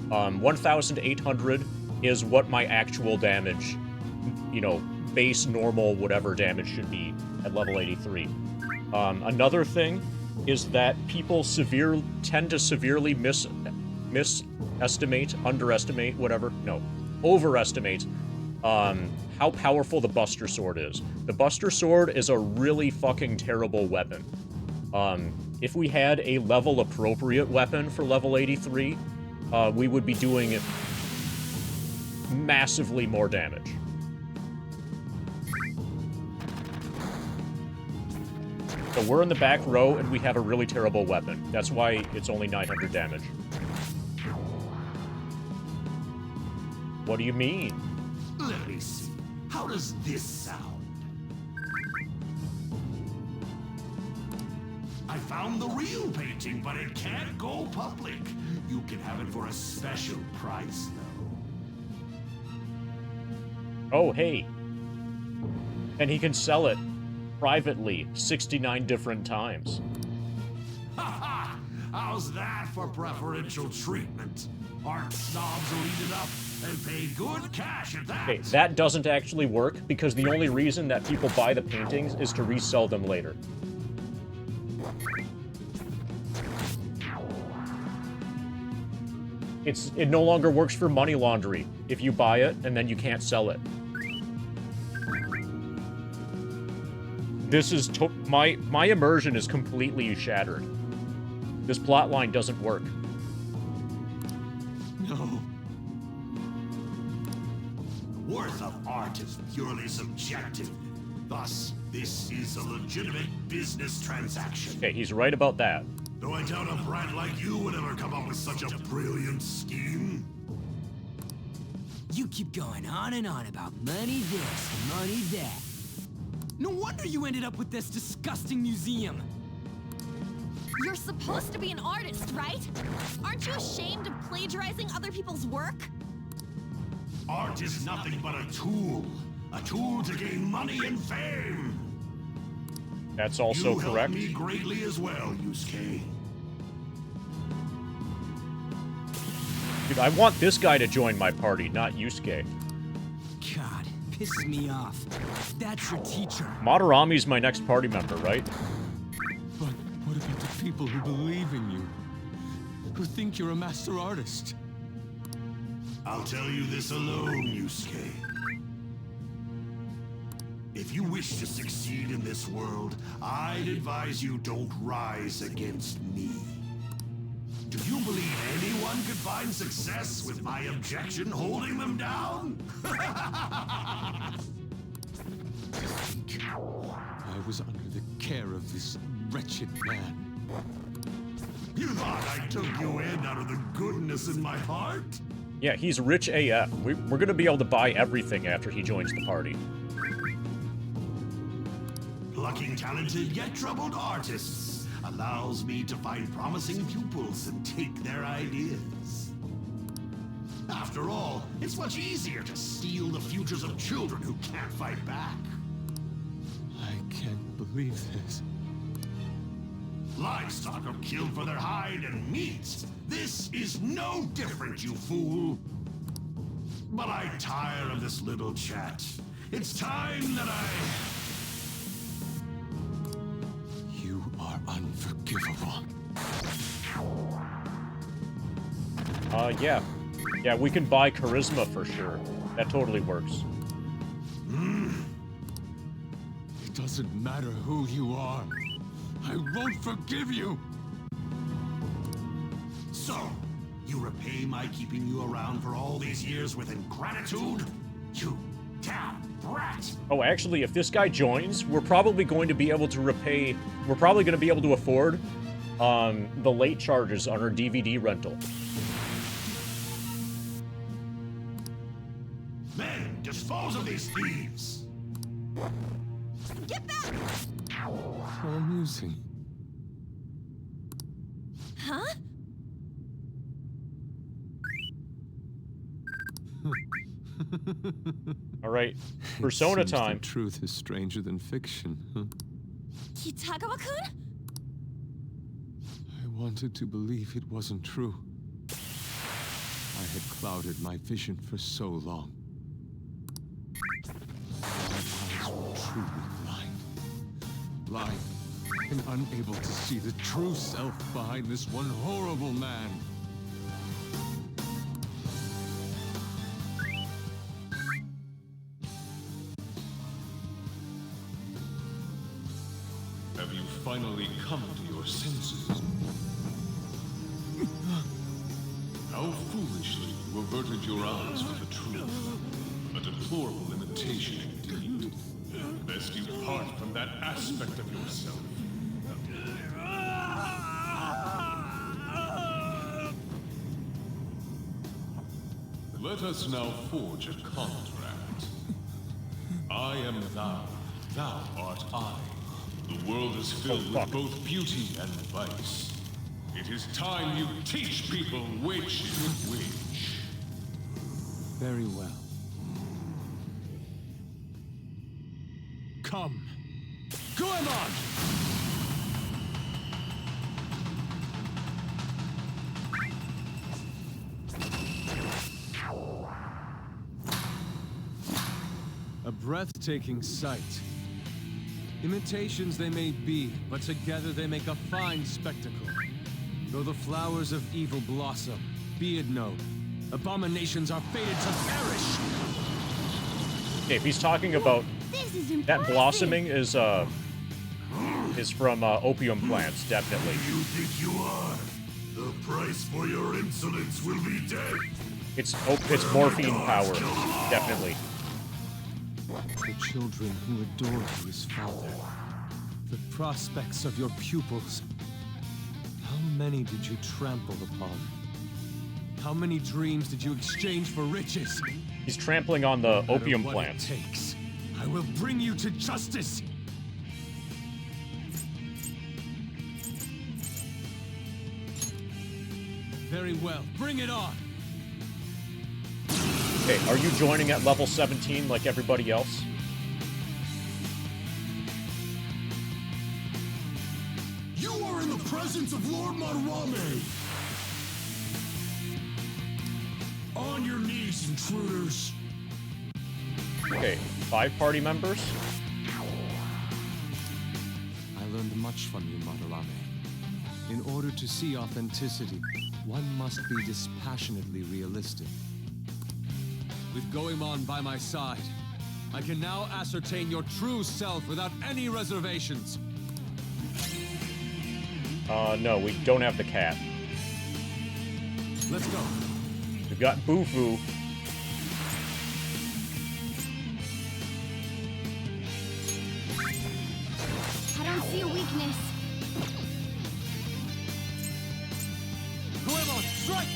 1,800 is what my actual damage, you know, base, normal, whatever damage should be at level 83. Another thing is that people tend to severely overestimate how powerful the Buster Sword is. The Buster Sword is a really fucking terrible weapon. If we had a level-appropriate weapon for level 83, we would be doing massively more damage. So we're in the back row, and we have a really terrible weapon. That's why it's only 900 damage. What do you mean? Let me see. How does this sound? I found the real painting, but it can't go public. You can have it for a special price, though. Oh, hey. And he can sell it privately 69 different times. Ha ha! How's that for preferential treatment? Art snobs will eat it up and pay good cash at that. Okay, that doesn't actually work, because the only reason that people buy the paintings is to resell them later. It no longer works for money laundering if you buy it and then you can't sell it. This is my immersion is completely shattered. This plotline doesn't work. No. The worth of art is purely subjective. Thus, this is a legitimate business transaction. Okay, he's right about that. Though I doubt a brat like you would ever come up with such a brilliant scheme. You keep going on and on about money this, money that. No wonder you ended up with this disgusting museum. You're supposed to be an artist, right? Aren't you ashamed of plagiarizing other people's work? Art is nothing but a tool to gain money and fame. That's also you correct. You helped me greatly as well, Yusuke. Dude, I want this guy to join my party, not Yusuke. God, piss me off. That's your teacher. Madarami's my next party member, right? But what about the people who believe in you? Who think you're a master artist? I'll tell you this alone, Yusuke. If you wish to succeed in this world, I'd advise you don't rise against me. Do you believe anyone could find success with my objection holding them down? I was under the care of this wretched man. You thought I took you in out of the goodness in my heart? Yeah, he's rich AF. We're gonna be able to buy everything after he joins the party. Plucking talented yet troubled artists allows me to find promising pupils and take their ideas. After all, it's much easier to steal the futures of children who can't fight back. I can't believe this. Livestock are killed for their hide and meat. This is no different, you fool. But I tire of this little chat. It's time that You are unforgivable. Yeah. Yeah, we can buy charisma for sure. That totally works. It doesn't matter who you are. I won't forgive you! So, you repay my keeping you around for all these years with ingratitude? You damn brat! Oh, actually, if this guy joins, we're probably going to be able to repay... We're probably going to be able to afford the late charges on our DVD rental. Men, dispose of these thieves! Get back! How amusing. Huh? All right, Persona It seems time. The truth is stranger than fiction, huh? Kitagawa-kun? I wanted to believe it wasn't true. I had clouded my vision for so long. My eyes were truly blind. Blind and unable to see the true self behind this one horrible man. Have you finally come to your senses? How foolishly you averted your eyes from the truth. A deplorable imitation indeed. Best you part from that aspect of yourself. Let us now forge a contract. I am thou, thou art I. The world is filled with both beauty and vice. It is time you teach people which is which. Very well. Come. Goemon! A breathtaking sight. Imitations they may be, but together they make a fine spectacle. Though the flowers of evil blossom, be it known, abominations are fated to perish! Okay, if he's talking about This is that impressive. blossoming is from opium plants, definitely. You think you are? The price for your insolence will be death. It's morphine power, definitely. The children who adore you as father. The prospects of your pupils. How many did you trample upon? How many dreams did you exchange for riches? He's trampling on the No matter opium what plants. it takes, I will bring you to justice. Very well, bring it on. Okay, are you joining at level 17 like everybody else? You are in the presence of Lord Madarame! On your knees, intruders! Okay, 5 party members. I learned much from you, Madarame. In order to see authenticity, one must be dispassionately realistic. With Goemon by my side, I can now ascertain your true self without any reservations. No, we don't have the cat. Let's go. We've got Bufu. I don't see a weakness. Goemon, strike!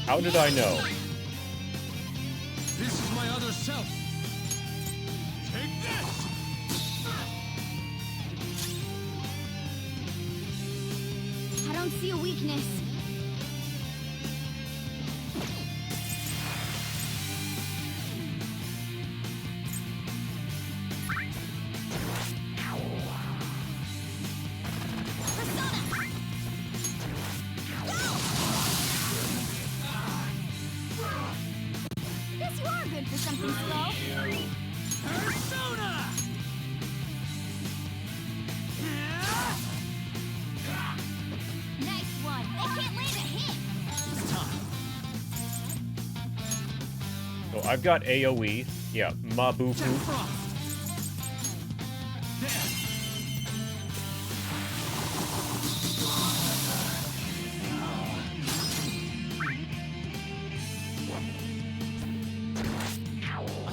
How did I know? This is my other self. Take this! I don't see a weakness. Guess you are good for something slow. Persona! Nice one. They can't land a hit. It's time. So I've got AoE. Yeah, Jet Mabufu. Frost! There!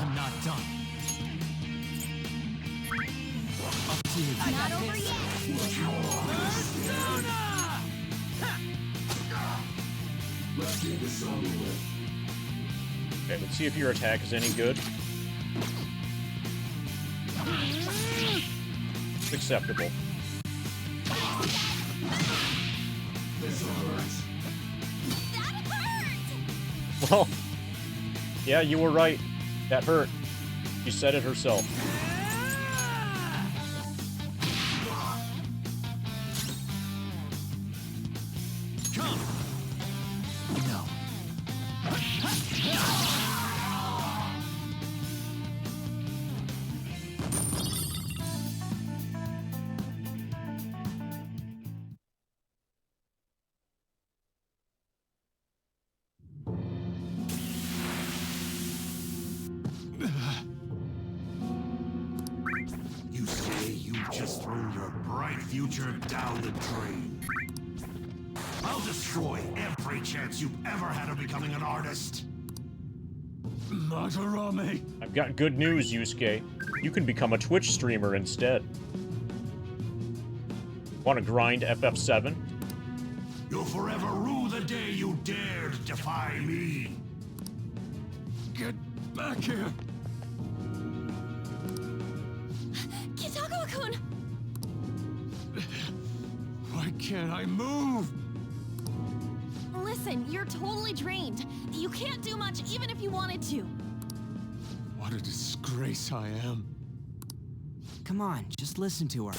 I'm not done. Up to you. Not over yet. Persona! Let's get this over with. Okay, let's see if your attack is any good. It's acceptable. Well, yeah, you were right. That hurt. She said it herself. Come. No. You say you've just thrown your bright future down the drain. I'll destroy every chance you've ever had of becoming an artist. Madarame! I've got good news, Yusuke. You can become a Twitch streamer instead. Want to grind FF7? You'll forever rue the day you dared defy me. Get back here! Kitagawa-kun! Why can't I move? Listen, you're totally drained. You can't do much even if you wanted to. What a disgrace I am. Come on, just listen to her.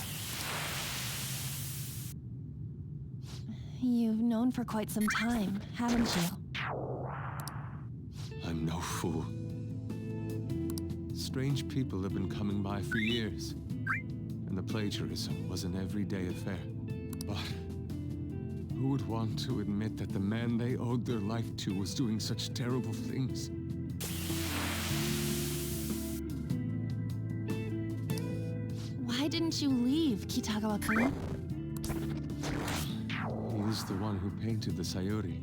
You've known for quite some time, haven't you? I'm no fool. Strange people have been coming by for years, and the plagiarism was an everyday affair. But who would want to admit that the man they owed their life to was doing such terrible things? Why didn't you leave, Kitagawa-kun? He is the one who painted the Sayuri.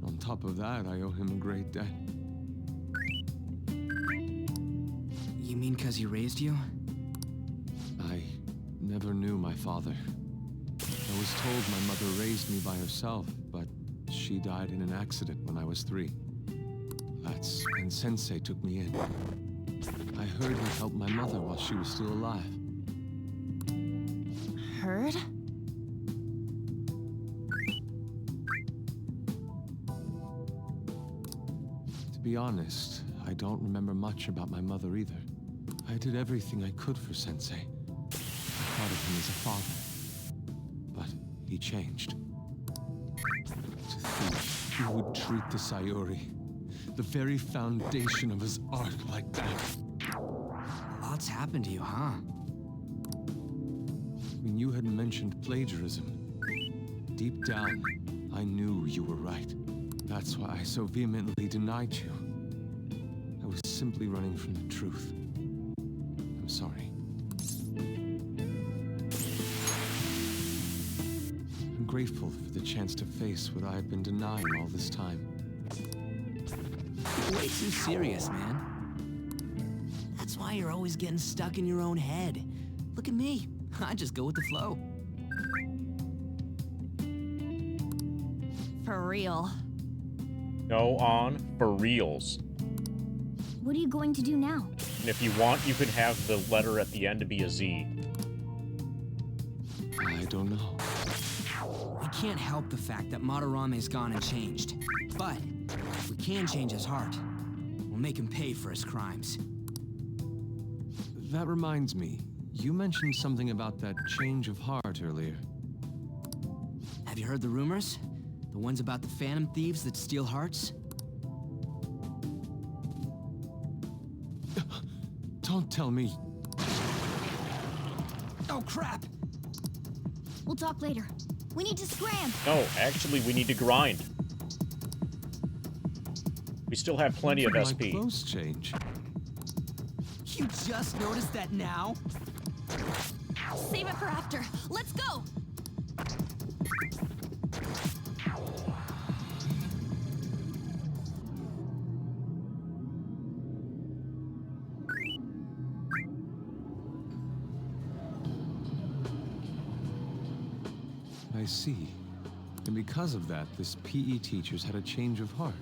On top of that, I owe him a great debt. You mean 'cause he raised you? I never knew my father. I was told my mother raised me by herself, but she died in an accident when I was 3. That's when Sensei took me in. I heard he helped my mother while she was still alive. Heard? To be honest, I don't remember much about my mother either. I did everything I could for Sensei. I thought of him as a father. But he changed. To think he would treat the Sayuri, the very foundation of his art, like that. Lots happened to you, huh? When you had mentioned plagiarism, deep down, I knew you were right. That's why I so vehemently denied you. I was simply running from the truth. I'm sorry. I'm grateful for the chance to face what I've been denying all this time. You're way too serious, man. That's why you're always getting stuck in your own head. Look at me. I just go with the flow. For real. No, on for reals. What are you going to do now? And if you want, you could have the letter at the end to be a Z. I don't know. We can't help the fact that Madarame's gone and changed. But we can change his heart. We'll make him pay for his crimes. That reminds me. You mentioned something about that change of heart earlier. Have you heard the rumors? The ones about the phantom thieves that steal hearts? Don't tell me. Oh, crap! We'll talk later. We need to scram. No, actually, we need to grind. We still have plenty of My SP. clothes change. You just noticed that now? Save it for after. Let's go! I see. And because of that, this PE teacher's had a change of heart.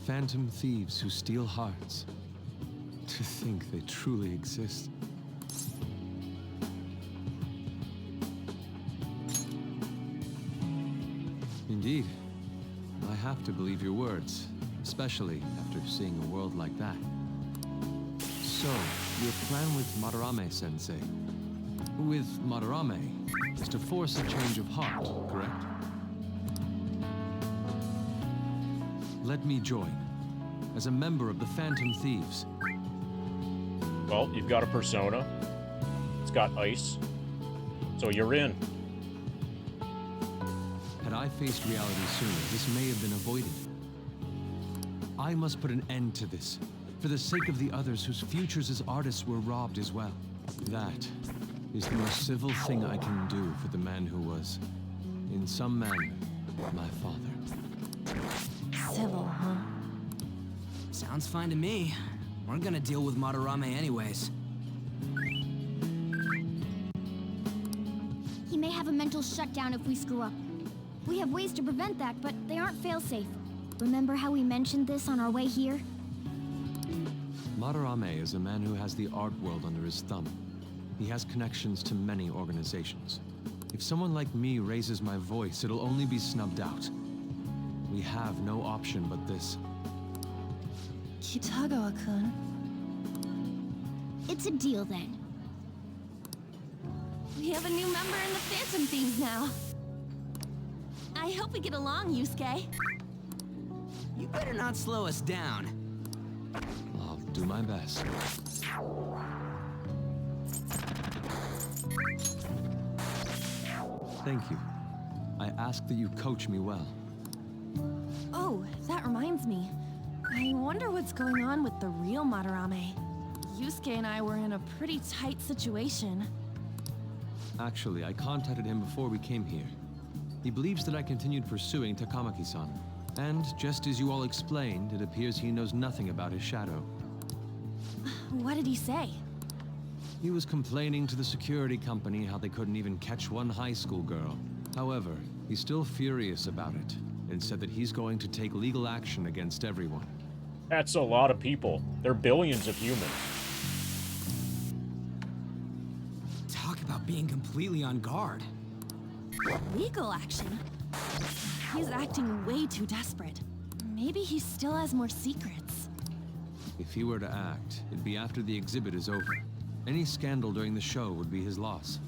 Phantom thieves who steal hearts. To think they truly exist. Indeed. I have to believe your words, especially after seeing a world like that. So, your plan with Madarame-sensei, with Madarame, is to force a change of heart, correct? Let me join, as a member of the Phantom Thieves. Well, you've got a persona. It's got ice. So you're in. Had I faced reality sooner, this may have been avoided. I must put an end to this, for the sake of the others whose futures as artists were robbed as well. That is the most civil thing I can do for the man who was, in some manner, my father. Civil, huh? Sounds fine to me. We're gonna deal with Madarame anyways. He may have a mental shutdown if we screw up. We have ways to prevent that, but they aren't fail-safe. Remember how we mentioned this on our way here? Madarame is a man who has the art world under his thumb. He has connections to many organizations. If someone like me raises my voice, it'll only be snubbed out. We have no option but this. Kitagawa-kun. It's a deal then. We have a new member in the Phantom Thieves now. I hope we get along, Yusuke. You better not slow us down. I'll do my best. Thank you. I ask that you coach me well. Oh, that reminds me. I wonder what's going on with the real Madarame. Yusuke and I were in a pretty tight situation. Actually, I contacted him before we came here. He believes that I continued pursuing Takamaki-san. And just as you all explained, it appears he knows nothing about his shadow. What did he say? He was complaining to the security company how they couldn't even catch one high school girl. However, he's still furious about it, and said that he's going to take legal action against everyone. That's a lot of people. There are billions of humans. Talk about being completely on guard. Legal action? He's acting way too desperate. Maybe he still has more secrets. If he were to act, it'd be after the exhibit is over. Any scandal during the show would be his loss.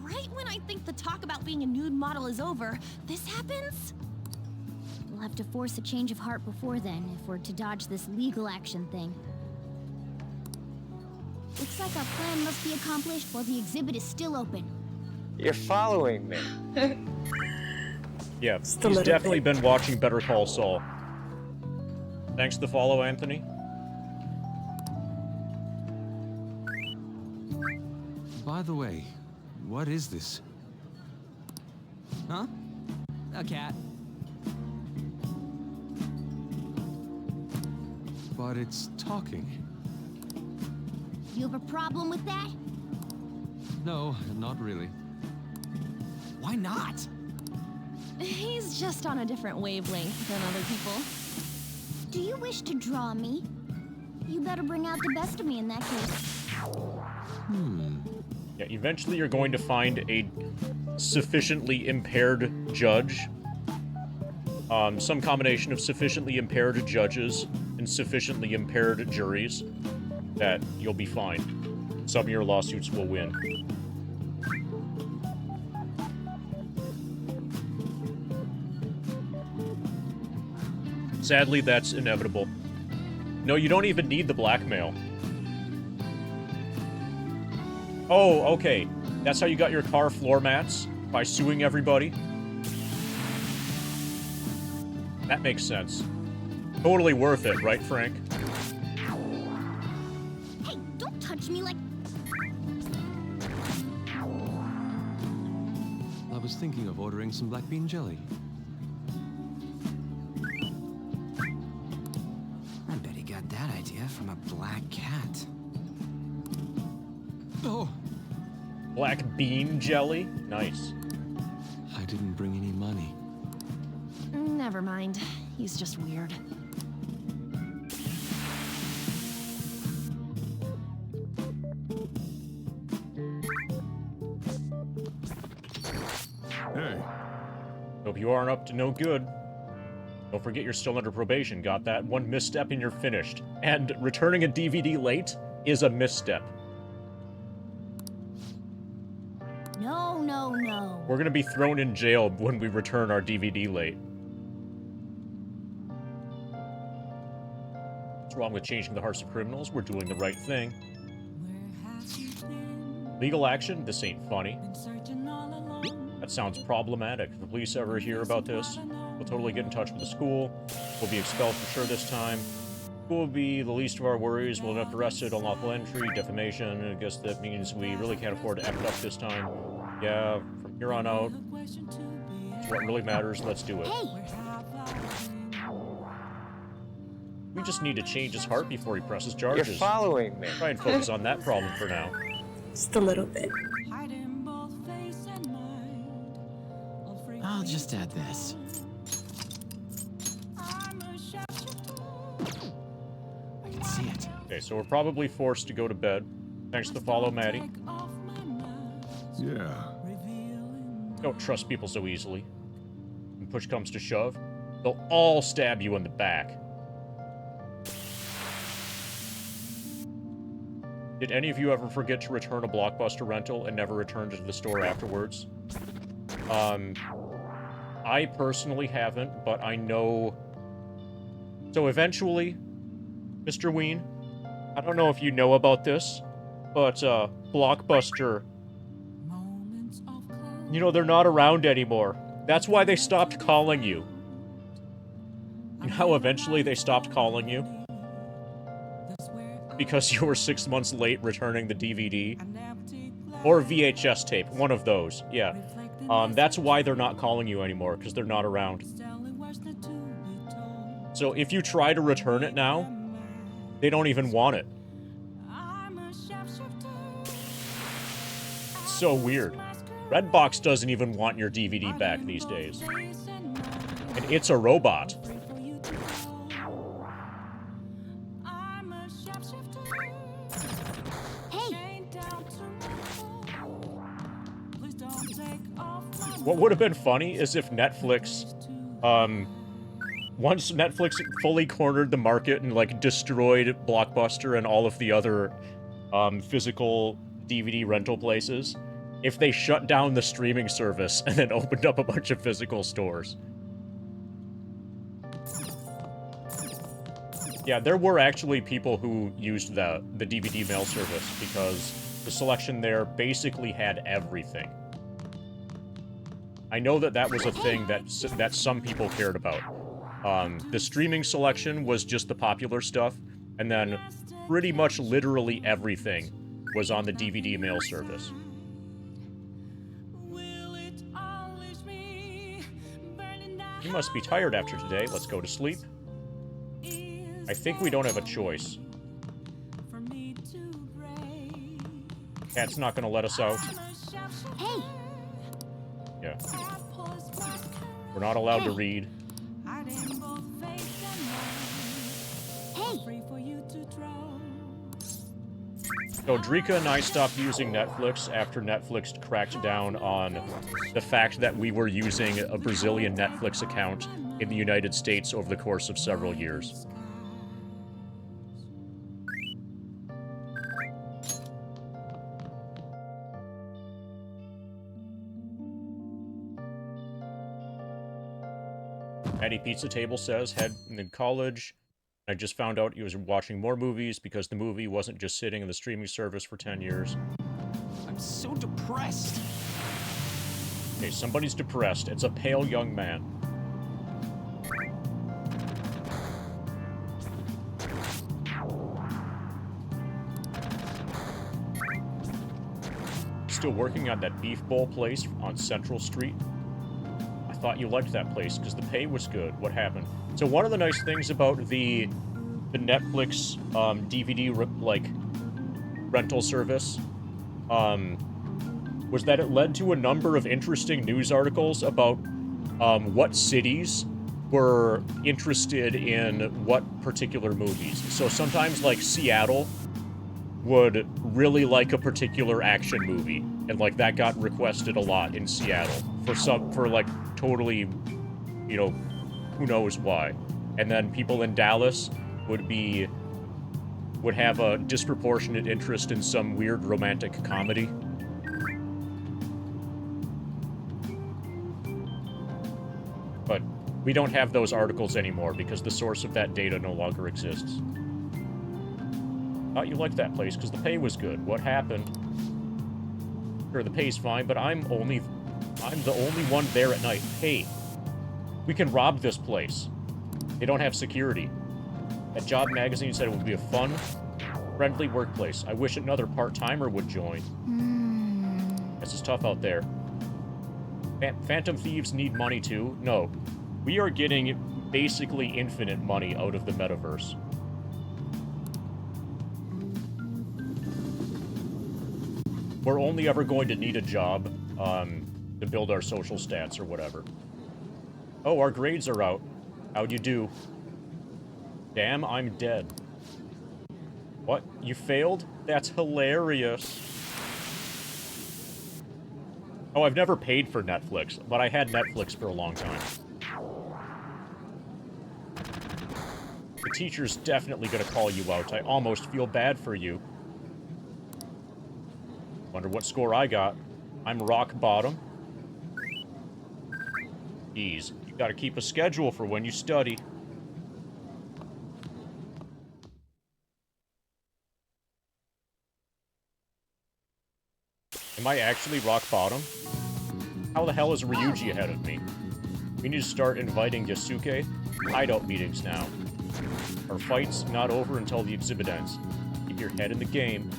Right when I think the talk about being a nude model is over, this happens? We'll have to force a change of heart before then, if we're to dodge this legal action thing. Looks like our plan must be accomplished while the exhibit is still open. You're following me. Yeah, he's definitely been watching Better Call Saul. Thanks to the follow, Anthony. By the way, what is this? Huh? A cat. But it's talking. You have a problem with that? No, not really. Why not? He's just on a different wavelength than other people. Do you wish to draw me? You better bring out the best of me in that case. Yeah, eventually you're going to find a sufficiently impaired judge. Some combination of sufficiently impaired judges and sufficiently impaired juries that you'll be fine. Some of your lawsuits will win. Sadly, that's inevitable. No, you don't even need the blackmail. Oh, okay. That's how you got your car floor mats? By suing everybody? That makes sense. Totally worth it, right, Frank? Hey, don't touch me like... I was thinking of ordering some black bean jelly. I bet he got that idea from a black cat. Oh! Black bean jelly? Nice. I didn't bring any money. Never mind. He's just weird. Hey. Hope you aren't up to no good. Don't forget you're still under probation, got that? One misstep and you're finished. And returning a DVD late is a misstep. No, no, no. We're gonna be thrown in jail when we return our DVD late. What's wrong with changing the hearts of criminals? We're doing the right thing. Legal action? This ain't funny. That sounds problematic. If the police ever hear about this, we'll totally get in touch with the school. We'll be expelled for sure this time. School will be the least of our worries. We'll end up arrested, unlawful entry, defamation. I guess that means we really can't afford to act up this time. Yeah, from here on out, it's what really matters. Let's do it. We just need to change his heart before he presses charges. You're following me. Try and focus on that problem for now. Just a little bit. I'll just add this. I can see it. Okay, so we're probably forced to go to bed. Thanks to the follow, Maddie. Yeah. Don't trust people so easily. When push comes to shove, they'll all stab you in the back. Did any of you ever forget to return a Blockbuster rental and never return to the store afterwards? I personally haven't, but I know... So eventually, Mr. Ween, I don't know if you know about this, but Blockbuster, you know, they're not around anymore. That's why they stopped calling you. You know how eventually they stopped calling you? Because you were 6 months late returning the DVD. Or VHS tape, one of those, yeah. That's why they're not calling you anymore, because they're not around. So if you try to return it now, they don't even want it. It's so weird. Redbox doesn't even want your DVD back these days. And it's a robot. What would have been funny is if Netflix, once Netflix fully cornered the market and, like, destroyed Blockbuster and all of the other, physical DVD rental places, if they shut down the streaming service and then opened up a bunch of physical stores. Yeah, there were actually people who used the DVD mail service because the selection there basically had everything. I know that that was a thing that some people cared about. The streaming selection was just the popular stuff, and then pretty much literally everything was on the DVD mail service. You must be tired after today. Let's go to sleep. I think we don't have a choice. Cat's not gonna let us out. Hey! Yeah. We're not allowed to read. So Drika and I stopped using Netflix after Netflix cracked down on the fact that we were using a Brazilian Netflix account in the United States over the course of several years. Eddie Pizza Table says, head in college. I just found out he was watching more movies because the movie wasn't just sitting in the streaming service for 10 years. I'm so depressed. Okay, somebody's depressed. It's a pale young man. Still working on that beef bowl place on Central Street? I thought you liked that place because the pay was good. What happened? So one of the nice things about the Netflix DVD rental service was that it led to a number of interesting news articles about what cities were interested in what particular movies. So sometimes, like, Seattle would really like a particular action movie, and, like, that got requested a lot in Seattle for like, totally, you know, who knows why. And then people in Dallas would have a disproportionate interest in some weird romantic comedy. But we don't have those articles anymore because the source of that data no longer exists. Thought you liked that place because the pay was good. What happened? Sure, the pay's fine, but I'm the only one there at night. Hey, we can rob this place. They don't have security. That job magazine said it would be a fun, friendly workplace. I wish another part-timer would join. This is tough out there. Phantom thieves need money too? No. We are getting basically infinite money out of the metaverse. We're only ever going to need a job to build our social stats or whatever. Oh, our grades are out. How'd you do? Damn, I'm dead. What? You failed? That's hilarious. Oh, I've never paid for Netflix, but I had Netflix for a long time. The teacher's definitely gonna call you out. I almost feel bad for you. Wonder what score I got. I'm rock bottom. Jeez, you gotta keep a schedule for when you study. Am I actually rock bottom? How the hell is Ryuji ahead of me? We need to start inviting Yasuke hideout meetings now. Our fight's not over until the exhibit ends. Keep your head in the game.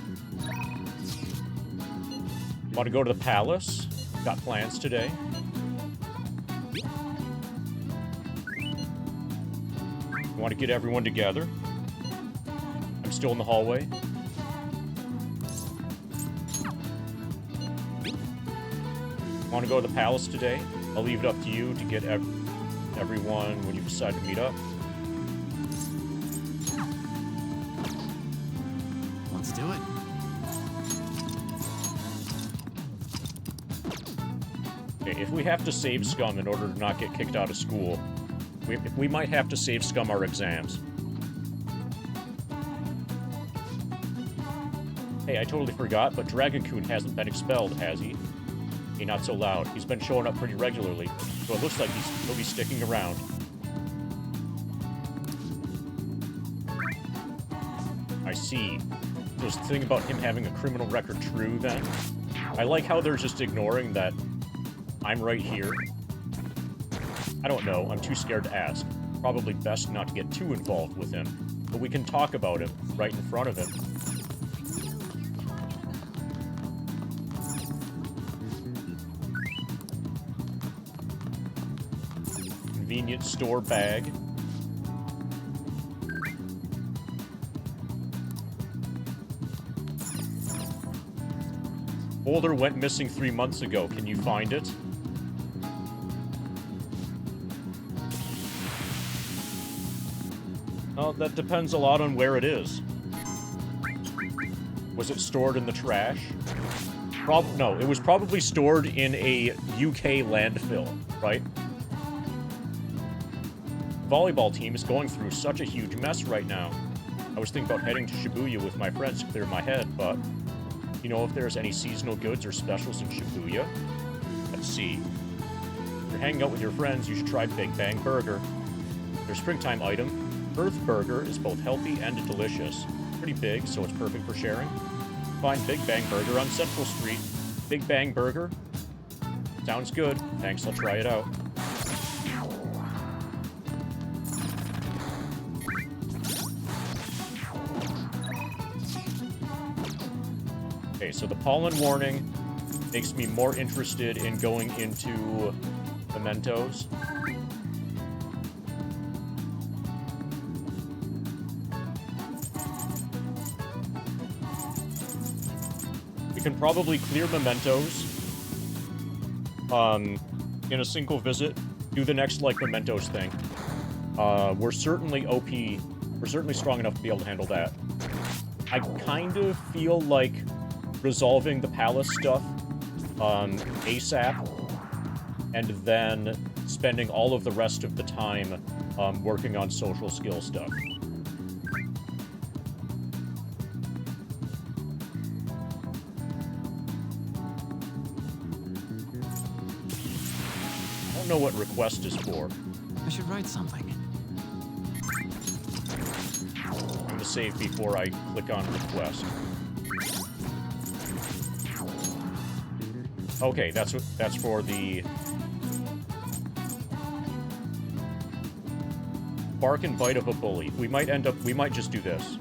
Want to go to the palace? Got plans today. Want to get everyone together? I'm still in the hallway. Want to go to the palace today? I'll leave it up to you to get everyone when you decide to meet up. Let's do it. Okay, if we have to save Scum in order to not get kicked out of school, we might have to save Scum our exams. Hey, I totally forgot, but Dragon-kun hasn't been expelled, has he? Hey, not so loud. He's been showing up pretty regularly, so it looks like he'll be sticking around. I see. So is the thing about him having a criminal record true, then? I like how they're just ignoring that I'm right here. I don't know. I'm too scared to ask. Probably best not to get too involved with him, but we can talk about him right in front of him. Convenience store bag. Folder went missing 3 months ago. Can you find it? Well, that depends a lot on where it is. Was it stored in the trash? No, it was probably stored in a UK landfill, right? Volleyball team is going through such a huge mess right now. I was thinking about heading to Shibuya with my friends to clear my head, but you know if there's any seasonal goods or specials in Shibuya? Let's see. If you're hanging out with your friends, you should try Big Bang Burger. Their springtime item, Earth Burger, is both healthy and delicious. Pretty big, so it's perfect for sharing. Find Big Bang Burger on Central Street. Big Bang Burger? Sounds good. Thanks, I'll try it out. Okay, so the pollen warning makes me more interested in going into mementos. We can probably clear mementos in a single visit. Do the next, like, mementos thing. We're certainly OP. We're certainly strong enough to be able to handle that. I kind of feel like resolving the palace stuff ASAP, and then spending all of the rest of the time working on social skill stuff. I don't know what request is for. I should write something. I'm gonna save before I click on request. Okay, that's for the bark and bite of a bully. We might just do this.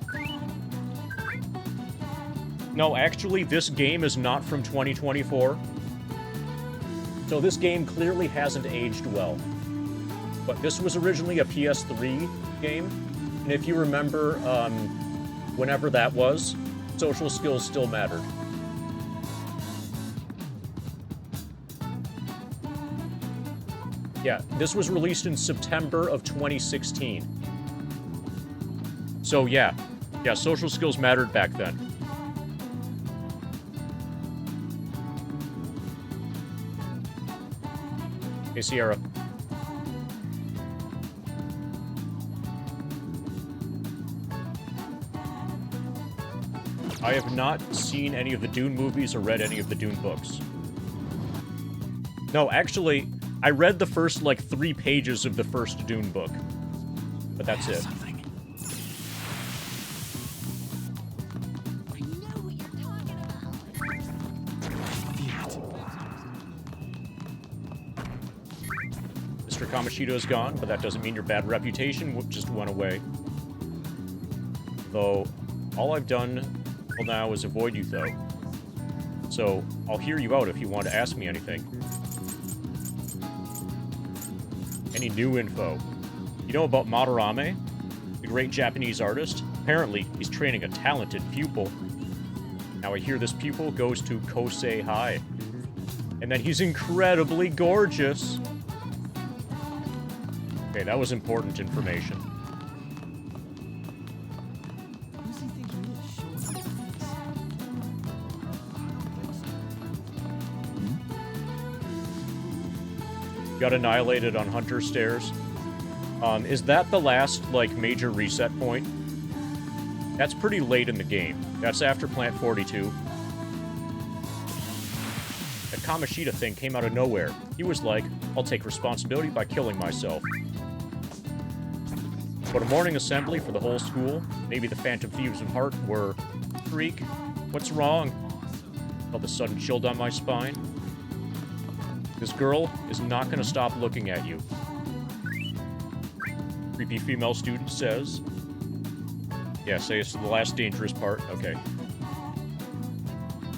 No, actually, this game is not from 2024. So this game clearly hasn't aged well. But this was originally a PS3 game, and if you remember, whenever that was, social skills still mattered. Yeah, this was released in September of 2016. So yeah, social skills mattered back then. Hey, Sierra. I have not seen any of the Dune movies or read any of the Dune books. No, actually, I read the first, like, 3 pages of the first Dune book. But that's it. Mr. Kamoshida is gone, but that doesn't mean your bad reputation just went away. Though, all I've done till now is avoid you, though. So, I'll hear you out if you want to ask me anything. Any new info? You know about Madarame? The great Japanese artist? Apparently, he's training a talented pupil. Now I hear this pupil goes to Kosei High. And that he's incredibly gorgeous. Okay, that was important information. Got annihilated on Hunter Stairs. Is that the last, like, major reset point? That's pretty late in the game. That's after Plant 42. That Kamoshida thing came out of nowhere. He was like, I'll take responsibility by killing myself. But a morning assembly for the whole school, maybe the Phantom Thieves of Heart were... Freak, what's wrong? Felt the sudden chill down my spine. This girl is not going to stop looking at you. Creepy female student says... Yeah, say it's the last dangerous part. Okay.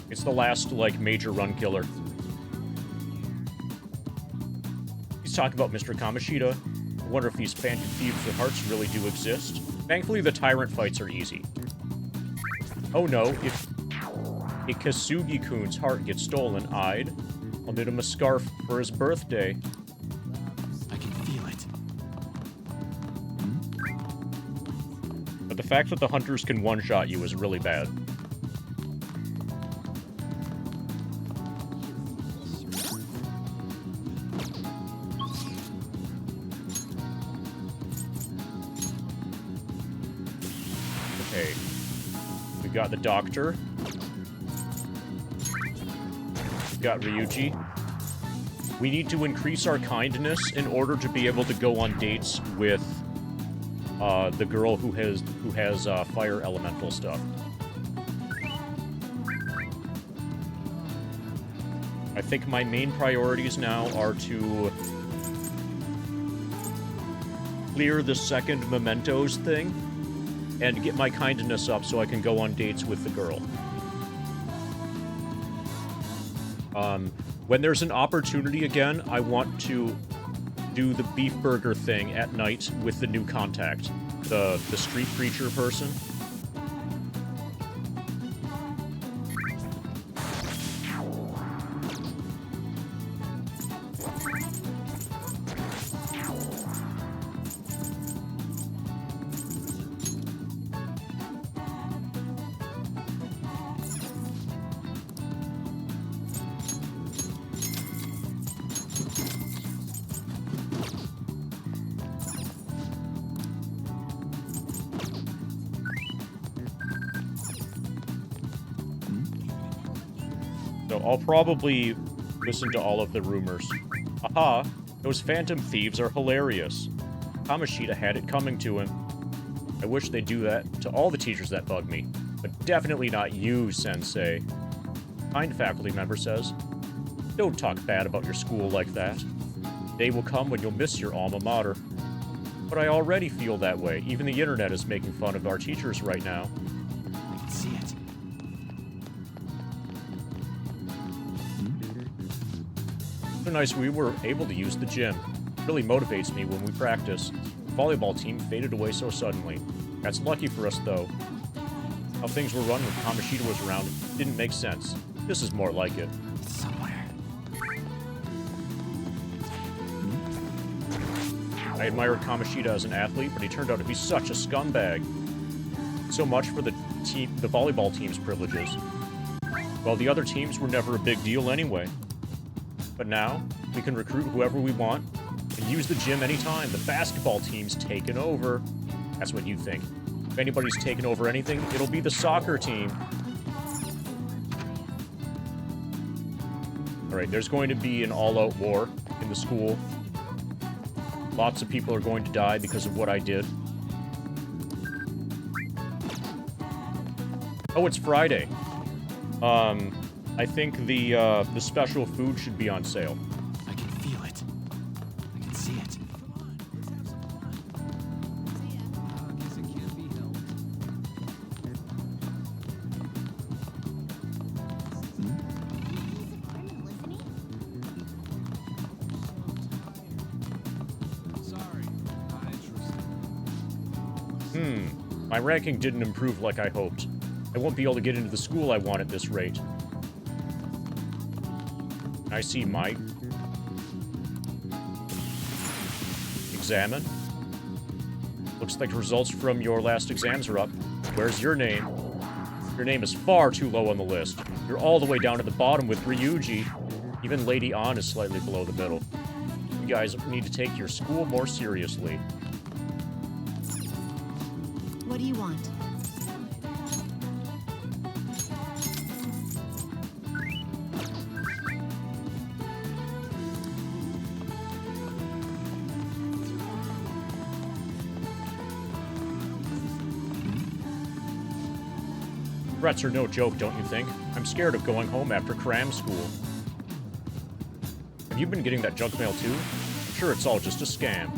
It's the last, like, major run killer. He's talking about Mr. Kamoshida. I wonder if these Phantom Thieves with hearts really do exist. Thankfully, the tyrant fights are easy. Oh no, if a Kasugi-kun's heart gets stolen, I'll knit him a scarf for his birthday. I can feel it. But the fact that the hunters can one-shot you is really bad. Okay. We've got the doctor. Got Ryuji. We need to increase our kindness in order to be able to go on dates with the girl who has fire elemental stuff. I think my main priorities now are to clear the second mementos thing and get my kindness up so I can go on dates with the girl. When there's an opportunity again, I want to do the beef burger thing at night with the new contact. The street preacher person. So I'll probably listen to all of the rumors. Haha, those phantom thieves are hilarious. Kamoshida had it coming to him. I wish they'd do that to all the teachers that bug me, but definitely not you, Sensei. Kind faculty member says, don't talk bad about your school like that. Day will come when you'll miss your alma mater. But I already feel that way. Even the internet is making fun of our teachers right now. I can see it. So nice we were able to use the gym. It really motivates me when we practice. The volleyball team faded away so suddenly. That's lucky for us, though. How things were run when Kamoshida was around didn't make sense. This is more like it. It's somewhere. I admired Kamoshida as an athlete, but he turned out to be such a scumbag. So much for the volleyball team's privileges. Well, the other teams were never a big deal anyway. But now, we can recruit whoever we want and use the gym anytime. The basketball team's taken over. That's what you think. If anybody's taken over anything, it'll be the soccer team. Alright, there's going to be an all-out war in the school. Lots of people are going to die because of what I did. Oh, it's Friday. I think the special food should be on sale. I can feel it. I can see it. My ranking didn't improve like I hoped. I won't be able to get into the school I want at this rate. I see Mike. Examine. Looks like the results from your last exams are up. Where's your name? Your name is far too low on the list. You're all the way down at the bottom with Ryuji. Even Lady An is slightly below the middle. You guys need to take your school more seriously. What do you want? Threats are no joke, don't you think? I'm scared of going home after cram school. Have you been getting that junk mail too? I'm sure it's all just a scam.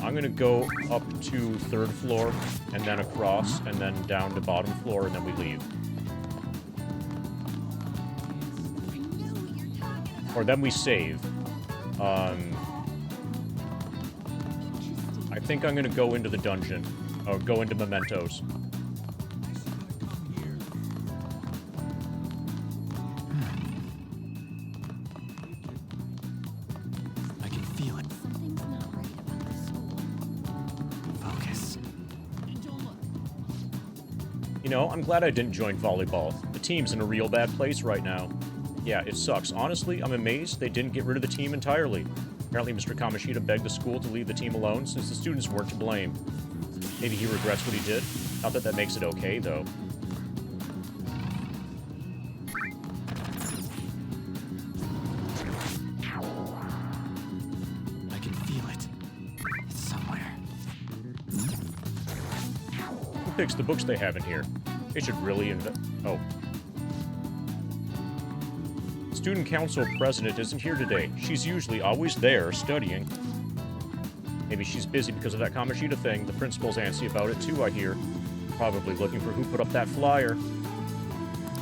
I'm gonna go up to 3rd floor, and then across, and then down to bottom floor, and then we leave. Or then we save. I think I'm gonna go into the dungeon. Or go into Mementos. I can feel it. Something's not right about this school. Focus. You know, I'm glad I didn't join volleyball. The team's in a real bad place right now. Yeah, it sucks. Honestly, I'm amazed they didn't get rid of the team entirely. Apparently, Mr. Kamoshida begged the school to leave the team alone since the students weren't to blame. Maybe he regrets what he did. Not that that makes it okay, though. I can feel it. It's somewhere. Who picks the books they have in here? They should really Oh. Student Council President isn't here today. She's usually always there, studying. Maybe she's busy because of that Kamoshida thing. The principal's antsy about it too, I hear. Probably looking for who put up that flyer.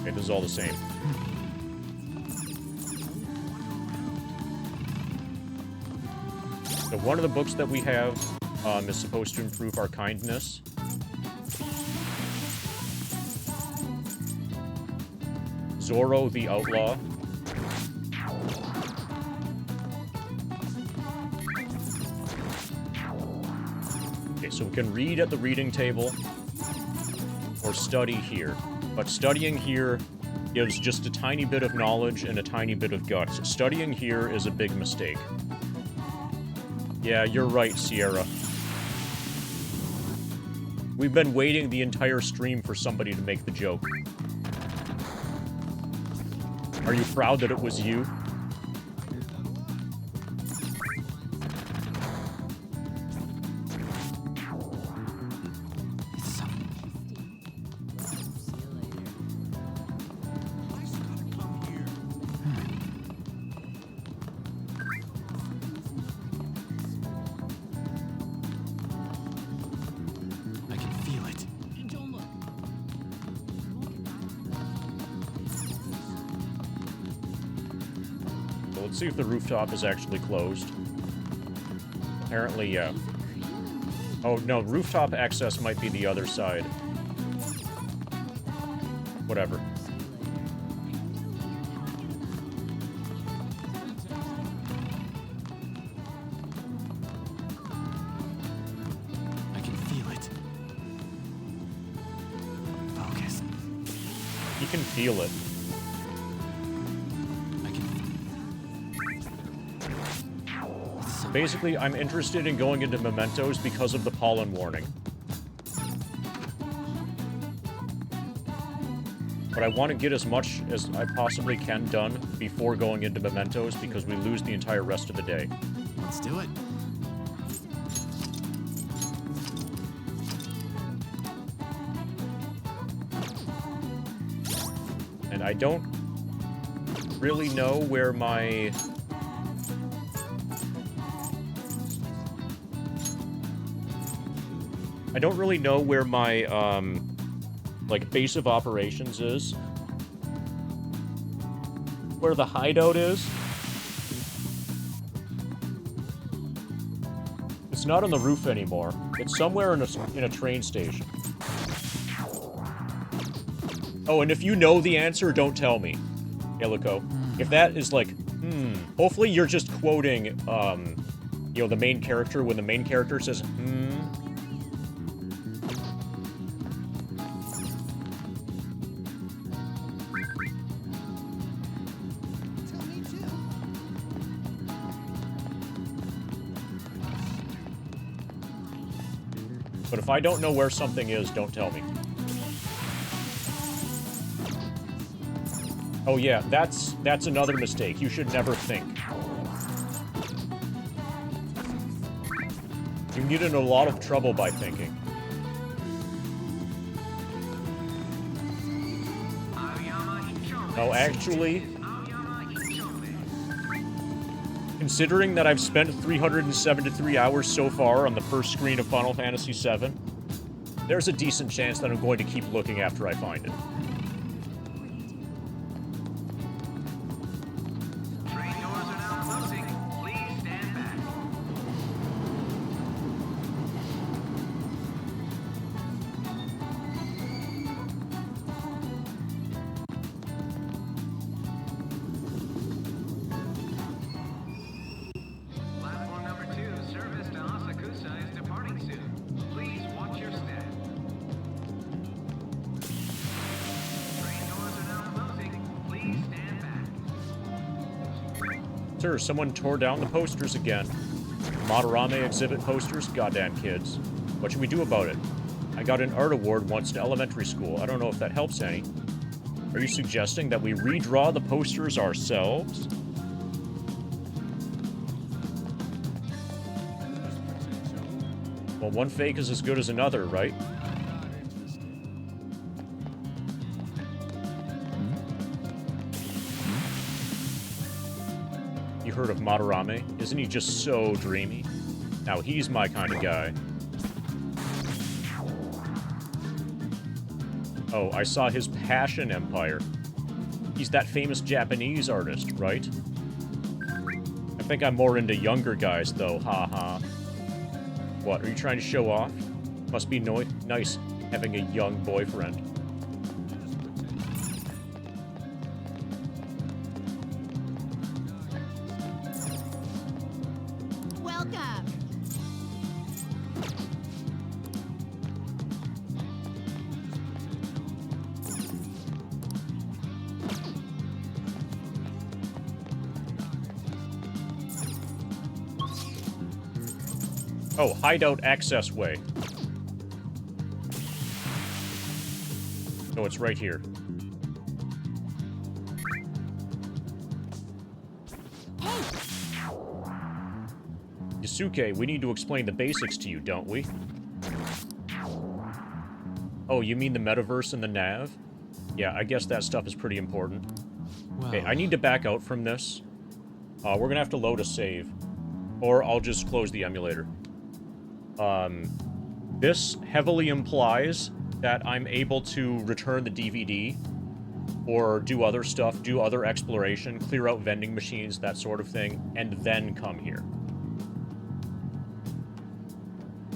Okay, this is all the same. So one of the books that we have is supposed to improve our kindness. Zorro the Outlaw. Okay, so we can read at the reading table or study here. But studying here gives just a tiny bit of knowledge and a tiny bit of guts. Studying here is a big mistake. Yeah, you're right, Sierra. We've been waiting the entire stream for somebody to make the joke. Are you proud that it was you? I can feel it. So let's see if the rooftop is actually closed. Apparently, yeah. Oh, no, rooftop access might be the other side. Whatever. I can feel it. Focus. You can feel it. Basically, I'm interested in going into mementos because of the pollen warning. But I want to get as much as I possibly can done before going into mementos because we lose the entire rest of the day. Let's do it. And I don't really know where my... I don't really know where my, like, base of operations is. Where the hideout is. It's not on the roof anymore. It's somewhere in a train station. Oh, and if you know the answer, don't tell me, Illico. If that is like, hopefully you're just quoting, you know, the main character when the main character says, But if I don't know where something is, don't tell me. Oh yeah, that's another mistake. You should never think. You get in a lot of trouble by thinking. Oh, actually, considering that I've spent 373 hours so far on the first screen of Final Fantasy VII, there's a decent chance that I'm going to keep looking after I find it. Sir, someone tore down the posters again. Madarame exhibit posters? Goddamn kids. What should we do about it? I got an art award once in elementary school. I don't know if that helps any. Are you suggesting that we redraw the posters ourselves? Well, one fake is as good as another, right? Heard of Madarame? Isn't he just so dreamy? Now he's my kind of guy. Oh, I saw his Passion Empire. He's that famous Japanese artist, right? I think I'm more into younger guys, though, haha. What, are you trying to show off? Must be nice having a young boyfriend. Oh, hideout access way. Oh, it's right here. Yusuke, we need to explain the basics to you, don't we? Oh, you mean the metaverse and the nav? Yeah, I guess that stuff is pretty important. Well, Okay, I need to back out from this. We're gonna have to load a save. Or I'll just close the emulator. This heavily implies that I'm able to return the DVD or do other stuff, do other exploration, clear out vending machines, that sort of thing, and then come here.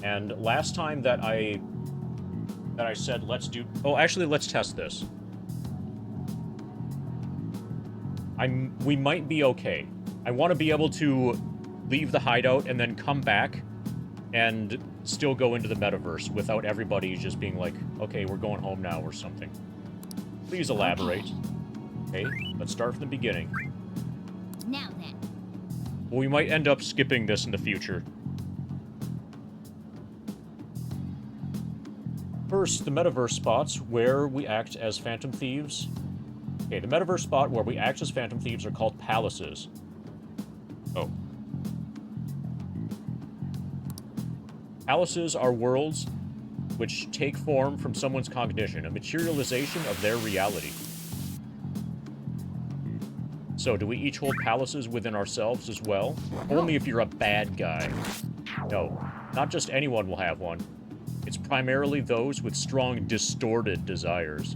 And last time that I said let's do... Oh, actually, let's test this. We might be okay. I want to be able to leave the hideout and then come back and still go into the metaverse without everybody just being like, okay, we're going home now or something. Please elaborate. Okay, let's start from the beginning. Now then. Well, we might end up skipping this in the future. First, the metaverse spots where we act as Phantom Thieves. Okay, the metaverse spot where we act as Phantom Thieves are called palaces. Oh. Palaces are worlds which take form from someone's cognition, a materialization of their reality. So, do we each hold palaces within ourselves as well? Only if you're a bad guy. No, not just anyone will have one. It's primarily those with strong, distorted desires.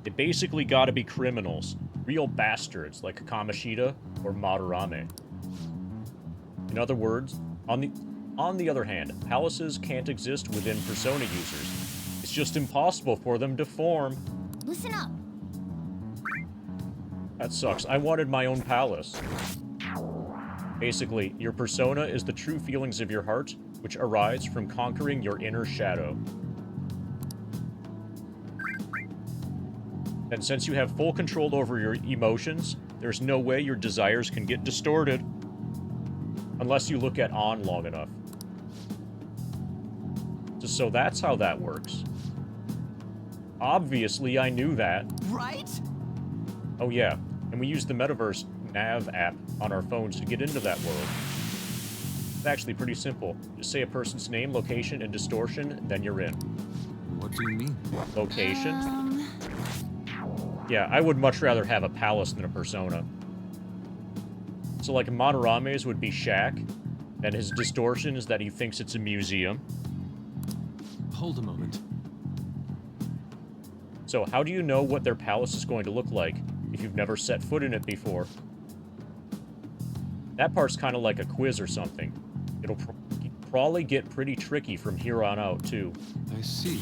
They basically gotta be criminals. Real bastards, like Kamishita or Madarame. In other words, on the other hand, palaces can't exist within Persona users. It's just impossible for them to form. Listen up. That sucks. I wanted my own palace. Basically, your persona is the true feelings of your heart, which arise from conquering your inner shadow. And since you have full control over your emotions, there's no way your desires can get distorted. Unless you look at On long enough. So that's how that works. Obviously, I knew that. Right? Oh yeah, and we use the Metaverse Nav app on our phones to get into that world. It's actually pretty simple. Just say a person's name, location, and distortion, then you're in. What do you mean? Location? Yeah, I would much rather have a palace than a persona. So like Madarame's would be Shack, and his distortion is that he thinks it's a museum. Hold a moment. So how do you know what their palace is going to look like if you've never set foot in it before? That part's kind of like a quiz or something. It'll probably get pretty tricky from here on out, too. I see.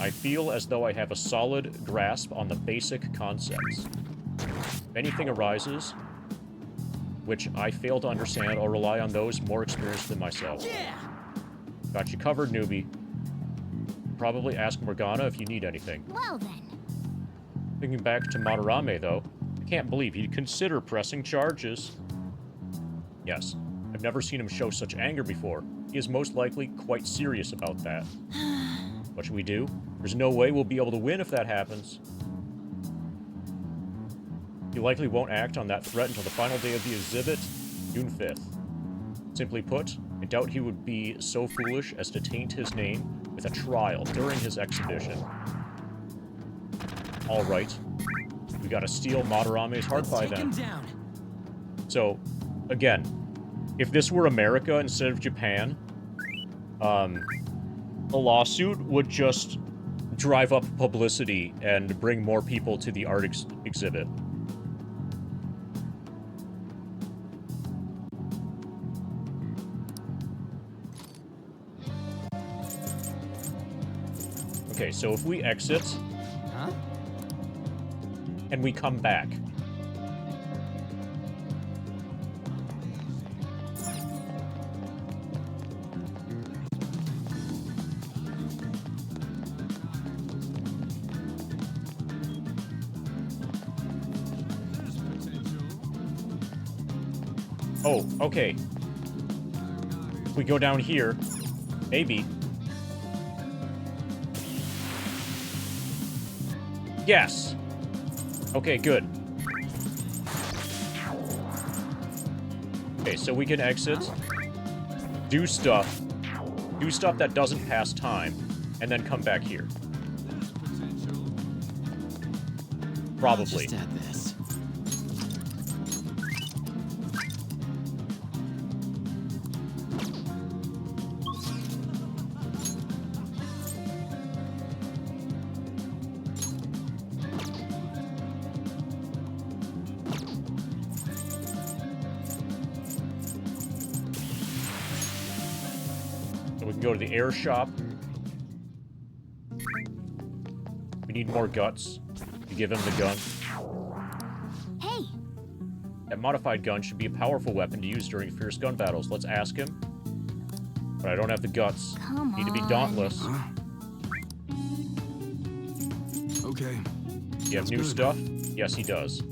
I feel as though I have a solid grasp on the basic concepts. If anything arises, which I fail to understand, I'll rely on those more experienced than myself. Yeah! Got you covered, newbie. Probably ask Morgana if you need anything. Well then. Thinking back to Madarame, though, I can't believe he'd consider pressing charges. Yes, I've never seen him show such anger before. He is most likely quite serious about that. What should we do? There's no way we'll be able to win if that happens. He likely won't act on that threat until the final day of the exhibit, June 5th. Simply put, I doubt he would be so foolish as to taint his name with a trial during his exhibition. Alright. We gotta steal Madarame's heart by then. So, again, if this were America instead of Japan, a lawsuit would just drive up publicity and bring more people to the art exhibit. Okay, so if we exit... Huh? And we come back. Oh, okay. If we go down here, maybe. Yes! Okay, good. Okay, so we can exit, do stuff that doesn't pass time, and then come back here. Probably. Just add this. So we can go to the air shop. We need more guts to give him the gun. Hey, That modified gun should be a powerful weapon to use during fierce gun battles. Let's ask him. But I don't have the guts. come Need to be on. dauntless. Okay. You have Sounds new good. stuff? Yes, he does.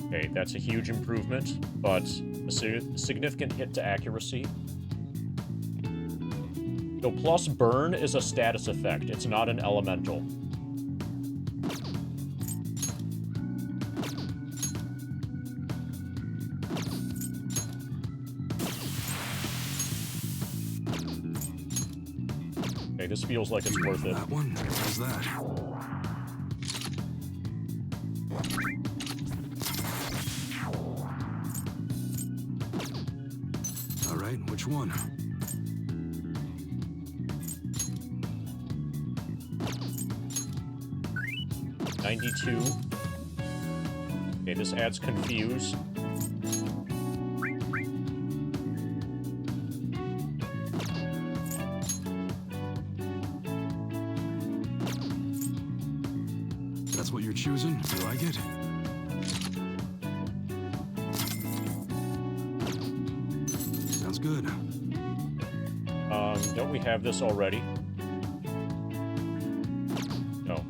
Okay, that's a huge improvement, but a significant hit to accuracy. So plus burn is a status effect. It's not an elemental. Okay, this feels like it's worth it. That one? How's that? All right, which one? $92. Okay, this adds confuse. That's what you're choosing? You like it? Sounds good. Don't we have this already? No.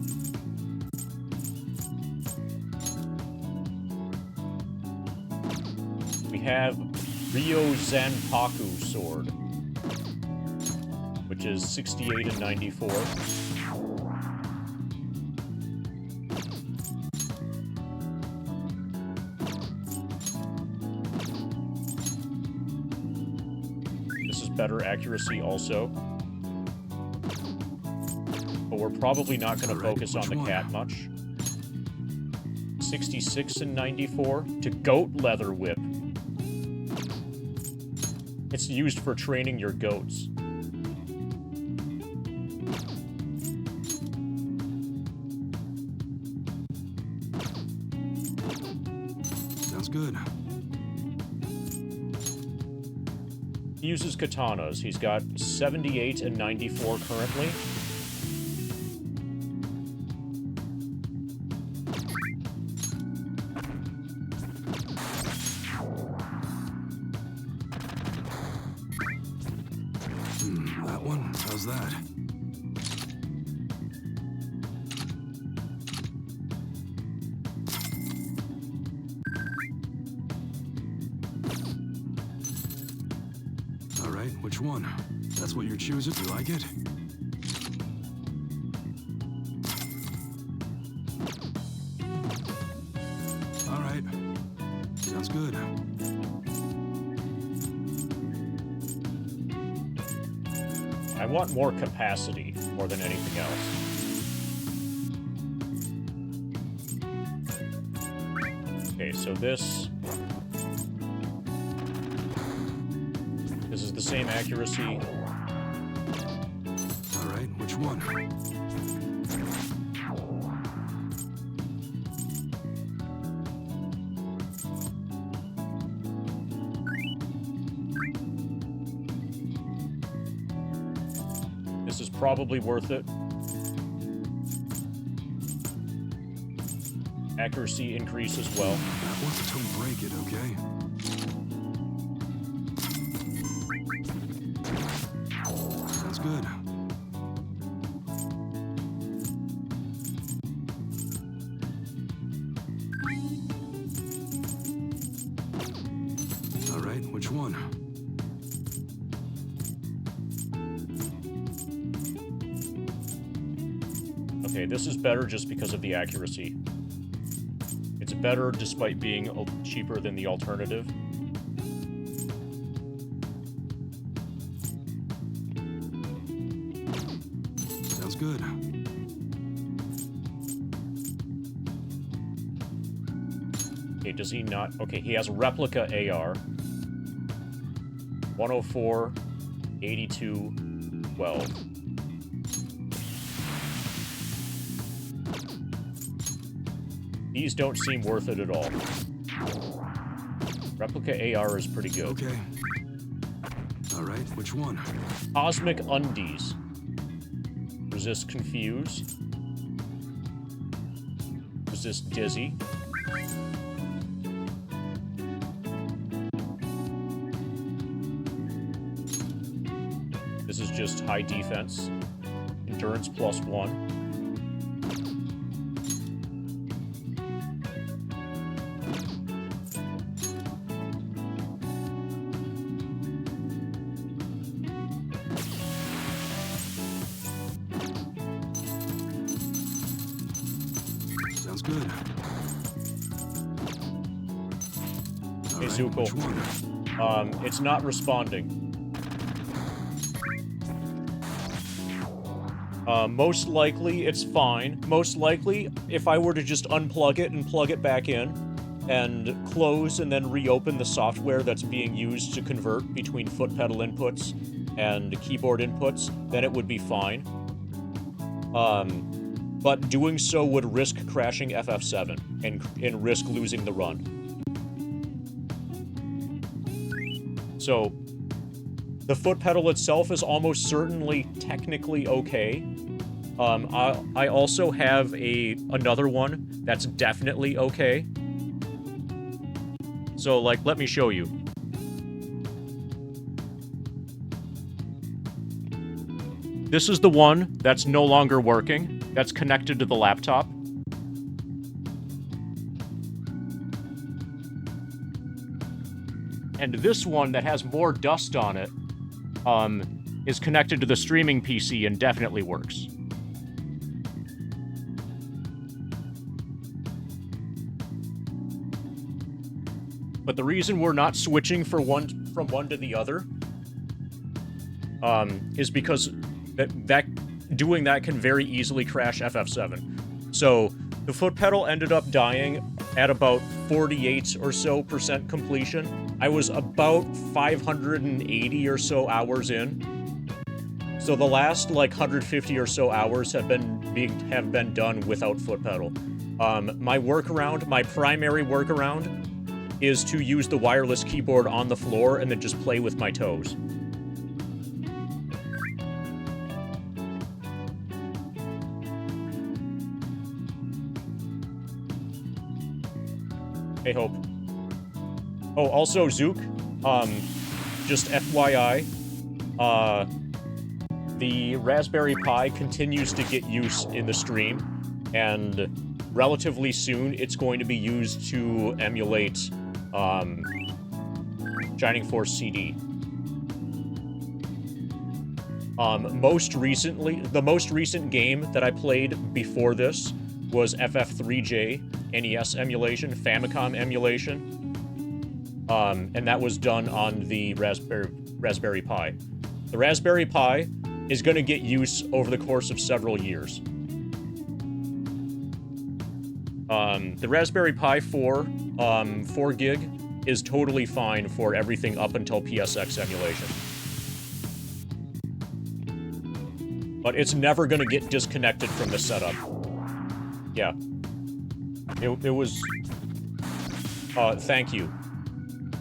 We have Ryo Zanpaku sword, which is 68 and 94. This is better accuracy also. But we're probably not going to focus on the cat much. 66 and 94 to goat leather whip. It's used for training your goats. Sounds good. He uses katanas. He's got 78 and 94 currently. That one? How's that? All right, which one? That's what you're choosing? You like it? All right. Sounds good. I want more capacity more than anything else. Okay, so this is the same accuracy. All right, which one? This is probably worth it. Accuracy increase as well. That one, don't break it, okay? All right, which one? Okay, this is better just because of the accuracy. It's better despite being cheaper than the alternative. Sounds good. Okay, does he not? Okay, he has replica AR. 104, 82, 12. These don't seem worth it at all. Replica AR is pretty good. Okay. All right, which one? Cosmic Undies. Resist Confuse. Resist Dizzy. This is just high defense. Endurance +1. Sounds good. Hey, Zuko. It's not responding. Most likely, it's fine. Most likely, if I were to just unplug it and plug it back in, and close and then reopen the software that's being used to convert between foot pedal inputs and keyboard inputs, then it would be fine. But doing so would risk crashing FF7 and risk losing the run. So, the foot pedal itself is almost certainly technically okay. I also have another one that's definitely okay. So, like, let me show you. This is the one that's no longer working, that's connected to the laptop. And this one that has more dust on it is connected to the streaming PC and definitely works. But the reason we're not switching from one to the other is because doing that can very easily crash FF7. So the foot pedal ended up dying at about 48% or so completion. I was about 580 or so hours in. So the last like 150 or so hours have been done without foot pedal. My primary workaround is to use the wireless keyboard on the floor and then just play with my toes. Hey, Hope. Oh, also, Zook, just FYI, the Raspberry Pi continues to get use in the stream, and relatively soon it's going to be used to emulate Shining Force CD. The most recent game that I played before this was FF3J NES emulation, Famicom emulation, and that was done on the Raspberry Pi. The Raspberry Pi is going to get use over the course of several years. The Raspberry Pi 4, 4 gig, is totally fine for everything up until PSX emulation. But it's never going to get disconnected from the setup. Yeah. It was... thank you.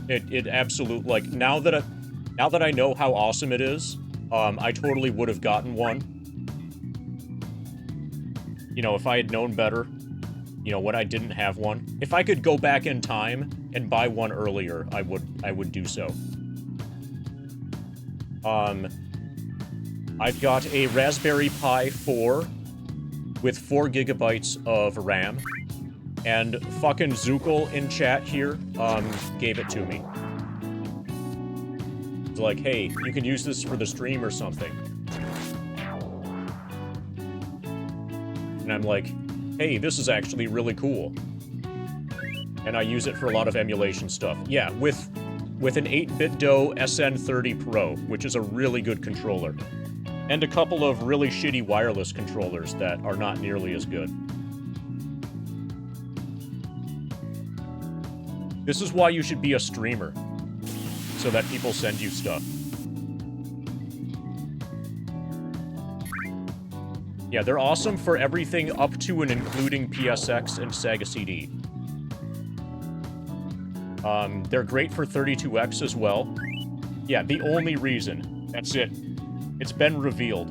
It absolute, like, now that I know how awesome it is, I totally would have gotten one. You know, if I had known better, you know, when I didn't have one. If I could go back in time and buy one earlier, I would do so. I've got a Raspberry Pi 4 with 4 gigabytes of RAM. And fucking Zookle in chat here, gave it to me. It's like, hey, you can use this for the stream or something. And I'm like, hey, this is actually really cool. And I use it for a lot of emulation stuff. Yeah, with an 8BitDo SN30 Pro, which is a really good controller. And a couple of really shitty wireless controllers that are not nearly as good. This is why you should be a streamer. So that people send you stuff. Yeah, they're awesome for everything up to and including PSX and Sega CD. They're great for 32X as well. Yeah, the only reason. That's it. It's been revealed.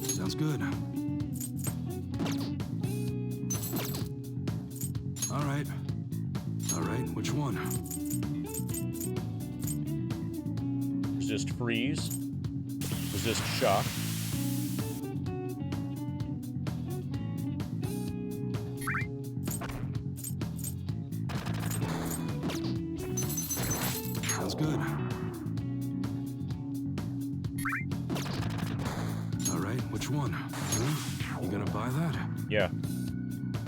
Sounds good. All right. All right, which one? Resist freeze. Resist shock. Sounds good. All right, which one? Huh? You gonna buy that? Yeah.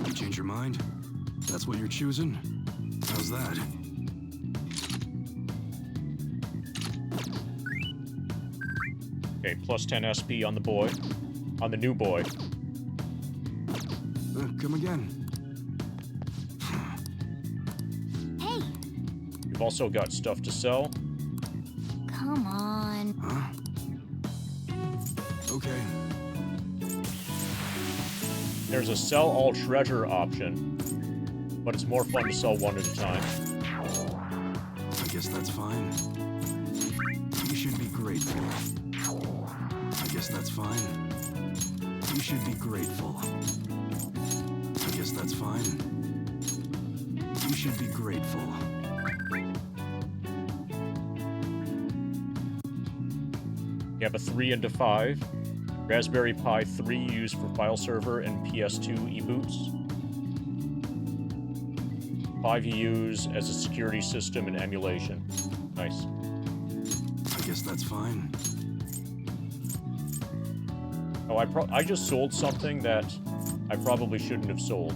You change your mind? That's what you're choosing? How's that? Okay, plus 10 SP on the boy. On the new boy. Come again. Hey, We've also got stuff to sell. come on. Huh? Okay. There's a sell all treasure option, but it's more fun to sell one at a time. I guess that's fine. You should be grateful. I guess that's fine. You should be grateful. I guess that's fine. You should be grateful. You have a 3 into 5. Raspberry Pi 3 used for file server and PS2 e-boots. 5 you use as a security system and emulation. Nice. I guess that's fine. Oh, I just sold something that I probably shouldn't have sold.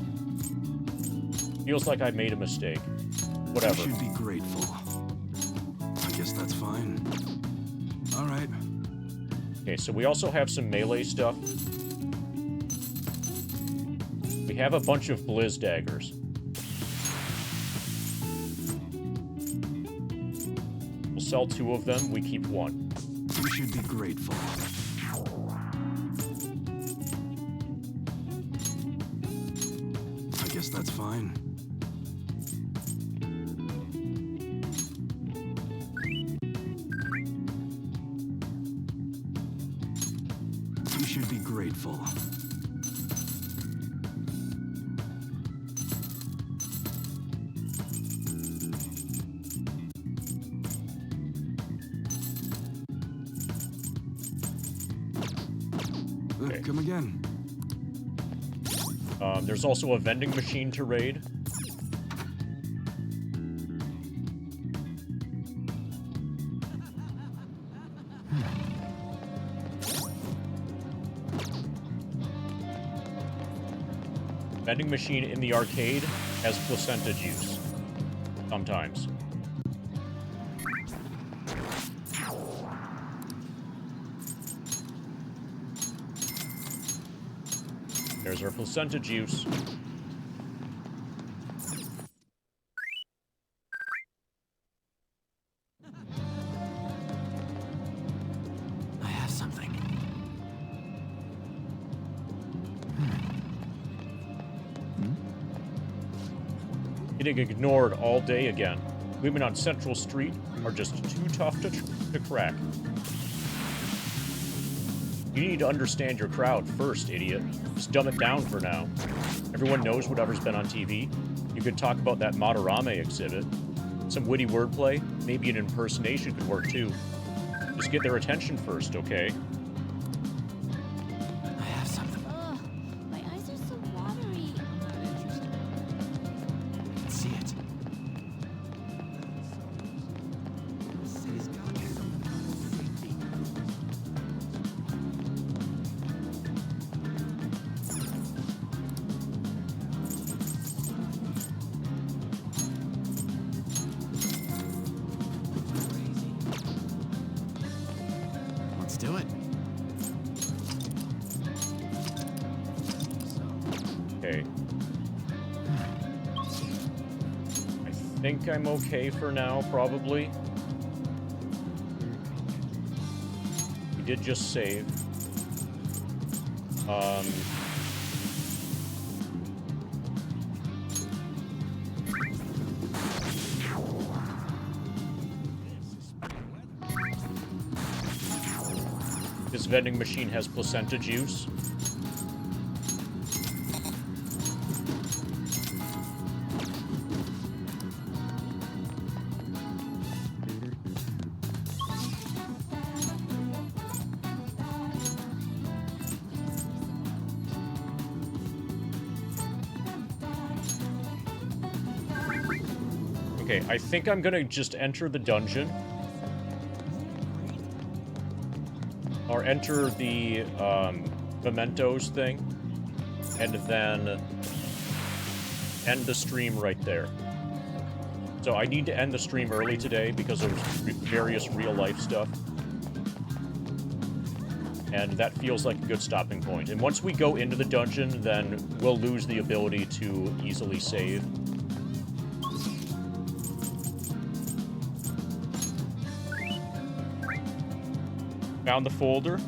Feels like I made a mistake. Whatever. You should be grateful. I guess that's fine. All right. Okay, so we also have some melee stuff. We have a bunch of Blizz daggers. We'll sell 2 of them, we keep 1. You should be grateful. I guess that's fine. You should be grateful. Okay. Come again. There's also a vending machine to raid. Vending machine in the arcade has placenta juice. Sometimes. There's our placenta juice. I have something. Getting ignored all day again. Women on Central Street are just too tough to crack. You need to understand your crowd first, idiot. Just dumb it down for now. Everyone knows whatever's been on TV. You could talk about that Madarame exhibit. Some witty wordplay, maybe an impersonation could work too. Just get their attention first, okay? I have something. Ugh, my eyes are so watery. I'm not interested. I can see it. City's gotta be something about safety. Let's do it. Okay. I think I'm okay for now, probably. We did just save. This vending machine has placenta juice. Okay, I think I'm gonna just enter the dungeon. Or enter the, mementos thing. And then end the stream right there. So I need to end the stream early today because of various real-life stuff. And that feels like a good stopping point. And once we go into the dungeon, then we'll lose the ability to easily save. Found the folder.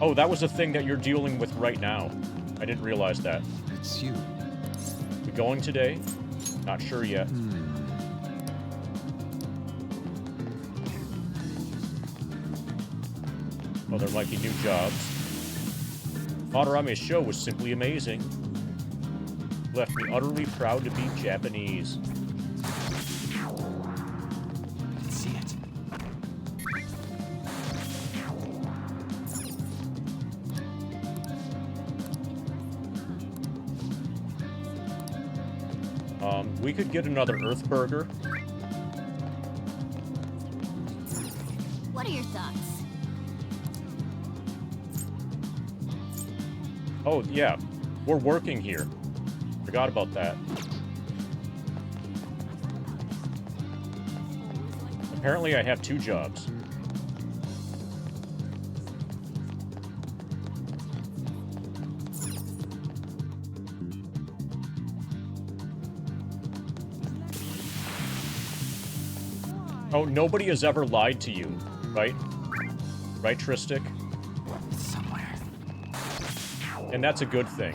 Oh, that was a thing that you're dealing with right now. I didn't realize that. It's you. We going today? Not sure yet. Oh, there might be new jobs. Madarame's show was simply amazing. Left me utterly proud to be Japanese. I can see it. We could get another Earth Burger. What are your thoughts? Oh, yeah. We're working here. Forgot about that. Apparently I have 2 jobs. Oh, nobody has ever lied to you, right? Right, Tristic? Somewhere. And that's a good thing.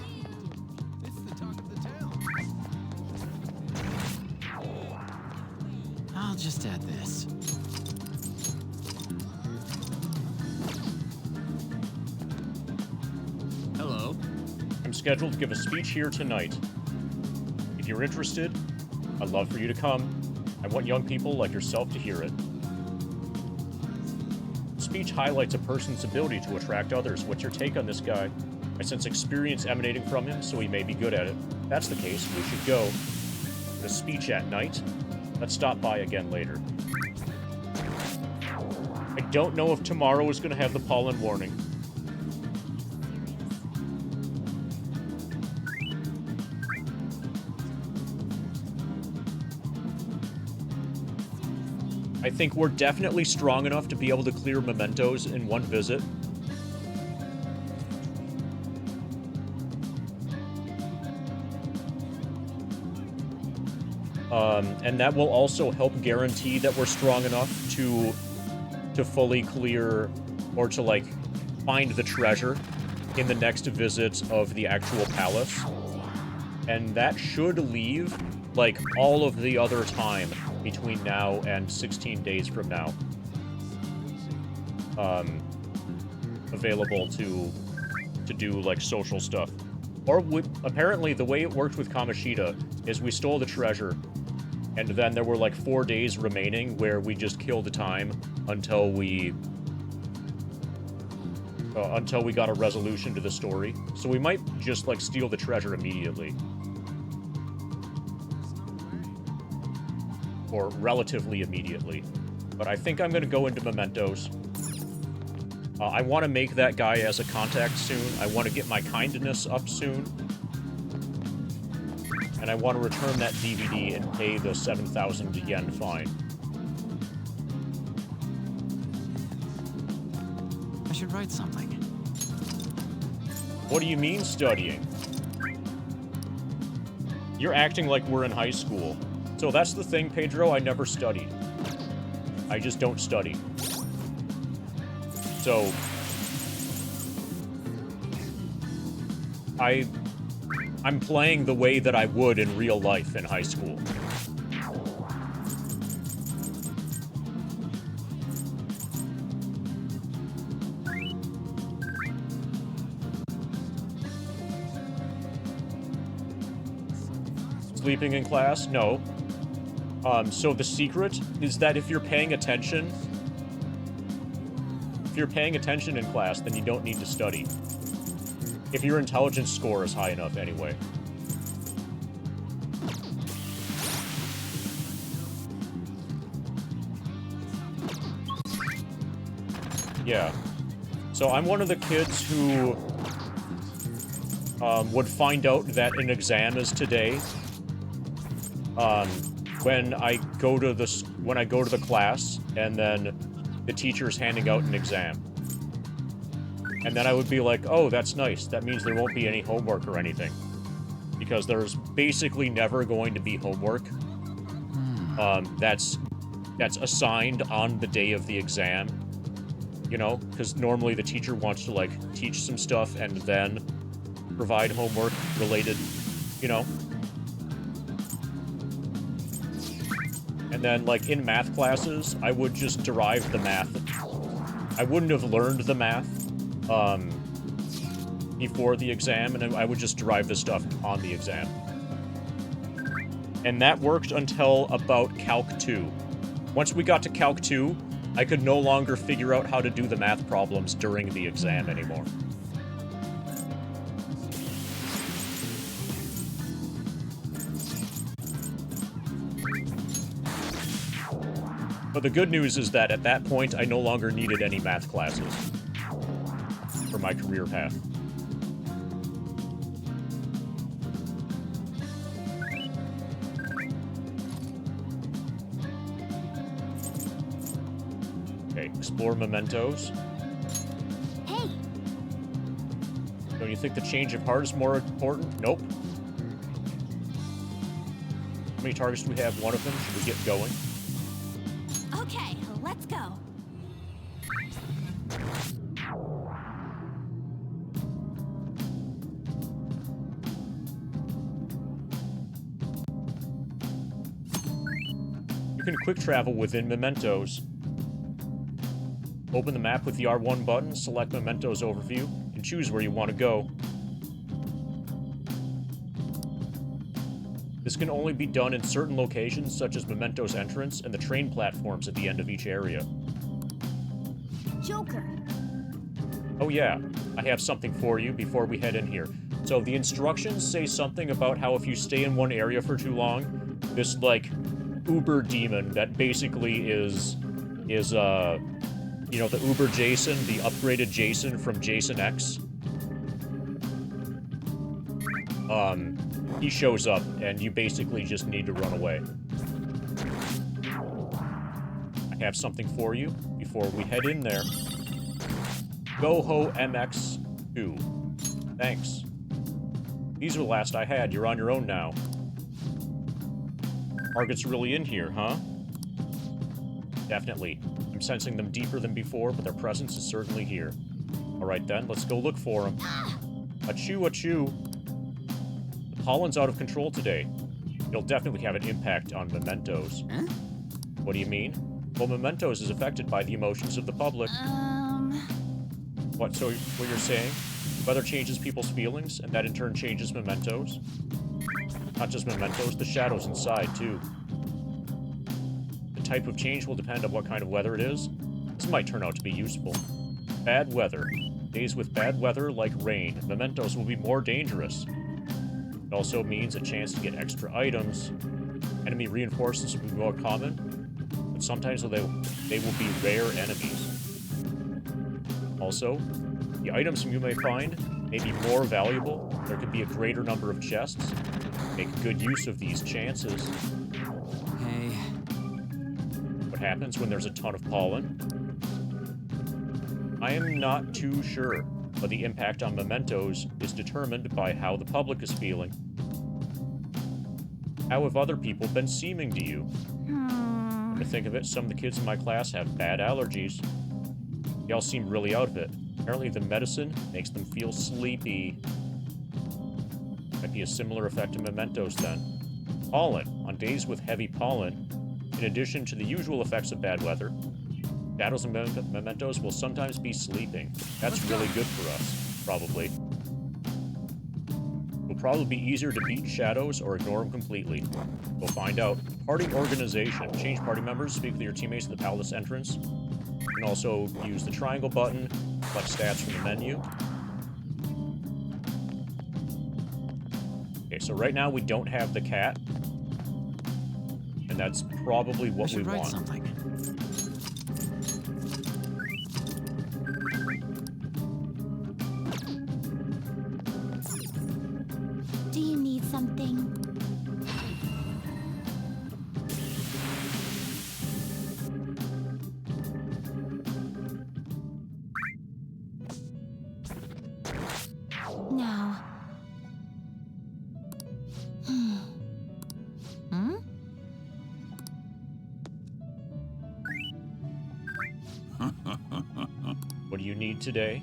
It's the talk of the town. I'll just add this. Hello. I'm scheduled to give a speech here tonight. If you're interested, I'd love for you to come. I want young people like yourself to hear it. Speech highlights a person's ability to attract others. What's your take on this guy? I sense experience emanating from him, so he may be good at it. If that's the case, we should go. The speech at night? Let's stop by again later. I don't know if tomorrow is going to have the pollen warning. I think we're definitely strong enough to be able to clear mementos in one visit. And that will also help guarantee that we're strong enough to fully clear or to, like, find the treasure in the next visit of the actual palace. And that should leave, like, all of the other time between now and 16 days from now available to do, like, social stuff. Or apparently the way it worked with Kamoshida is we stole the treasure, and then there were like 4 days remaining where we just killed the time until we until we got a resolution to the story. So we might just, like, steal the treasure immediately. Or relatively immediately. But I think I'm gonna go into mementos. I want to make that guy as a contact soon. I want to get my kindness up soon. And I want to return that DVD and pay the 7,000 yen fine. I should write something. What do you mean, studying? You're acting like we're in high school. So that's the thing, Pedro, I never studied. I just don't study. So... I'm playing the way that I would in real life in high school. Sleeping in class? No. So the secret is that if you're paying attention... If you're paying attention in class, then you don't need to study. If your intelligence score is high enough, anyway. Yeah. So I'm one of the kids who would find out that an exam is today when I go to the class and then the teacher's handing out an exam. And then I would be like, oh, that's nice. That means there won't be any homework or anything. Because there's basically never going to be homework. That's assigned on the day of the exam. You know? Because normally the teacher wants to, like, teach some stuff and then provide homework related, you know? And then, like, in math classes, I would just derive the math. I wouldn't have learned the math before the exam, and I would just derive the stuff on the exam. And that worked until about Calc 2. Once we got to Calc 2, I could no longer figure out how to do the math problems during the exam anymore. But the good news is that at that point, I no longer needed any math classes for my career path. Okay, explore mementos. Hey! Don't you think the change of heart is more important? Nope. How many targets do we have? One of them? Should we get going? Okay, let's go. You can quick travel within mementos. Open the map with the R1 button, select mementos overview, and choose where you want to go. This can only be done in certain locations, such as Memento's entrance and the train platforms at the end of each area. Joker. Oh yeah, I have something for you before we head in here. So the instructions say something about how if you stay in one area for too long, this, like, Uber demon that basically is you know, the Uber Jason, the upgraded Jason from Jason X. He shows up, and you basically just need to run away. I have something for you before we head in there. Go-Ho MX2. Thanks. These are the last I had. You're on your own now. Target's really in here, huh? Definitely. I'm sensing them deeper than before, but their presence is certainly here. Alright then, let's go look for them. Achoo, achoo. The pollen's out of control today. It'll definitely have an impact on mementos. Huh? What do you mean? Well, mementos is affected by the emotions of the public. What, so what you're saying? Weather changes people's feelings, and that in turn changes mementos? Not just mementos, the shadows inside, too. The type of change will depend on what kind of weather it is. This might turn out to be useful. Bad weather. Days with bad weather, like rain, mementos will be more dangerous. It also means a chance to get extra items. Enemy reinforcements will be more common, but sometimes they will be rare enemies. Also, the items you may find may be more valuable. There could be a greater number of chests. Make good use of these chances. Hey. What happens when there's a ton of pollen? I am not too sure, but the impact on mementos is determined by how the public is feeling. How have other people been seeming to you? Come to think of it, some of the kids in my class have bad allergies. They all seem really out of it. Apparently the medicine makes them feel sleepy. Might be a similar effect to mementos then. Pollen. On days with heavy pollen, in addition to the usual effects of bad weather, shadows and mementos will sometimes be sleeping. That's really good for us, probably. It will probably be easier to beat shadows or ignore them completely. We'll find out. Party organization. Change party members, speak with your teammates at the palace entrance. You can also use the triangle button, select stats from the menu. Okay, so right now we don't have the cat. And that's probably what we want. Something. Do you need something? No. What do you need today?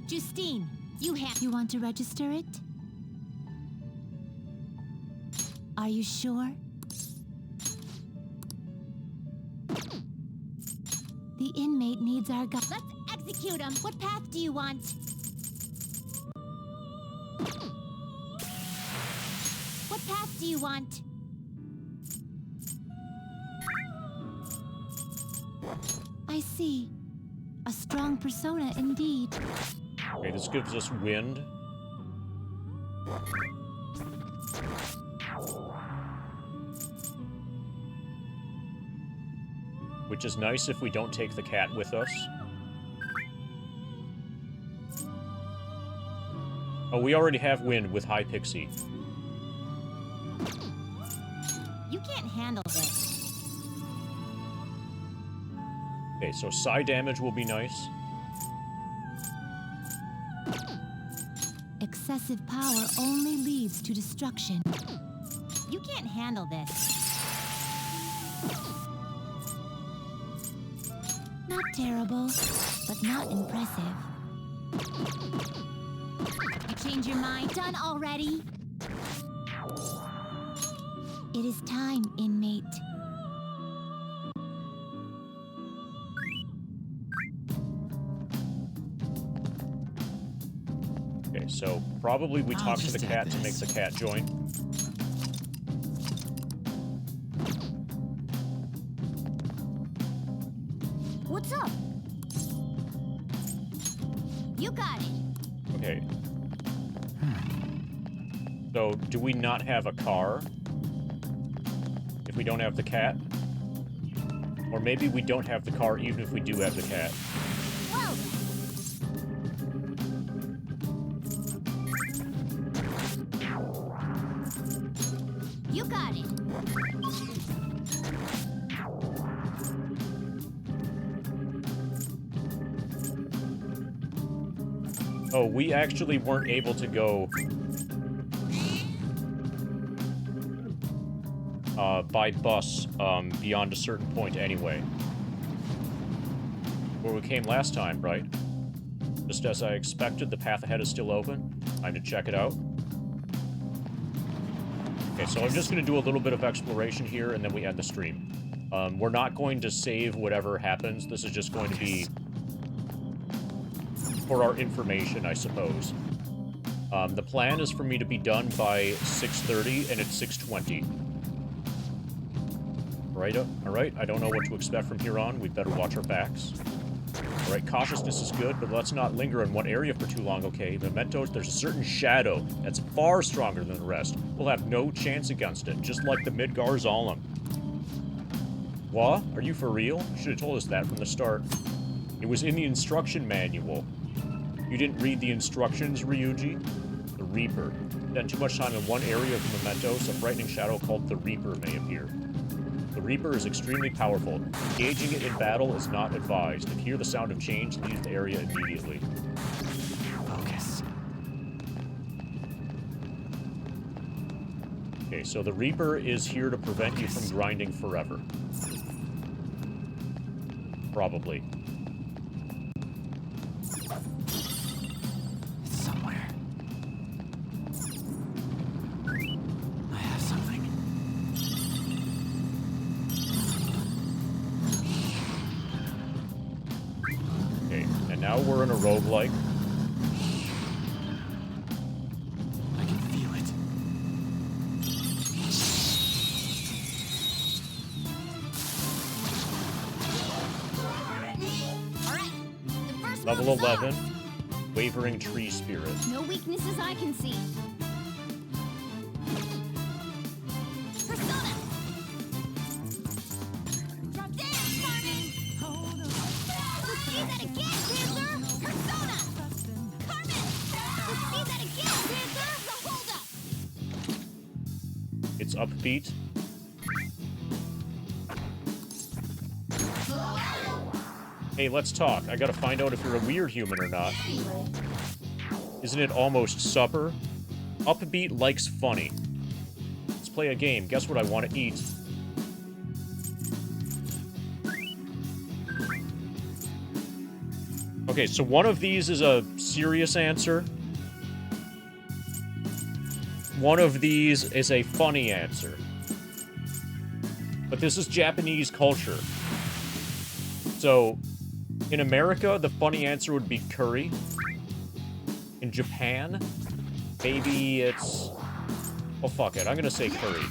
Justine, you want to register it? Are you sure? The inmate needs our guide. Let's execute him. What path do you want? What path do you want? I see. A strong persona indeed. Okay, this gives us wind. Which is nice if we don't take the cat with us. Oh, we already have wind with High Pixie. You can't handle this. Okay, so psi damage will be nice. Excessive power only leads to destruction. You can't handle this. Not terrible, but not impressive. You change your mind? Done already? It is time, inmate. Okay, so probably we talk to the cat to make the cat join. What's up? You got it. Okay. So, do we not have a car? If we don't have the cat? Or maybe we don't have the car even if we do have the cat. Well, you got it. Oh, we actually weren't able to go by bus beyond a certain point anyway. Where we came last time, right? Just as I expected, the path ahead is still open. Time to check it out. Okay, so I'm just going to do a little bit of exploration here, and then we end the stream. We're not going to save whatever happens. This is just going to be for our information, I suppose. The plan is for me to be done by 6:30, and it's 6:20. Alright, I don't know what to expect from here on. We'd better watch our backs. Alright, cautiousness is good, but let's not linger in one area for too long, okay? Mementos, there's a certain shadow that's far stronger than the rest. We'll have no chance against it, just like the Midgar Zalem. What? Are you for real? You should have told us that from the start. It was in the instruction manual. You didn't read the instructions, Ryuji? The Reaper. Spend too much time in one area of the Mementos, a frightening shadow called the Reaper may appear. The Reaper is extremely powerful. Engaging it in battle is not advised. If you hear the sound of change, leave the area immediately. Focus. Okay, so the Reaper is here to prevent you from grinding forever. Probably. It's somewhere. I have something. Okay, and now we're in a roguelike. I can feel it. Level 11, Wavering Tree Spirit. No weaknesses I can see. Persona! Dance, Carmen! Let's see that again, Panther! Persona! Carmen! Let's see that again, Panther! The hold up! It's upbeat. Hey, let's talk. I gotta find out if you're a weird human or not. Isn't it almost supper? Upbeat likes funny. Let's play a game. Guess what I want to eat? Okay, so one of these is a serious answer. One of these is a funny answer. But this is Japanese culture. So, in America, the funny answer would be curry. In Japan, maybe it's... Oh, fuck it. I'm gonna say curry.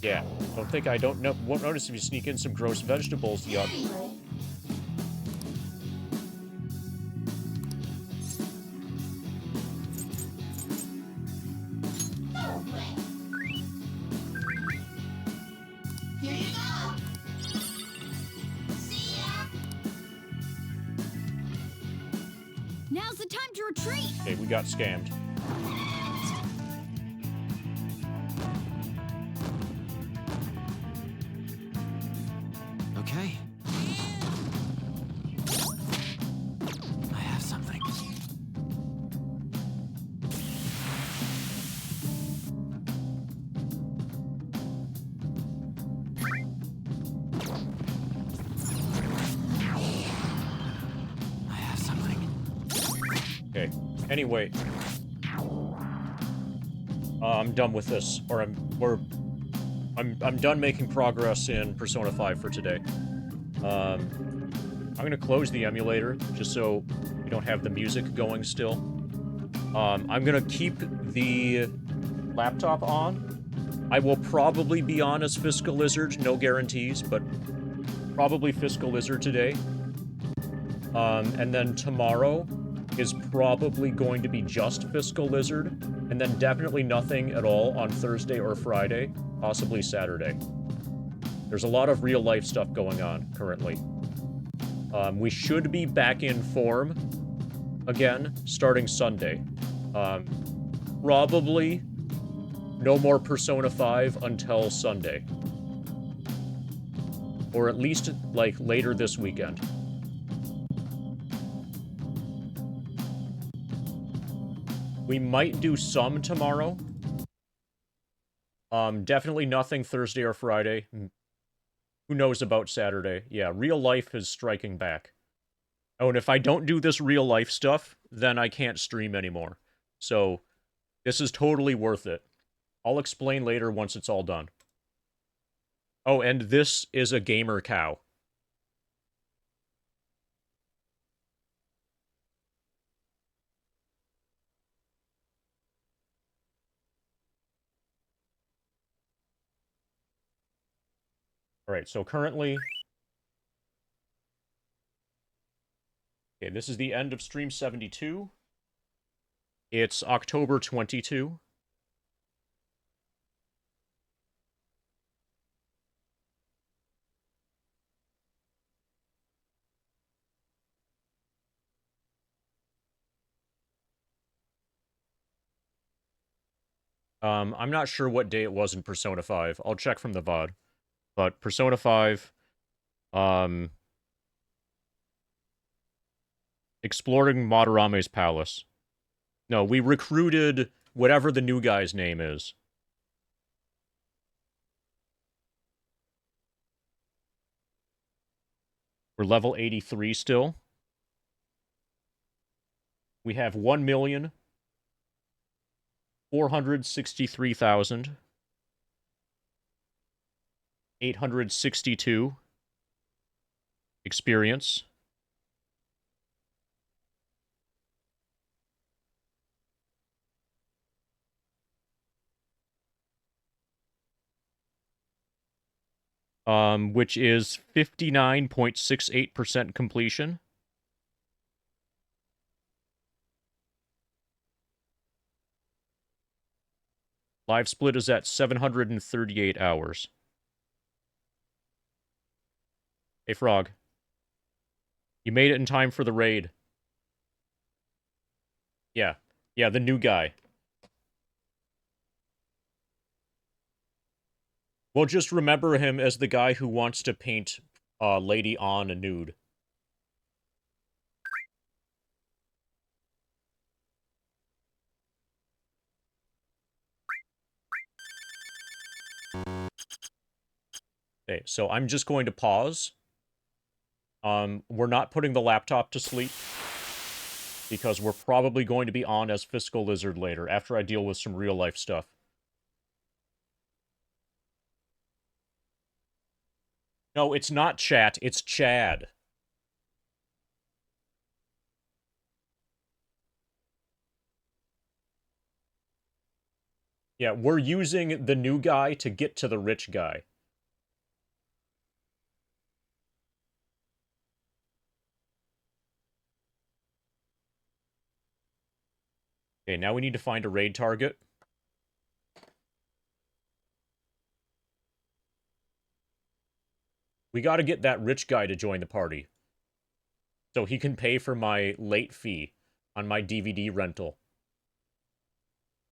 Yeah. Won't notice if you sneak in some gross vegetables, yuck. Now's the time to retreat! Okay, we got scammed. Okay. I have something. I have something. Okay. Anyway. I'm done with this. Or I'm done making progress in Persona 5 for today. I'm gonna close the emulator, just so we don't have the music going still. I'm gonna keep the laptop on. I will probably be on as Fiscal Lizard, no guarantees, but probably Fiscal Lizard today. And then tomorrow is probably going to be just Fiscal Lizard, and then definitely nothing at all on Thursday or Friday, possibly Saturday. There's a lot of real-life stuff going on currently. We should be back in form again, starting Sunday. Probably no more Persona 5 until Sunday. Or at least, like, later this weekend. We might do some tomorrow. Definitely nothing Thursday or Friday. Who knows about Saturday? Yeah, real life is striking back. Oh, and if I don't do this real life stuff, then I can't stream anymore. So, this is totally worth it. I'll explain later once it's all done. Oh, and this is a gamer cow. Alright, so currently... Okay, this is the end of stream 72. It's October 22. I'm not sure what day it was in Persona 5. I'll check from the VOD. But Persona 5, exploring Madarame's palace. No, we recruited whatever the new guy's name is. We're level 83 still. We have 1,463,862 experience. Which is 59.68% completion. Live split is at 738 hours. Hey, Frog. You made it in time for the raid. Yeah. Yeah, the new guy. Well, just remember him as the guy who wants to paint Lady On a nude. Okay, so I'm just going to pause. We're not putting the laptop to sleep, because we're probably going to be on as Fiscal Lizard later, after I deal with some real-life stuff. No, it's not chat, it's Chad. Yeah, we're using the new guy to get to the rich guy. Okay, now we need to find a raid target. We gotta get that rich guy to join the party, so he can pay for my late fee on my DVD rental.